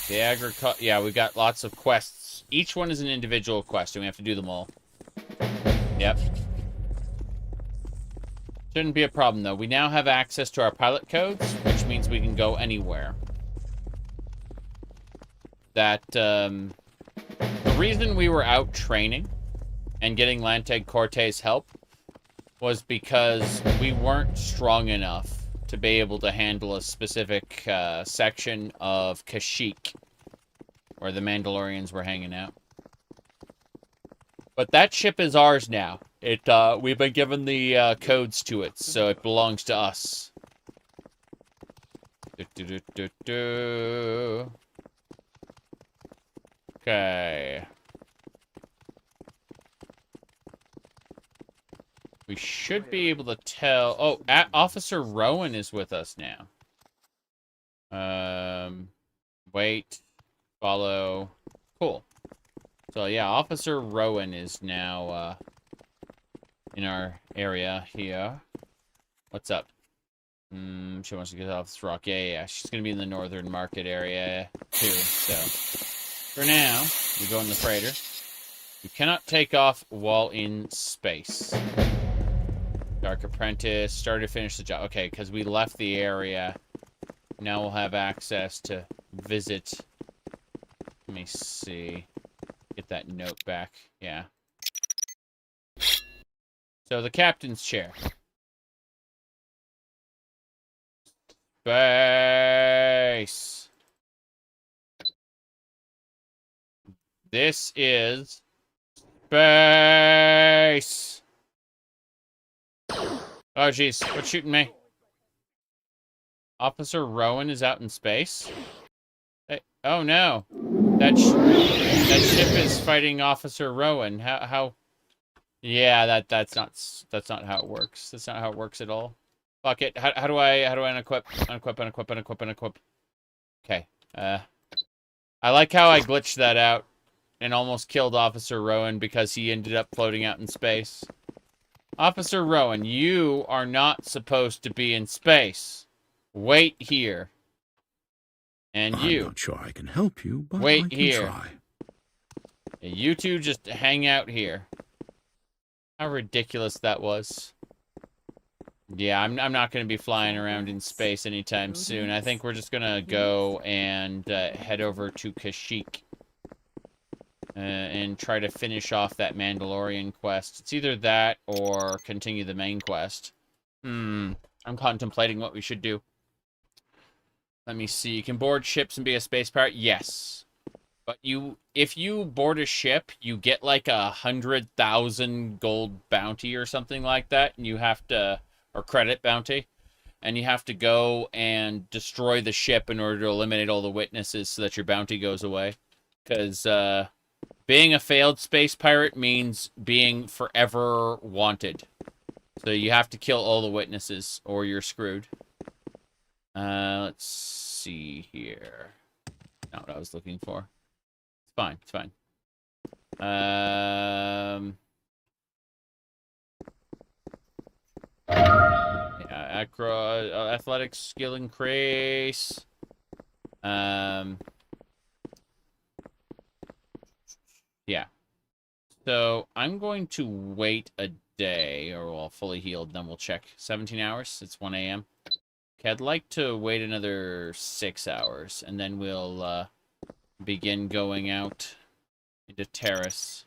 A: The yeah, we got lots of quests. Each one is an individual quest, and we have to do them all. Yep. Shouldn't be a problem, though. We now have access to our pilot codes, which means we can go anywhere. that the reason we were out training and getting Lanteg Corte's help was because we weren't strong enough to be able to handle a specific section of Kashyyyk, where the Mandalorians were hanging out. But that ship is ours now. We've been given the codes to it, so it belongs to us. Okay. We should be able to tell... Oh, Officer Rowan is with us now. Wait. Follow. Cool. So, yeah, Officer Rowan is now, in our area here. What's up? She wants to get off this rock. Yeah. She's gonna be in the northern market area, too, so... For now, we go in the freighter. You cannot take off while in space. Dark Apprentice, start to finish the job. Okay, because we left the area. Now we'll have access to visit. Let me see. Get that note back. Yeah. So the captain's chair. Space. This is space. Oh, jeez. What's shooting me? Officer Rowan is out in space? Hey, oh, no. That ship is fighting Officer Rowan. How? Yeah, that's not how it works. That's not how it works at all. Fuck it. How do I unequip? Unequip. Okay. I like how I glitched that out and almost killed Officer Rowan because he ended up floating out in space. Officer Rowan, you are not supposed to be in space. Wait here. And you.
M: I'm not sure I can help you, but
A: wait
M: I can
A: here.
M: try.
A: You two just hang out here. How ridiculous that was. Yeah, I'm not going to be flying around in space anytime soon. I think we're just going to go and head over to Kashyyyk. And try to finish off that Mandalorian quest. It's either that or continue the main quest. I'm contemplating what we should do. Let me see. You can board ships and be a space pirate? Yes. But if you board a ship, you get like 100,000 gold bounty or something like that. And you have to... Or credit bounty. And you have to go and destroy the ship in order to eliminate all the witnesses so that your bounty goes away. Because, being a failed space pirate means being forever wanted. So you have to kill all the witnesses or you're screwed. Let's see here. Not what I was looking for. It's fine. It's fine. Yeah, athletics skill increase. Yeah. So I'm going to wait a day, or well, fully healed, then we'll check. 17 hours, it's 1 a.m. Okay, I'd like to wait another 6 hours, and then we'll begin going out into Terrace.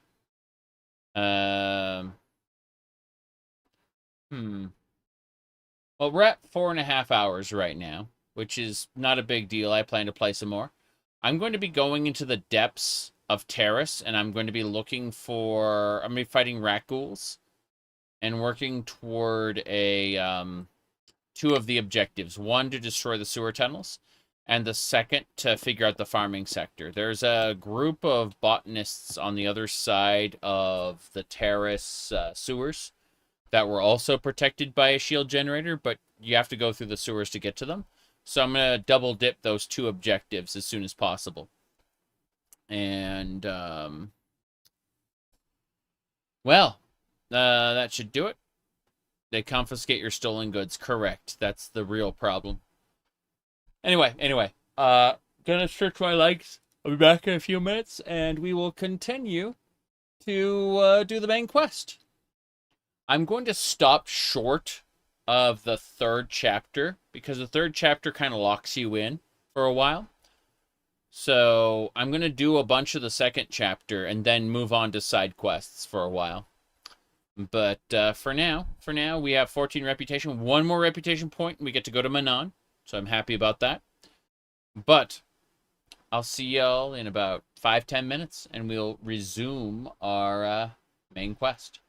A: Well, we're at 4.5 hours right now, which is not a big deal. I plan to play some more. I'm going to be going into the depths of Terrace, and I'm going to be looking for... I'm going to be fighting rat ghouls and working toward two of the objectives. One, to destroy the sewer tunnels, and the second, to figure out the farming sector. There's a group of botanists on the other side of the Terrace sewers that were also protected by a shield generator, but you have to go through the sewers to get to them. So I'm going to double dip those two objectives as soon as possible. And, well, that should do it. They confiscate your stolen goods. Correct. That's the real problem. Anyway, gonna stretch my legs. I'll be back in a few minutes, and we will continue to do the main quest. I'm going to stop short of the third chapter, because the third chapter kind of locks you in for a while. So I'm going to do a bunch of the second chapter and then move on to side quests for a while. But for now, we have 14 reputation. One more reputation point, and we get to go to Manon. So I'm happy about that. But I'll see y'all in about 5-10 minutes, and we'll resume our main quest.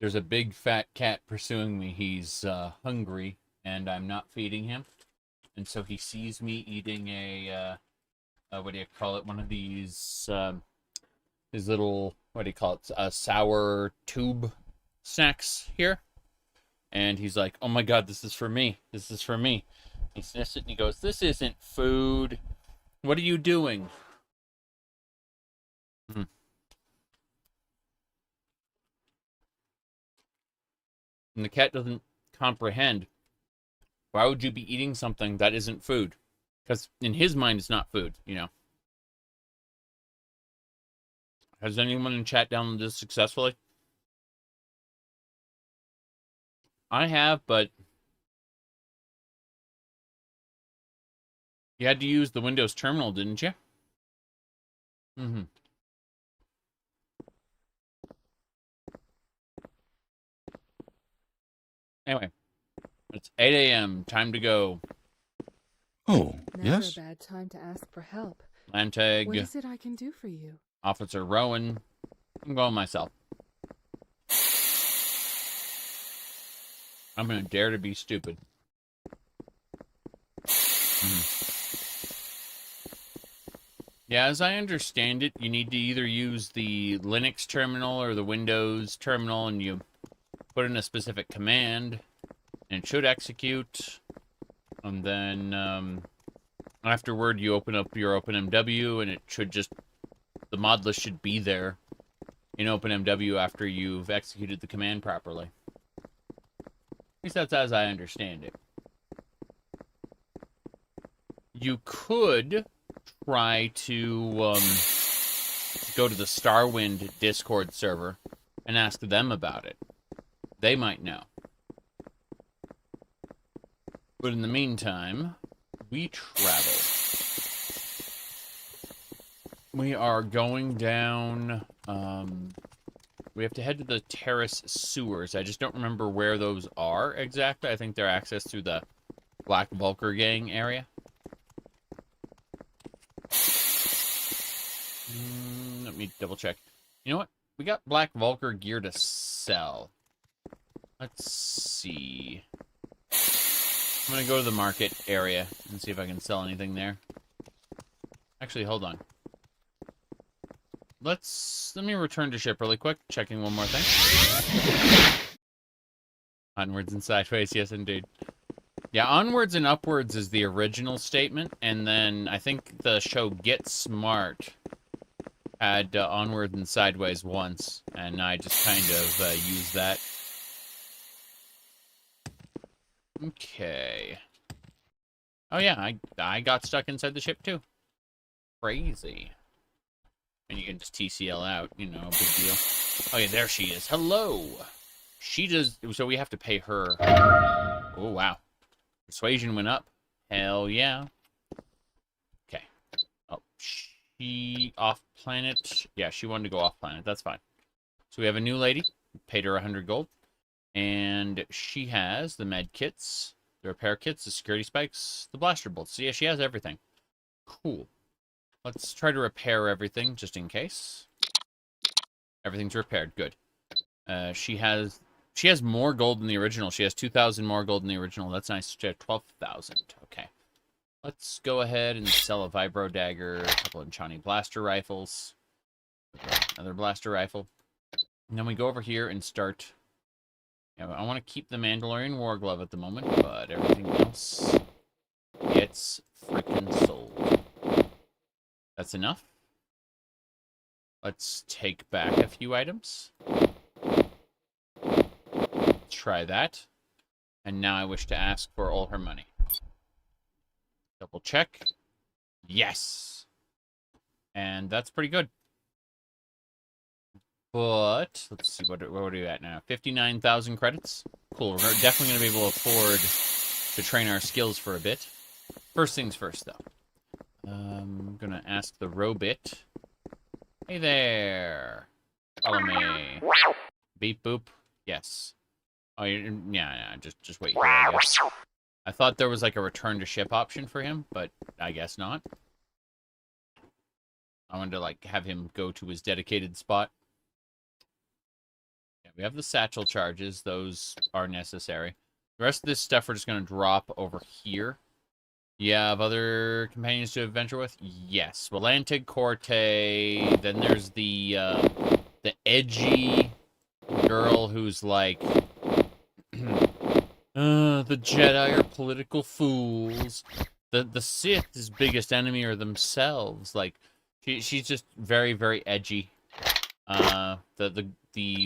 A: There's a big fat cat pursuing me. He's hungry, and I'm not feeding him. And so he sees me eating a what do you call it? One of these little, what do you call it? Sour tube snacks here. And he's like, oh my god, this is for me. This is for me. He sniffs it and he goes, this isn't food. What are you doing? And the cat doesn't comprehend. Why would you be eating something that isn't food? Because in his mind, it's not food, you know. Has anyone in chat downloaded this successfully? I have, but you had to use the Windows terminal, didn't you? Mm-hmm. Anyway, it's 8 a.m. Time to go.
M: Oh,
B: Never
M: yes?
B: a bad time to ask for help.
A: Land tag.
B: What is it I can do for you?
A: Officer Rowan. I'm going myself. I'm going to dare to be stupid. Yeah, as I understand it, you need to either use the Linux terminal or the Windows terminal, and you put in a specific command, and it should execute. And then afterward, you open up your OpenMW, and it should just, the mod list should be there in OpenMW after you've executed the command properly. At least that's as I understand it. You could try to go to the Starwind Discord server and ask them about it. They might know. But in the meantime, we travel. We are going down, we have to head to the Terrace sewers. I just don't remember where those are exactly. I think they're accessed through the Black Vulcar gang area. Let me double check. You know what? We got Black Vulcar gear to sell. Let's see. I'm gonna go to the market area and see if I can sell anything there. Actually, hold on. Let me return to ship really quick, checking one more thing. Onwards and sideways, yes indeed. Yeah, onwards and upwards is the original statement, and then I think the show Get Smart had onward and sideways once, and I just kind of used that. Okay. Oh yeah, I got stuck inside the ship too. Crazy. And you can just TCL out, you know, big deal. Oh yeah, there she is. Hello! She does, so we have to pay her. Oh wow. Persuasion went up. Hell yeah. Okay. Oh, she off planet. Yeah, she wanted to go off planet. That's fine. So we have a new lady. Paid her 100 gold. And she has the med kits, the repair kits, the security spikes, the blaster bolts. So yeah, she has everything. Cool. Let's try to repair everything just in case. Everything's repaired. Good. She has more gold than the original. She has 2,000 more gold than the original. That's nice. She has 12,000. Okay. Let's go ahead and sell a vibro dagger, a couple of Enchanting blaster rifles, another blaster rifle. And then we go over here and start. Yeah, I want to keep the Mandalorian War Glove at the moment, but everything else gets freaking sold. That's enough. Let's take back a few items. Try that. And now I wish to ask for all her money. Double check. Yes. And that's pretty good. But let's see, what are we at now? 59,000 credits. Cool. We're definitely going to be able to afford to train our skills for a bit. First things first, though. I'm going to ask the Robit. Hey there. Follow me. Beep boop. Yes. Oh, yeah, just wait here, I guess. I thought there was like a return to ship option for him, but I guess not. I wanted to like have him go to his dedicated spot. Yeah, We have the satchel charges. Those are necessary. The rest of this stuff we're just going to drop over here. You have other companions to adventure with? Yes. Atlantic Corte. Then there's the edgy girl who's like... the Jedi are political fools. The Sith's biggest enemy are themselves. Like, she's just very, very edgy. The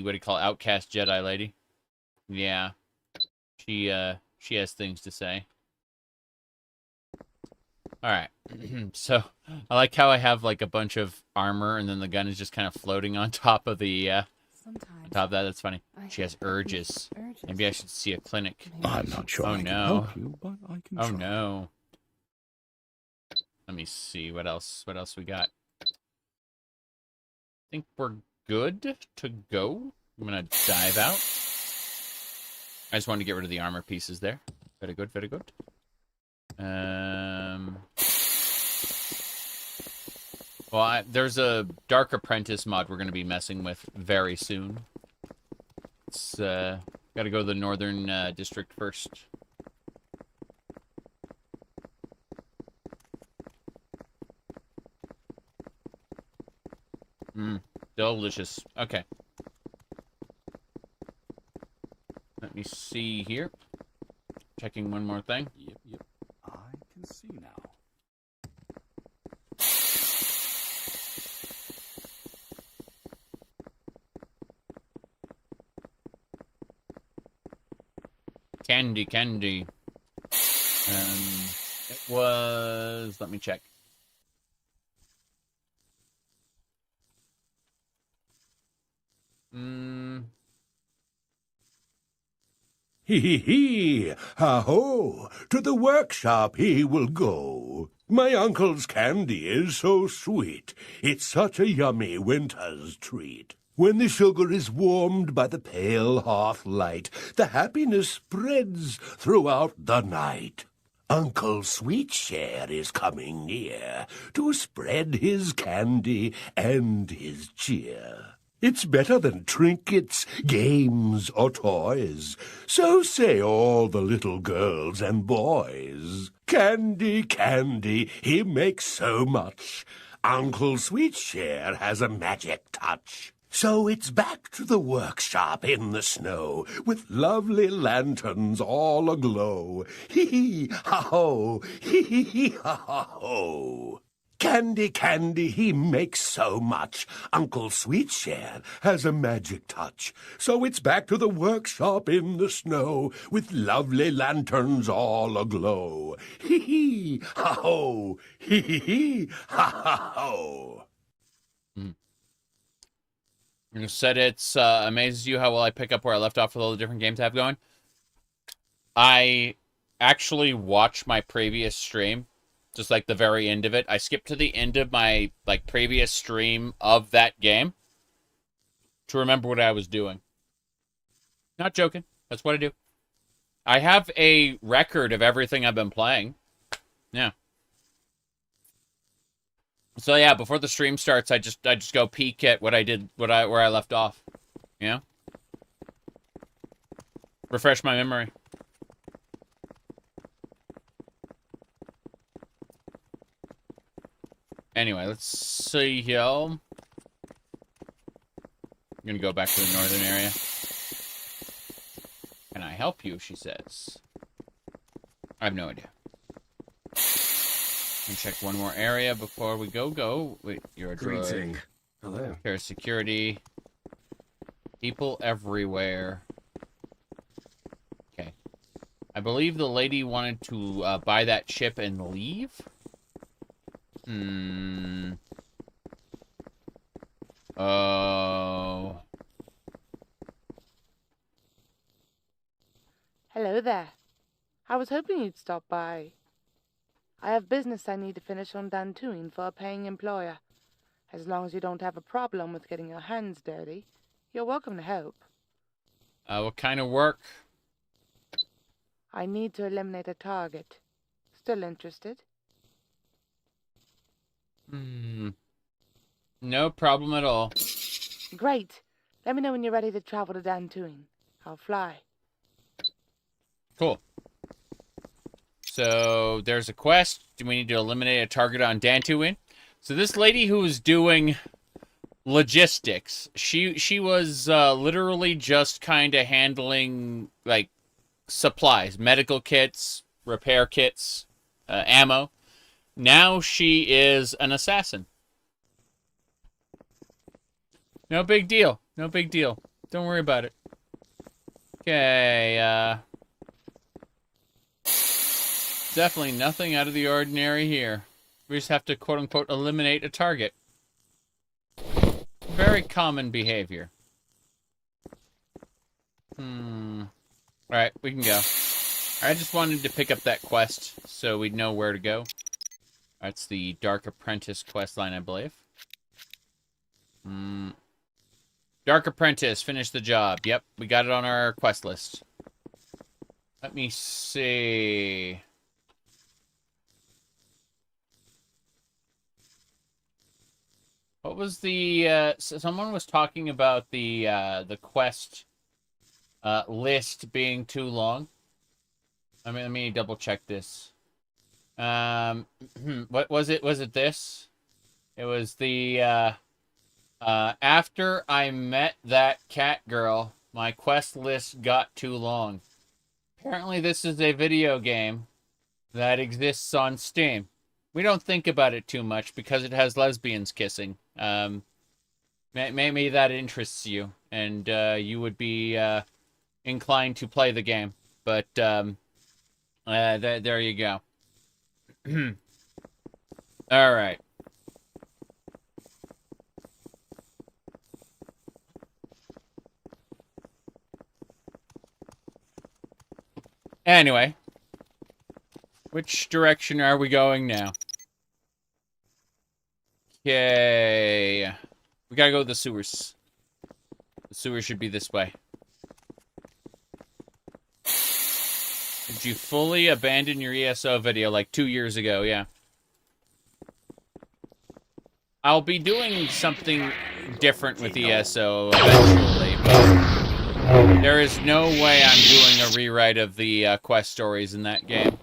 A: what do you call it, outcast Jedi lady? Yeah. She has things to say. Alright. So, I like how I have, like, a bunch of armor, and then the gun is just kind of floating on top of the, on top of that. That's funny. She has urges. Maybe I should see a clinic.
M: I'm not sure
A: Oh,
M: I can
A: no.
M: help you, but I can
A: Oh,
M: try.
A: no. Let me see. What else? What else we got? I think we're good to go. I'm going to dive out. I just wanted to get rid of the armor pieces there. Very good, very good. Well, there's a Dark Apprentice mod we're going to be messing with very soon. It's, got to go to the Northern District first. Delicious. Okay. Let me see here. Checking one more thing.
M: Yep. I can see now.
A: Candy. It was... Let me check.
R: Hee, ha-ho, to the workshop he will go. My uncle's candy is so sweet, it's such a yummy winter's treat. When the sugar is warmed by the pale hearth light, the happiness spreads throughout the night. Uncle Sweetshare is coming near to spread his candy and his cheer. It's better than trinkets, games, or toys. So say all the little girls and boys. Candy, he makes so much. Uncle Sweetshare has a magic touch. So it's back to the workshop in the snow, with lovely lanterns all aglow. Hee, ha-ho, hee, ha-ho. Candy, he makes so much. Uncle Sweetshare has a magic touch. So it's back to the workshop in the snow, with lovely lanterns all aglow. Hee, ha-ho, hee, ha-ho.
A: You said it's amazes you how well I pick up where I left off with all the different games I have going. I actually watched my previous stream, just like the very end of it. I skipped to the end of my previous stream of that game to remember what I was doing. Not joking. That's what I do. I have a record of everything I've been playing. Yeah. So yeah, before the stream starts, I just go peek at what I did, where I left off. You know? Refresh my memory. Anyway, let's see here. I'm gonna go back to the northern area. Can I help you? She says. I have no idea. And check one more area before we go. Wait, you're a droid.
D: Greeting. Hello.
A: There's security. People everywhere. Okay. I believe the lady wanted to buy that ship and leave. Oh.
K: Hello there. I was hoping you'd stop by. I have business I need to finish on Dantooine for a paying employer. As long as you don't have a problem with getting your hands dirty, you're welcome to help.
A: What kind of work?
K: I need to eliminate a target. Still interested?
A: No problem at all.
K: Great. Let me know when you're ready to travel to Dantooine. I'll fly.
A: Cool. So there's a quest. Do we need to eliminate a target on Dantooine? So this lady who was doing logistics, she was literally just kind of handling like supplies, medical kits, repair kits, ammo. Now she is an assassin. No big deal. No big deal. Don't worry about it. Okay, definitely nothing out of the ordinary here. We just have to, quote-unquote, eliminate a target. Very common behavior. Alright, we can go. I just wanted to pick up that quest so we'd know where to go. That's the Dark Apprentice quest line, I believe. Dark Apprentice, finish the job. Yep, we got it on our quest list. Let me see. What was the, someone was talking about the quest list being too long. Let me double check this. What was it? Was it this? It was the, after I met that cat girl, my quest list got too long. Apparently this is a video game that exists on Steam. We don't think about it too much because it has lesbians kissing. Maybe that interests you, and you would be inclined to play the game. But there you go. All right. Anyway, which direction are we going now? Okay. We gotta go to the sewers. The sewers should be this way. Did you fully abandon your ESO video like 2 years ago? Yeah. I'll be doing something different with ESO eventually, but there is no way I'm doing a rewrite of the quest stories in that game.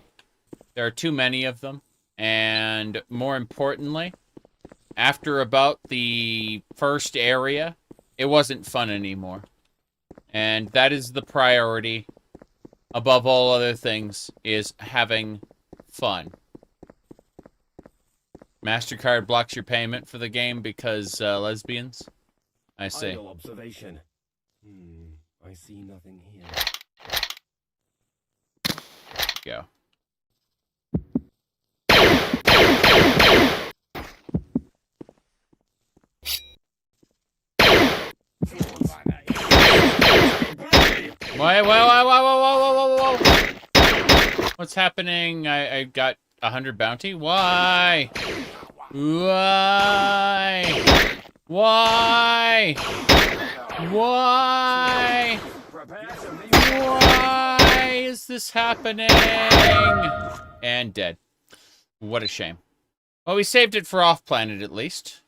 A: There are too many of them, and more importantly, after about the first area, it wasn't fun anymore. And that is the priority, above all other things, is having fun. MasterCard blocks your payment for the game because lesbians? I see.
D: Idle observation. I see nothing here.
A: Go. Whoa. What's happening? I got 100 bounty? Why? Why? Why? Why? Why is this happening? And dead. What a shame. Well, we saved it for off-planet, at least.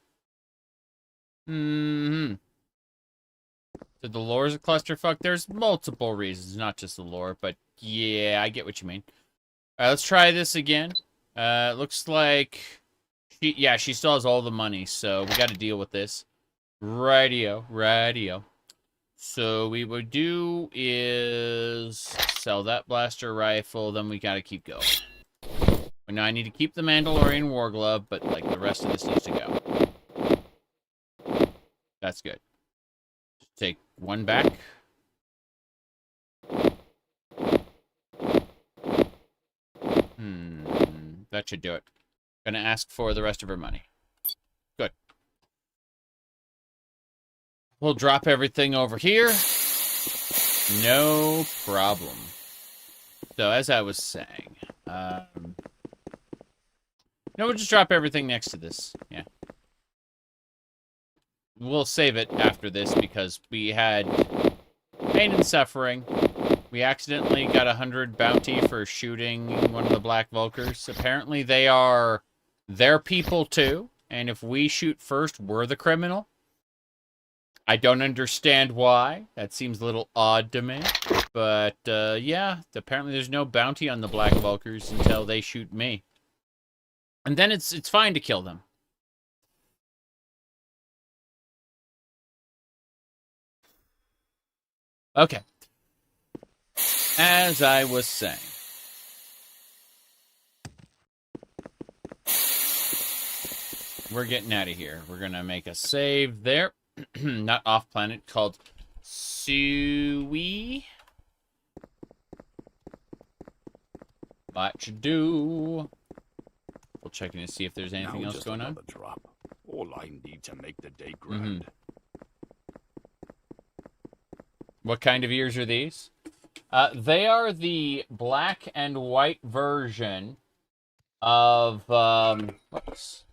A: So the lore is a clusterfuck? There's multiple reasons, not just the lore, but yeah, I get what you mean. Alright, let's try this again. Looks like... she still has all the money, so we gotta deal with this. Radio. So we would do is sell that blaster rifle, then we gotta keep going. But now I need to keep the Mandalorian War Glove, but like the rest of this needs to go. That's good. Take one back. That should do it. Gonna ask for the rest of her money. Good. We'll drop everything over here. No problem. So, as I was saying, no, we'll just drop everything next to this. Yeah. We'll save it after this because we had pain and suffering. We accidentally got 100 bounty for shooting one of the Black Vulkars. Apparently they are their people too, and if we shoot first, we're the criminal. I don't understand why. That seems a little odd to me. But, yeah, apparently there's no bounty on the Black Vulkars until they shoot me. And then it's fine to kill them. Okay. As I was saying. We're getting out of here. We're going to make a save there. Not off-planet, called Sui. What you do? We'll check in to see if there's anything else going on.
M: Drop. All I need to make the day grand.
A: What kind of ears are these? They are the black and white version of whoops.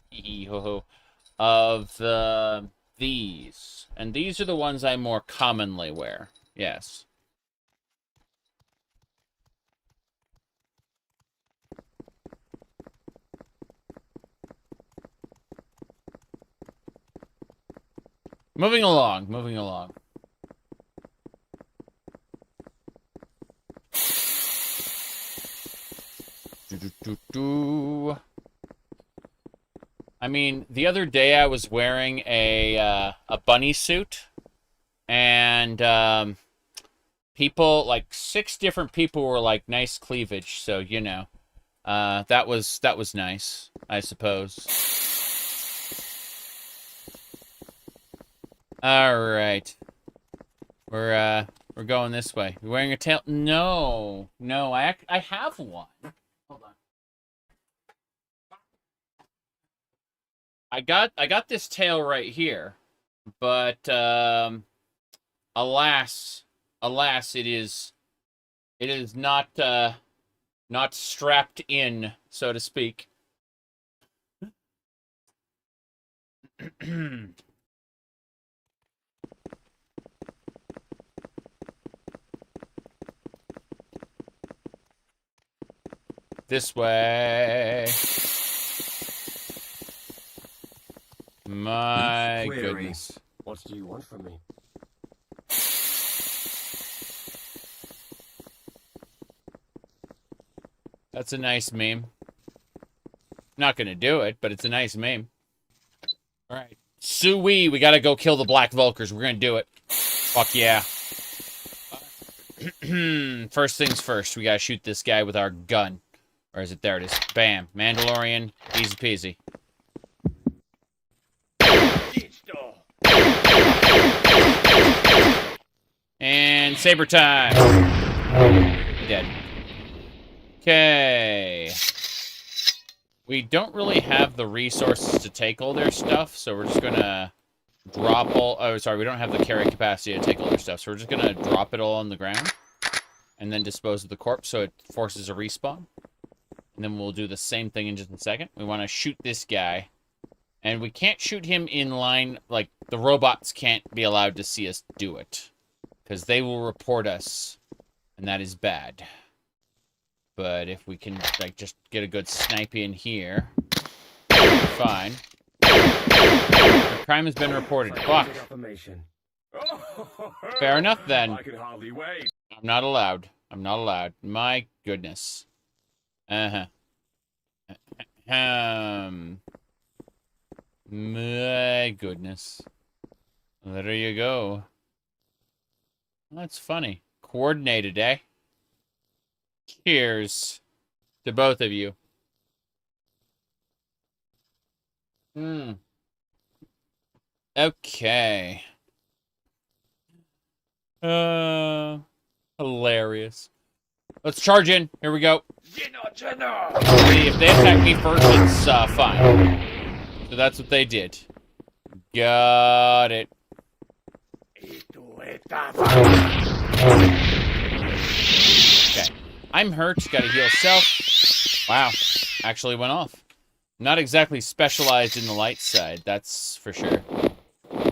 A: Of these. And these are the ones I more commonly wear. Yes. Moving along, moving along. I mean, the other day I was wearing a bunny suit, and people, like 6 different people were like, nice cleavage, so you know, that was nice, I suppose. All right, we're going this way. You're wearing a tail? No, I have one. Hold on. I got this tail right here, but alas, it is not strapped in, so to speak. This way. My goodness.
D: What do you want from me?
A: That's a nice meme. Not gonna do it, but it's a nice meme. Alright. Sui, we gotta go kill the Black Vulkars. We're gonna do it. Fuck yeah. First things first, we gotta shoot this guy with our gun. Or is it? There it is. Bam. Mandalorian. Easy peasy. And saber time. Dead. Okay. We don't really have the resources to take all their stuff, so we're just gonna drop all... Oh, sorry, we don't have the carry capacity to take all their stuff, so we're just gonna drop it all on the ground. And then dispose of the corpse, so it forces a respawn. And then we'll do the same thing in just a second. We want to shoot this guy. And we can't shoot him in line. Like, the robots can't be allowed to see us do it. Because they will report us. And that is bad. But if we can, like, just get a good snipe in here. Fine. The crime has been reported. Fuck. Fair enough, then.
D: I can hardly wait.
A: I'm not allowed. I'm not allowed. My goodness. My goodness. There you go. That's funny. Coordinated, eh? Cheers to both of you. Okay. Hilarious. Let's charge in. Here we go. See, if they attack me first, it's fine. So that's what they did. Got it. Okay. I'm hurt. Gotta heal self. Wow. Actually went off. Not exactly specialized in the light side, that's for sure.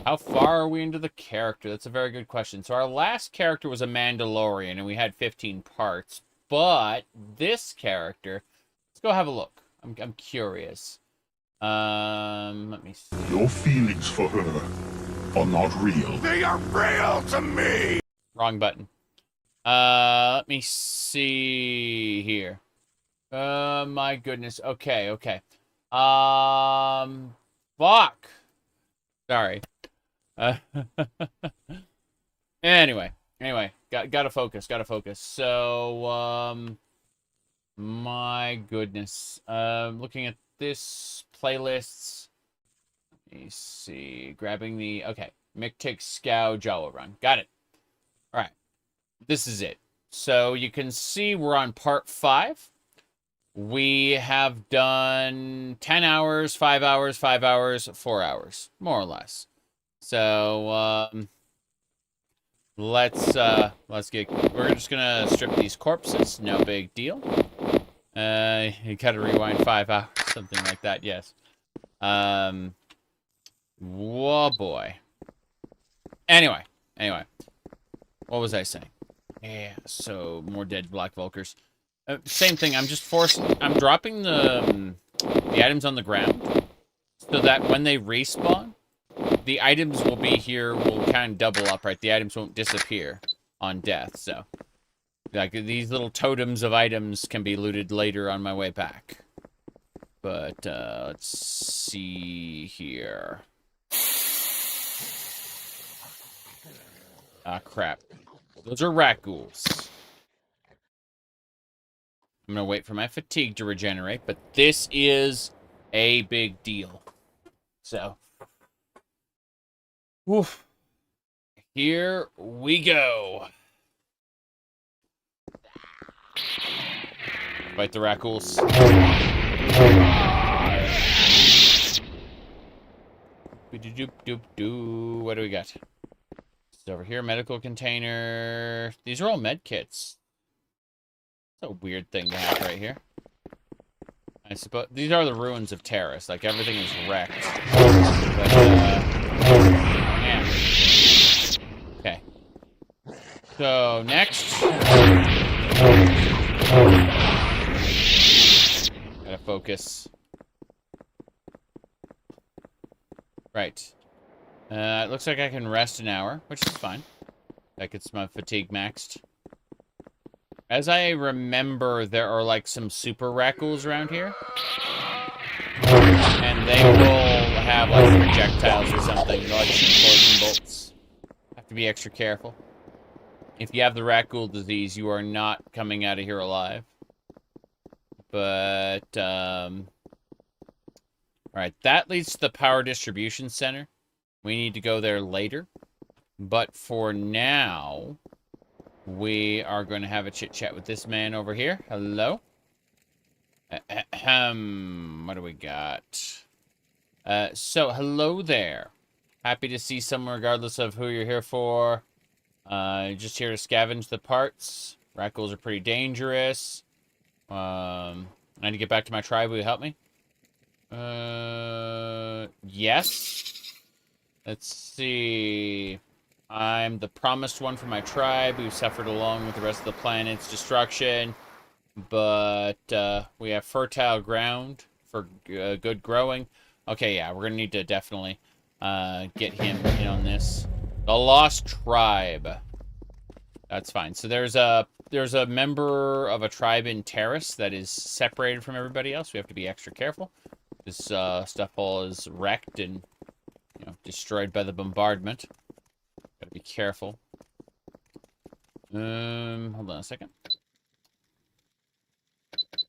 A: How far are we into the character? That's a very good question. So our last character was a Mandalorian, and we had 15 parts. But this character, let's go have a look. I'm curious. Let me see.
P: Your feelings for her are not real.
H: They are real to me!
A: Wrong button. Let me see here. My goodness. Okay, okay. Fuck. Sorry. Anyway, gotta focus. So, my goodness. Looking at this playlists. Let me see. Grabbing the Mictic Scow Jawa Run. Got it. All right. This is it. So you can see we're on part 5. We have done 10 hours, 5 hours, 5 hours, 4 hours, more or less. So let's get. We're just gonna strip these corpses. No big deal. You gotta rewind 5 hours, something like that. Yes. Whoa, boy. Anyway. What was I saying? Yeah. So more dead Black Vulkars. Same thing. I'm dropping the items on the ground so that when they respawn, the items will be here. Will kind of double up, right? The items won't disappear on death. So, like these little totems of items can be looted later on my way back. But let's see here. Ah, crap. Those are rat ghouls. I'm going to wait for my fatigue to regenerate, but this is a big deal. So, woof. Here we go. Fight the rat ghouls. What do we got? It's over here, medical container. These are all med kits. It's a weird thing to have right here. I suppose these are the ruins of Terrace. Like everything is wrecked. But, yeah. Okay. So next, gotta focus. Right. It looks like I can rest an hour, which is fine. That gets my fatigue maxed. As I remember, there are like some super rat ghouls around here. And they will have like projectiles or something. They'll like shoot poison bolts. Have to be extra careful. If you have the rat ghoul disease, you are not coming out of here alive. But, alright, that leads to the power distribution center. We need to go there later. But for now, we are going to have a chit-chat with this man over here. Hello? What do we got? So, hello there. Happy to see someone regardless of who you're here for. Just here to scavenge the parts. Rat ghouls are pretty dangerous. I need to get back to my tribe. Will you help me? Yes. Let's see. I'm the promised one for my tribe who suffered along with the rest of the planet's destruction. But we have fertile ground for good growing. Okay, yeah, we're going to need to definitely get him in on this. The Lost Tribe. That's fine. So there's a member of a tribe in Terrace that is separated from everybody else. We have to be extra careful. This stuff all is wrecked and destroyed by the bombardment. Gotta be careful. Hold on a second.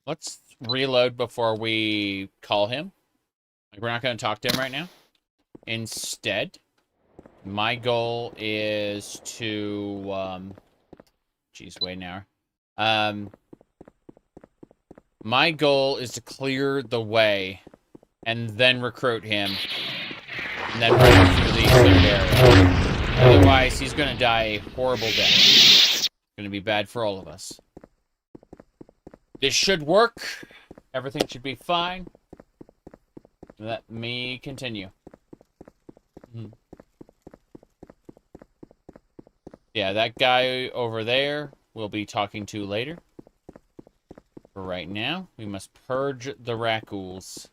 A: Let's reload before we call him. Like, we're not going to talk to him right now. Instead, my goal is to... Jeez, wait an hour. My goal is to clear the way and then recruit him. And then bring him through the cleared area. Otherwise, he's going to die a horrible death. It's going to be bad for all of us. This should work. Everything should be fine. Let me continue. Yeah, that guy over there we'll be talking to later. For right now, we must purge the rat ghouls.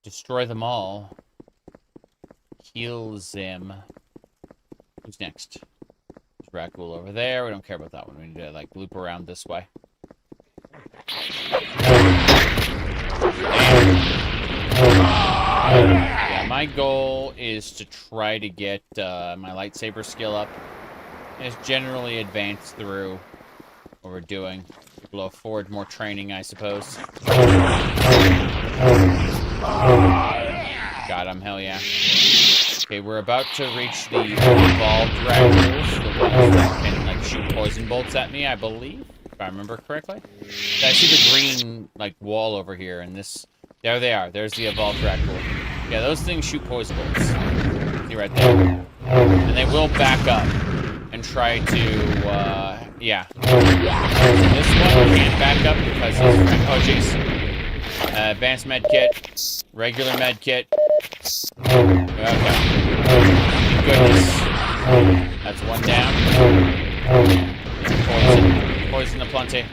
A: Destroy them all. kills him. Who's next? There's Raccool over there. We don't care about that one. We need to, like, loop around this way. Yeah, my goal is to try to get my lightsaber skill up. And it's generally advanced through what we're doing. People afford more training, I suppose. Got him, hell yeah. Okay, we're about to reach the evolved Raccoons, the ones that can, like, shoot poison bolts at me, I believe, if I remember correctly. I see the green, like, wall over here, and this... There they are. There's the evolved Raccoon. Yeah, those things shoot poison bolts. See right there. And they will back up and try to, yeah. This one can't back up because he's... Oh, jeez. Advanced med kit. Regular med kit. Okay. Goodness. That's one down. Poison. Poison aplenty.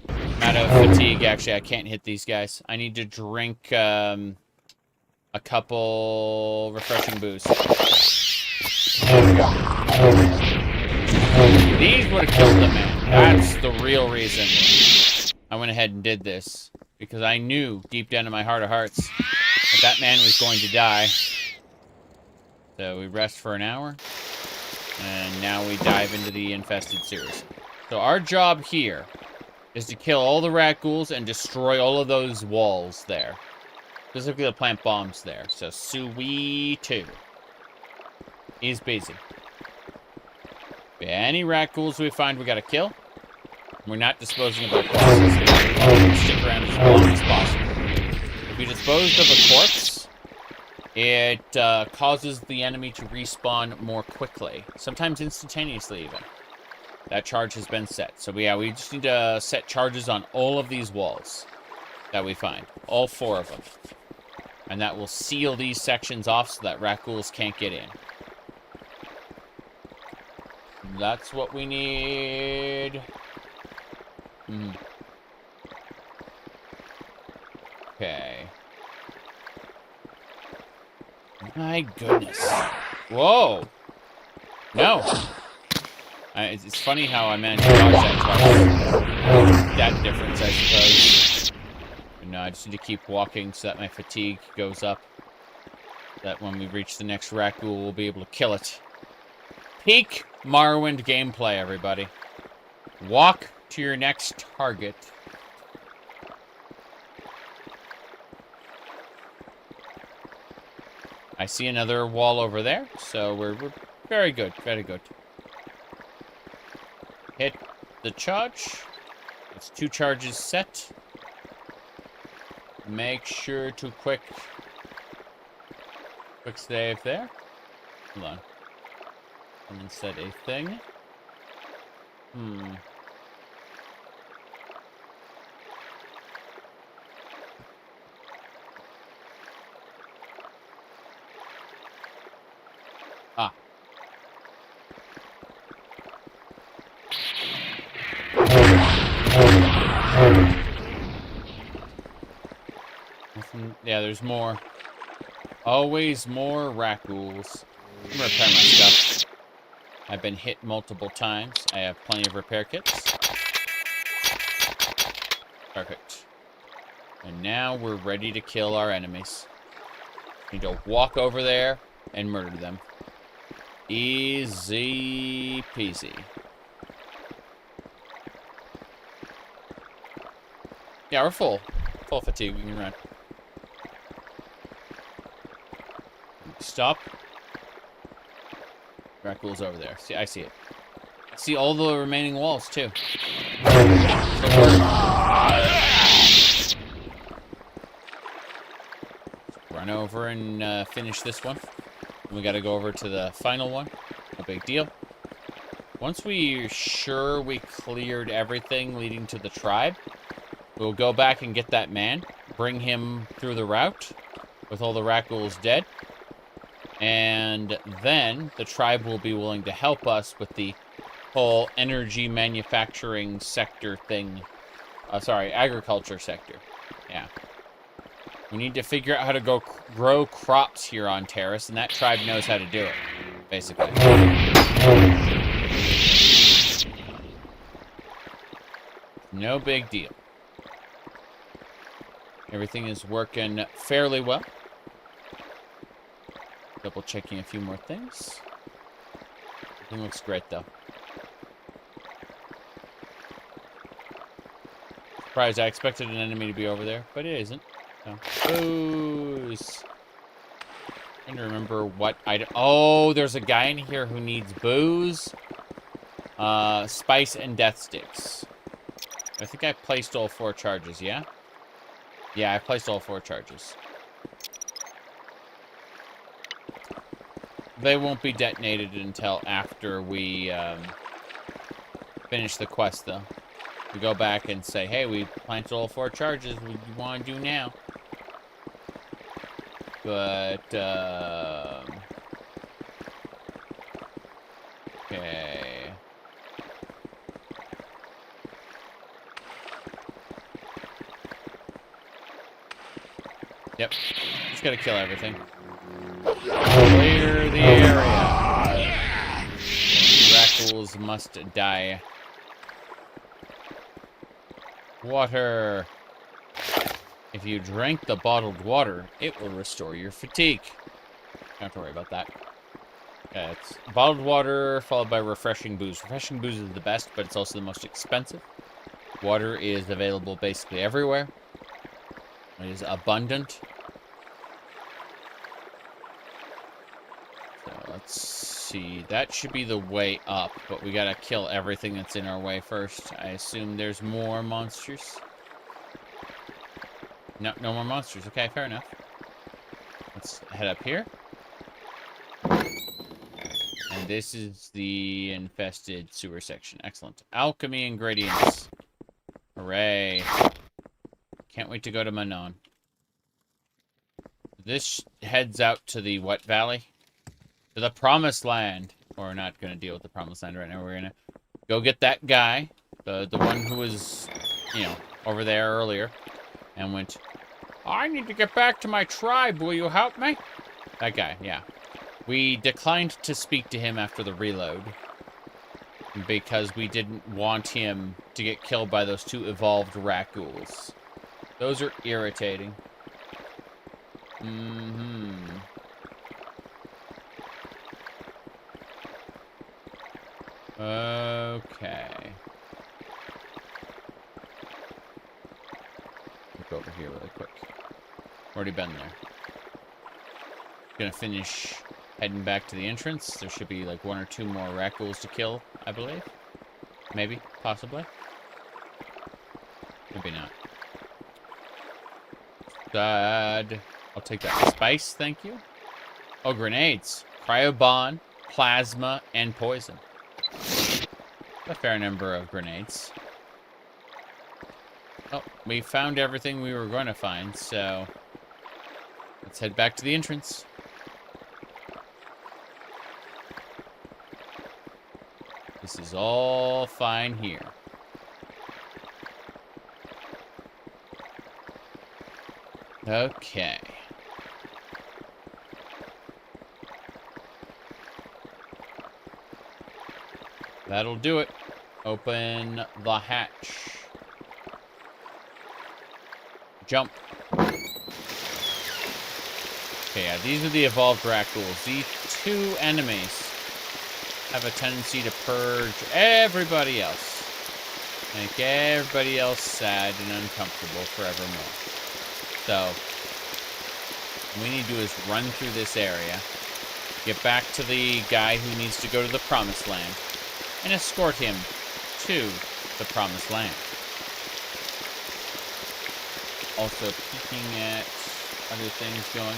A: I'm out of fatigue, actually. I can't hit these guys. I need to drink, a couple refreshing booze. These would have killed the man. That's the real reason I went ahead and did this. Because I knew, deep down in my heart of hearts, that that man was going to die. So we rest for an hour. And now we dive into the infested sewers. So our job here is to kill all the Racghouls and destroy all of those walls there. Specifically the plant bombs there. So Sui 2 is busy. Any Racghouls we find we gotta kill. We're not disposing of their corpses. We stick around as long as possible. If you dispose of a corpse, it causes the enemy to respawn more quickly. Sometimes instantaneously, even. That charge has been set. So, yeah, we just need to set charges on all of these walls that we find. All 4 of them. And that will seal these sections off so that Racghouls can't get in. That's what we need. Okay. My goodness. Whoa! No! It's funny how I managed to dodge that twice. That difference, I suppose. But no, I just need to keep walking so that my fatigue goes up. That when we reach the next Raccoon, we'll be able to kill it. Peak Morrowind gameplay, everybody. Walk to your next target. I see another wall over there, so we're very good, very good. Hit the charge. It's 2 charges set. Make sure to quick save there. Hold on. Someone said a thing. Ah. Yeah, there's more. Always more Racghouls. I'm gonna repair my stuff. I've been hit multiple times. I have plenty of repair kits. Perfect. And now we're ready to kill our enemies. Need to walk over there and murder them. Easy peasy. Yeah, we're full. Full fatigue. We can run. Stop. Raccoon's over there. See, I see it. I see all the remaining walls, too. Run over and finish this one. We gotta go over to the final one. No big deal. Once we're sure we cleared everything leading to the tribe, we'll go back and get that man, bring him through the route with all the Racghouls dead, and then the tribe will be willing to help us with the whole energy manufacturing sector thing. Sorry, agriculture sector. Yeah. We need to figure out how to grow crops here on Terrace, and that tribe knows how to do it, basically. No big deal. Everything is working fairly well. Double checking a few more things. Everything looks great, though. Surprised, I expected an enemy to be over there, but it isn't. No. Booze. Trying to remember what item. Oh, there's a guy in here who needs booze, spice, and death sticks. I think I placed all 4 charges, yeah? Yeah, I placed all 4 charges. They won't be detonated until after we finish the quest, though. We go back and say, hey, we planted all 4 charges. What do you want to do now? But, okay. Yep. Just gotta kill everything. Clear the area. Rackles must die. Water. If you drink the bottled water, it will restore your fatigue. Don't have to worry about that. Yeah, it's bottled water followed by refreshing booze. Refreshing booze is the best, but it's also the most expensive. Water is available basically everywhere. It is abundant. So let's see. That should be the way up, but we gotta kill everything that's in our way first. I assume there's more monsters. No, no more monsters. Okay, fair enough. Let's head up here. And this is the infested sewer section. Excellent. Alchemy ingredients. Hooray. Can't wait to go to Manon. This heads out to the what valley? To the Promised Land. We're not going to deal with the Promised Land right now. We're going to go get that guy. The one who was, you know, over there earlier. And went, I need to get back to my tribe. Will you help me? That guy, yeah. We declined to speak to him after the reload. Because we didn't want him to get killed by those 2 evolved rat-ghouls. Those are irritating. Okay. Go over here really quick. Already been there. Gonna finish heading back to the entrance. There should be like 1 or 2 more rat-ghouls to kill, I believe. Maybe, possibly. Maybe not. God. I'll take that. Spice, thank you. Oh, grenades. Cryobomb, plasma, and poison. A fair number of grenades. Oh, we found everything we were going to find, so let's head back to the entrance. This is all fine here. Okay. That'll do it. Open the hatch. Jump. Okay, yeah, these are the evolved rat-ghouls. These 2 enemies have a tendency to purge everybody else. Make everybody else sad and uncomfortable forevermore. So, what we need to do is run through this area, get back to the guy who needs to go to the Promised Land, and escort him to the Promised Land. Also peeking at other things going on.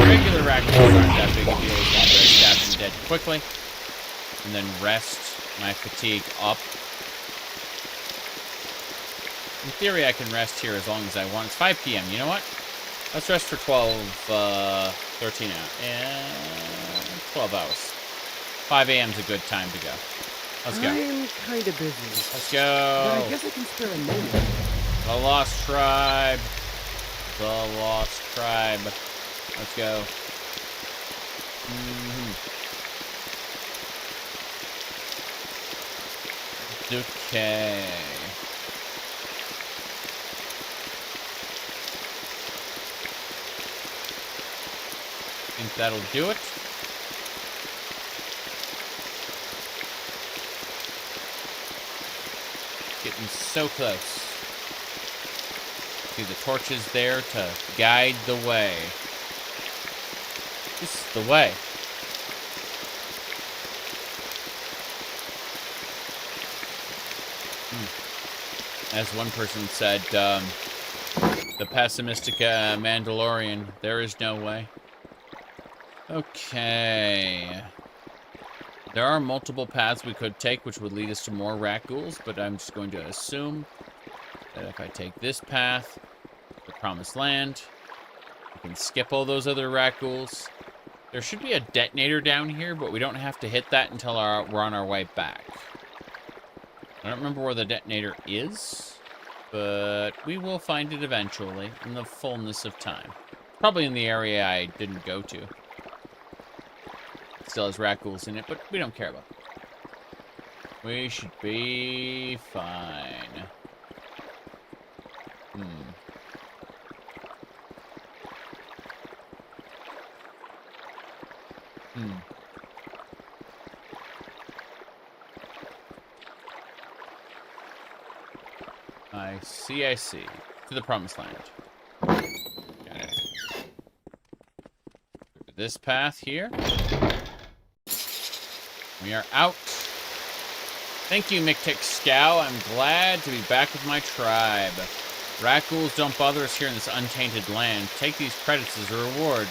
A: Regular raccoons aren't that big a deal as long as I stab them dead quickly. And then rest my fatigue up. In theory, I can rest here as long as I want. It's 5 p.m. You know what? Let's rest for 13 hours. 12 hours. 5 a.m. is a good time to go. Let's go.
N: I'm kinda busy.
A: Let's
N: But I
A: go.
N: guess I can spare a moment.
A: The Lost Tribe. The Lost Tribe. Let's go. Okay. Think that'll do it. Getting so close. See the torches there to guide the way. This is the way. As one person said, the pessimistic Mandalorian, there is no way. Okay. There are multiple paths we could take which would lead us to more rat ghouls, but I'm just going to assume that if I take this path, the Promised Land, we can skip all those other rat ghouls. There should be a detonator down here, but we don't have to hit that until we're on our way back. I don't remember where the detonator is, but we will find it eventually in the fullness of time. Probably in the area I didn't go to. It still has rat ghouls in it, but we don't care about it. We should be fine. I see. To the Promised Land. Got it. This path here. We are out. Thank you, Mictic Scow. I'm glad to be back with my tribe. Rat ghouls don't bother us here in this untainted land. Take these credits as a reward.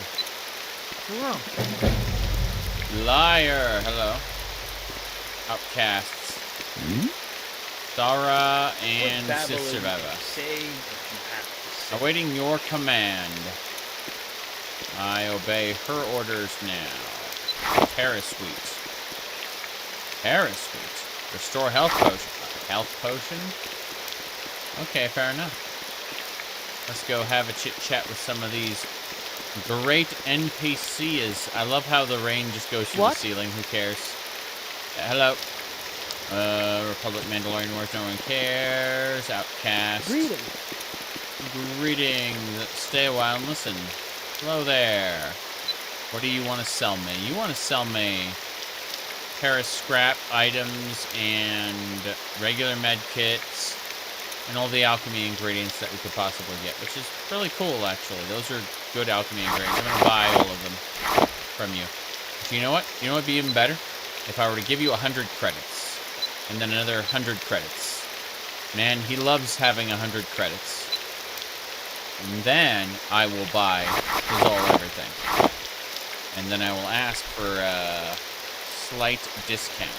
N: Hello.
A: Liar. Hello. Outcasts. Thara and Sister Baba. Awaiting your command. I obey her orders now. Terrace Sweet. Terrace Sweet. Restore health potion. Health potion? Okay, fair enough. Let's go have a chit-chat with some of these great NPCs. I love how the rain just goes through the ceiling. Who cares? Hello. Republic Mandalorian Wars, no one cares. Outcast. Greetings. Stay a while and listen. Hello there. What do you want to sell me? You want to sell me Terrace scrap items and regular med kits and all the alchemy ingredients that we could possibly get, which is really cool, actually. Those are good alchemy ingredients. I'm going to buy all of them from you. But you know what? You know what would be even better? If I were to give you 100 credits. And then another 100 credits. Man, he loves having 100 credits. And then I will buy his all everything. And then I will ask for a slight discount.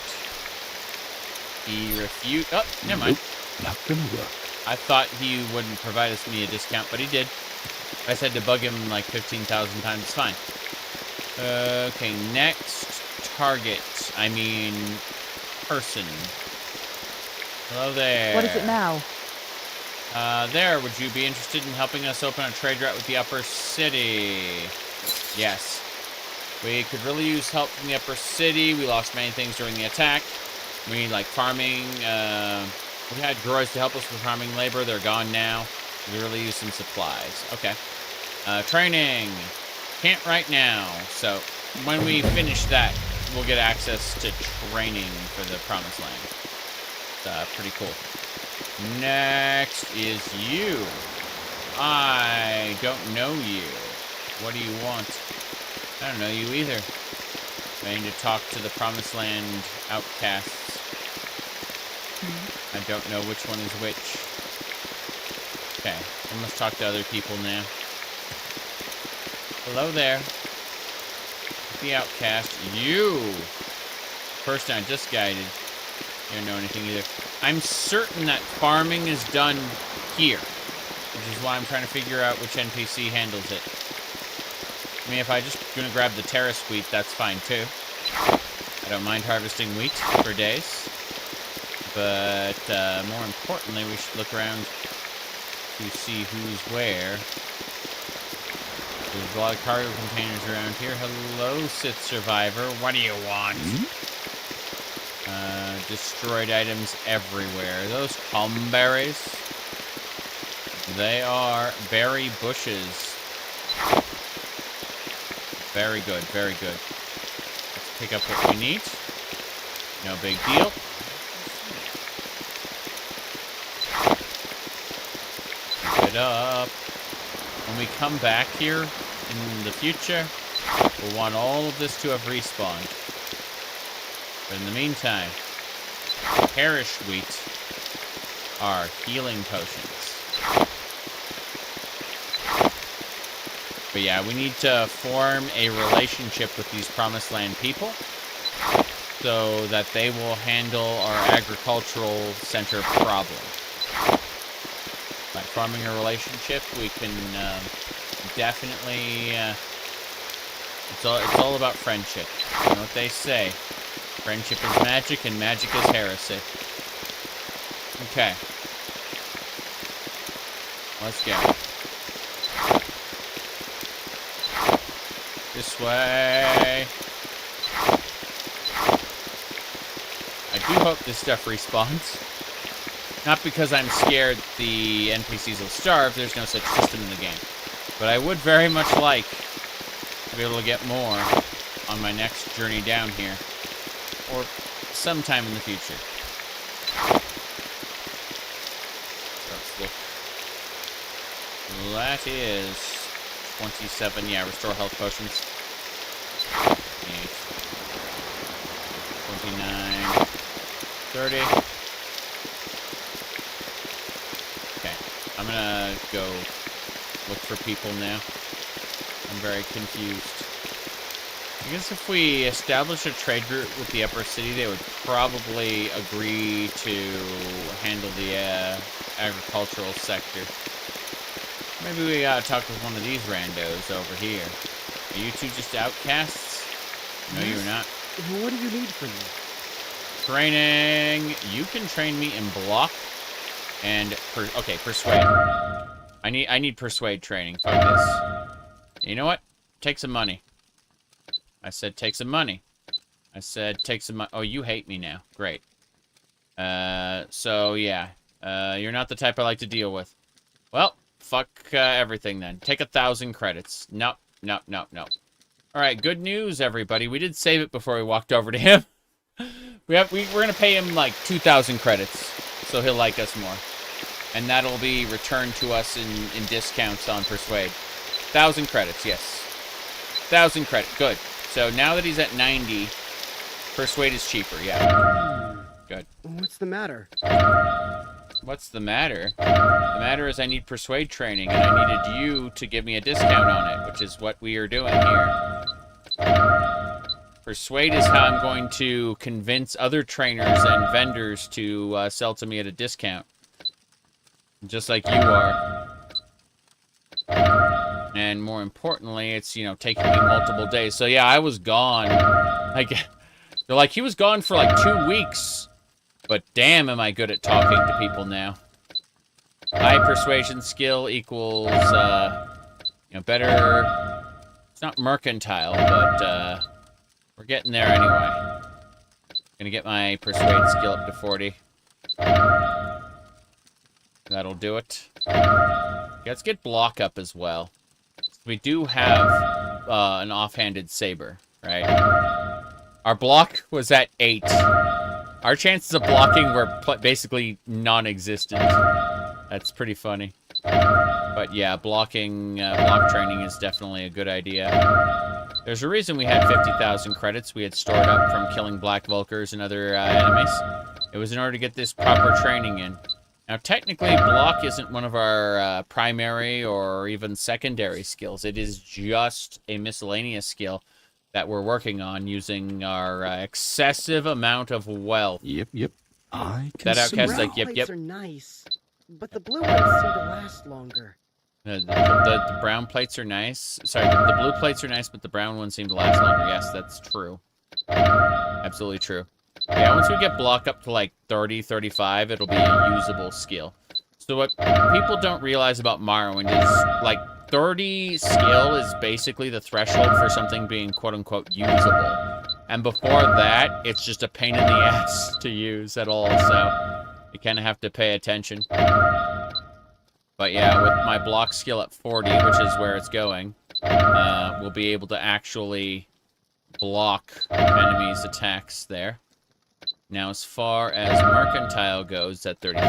A: He refused. Oh, never mind.
R: Not gonna work.
A: I thought he wouldn't provide me a discount, but he did. I said to bug him like 15,000 times. It's fine. Okay, next target. I mean, person. Hello there.
K: What is it now?
A: There, would you be interested in helping us open a trade route with the Upper City? Yes. We could really use help from the Upper City. We lost many things during the attack. We need, like, farming. We had droids to help us with farming labor. They're gone now. We really use some supplies. Okay. Training. Can't right now. So, when we finish that, we'll get access to training for the Promised Land. It's pretty cool. Next is you. I don't know you. What do you want? I don't know you either. I need to talk to the Promised Land outcasts. I don't know which one is which. Okay, I must talk to other people now. Hello there. The outcast. You! Person I just guided. You don't know anything either. I'm certain that farming is done here. Which is why I'm trying to figure out which NPC handles it. I mean, if I just gonna grab the Terrace wheat, that's fine too. I don't mind harvesting wheat for days. But more importantly, we should look around to see who's where. There's a lot of cargo containers around here. Hello, Sith survivor. What do you want? Destroyed items everywhere. Those cumberries, they are berry bushes. Very good, very good. Let's pick up what we need. No big deal. Pick it up. When we come back here in the future, we'll want all of this to have respawned. But in the meantime, perish wheat are healing potions. But yeah, we need to form a relationship with these Promised Land people so that they will handle our agricultural center problem. By forming a relationship, we can definitely... it's all about friendship. You know what they say. Friendship is magic, and magic is heresy. Okay. Let's go. This way. I do hope this stuff respawns. Not because I'm scared the NPCs will starve, there's no such system in the game. But I would very much like to be able to get more on my next journey down here. Or sometime in the future. Let's look. That is 27, yeah, restore health potions. 29, 30. Okay, I'm gonna go look for people now. I'm very confused. I guess if we establish a trade route with the upper city, they would probably agree to handle the agricultural sector. Maybe we gotta talk with one of these randos over here. Are you two just outcasts? No, you're not.
N: What do you need from me?
A: Training. You can train me in block and okay, persuade. I need persuade training. Fuck this. You know what? Take some money. I said take some money. I said take some money. Oh, you hate me now. Great. So yeah. You're not the type I like to deal with. Well, fuck everything then. Take 1,000 credits. Nope. Nope, nope, nope. Alright, good news, everybody. We did save it before we walked over to him. We're gonna pay him like 2,000 credits, so he'll like us more. And that'll be returned to us in discounts on Persuade. 1,000 credits, yes. 1,000 credit, good. So now that he's at 90, Persuade is cheaper, yeah. Good.
N: What's the matter?
A: What's the matter? The matter is I need Persuade training, and I needed you to give me a discount on it, which is what we are doing here. Persuade is how I'm going to convince other trainers and vendors to sell to me at a discount. Just like you are. And more importantly, it's, you know, taking me multiple days. So yeah, I was gone. Like, they're like, he was gone for like 2 weeks. But damn, am I good at talking to people now. High persuasion skill equals, you know, better... It's not mercantile, but, we're getting there anyway. Gonna get my persuade skill up to 40. That'll do it. Yeah, let's get block up as well. We do have, an offhanded saber, right? Our block was at 8. Our chances of blocking were basically non-existent. That's pretty funny. But yeah, block training is definitely a good idea. There's a reason we had 50,000 credits we had stored up from killing Black Vulkars and other enemies. It was in order to get this proper training in. Now, technically, block isn't one of our primary or even secondary skills. It is just a miscellaneous skill that we're working on using our excessive amount of wealth.
M: Yep. I can
A: that outcast like yep.
N: Are nice, but the blue ones seem to last longer.
A: The brown plates are nice. Sorry, the blue plates are nice, but the brown ones seem to last longer. Yes, that's true. Absolutely true. Yeah, once we get block up to like 30, 35, it'll be a usable skill. So what people don't realize about Morrowind is, like, 30 skill is basically the threshold for something being quote-unquote usable. And before that, it's just a pain in the ass to use at all, so you kind of have to pay attention. But yeah, with my block skill at 40, which is where it's going, we'll be able to actually block enemies' attacks there. Now, as far as Mercantile goes, at 33,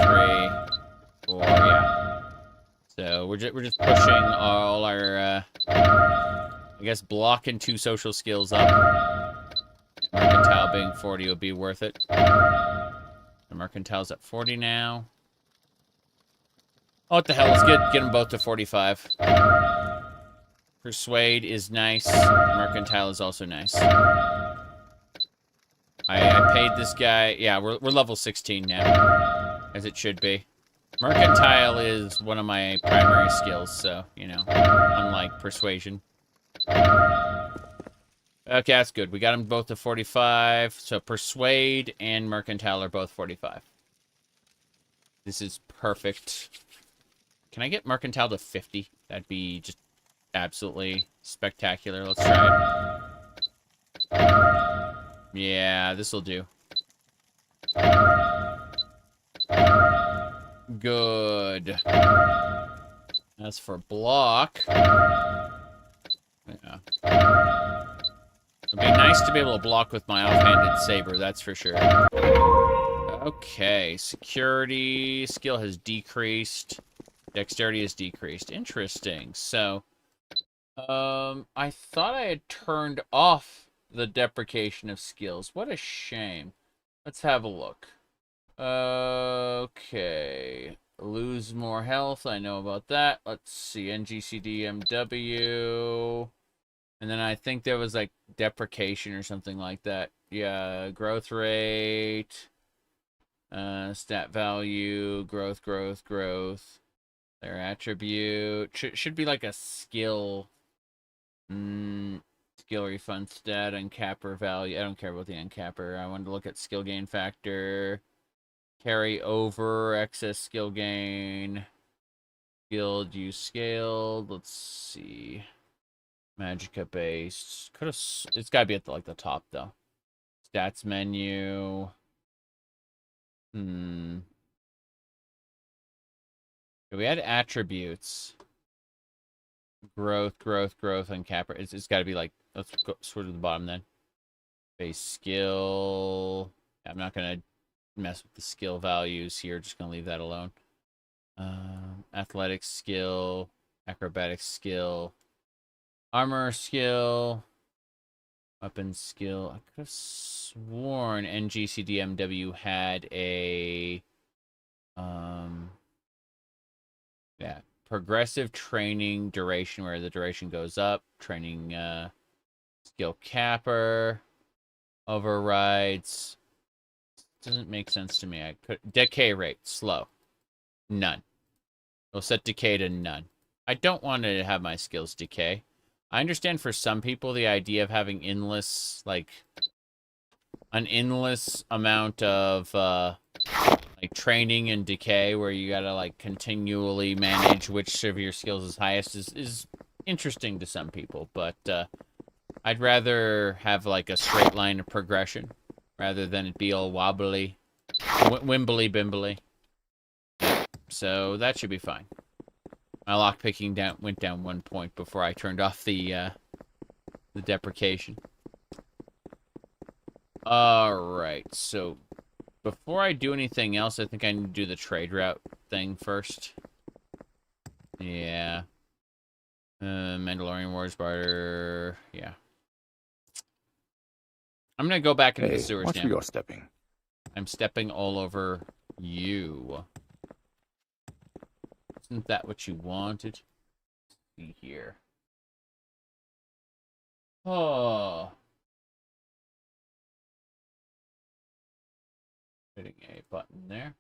A: or yeah. So we're just pushing all our, I guess, block and 2 social skills up. Mercantile being 40 would be worth it. The Mercantile's at 40 now. Oh, what the hell? Let's get them both to 45. Persuade is nice. Mercantile is also nice. I paid this guy. Yeah, we're level 16 now, as it should be. Mercantile is one of my primary skills, so, you know, unlike Persuasion. Okay, that's good. We got them both to 45. So Persuade and Mercantile are both 45. This is perfect. Can I get Mercantile to 50? That'd be just absolutely spectacular. Let's try it. Yeah, this'll do. Good. As for block... Yeah. It'd be nice to be able to block with my offhanded saber, that's for sure. Okay, security skill has decreased. Dexterity has decreased. Interesting. So, I thought I had turned off the deprecation of skills. What a shame. Let's have a look. Okay. Lose more health. I know about that. Let's see. NGCDMW. And then I think there was like deprecation or something like that. Yeah. Growth rate. Stat value. Growth. Their attribute. Should be like a skill. Skill refund stat, uncapper value. I don't care about the uncapper. I wanted to look at skill gain factor. Carry over, excess skill gain. Guild use scaled. Let's see. Magicka based. It's gotta be at the top though. Stats menu. We had attributes. Growth, uncapper. It's gotta be like, let's go sort of the bottom then. Base skill. I'm not gonna mess with the skill values here. Just gonna leave that alone. Athletics skill, acrobatics skill, armor skill, weapon skill. I could have sworn NGCDMW had a yeah, progressive training duration where the duration goes up. Training skill capper, overrides. Doesn't make sense to me. I could decay rate slow, none. We'll set decay to none. I don't want to have my skills decay. I understand for some people the idea of having endless, like an endless amount of like training and decay, where you gotta like continually manage which of your skills is highest, is interesting to some people. But I'd rather have like a straight line of progression, rather than it be all wobbly, wimbly bimbly. So that should be fine. My lockpicking went down 1 point before I turned off the deprecation. Alright, so before I do anything else, I think I need to do the trade route thing first. Yeah. Mandalorian Wars barter. Yeah. I'm gonna go back into the sewers now.
M: Watch where you're stepping.
A: I'm stepping all over you. Isn't that what you wanted? Let's see here. Oh. Hitting a button there.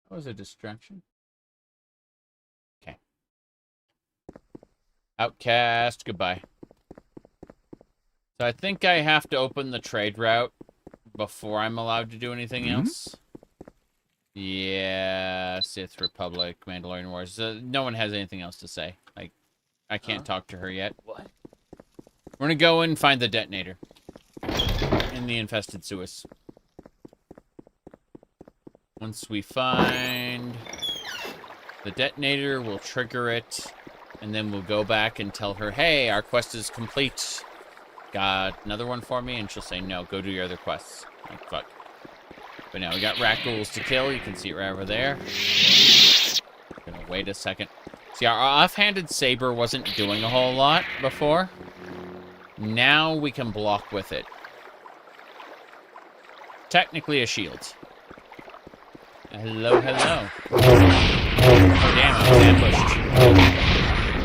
A: That was a distraction. Okay. Outcast, goodbye. So I think I have to open the trade route before I'm allowed to do anything else. Yeah, Sith Republic, Mandalorian Wars. No one has anything else to say. Like, I can't talk to her yet.
F: What?
A: We're gonna go and find the detonator in the infested sewers. Once we find the detonator, we'll trigger it, and then we'll go back and tell her, hey, our quest is complete. Got another one for me? And she'll say, no, go do your other quests. Like, fuck. But now we got rat ghouls to kill. You can see it right over there. Gonna wait a second. See, our offhanded saber wasn't doing a whole lot before. Now we can block with it. Technically a shield. Hello, hello. Oh, damn, I was ambushed.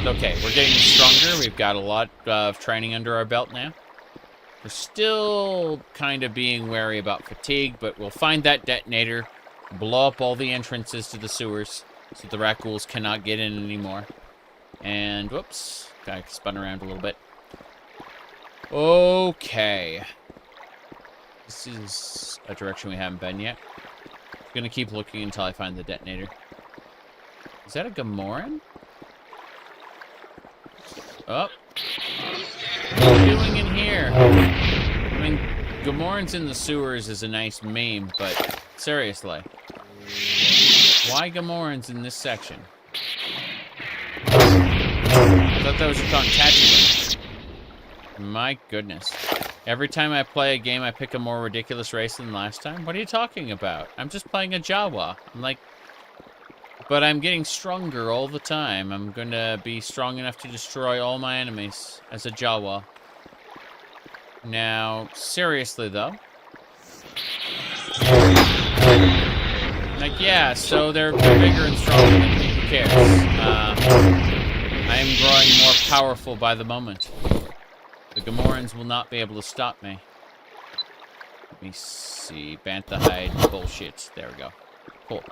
A: Okay, we're getting stronger. We've got a lot of training under our belt now. We're still kind of being wary about fatigue, but we'll find that detonator, blow up all the entrances to the sewers so the rat ghouls cannot get in anymore. And, whoops, I spun around a little bit. Okay. This is a direction we haven't been yet. I'm gonna keep looking until I find the detonator. Is that a Gamoran? Oh. What are you doing in here? I mean, Gamorans in the sewers is a nice meme, but seriously. Why Gamorans in this section? I thought that was just on Tatooine. My goodness. Every time I play a game, I pick a more ridiculous race than last time? What are you talking about? I'm just playing a Jawa. I'm like... But I'm getting stronger all the time. I'm gonna be strong enough to destroy all my enemies as a Jawa. Now, seriously though. Like, yeah, so they're bigger and stronger than me. Who cares? I am growing more powerful by the moment. The Gamorans will not be able to stop me. Let me see. Bantha hide bullshit. There we go. Cool.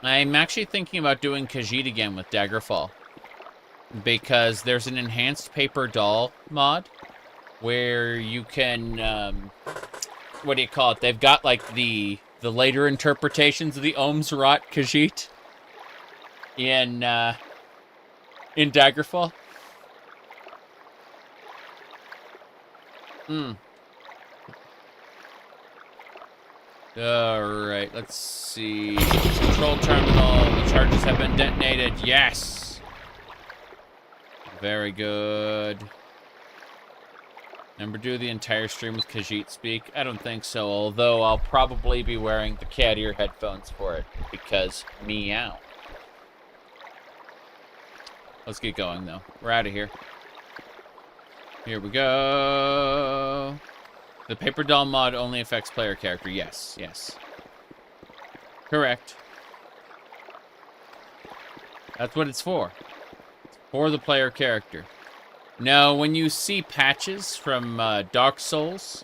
A: I'm actually thinking about doing Khajiit again with Daggerfall. Because there's an enhanced paper doll mod where you can, what do you call it? They've got like the later interpretations of the Ohm's Rot Khajiit in Daggerfall. Alright, let's see. Control terminal. The charges have been detonated. Yes! Very good. Remember, do the entire stream with Khajiit speak? I don't think so, although I'll probably be wearing the cat ear headphones for it, because meow. Let's get going, though. We're out of here. Here we go. The paper doll mod only affects player character. Yes, yes. Correct. That's what it's for. It's for the player character. Now, when you see patches from Dark Souls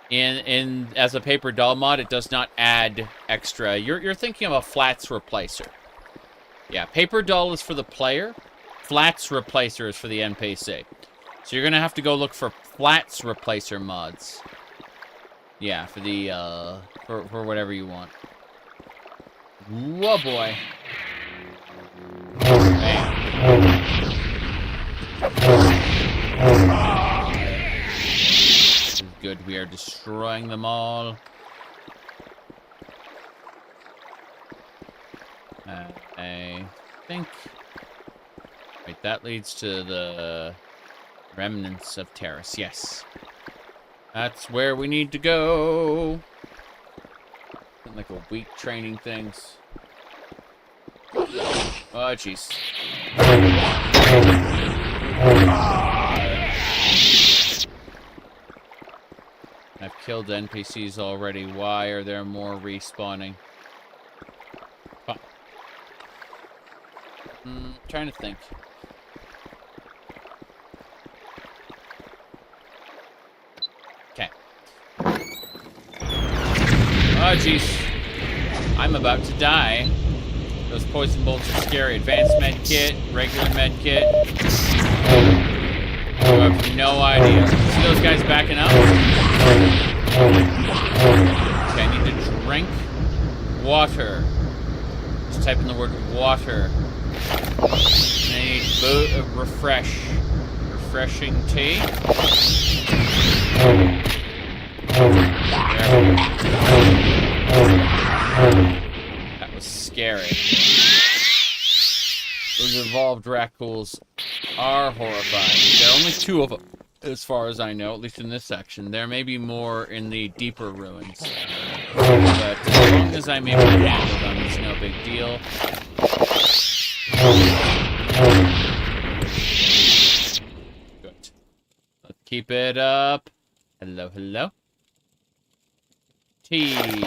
A: in as a paper doll mod, it does not add extra. You're thinking of a flats replacer. Yeah, paper doll is for the player. Flats replacer is for the NPC. So you're gonna have to go look for flats replacer mods. Yeah, for the for whatever you want. Whoa, boy. Bam. This is good. We are destroying them all. I think. Wait, that leads to the remnants of Terrace. Yes. That's where we need to go. Like a week training things. Oh, jeez. I've killed NPCs already. Why are there more respawning? Huh. Trying to think. Okay. Oh, jeez. I'm about to die. Those poison bolts are scary. Advanced med kit, regular med kit. have no idea. See those guys backing up? Okay, I need to drink water. Just type in the word water. And I need refresh. Refreshing tea. That was scary. Those evolved raccoons are horrifying. There are only 2 of them, as far as I know, at least in this section. There may be more in the deeper ruins. But as long as I'm able to handle them, it's no big deal. Good. Let's keep it up. Hello, hello. Tea.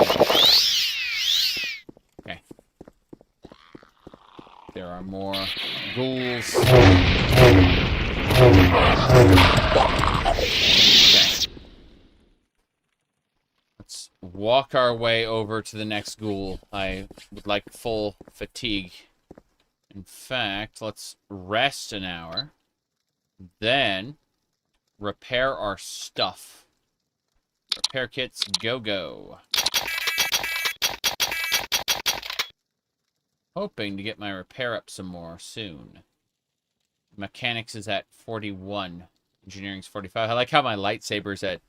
A: Okay. There are more ghouls. Okay. Let's walk our way over to the next ghoul. I would like full fatigue. In fact, let's rest an hour. Then repair our stuff. Repair kits, go. Hoping to get my repair up some more soon. Mechanics is at 41. Engineering's 45. I like how my lightsaber's at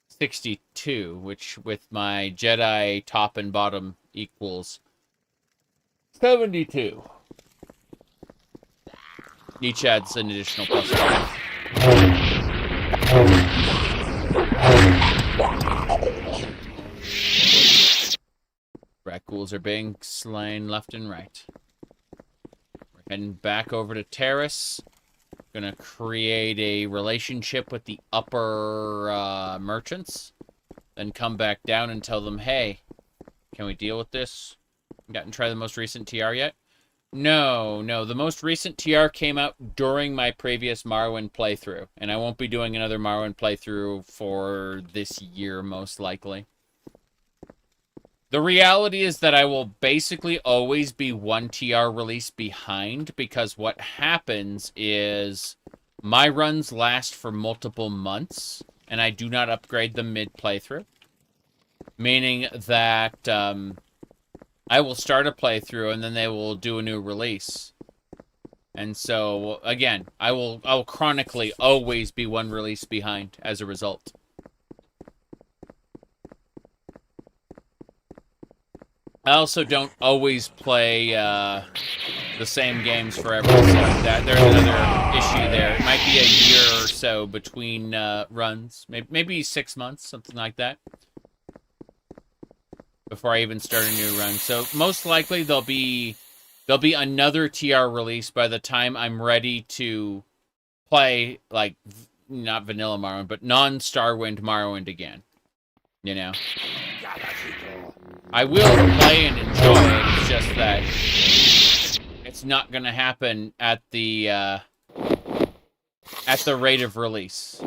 A: 62, which with my Jedi top and bottom equals 72. Each adds an additional +5. Rat ghouls are being slain left and right. We're heading back over to Terrace. Gonna create a relationship with the upper merchants. Then come back down and tell them, hey, can we deal with this? Gotten to try the most recent TR yet? No. The most recent TR came out during my previous Morrowind playthrough. And I won't be doing another Morrowind playthrough for this year, most likely. The reality is that I will basically always be 1 TR release behind, because what happens is my runs last for multiple months, and I do not upgrade them mid-playthrough. Meaning that I will start a playthrough and then they will do a new release. And so, again, I will chronically always be 1 release behind as a result. I also don't always play the same games forever, so there's another issue there. It might be a year or so between runs, maybe 6 months, something like that, before I even start a new run. So most likely there'll be another TR release by the time I'm ready to play, like, not vanilla Morrowind, but non-Starwind Morrowind again. You know? I will play and enjoy it, it's just that it's not going to happen at the rate of release.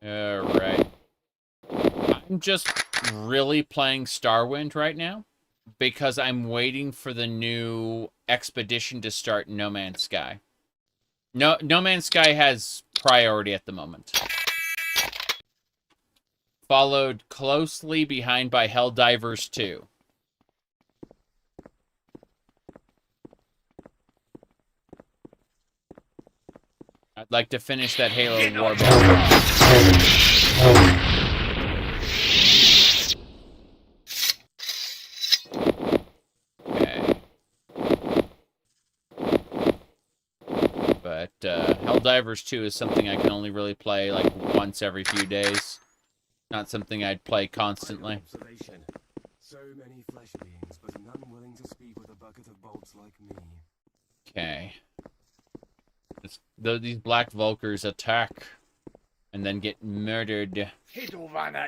A: Alright. I'm just really playing Starwind right now because I'm waiting for the new expedition to start No Man's Sky. No Man's Sky has priority at the moment. Followed closely behind by Helldivers 2. I'd like to finish that Halo Warband. Okay. But Helldivers 2 is something I can only really play like once every few days. Not something I'd play constantly.
D: So many flesh beings, but none willing to speak with a bucket of bolts like me.
A: Okay. These black Vulkars attack and then get murdered.
Q: Hidovana!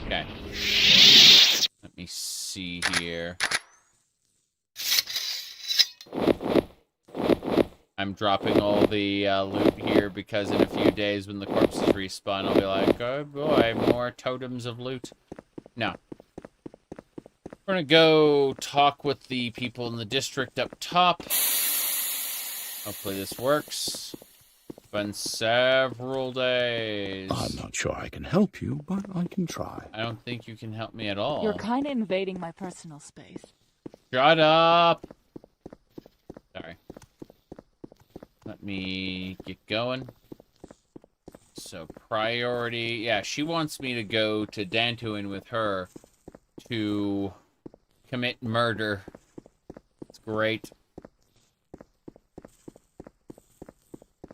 A: Okay. Let me see here. I'm dropping all the loot here because in a few days when the corpses respawn, I'll be like, oh boy, more totems of loot. No. We're gonna go talk with the people in the district up top. Hopefully this works. It's been several days.
M: I'm not sure I can help you, but I can try.
A: I don't think you can help me at all.
S: You're kind of invading my personal space.
A: Shut up! Sorry. Let me get going. So, priority... Yeah, she wants me to go to Dantooine with her to commit murder. It's great.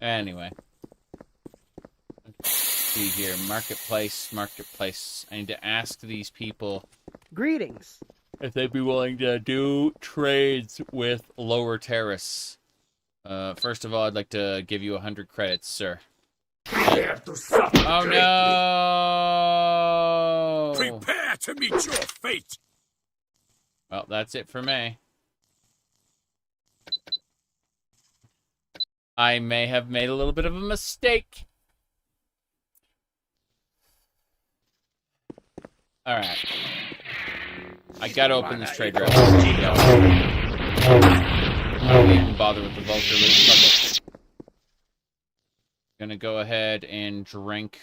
A: Anyway. Let's see here. Marketplace. I need to ask these people...
N: Greetings.
A: if they'd be willing to do trades with Lower Terrace. First of all, I'd like to give you 100 credits, sir.
H: Prepare to suffer.
A: Oh no!
M: Prepare to meet your fate!
A: Well, that's it for me. I may have made a little bit of a mistake. Alright. I gotta open this trade route. I don't even bother with the vulture loot. Fuck it. Gonna go ahead and drink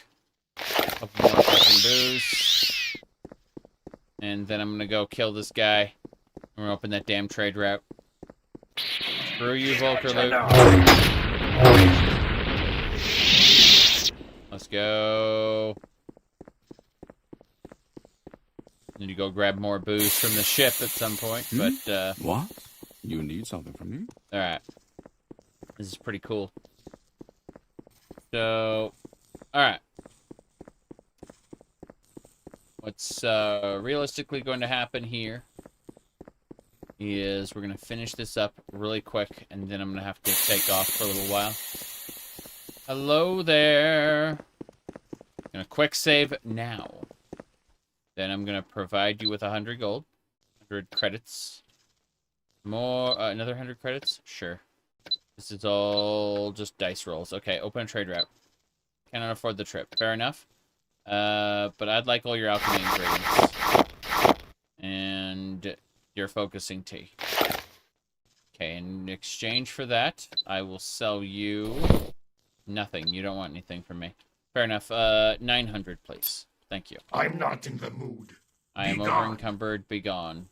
A: a couple more fucking booze. And then I'm gonna go kill this guy. I'm gonna open that damn trade route. Screw you, Vulture loot. Let's go. Need to go grab more booze from the ship at some point, but
M: What? You need something from me?
A: Alright. This is pretty cool. So, alright. What's realistically going to happen here is we're going to finish this up really quick, and then I'm going to have to take off for a little while. Hello there. Gonna quick save now. Then I'm gonna provide you with 100 gold. 100 credits. More, another 100 credits? Sure. This is all just dice rolls. Okay, open a trade route. Cannot afford the trip. Fair enough. But I'd like all your alchemy ingredients. And your focusing tea. Okay, in exchange for that, I will sell you nothing. You don't want anything from me. Fair enough. 900, please. Thank you.
H: I'm not in the mood.
A: I am over encumbered. Be gone.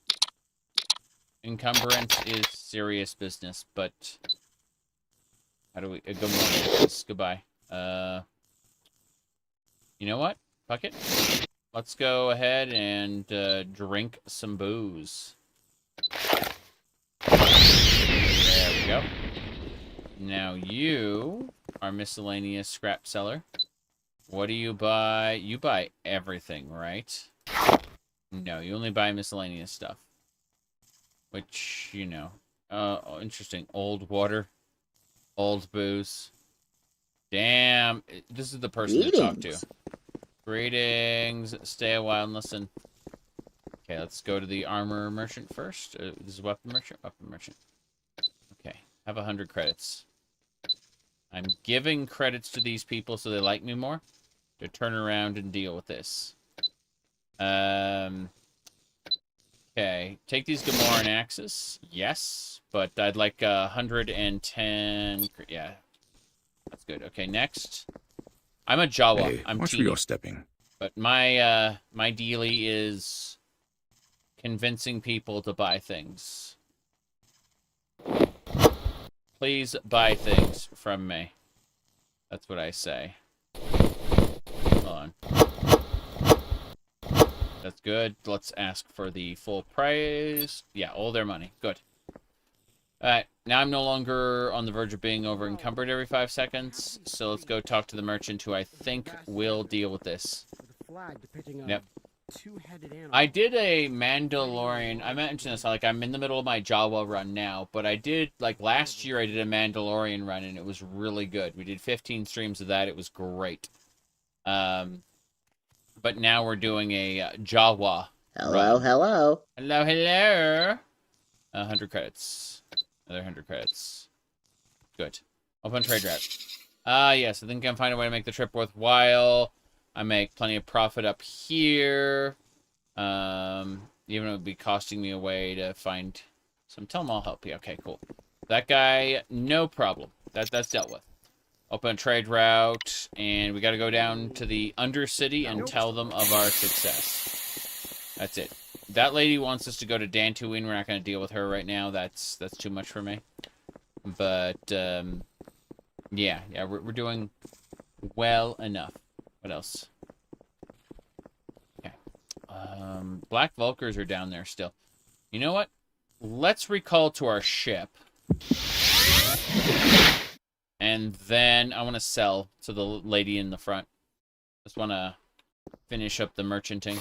A: Encumbrance is serious business, but how do we? Good morning. Yes, goodbye. You know what? Fuck it. Let's go ahead and drink some booze. There we go. Now you are miscellaneous scrap seller. What do you buy? You buy everything, right? No, you only buy miscellaneous stuff. Which, you know. Oh, interesting. Old water. Old booze. Damn. This is the person to talk to. Greetings. Stay a while and listen. Okay, let's go to the armor merchant first. This is weapon merchant? Weapon merchant. Okay. Have 100 credits. I'm giving credits to these people so they like me more. To turn around and deal with this. Okay. Take these Gamoran axes. Yes. But I'd like 110... Yeah. That's good. Okay, next. I'm a Jawa.
M: Hey,
A: I'm
M: watch where you're stepping.
A: But my dealie is convincing people to buy things. Please buy things from me. That's what I say. Hold on. That's good. Let's ask for the full price. Yeah, all their money. Good. Alright, now I'm no longer on the verge of being over encumbered every 5 seconds, so let's go talk to the merchant who I think will deal with this. Yep. I did a Mandalorian, I mentioned this, like I'm in the middle of my Jawa run now, but I did, like last year I did a Mandalorian run and it was really good. We did 15 streams of that, it was great. But now we're doing a Jawa run.
T: Hello.
A: 100 credits. Another 100 credits. Good. Open trade route. Yes, I think I can find a way to make the trip worthwhile. I make plenty of profit up here. Even it would be costing me a way to find some. Tell them I'll help you. Okay, cool. That guy, no problem. That's dealt with. Open a trade route, and we got to go down to the Undercity and tell them of our success. That's it. That lady wants us to go to Dantooine. We're not going to deal with her right now. That's too much for me. But yeah, we're doing well enough. What else? Okay. Black Vulkars are down there still. You know what? Let's recall to our ship. And then I want to sell to the lady in the front. Just want to finish up the merchanting.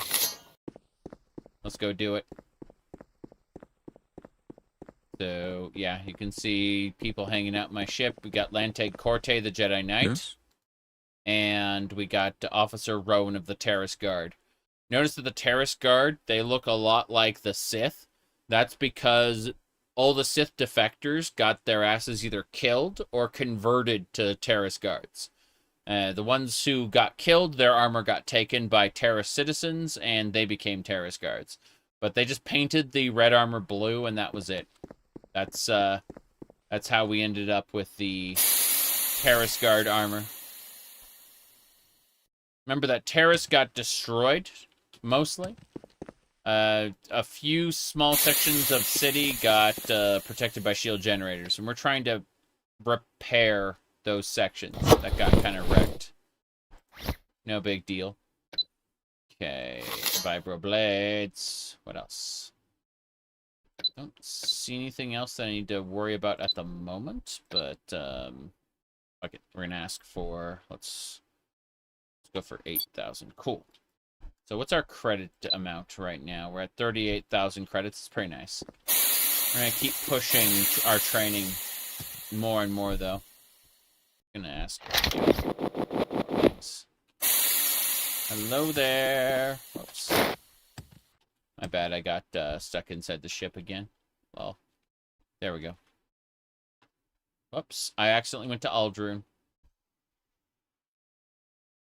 A: Let's go do it. So, yeah, you can see people hanging out my ship. We got Lanteg Corte, the Jedi Knight. Yes. And we got Officer Rowan of the Terrace Guard. Notice that the Terrace Guard, they look a lot like the Sith. That's because all the Sith defectors got their asses either killed or converted to Terrace Guards. The ones who got killed, their armor got taken by Terrace citizens, and they became Terrace Guards. But they just painted the red armor blue, and that was it. That's how we ended up with the Terrace Guard armor. Remember that Terrace got destroyed, mostly. A few small sections of city got protected by shield generators, and we're trying to repair those sections that got kind of wrecked. No big deal. Okay, vibroblades. What else? Don't see anything else that I need to worry about at the moment, but okay, we're gonna ask for let's go for 8,000. Cool. So what's our credit amount right now? We're at 38,000 credits. It's pretty nice. We're going to keep pushing our training more and more, though. I'm going to ask. Thanks. Hello there. Whoops. My bad, I got stuck inside the ship again. Well, there we go. Whoops, I accidentally went to Aldrune.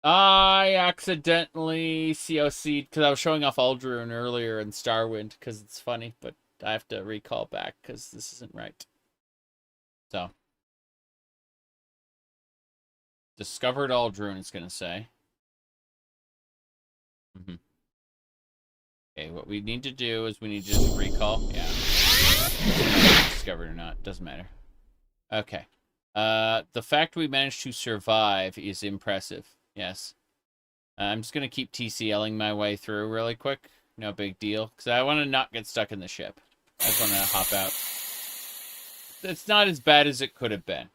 A: I accidentally COC'd because I was showing off Aldrune earlier in Starwind because it's funny, but I have to recall back because this isn't right. So. Discovered Aldrune, it's going to say. Okay, what we need to do is we need to just recall. Yeah. Discovered or not, doesn't matter. Okay. The fact we managed to survive is impressive. Yes. I'm just going to keep TCLing my way through really quick. No big deal. Because I want to not get stuck in the ship. I just want to hop out. It's not as bad as it could have been.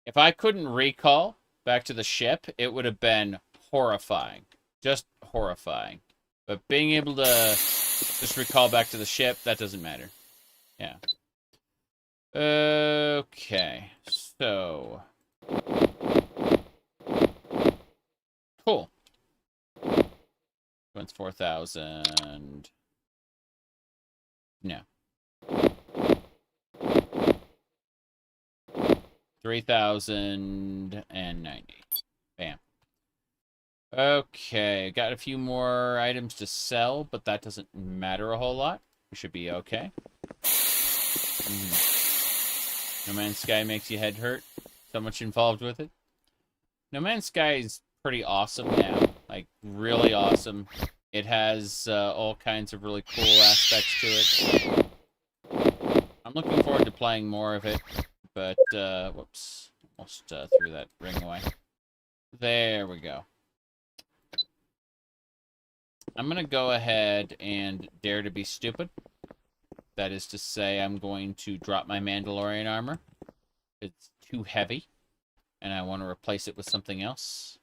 A: If I couldn't recall back to the ship, it would have been horrifying. Just horrifying. But being able to just recall back to the ship, that doesn't matter. Yeah. Okay. So. Cool. When's 4,000? No. 3,090. Bam. Okay, got a few more items to sell, but that doesn't matter a whole lot. We should be okay. No Man's Sky makes your head hurt. So much involved with it. No Man's Sky is pretty awesome now. Like, really awesome. It has all kinds of really cool aspects to it. I'm looking forward to playing more of it. But, whoops. Almost threw that ring away. There we go. I'm going to go ahead and dare to be stupid. That is to say, I'm going to drop my Mandalorian armor. It's too heavy. And I want to replace it with something else.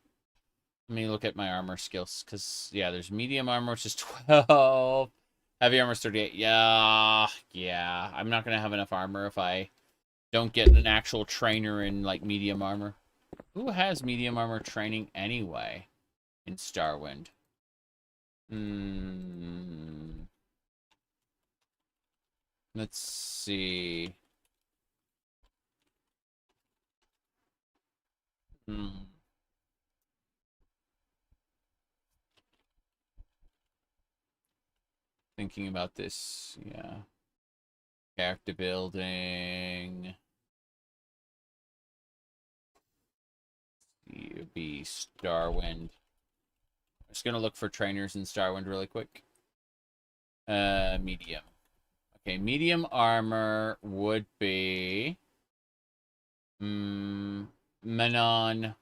A: Let me look at my armor skills. Because, yeah, there's medium armor, which is 12. Heavy armor is 38. Yeah. I'm not going to have enough armor if I don't get an actual trainer in, like, medium armor. Who has medium armor training anyway in Starwind? Let's see. Thinking about this, yeah. Character building. It would be Starwind. I'm just gonna look for trainers in Starwind really quick. Medium. Okay, medium armor would be Menon.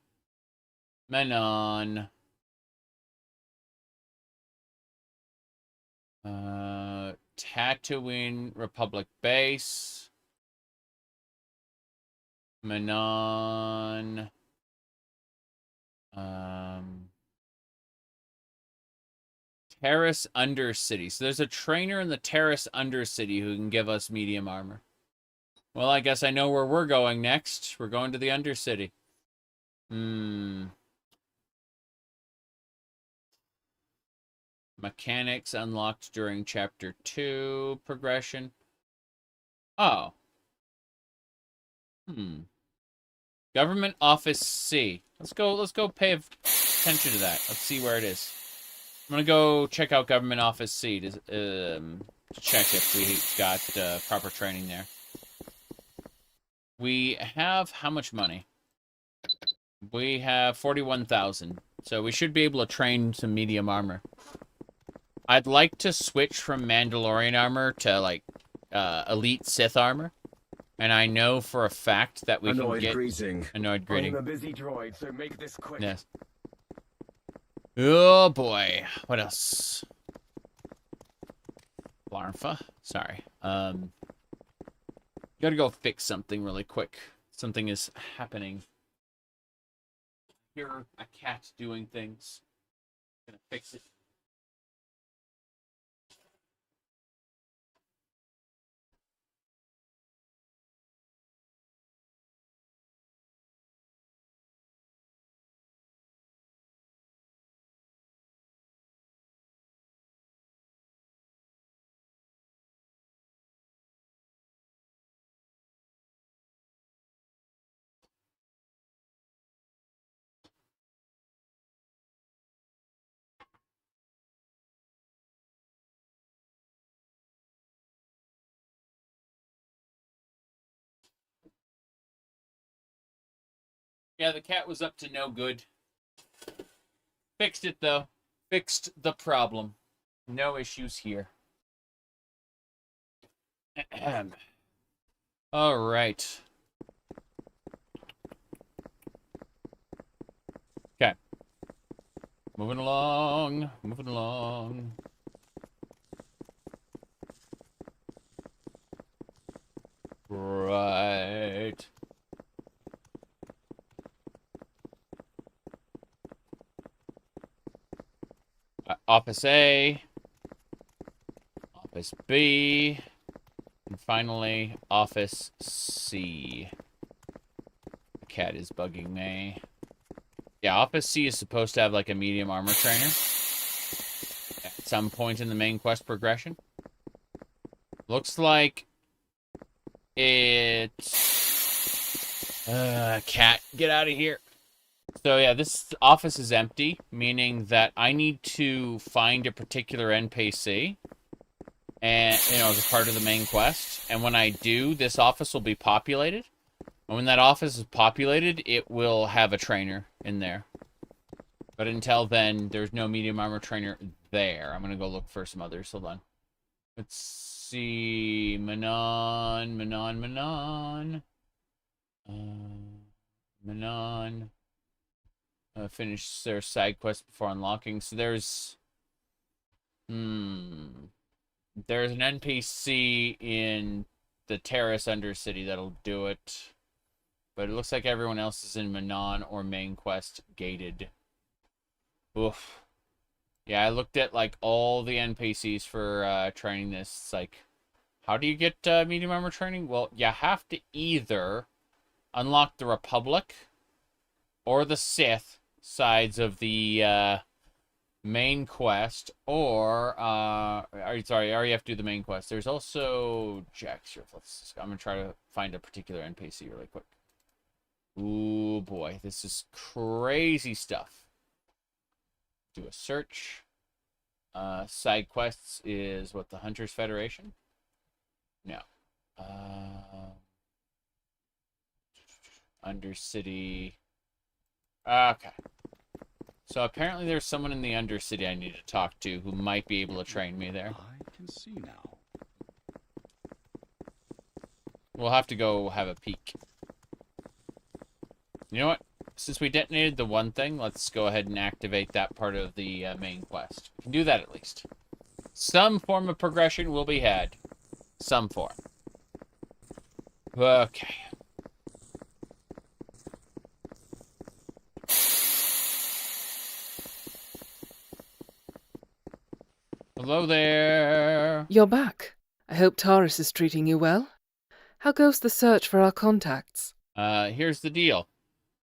A: Tatooine Republic base. Menon. Terrace Undercity. So there's a trainer in the Terrace Undercity who can give us medium armor. Well, I guess I know where we're going next. We're going to the Undercity. Mechanics unlocked during Chapter 2 progression. Oh. Government Office C. Let's go pay attention to that. Let's see where it is. I'm gonna go check out Government Office C to check if we got proper training there. We have how much money? We have 41,000. So we should be able to train some medium armor. I'd like to switch from Mandalorian armor to, like, elite Sith armor. And I know for a fact that we can get... Annoyed greeting.
D: I'm a busy droid, so make this quick.
A: Yes. Oh, boy. What else? Larfa? Sorry. Gotta go fix something really quick. Something is happening. Hear a cat doing things. Gonna fix it. Yeah, the cat was up to no good. Fixed it, though. Fixed the problem. No issues here. All right. Okay. Moving along. Moving along. Right. Office A, Office B, and finally Office C. The cat is bugging me. Yeah, Office C is supposed to have like a medium armor trainer at some point in the main quest progression. Looks like it's... cat, get out of here. So yeah, this office is empty, meaning that I need to find a particular NPC, and as a part of the main quest. And when I do, this office will be populated. And when that office is populated, it will have a trainer in there. But until then, there's no medium armor trainer there. I'm gonna go look for some others. Hold on. Let's see, Menon. Finish their side quest before unlocking. So there's an NPC in the Terrace Undercity that'll do it. But it looks like everyone else is in Menon or main quest gated. Oof. Yeah, I looked at like all the NPCs for training this. It's like, how do you get medium armor training? Well, you have to either unlock the Republic or the Sith sides of the main quest, or sorry, I already have to do the main quest. There's also Jack's. I'm gonna try to find a particular NPC really quick. Ooh boy, this is crazy stuff. Do a search. Side quests is what, the Hunters Federation? No. Undercity. Okay. So apparently there's someone in the Undercity I need to talk to who might be able to train me there.
M: I can see now.
A: We'll have to go have a peek. You know what? Since we detonated the one thing, let's go ahead and activate that part of the main quest. We can do that at least. Some form of progression will be had. Some form. Okay. Hello there.
B: You're back. I hope Terrace is treating you well. How goes the search for our contacts?
A: Here's the deal.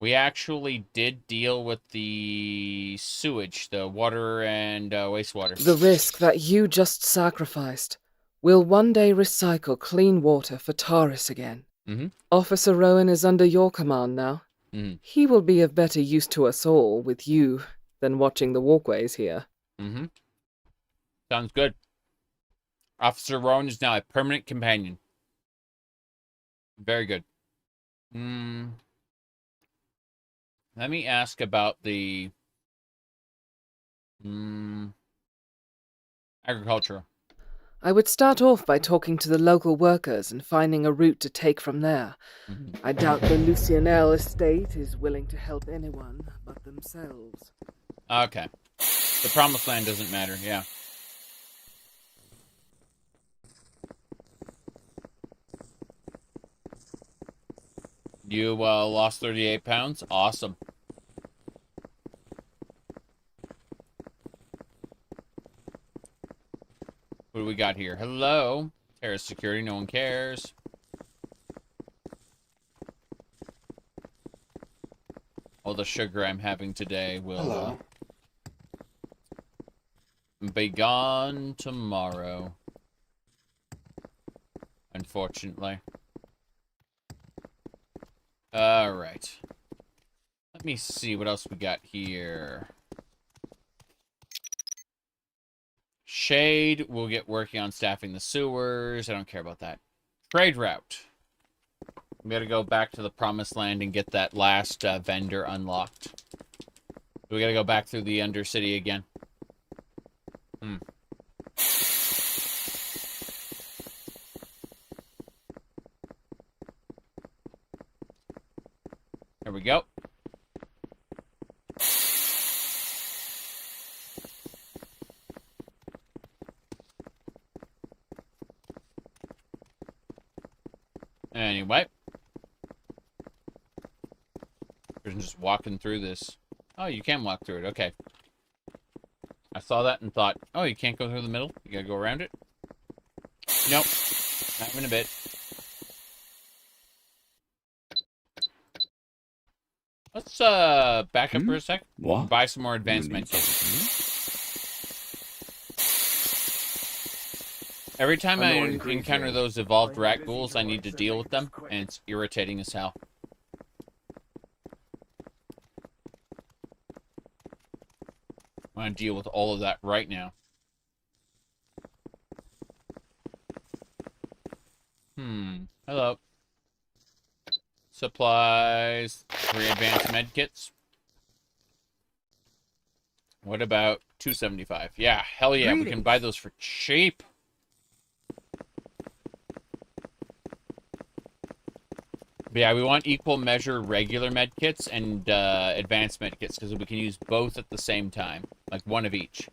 A: We actually did deal with the sewage, the water and wastewater.
B: The risk that you just sacrificed will one day recycle clean water for Terrace again.
A: Mm-hmm.
B: Officer Rowan is under your command now.
A: Mm-hmm.
B: He will be of better use to us all with you than watching the walkways here.
A: Mm-hmm. Sounds good. Officer Rowan is now a permanent companion. Very good. Let me ask about the agriculture.
B: I would start off by talking to the local workers and finding a route to take from there. I doubt the Lucianelle estate is willing to help anyone but themselves.
A: Okay. The Promised Land doesn't matter, yeah. You lost 38 pounds? Awesome. What do we got here? Hello? Terrace security, no one cares. All the sugar I'm having today will be gone tomorrow. Unfortunately. Alright. Let me see what else we got here. Shade, we'll get working on staffing the sewers. I don't care about that. Trade route. We gotta go back to the Promised Land and get that last vendor unlocked. We gotta go back through the Undercity again. There we go. Anyway. Person just walking through this. Oh, you can walk through it. Okay. I saw that and thought, oh, you can't go through the middle? You gotta go around it? Nope. Not even a bit. Let's back up for a sec.
M: What?
A: Buy some more advanced medkits. Every time I encounter those evolved rat ghouls, I need to deal with them, and it's irritating as hell. I want to deal with all of that right now. Hello. Supplies. 3 advanced medkits. What about 275? Yeah, hell yeah, we can buy those for cheap. But yeah, we want equal measure regular medkits and advanced medkits because we can use both at the same time. Like one of each.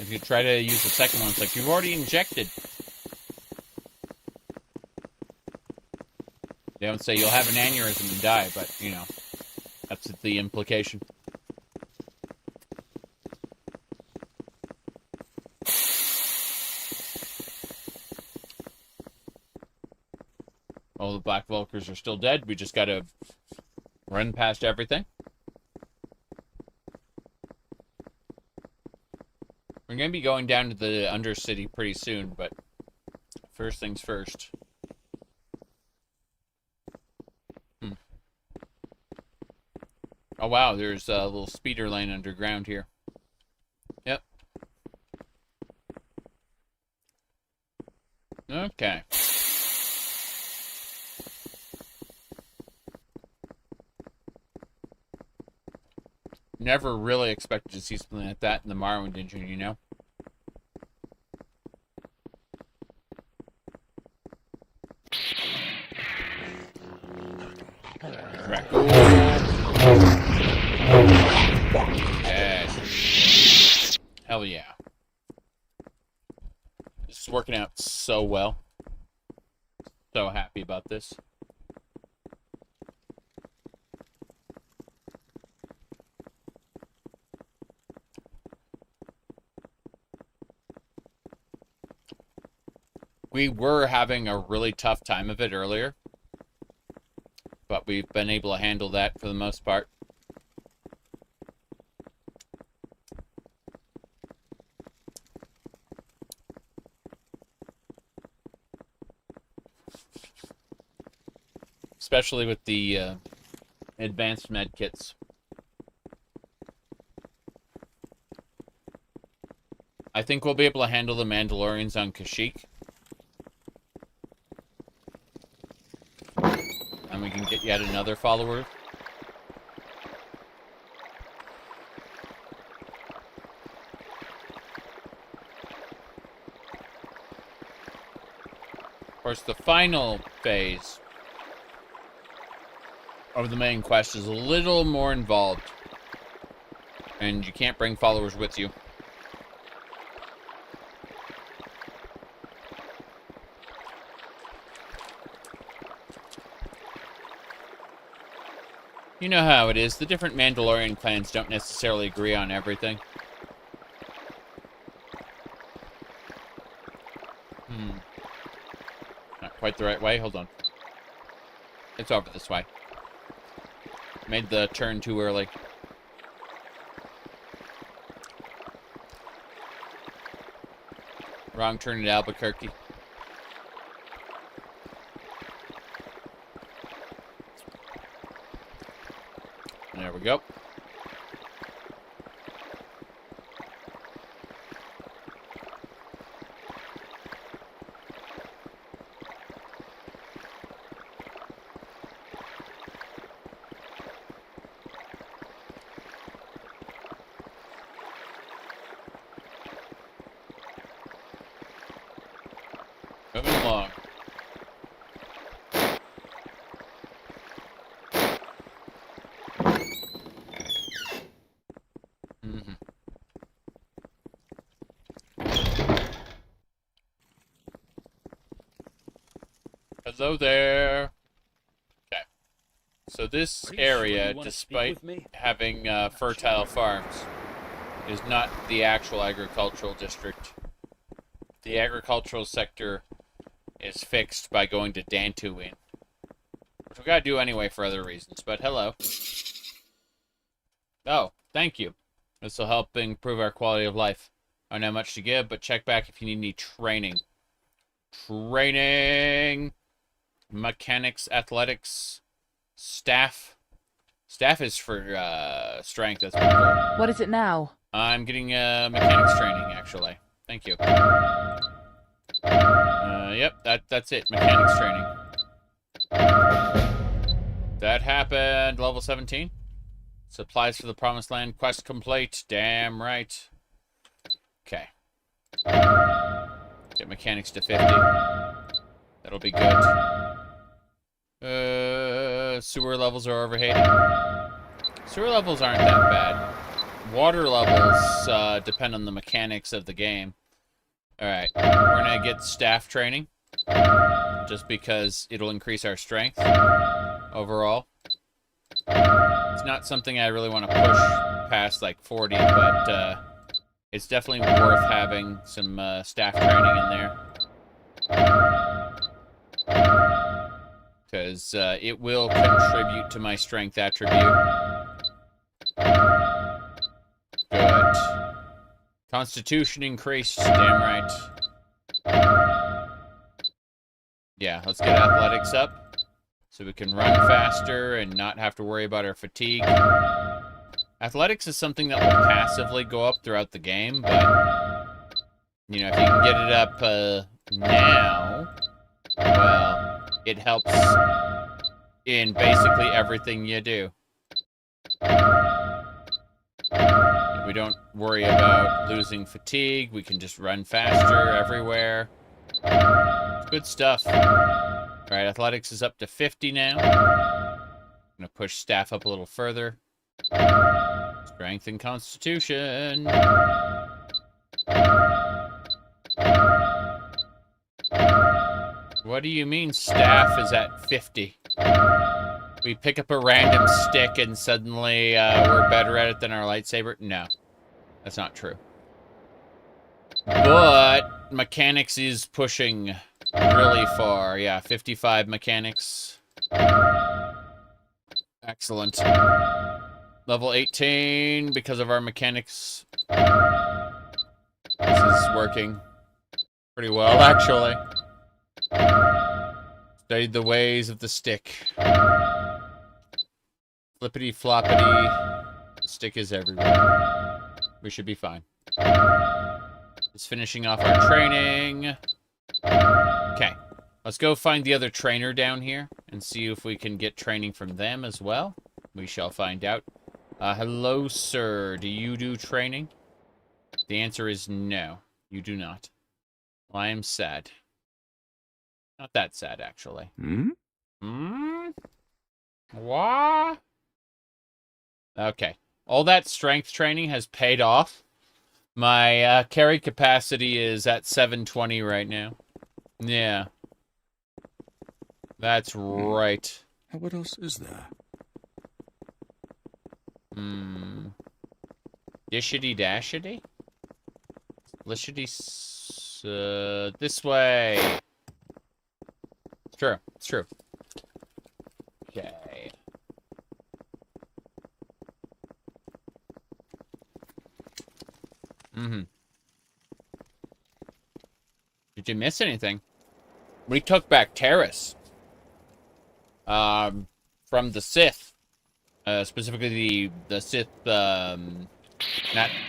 A: If you try to use the second one, it's like, you've already injected. They don't say you'll have an aneurysm and die, but, you know, that's the implication. All the Black Vulkars are still dead. We just gotta run past everything. We're gonna be going down to the Undercity pretty soon, but first things first. Oh, wow, there's a little speeder lane underground here. Yep. Okay. Never really expected to see something like that in the Morrowind engine, you know? Yes. Hell yeah. This is working out so well. So happy about this. We were having a really tough time of it earlier, but we've been able to handle that for the most part. Especially with the advanced med kits. I think we'll be able to handle the Mandalorians on Kashyyyk. And we can get yet another follower. Of course, the final phase of the main quest is a little more involved. And you can't bring followers with you. You know how it is. The different Mandalorian clans don't necessarily agree on everything. Not quite the right way. Hold on. It's over this way. Made the turn too early. Wrong turn at Albuquerque. There we go. Moving along. Hello there. Okay. So this area, despite having fertile farms, is not the actual agricultural district. The agricultural sector is fixed by going to Dantooine. Which we gotta do anyway for other reasons, but hello. Oh, thank you. This will help improve our quality of life. I don't have much to give, but check back if you need any training. Training! Mechanics, athletics, staff. Staff is for strength. That's pretty cool.
S: What is it now?
A: I'm getting mechanics training, actually. Thank you. Yep, that's it. Mechanics training. That happened. Level 17. Supplies for the Promised Land. Quest complete. Damn right. Okay. Get mechanics to 50. That'll be good. Sewer levels are overheating. Sewer levels aren't that bad. Water levels depend on the mechanics of the game. Alright, we're gonna get staff training. Just because it'll increase our strength overall. It's not something I really want to push past like 40, but it's definitely worth having some staff training in there. Because it will contribute to my strength attribute. Good. Constitution increased, damn right. Yeah, let's get athletics up. So we can run faster and not have to worry about our fatigue. Athletics is something that will passively go up throughout the game, but, you know, if you can get it up now, well, it helps in basically everything you do. We don't worry about losing fatigue. We can just run faster everywhere. It's good stuff. Alright, athletics is up to 50 now. I'm going to push staff up a little further. Strength and constitution. What do you mean staff is at 50? We pick up a random stick and suddenly we're better at it than our lightsaber? No, that's not true. But mechanics is pushing really far. Yeah, 55 mechanics. Excellent. Level 18 because of our mechanics. This is working pretty well, actually. Studied the ways of the stick. Flippity floppity. The stick is everywhere. We should be fine. Just finishing off our training. Okay. Let's go find the other trainer down here and see if we can get training from them as well. We shall find out. Hello, sir. Do you do training? The answer is no. You do not. Well, I am sad. Not that sad, actually. What? Okay. All that strength training has paid off. My carry capacity is at 720 right now. Yeah. That's right.
M: What else is there?
A: Dishity dashity? Lishity this way. It's true. It's true. Okay. Did you miss anything? We took back Terrace. From the Sith. Specifically the Sith, not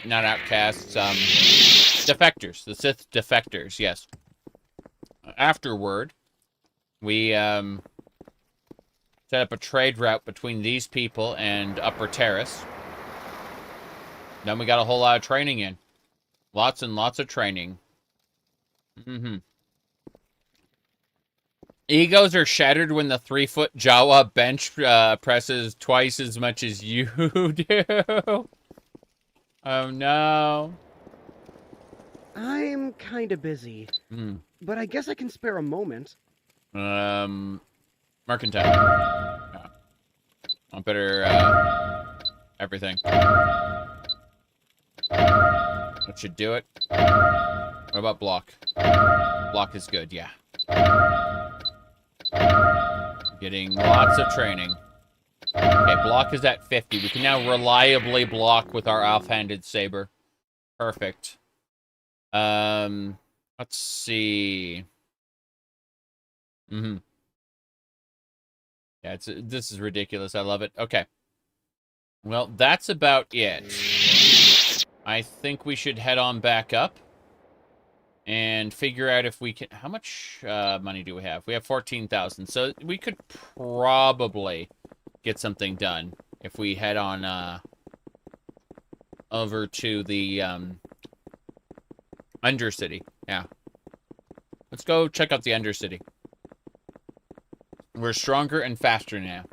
A: outcasts, defectors. The Sith defectors, yes. Afterward, we, set up a trade route between these people and Upper Terrace. Then we got a whole lot of training in. Lots and lots of training. Egos are shattered when the 3-foot Jawa bench presses twice as much as you do. Oh no.
N: I'm kinda busy. But I guess I can spare a moment.
A: Mercantile. I better, everything. That should do it. What about block? Block is good, yeah. Getting lots of training. Okay, block is at 50. We can now reliably block with our off-handed saber. Perfect. Let's see. Yeah, this is ridiculous. I love it. Okay. Well, that's about it. I think we should head on back up and figure out if we can... How much money do we have? We have 14,000. So we could probably get something done if we head on over to the Undercity. Yeah. Let's go check out the Undercity. We're stronger and faster now.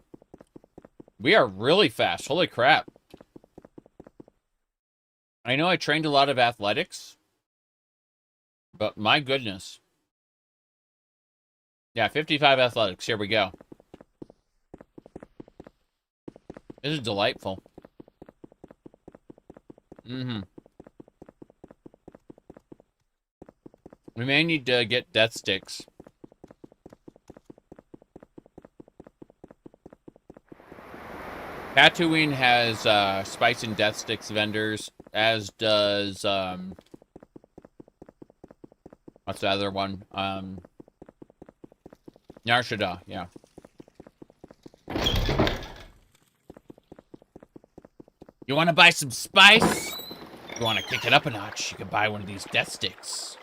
A: We are really fast. Holy crap. I know I trained a lot of athletics, but my goodness. Yeah, 55 athletics. Here we go. This is delightful. We may need to get death sticks. Tatooine has spice and death sticks vendors, as does what's the other one? Nar Shaddaa, yeah. You want to buy some spice? You want to kick it up a notch? You can buy one of these death sticks.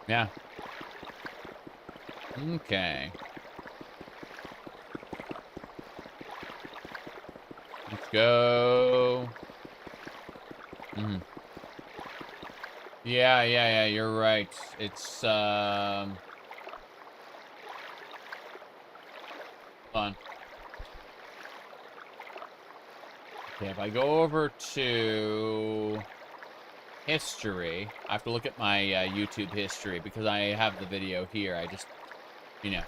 A: Yeah. Okay. Let's go. Yeah, you're right. It's, Hold on. Okay, if I go over to history, I have to look at my YouTube history because I have the video here. I just, you know,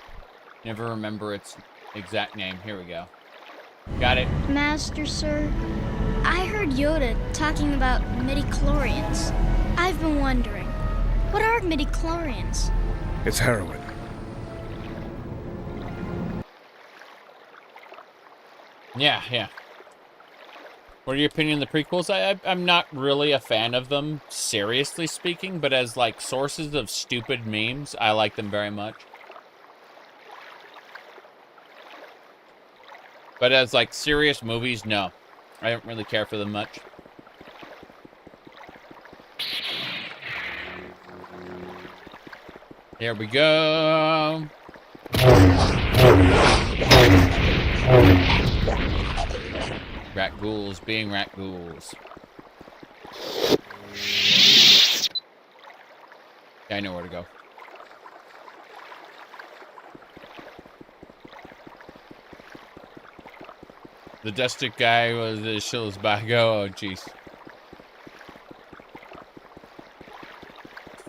A: never remember its exact name. Here we go. Got it.
T: Master, sir, I heard Yoda talking about midichlorians. I've been wondering, what are midichlorians?
C: It's heroin.
A: Yeah. What are your opinion of the prequels? I'm not really a fan of them, seriously speaking, but as, like, sources of stupid memes, I like them very much. But as, like, serious movies, no. I don't really care for them much. Here we go. Rat ghouls being rat ghouls. Yeah, I know where to go. The dustic guy was the shills back. Oh, jeez.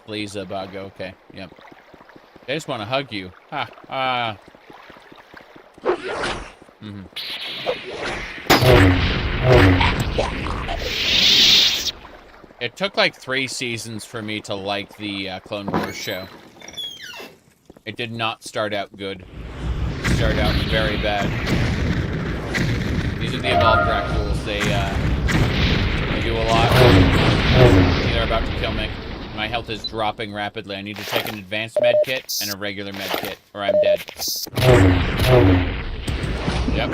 A: Please, bug. Okay, yep. They just want to hug you. It took like 3 seasons for me to like the Clone Wars show. It did not start out good. It started out very bad. These are the evolved rat ghouls. They do a lot. They're about to kill me. My health is dropping rapidly. I need to take an advanced med kit and a regular med kit, or I'm dead. Yep.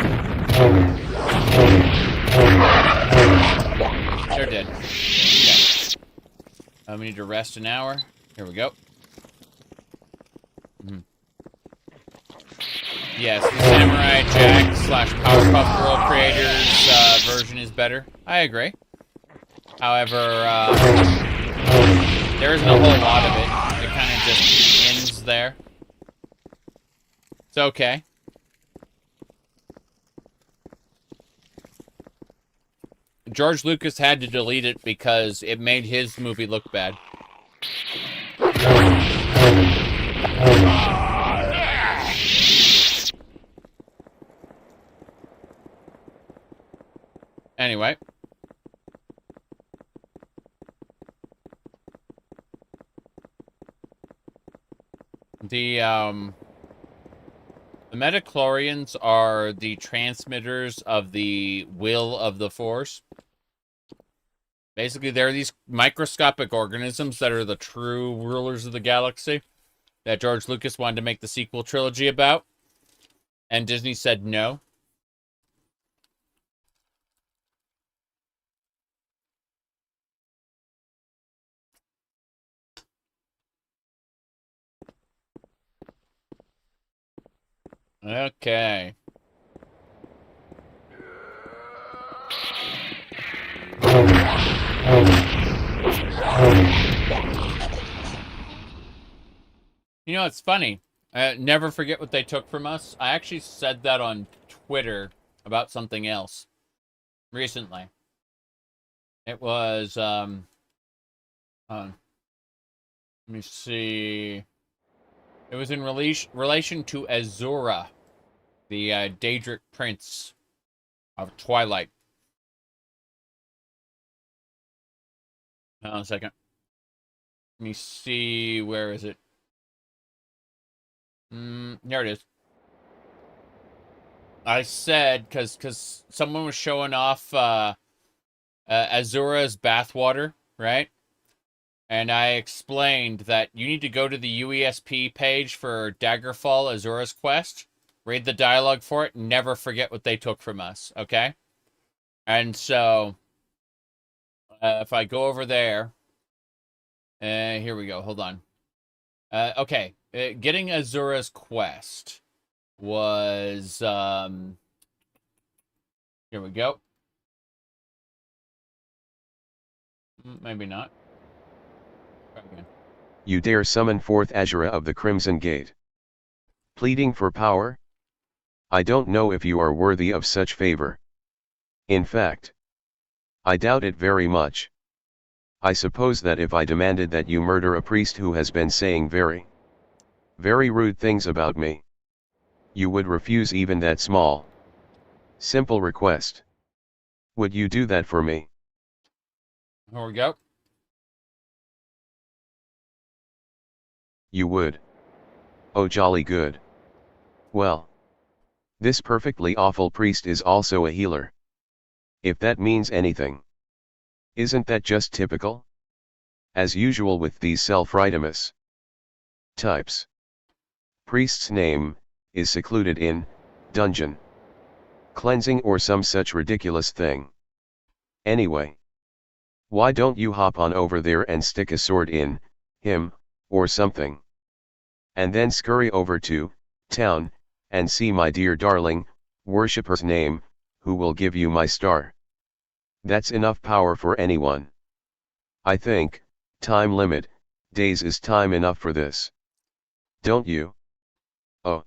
A: They're dead. Okay. We need to rest an hour. Here we go. Yes, the Samurai Jack / Powerpuff Girl creators version is better. I agree. However, there isn't a whole lot of it. It kind of just ends there. It's okay. George Lucas had to delete it because it made his movie look bad. Anyway. The midichlorians are the transmitters of the will of the Force. Basically, they're these microscopic organisms that are the true rulers of the galaxy that George Lucas wanted to make the sequel trilogy about. And Disney said no. Okay. You know, it's funny. Never forget what they took from us. I actually said that on Twitter about something else recently. It was, let me see. It was in relation to Azura, the Daedric Prince of Twilight. Hold on a second. Let me see, where is it? There it is. I said, because someone was showing off Azura's bathwater, right? And I explained that you need to go to the UESP page for Daggerfall, Azura's quest, read the dialogue for it, and never forget what they took from us, okay? And so, if I go over there, here we go. Hold on. Okay, getting Azura's quest was, here we go. Maybe not. Try again.
U: You dare summon forth Azura of the Crimson Gate. Pleading for power? I don't know if you are worthy of such favor. In fact, I doubt it very much. I suppose that if I demanded that you murder a priest who has been saying very rude things about me, you would refuse even that small, simple request. Would you do that for me?
A: Here we go.
U: You would. Oh, jolly good. Well, this perfectly awful priest is also a healer. If that means anything. Isn't that just typical? As usual with these self-righteous types. Priest's name is secluded in dungeon, cleansing, or some such ridiculous thing. Anyway, why don't you hop on over there and stick a sword in him, or something? And then scurry over to town and see my dear darling worshipper's name, who will give you my star. That's enough power for anyone. I think, time limit, days is time enough for this. Don't you? Oh.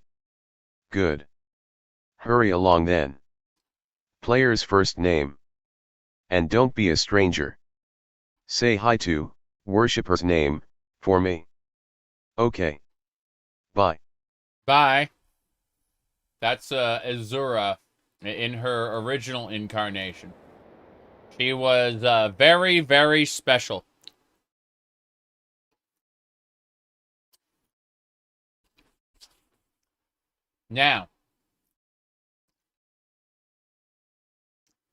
U: Good. Hurry along then. Player's first name. And don't be a stranger. Say hi to worshipper's name for me. Okay. Bye.
A: Bye. That's Azura in her original incarnation. She was very, very special. Now,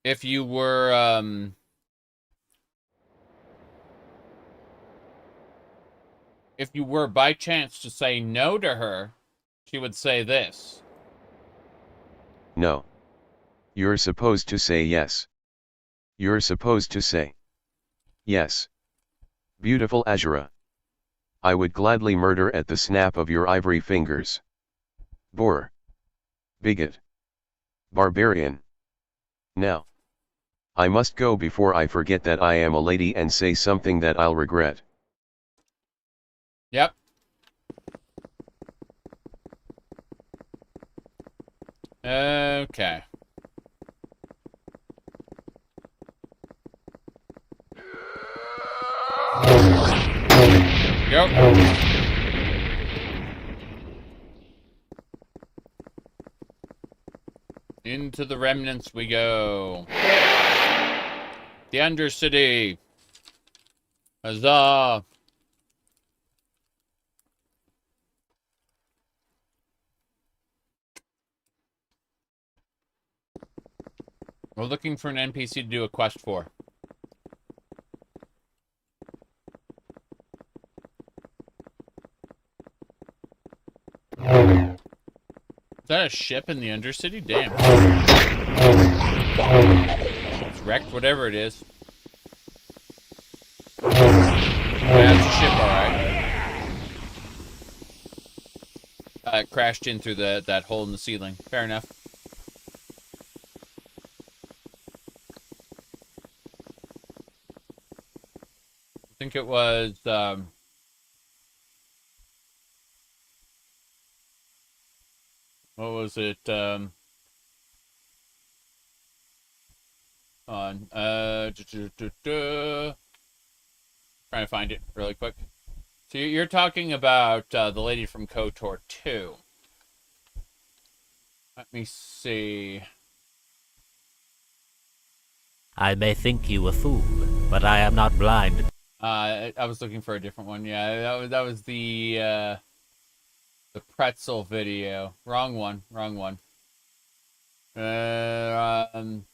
A: if you were by chance to say no to her, she would say this.
U: No. You're supposed to say yes. You're supposed to say yes. Beautiful Azura. I would gladly murder at the snap of your ivory fingers. Boor. Bigot. Barbarian. Now. I must go before I forget that I am a lady and say something that I'll regret.
A: Yep. Okay. Go. Into the remnants we go. The Undercity. Huzzah. We're looking for an NPC to do a quest for. Is that a ship in the Undercity? Damn. It's wrecked, whatever it is. Yeah, it's a ship, alright. It crashed in through that hole in the ceiling. Fair enough. I think it was, what was it, trying to find it really quick. So you're talking about the lady from KOTOR 2. Let me see.
V: I may think you a fool, but I am not blind.
A: I was looking for a different one. Yeah, that was the pretzel video. Wrong one. Let me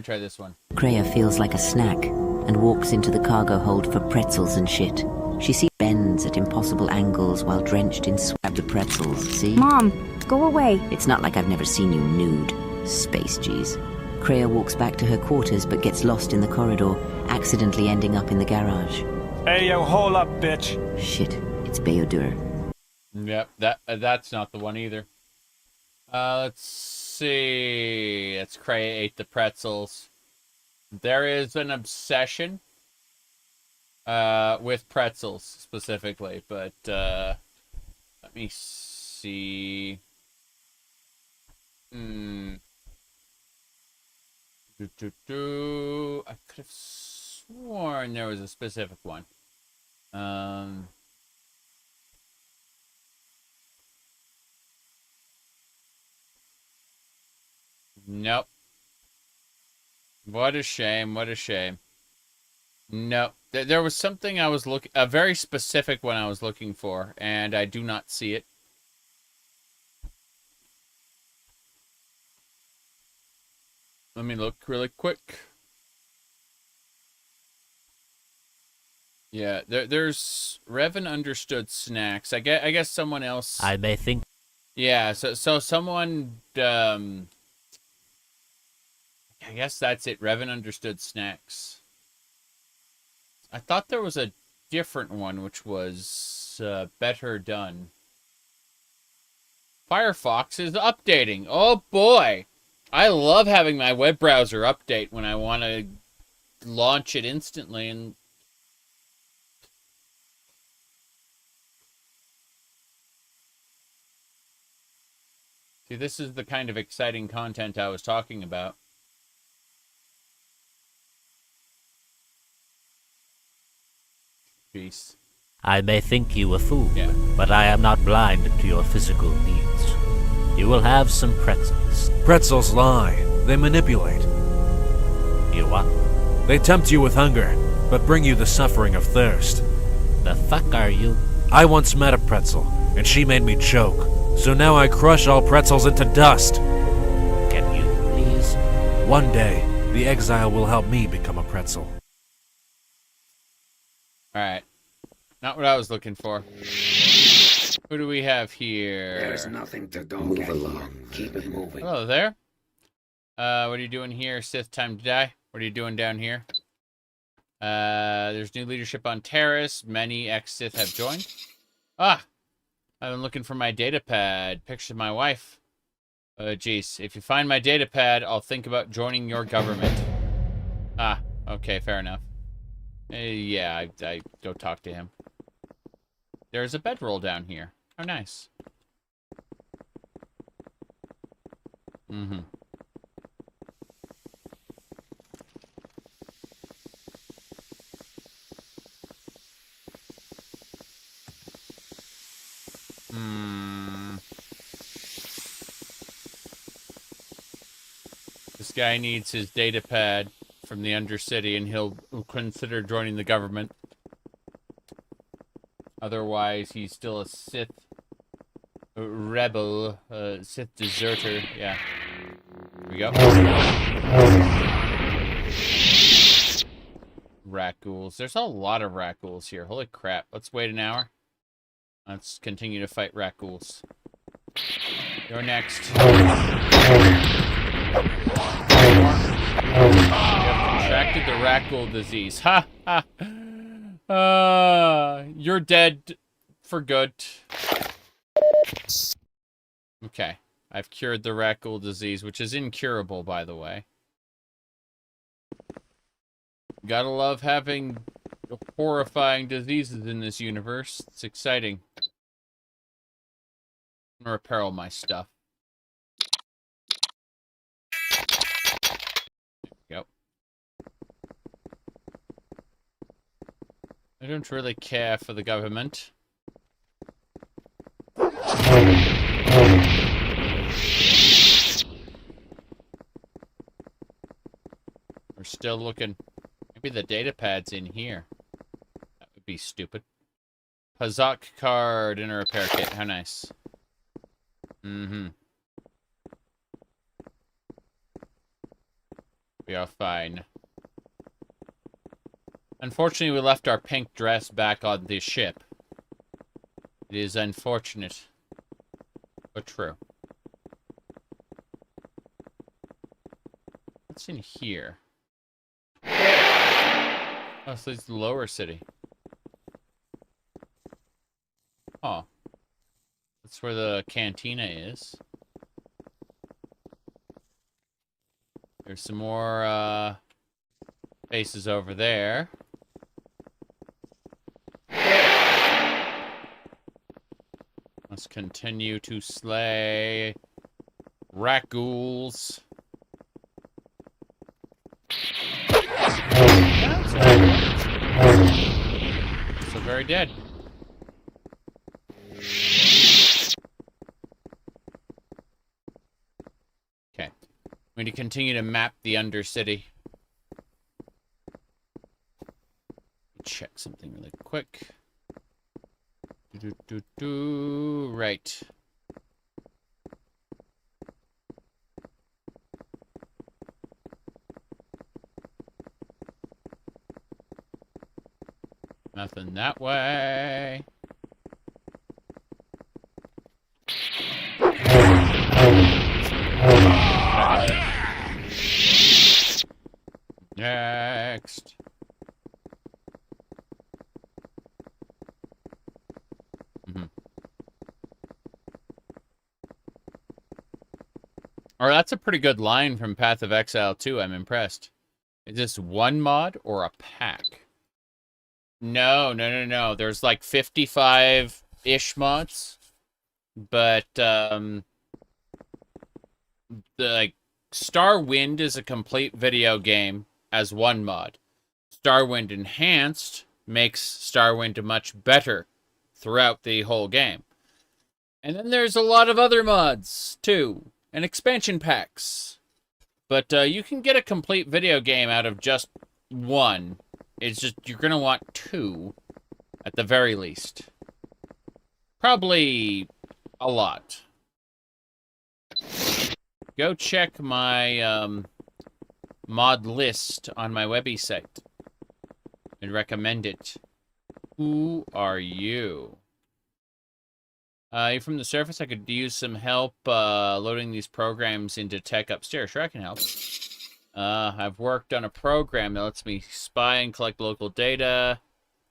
A: try this one.
W: Kreia feels like a snack and walks into the cargo hold for pretzels and shit. She sees bends at impossible angles while drenched in sweat. The pretzels, see?
X: Mom, go away.
W: It's not like I've never seen you nude. Space G's. Kreia walks back to her quarters but gets lost in the corridor, accidentally ending up in the garage.
G: Hey, yo, hold up, bitch.
W: Shit, it's Beodur.
A: Yep, that's not the one either. Let's see. Let's create the pretzels. There is an obsession with pretzels specifically, but let me see. I could have sworn there was a specific one. Nope. What a shame, what a shame. Nope. There was something I was looking, a very specific one I was looking for, and I do not see it. Let me look really quick. Yeah, there's Revan understood snacks. I guess someone else.
V: I may think.
A: Yeah, so someone. I guess that's it. Revan understood snacks. I thought there was a different one which was better done. Firefox is updating. Oh boy, I love having my web browser update when I want to launch it instantly and. See, this is the kind of exciting content I was talking about. Jeez.
V: I may think you a fool, but I am not blind to your physical needs. You will have some pretzels.
I: Pretzels lie. They manipulate.
V: You what?
I: They tempt you with hunger, but bring you the suffering of thirst.
V: The fuck are you?
I: I once met a pretzel, and she made me choke. So now I crush all pretzels into dust.
V: Can you please?
I: One day, the exile will help me become a pretzel.
A: Alright. Not what I was looking for. Who do we have here?
Q: There's nothing to do. Move along. Keep it moving.
A: Hello there. What are you doing here? Sith time to die. What are you doing down here? There's new leadership on Terrace. Many ex-Sith have joined. Ah! I've been looking for my datapad. Picture of my wife. Jeez. If you find my datapad, I'll think about joining your government. Ah, okay, fair enough. Yeah, I go talk to him. There's a bedroll down here. How nice. Mm-hmm. This guy needs his datapad from the Undercity, and he'll consider joining the government. Otherwise, he's still a Sith rebel, Sith deserter. Yeah. Here we go. Rat ghouls. There's a lot of rat ghouls here. Holy crap. Let's wait an hour. Let's continue to fight rat ghouls. You're next. You have contracted the rat ghoul disease. Ha ha. You're dead for good. Okay. I've cured the rat ghoul disease, which is incurable, by the way. Gotta love having horrifying diseases in this universe. It's exciting. I'm gonna repair all my stuff. There we go. I don't really care for the government. We're still looking. Maybe the datapad's in here. That would be stupid. Pazak card in a repair kit. How nice. Mm-hmm. We are fine. Unfortunately, we left our pink dress back on the ship. It is unfortunate, but true. What's in here? Oh, so it's the lower city. Oh. That's where the cantina is. There's some more, faces over there. Let's continue to slay rat ghouls. So very dead. Okay. I'm going to continue to map the Undercity. Check something really quick. Right. Nothing that way. Next. Or that's a pretty good line from Path of Exile 2. I'm impressed. Is this one mod or a pack? No. There's like 55-ish mods. But, the, like, Starwind is a complete video game as one mod. Starwind Enhanced makes Starwind much better throughout the whole game. And then there's a lot of other mods, too. And expansion packs. But you can get a complete video game out of just one. It's just, you're going to want two, at the very least. Probably a lot. Go check my mod list on my Webby site. I'd recommend it. Who are you? You're from the surface. I could use some help loading these programs into tech upstairs. Sure, I can help. I've worked on a program that lets me spy and collect local data.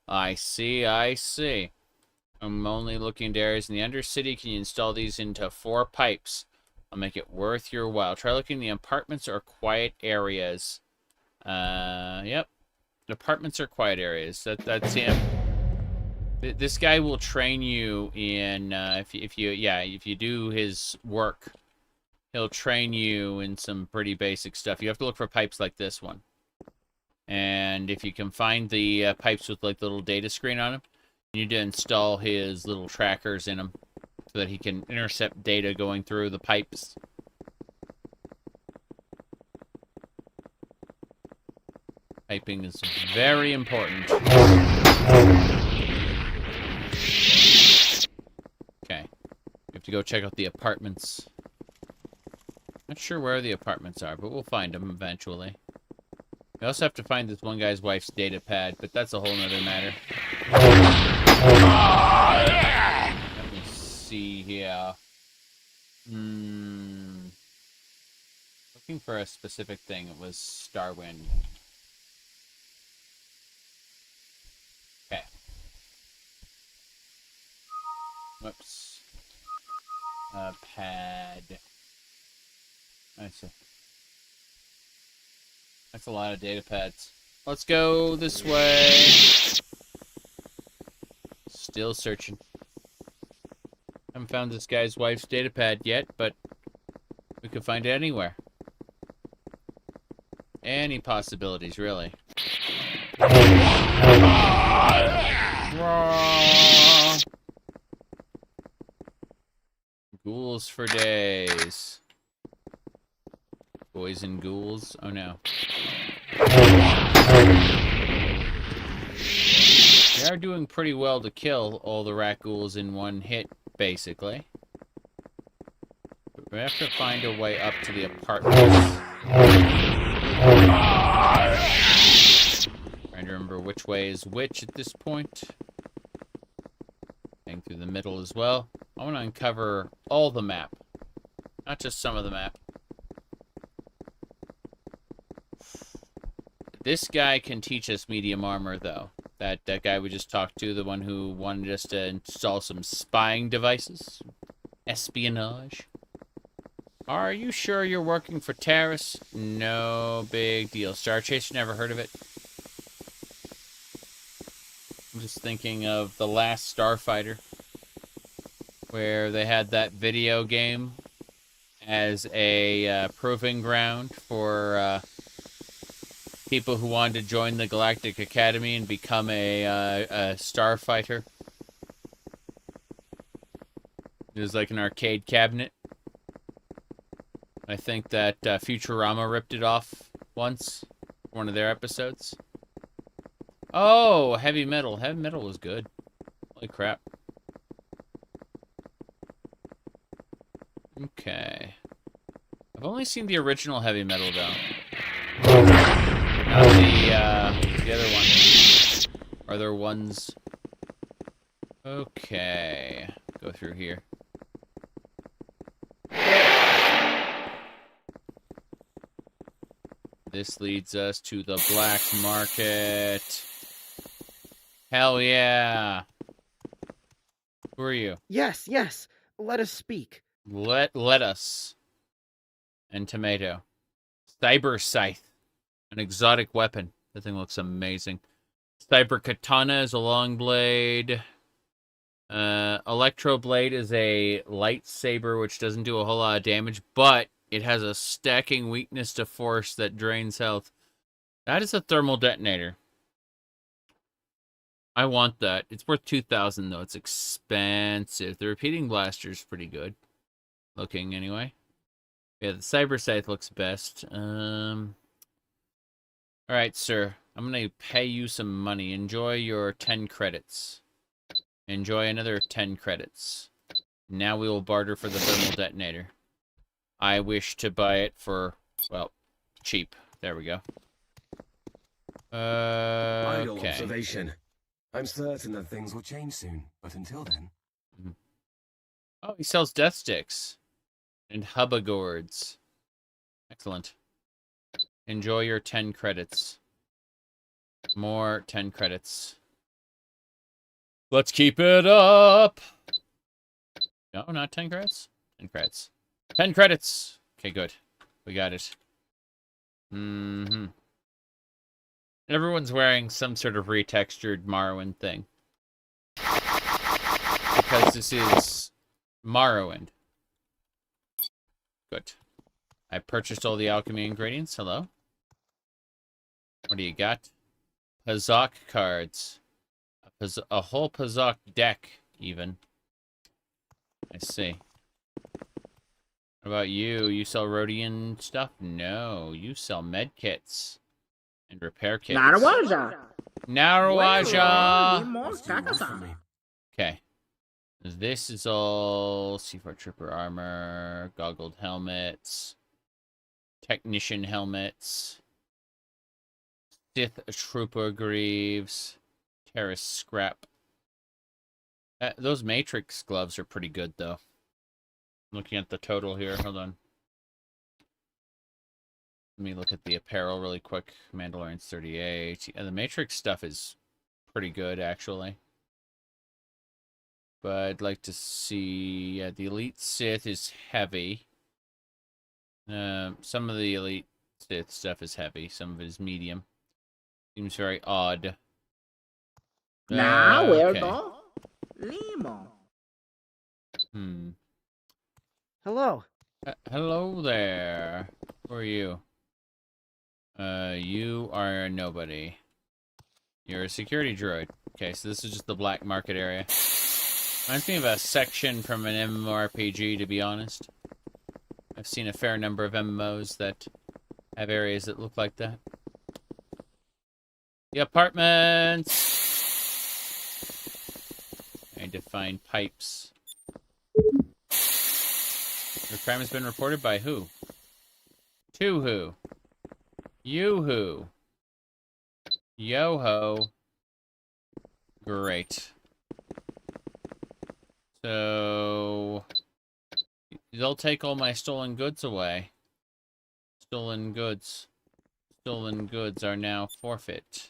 A: I see. I'm only looking at areas in the Undercity. Can you install these into 4 pipes? I'll make it worth your while. Try looking in the apartments or quiet areas. Yep. Apartments or quiet areas. That's him. This guy will train you in, if you do his work, he'll train you in some pretty basic stuff. You have to look for pipes like this one. And if you can find the pipes with like the little data screen on them, you need to install his little trackers in them so that he can intercept data going through the pipes. Piping is very important. Okay. We have to go check out the apartments. Not sure where the apartments are, but we'll find them eventually. We also have to find this one guy's wife's data pad, but that's a whole nother matter. Let me see here. Looking for a specific thing. It was Starwind. Okay. Whoops. Pad. I see. That's a lot of data pads. Let's go this way. Still searching. Haven't found this guy's wife's data pad yet, but we could find it anywhere. Any possibilities, really. Ghouls for days. Boys and ghouls? Oh no. They are doing pretty well to kill all the rat ghouls in one hit, basically. But we have to find a way up to the apartments. Trying to remember which way is which at this point. Going through the middle as well. I want to uncover all the map. Not just some of the map. This guy can teach us medium armor, though. That guy we just talked to, the one who wanted us to install some spying devices. Espionage. Are you sure you're working for Terrace? No big deal. Star Chaser, never heard of it. I'm just thinking of the last Starfighter, where they had that video game as a proving ground for people who wanted to join the Galactic Academy and become a starfighter. It was like an arcade cabinet. I think that Futurama ripped it off once, one of their episodes. Oh, Heavy Metal. Heavy Metal was good. Holy crap. Okay. I've only seen the original Heavy Metal, though. Not the other one. Are there ones? Okay. Go through here. This leads us to the black market. Hell yeah. Who are you?
N: Yes, yes. Let us speak.
A: Let us. And tomato. Cyber Scythe. An exotic weapon. That thing looks amazing. Cyber Katana is a long blade. Electro Blade is a lightsaber, which doesn't do a whole lot of damage, but it has a stacking weakness to force that drains health. That is a thermal detonator. I want that. It's worth 2,000 though. It's expensive. The repeating blaster is pretty good. Looking anyway. Yeah, the Cyber Scythe looks best. Alright, sir. I'm gonna pay you some money. Enjoy your 10 credits. Enjoy another 10 credits. Now we will barter for the thermal detonator. I wish to buy it for, well, cheap. There we go.
D: Idle
A: Okay.
D: observation. I'm certain that things will change soon, but until then...
A: Oh, he sells death sticks. And hubba gourds. Excellent. Enjoy your 10 credits. More 10 credits. Let's keep it up! No, not 10 credits? 10 credits. 10 credits! Okay, good. We got it. Everyone's wearing some sort of retextured Morrowind thing. Because this is Morrowind. Good. I purchased all the alchemy ingredients. Hello? What do you got? Pazok cards. A whole Pazok deck, even. I see. What about you? You sell Rhodian stuff? No, you sell med kits. And repair kits.
E: Narwaja!
A: Okay. This is all C4 Trooper armor, goggled helmets, technician helmets, Sith Trooper greaves, Terrace scrap. Those Matrix gloves are pretty good, though. Looking at the total here. Hold on. Let me look at the apparel really quick. Mandalorian's 38. Yeah, the Matrix stuff is pretty good, actually. But I'd like to see... Yeah, the Elite Sith is heavy. Some of the Elite Sith stuff is heavy. Some of it is medium. Seems very odd.
E: Now, where
A: okay.
E: go? Limo.
N: Hello.
A: Hello there. Who are you? You are nobody. You're a security droid. Okay, so this is just the black market area. Reminds me of a section from an MMORPG, to be honest. I've seen a fair number of MMOs that have areas that look like that. The apartments! I need to find pipes. The crime has been reported by who? To who? You who? Yo-ho. Great. So... they'll take all my stolen goods away. Stolen goods. Stolen goods are now forfeit.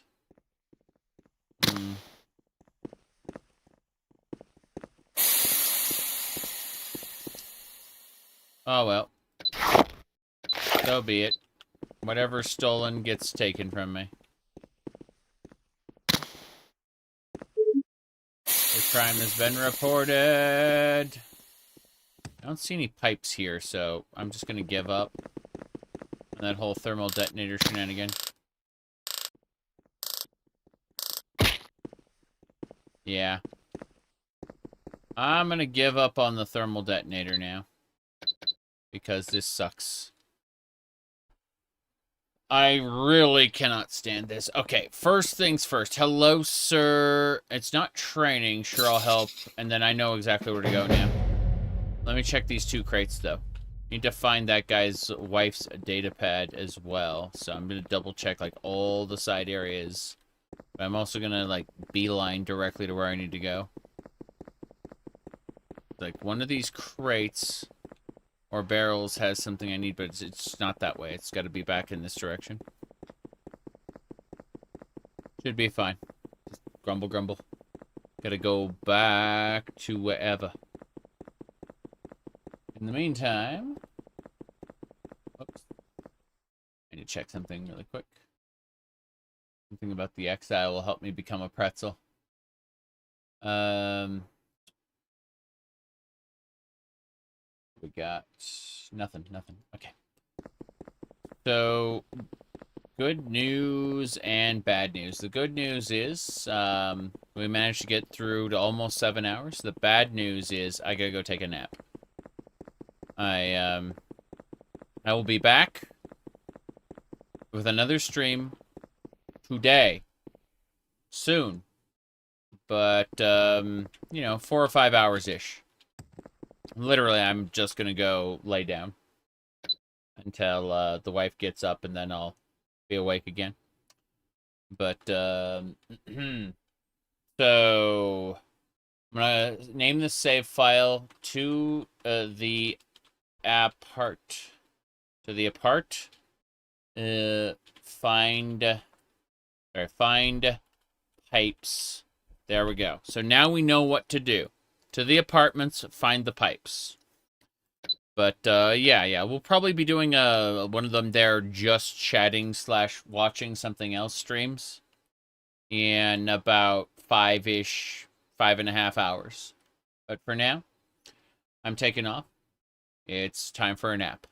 A: Oh well. So be it. Whatever's stolen gets taken from me. The crime has been reported. I don't see any pipes here, so I'm just gonna give up on that whole thermal detonator shenanigan. Yeah. I'm gonna give up on the thermal detonator now. Because this sucks. I really cannot stand this. Okay, first things first. Hello, sir. It's not training. Sure, I'll help. And then I know exactly where to go now. Let me check these 2 crates, though. Need to find that guy's wife's data pad as well. So I'm going to double check, like, all the side areas. But I'm also going to, like, beeline directly to where I need to go. Like, one of these crates or barrels has something I need, but it's not that way. It's got to be back in this direction. Should be fine. Just grumble, grumble. Gotta go back to wherever. In the meantime... Oops. I need to check something really quick. Something about the exile will help me become a pretzel. We got nothing. Okay. So, good news and bad news. The good news is we managed to get through to almost 7 hours. The bad news is I gotta go take a nap. I will be back with another stream today. Soon. But, you know, 4 or 5 hours-ish. Literally, I'm just gonna go lay down until the wife gets up, and then I'll be awake again. But so I'm gonna name this save file to the apart. Find pipes. There we go. So now we know what to do. To the apartments, find the pipes. But, yeah, we'll probably be doing one of them there just chatting / watching something else streams in about 5.5 hours. But for now, I'm taking off. It's time for a nap.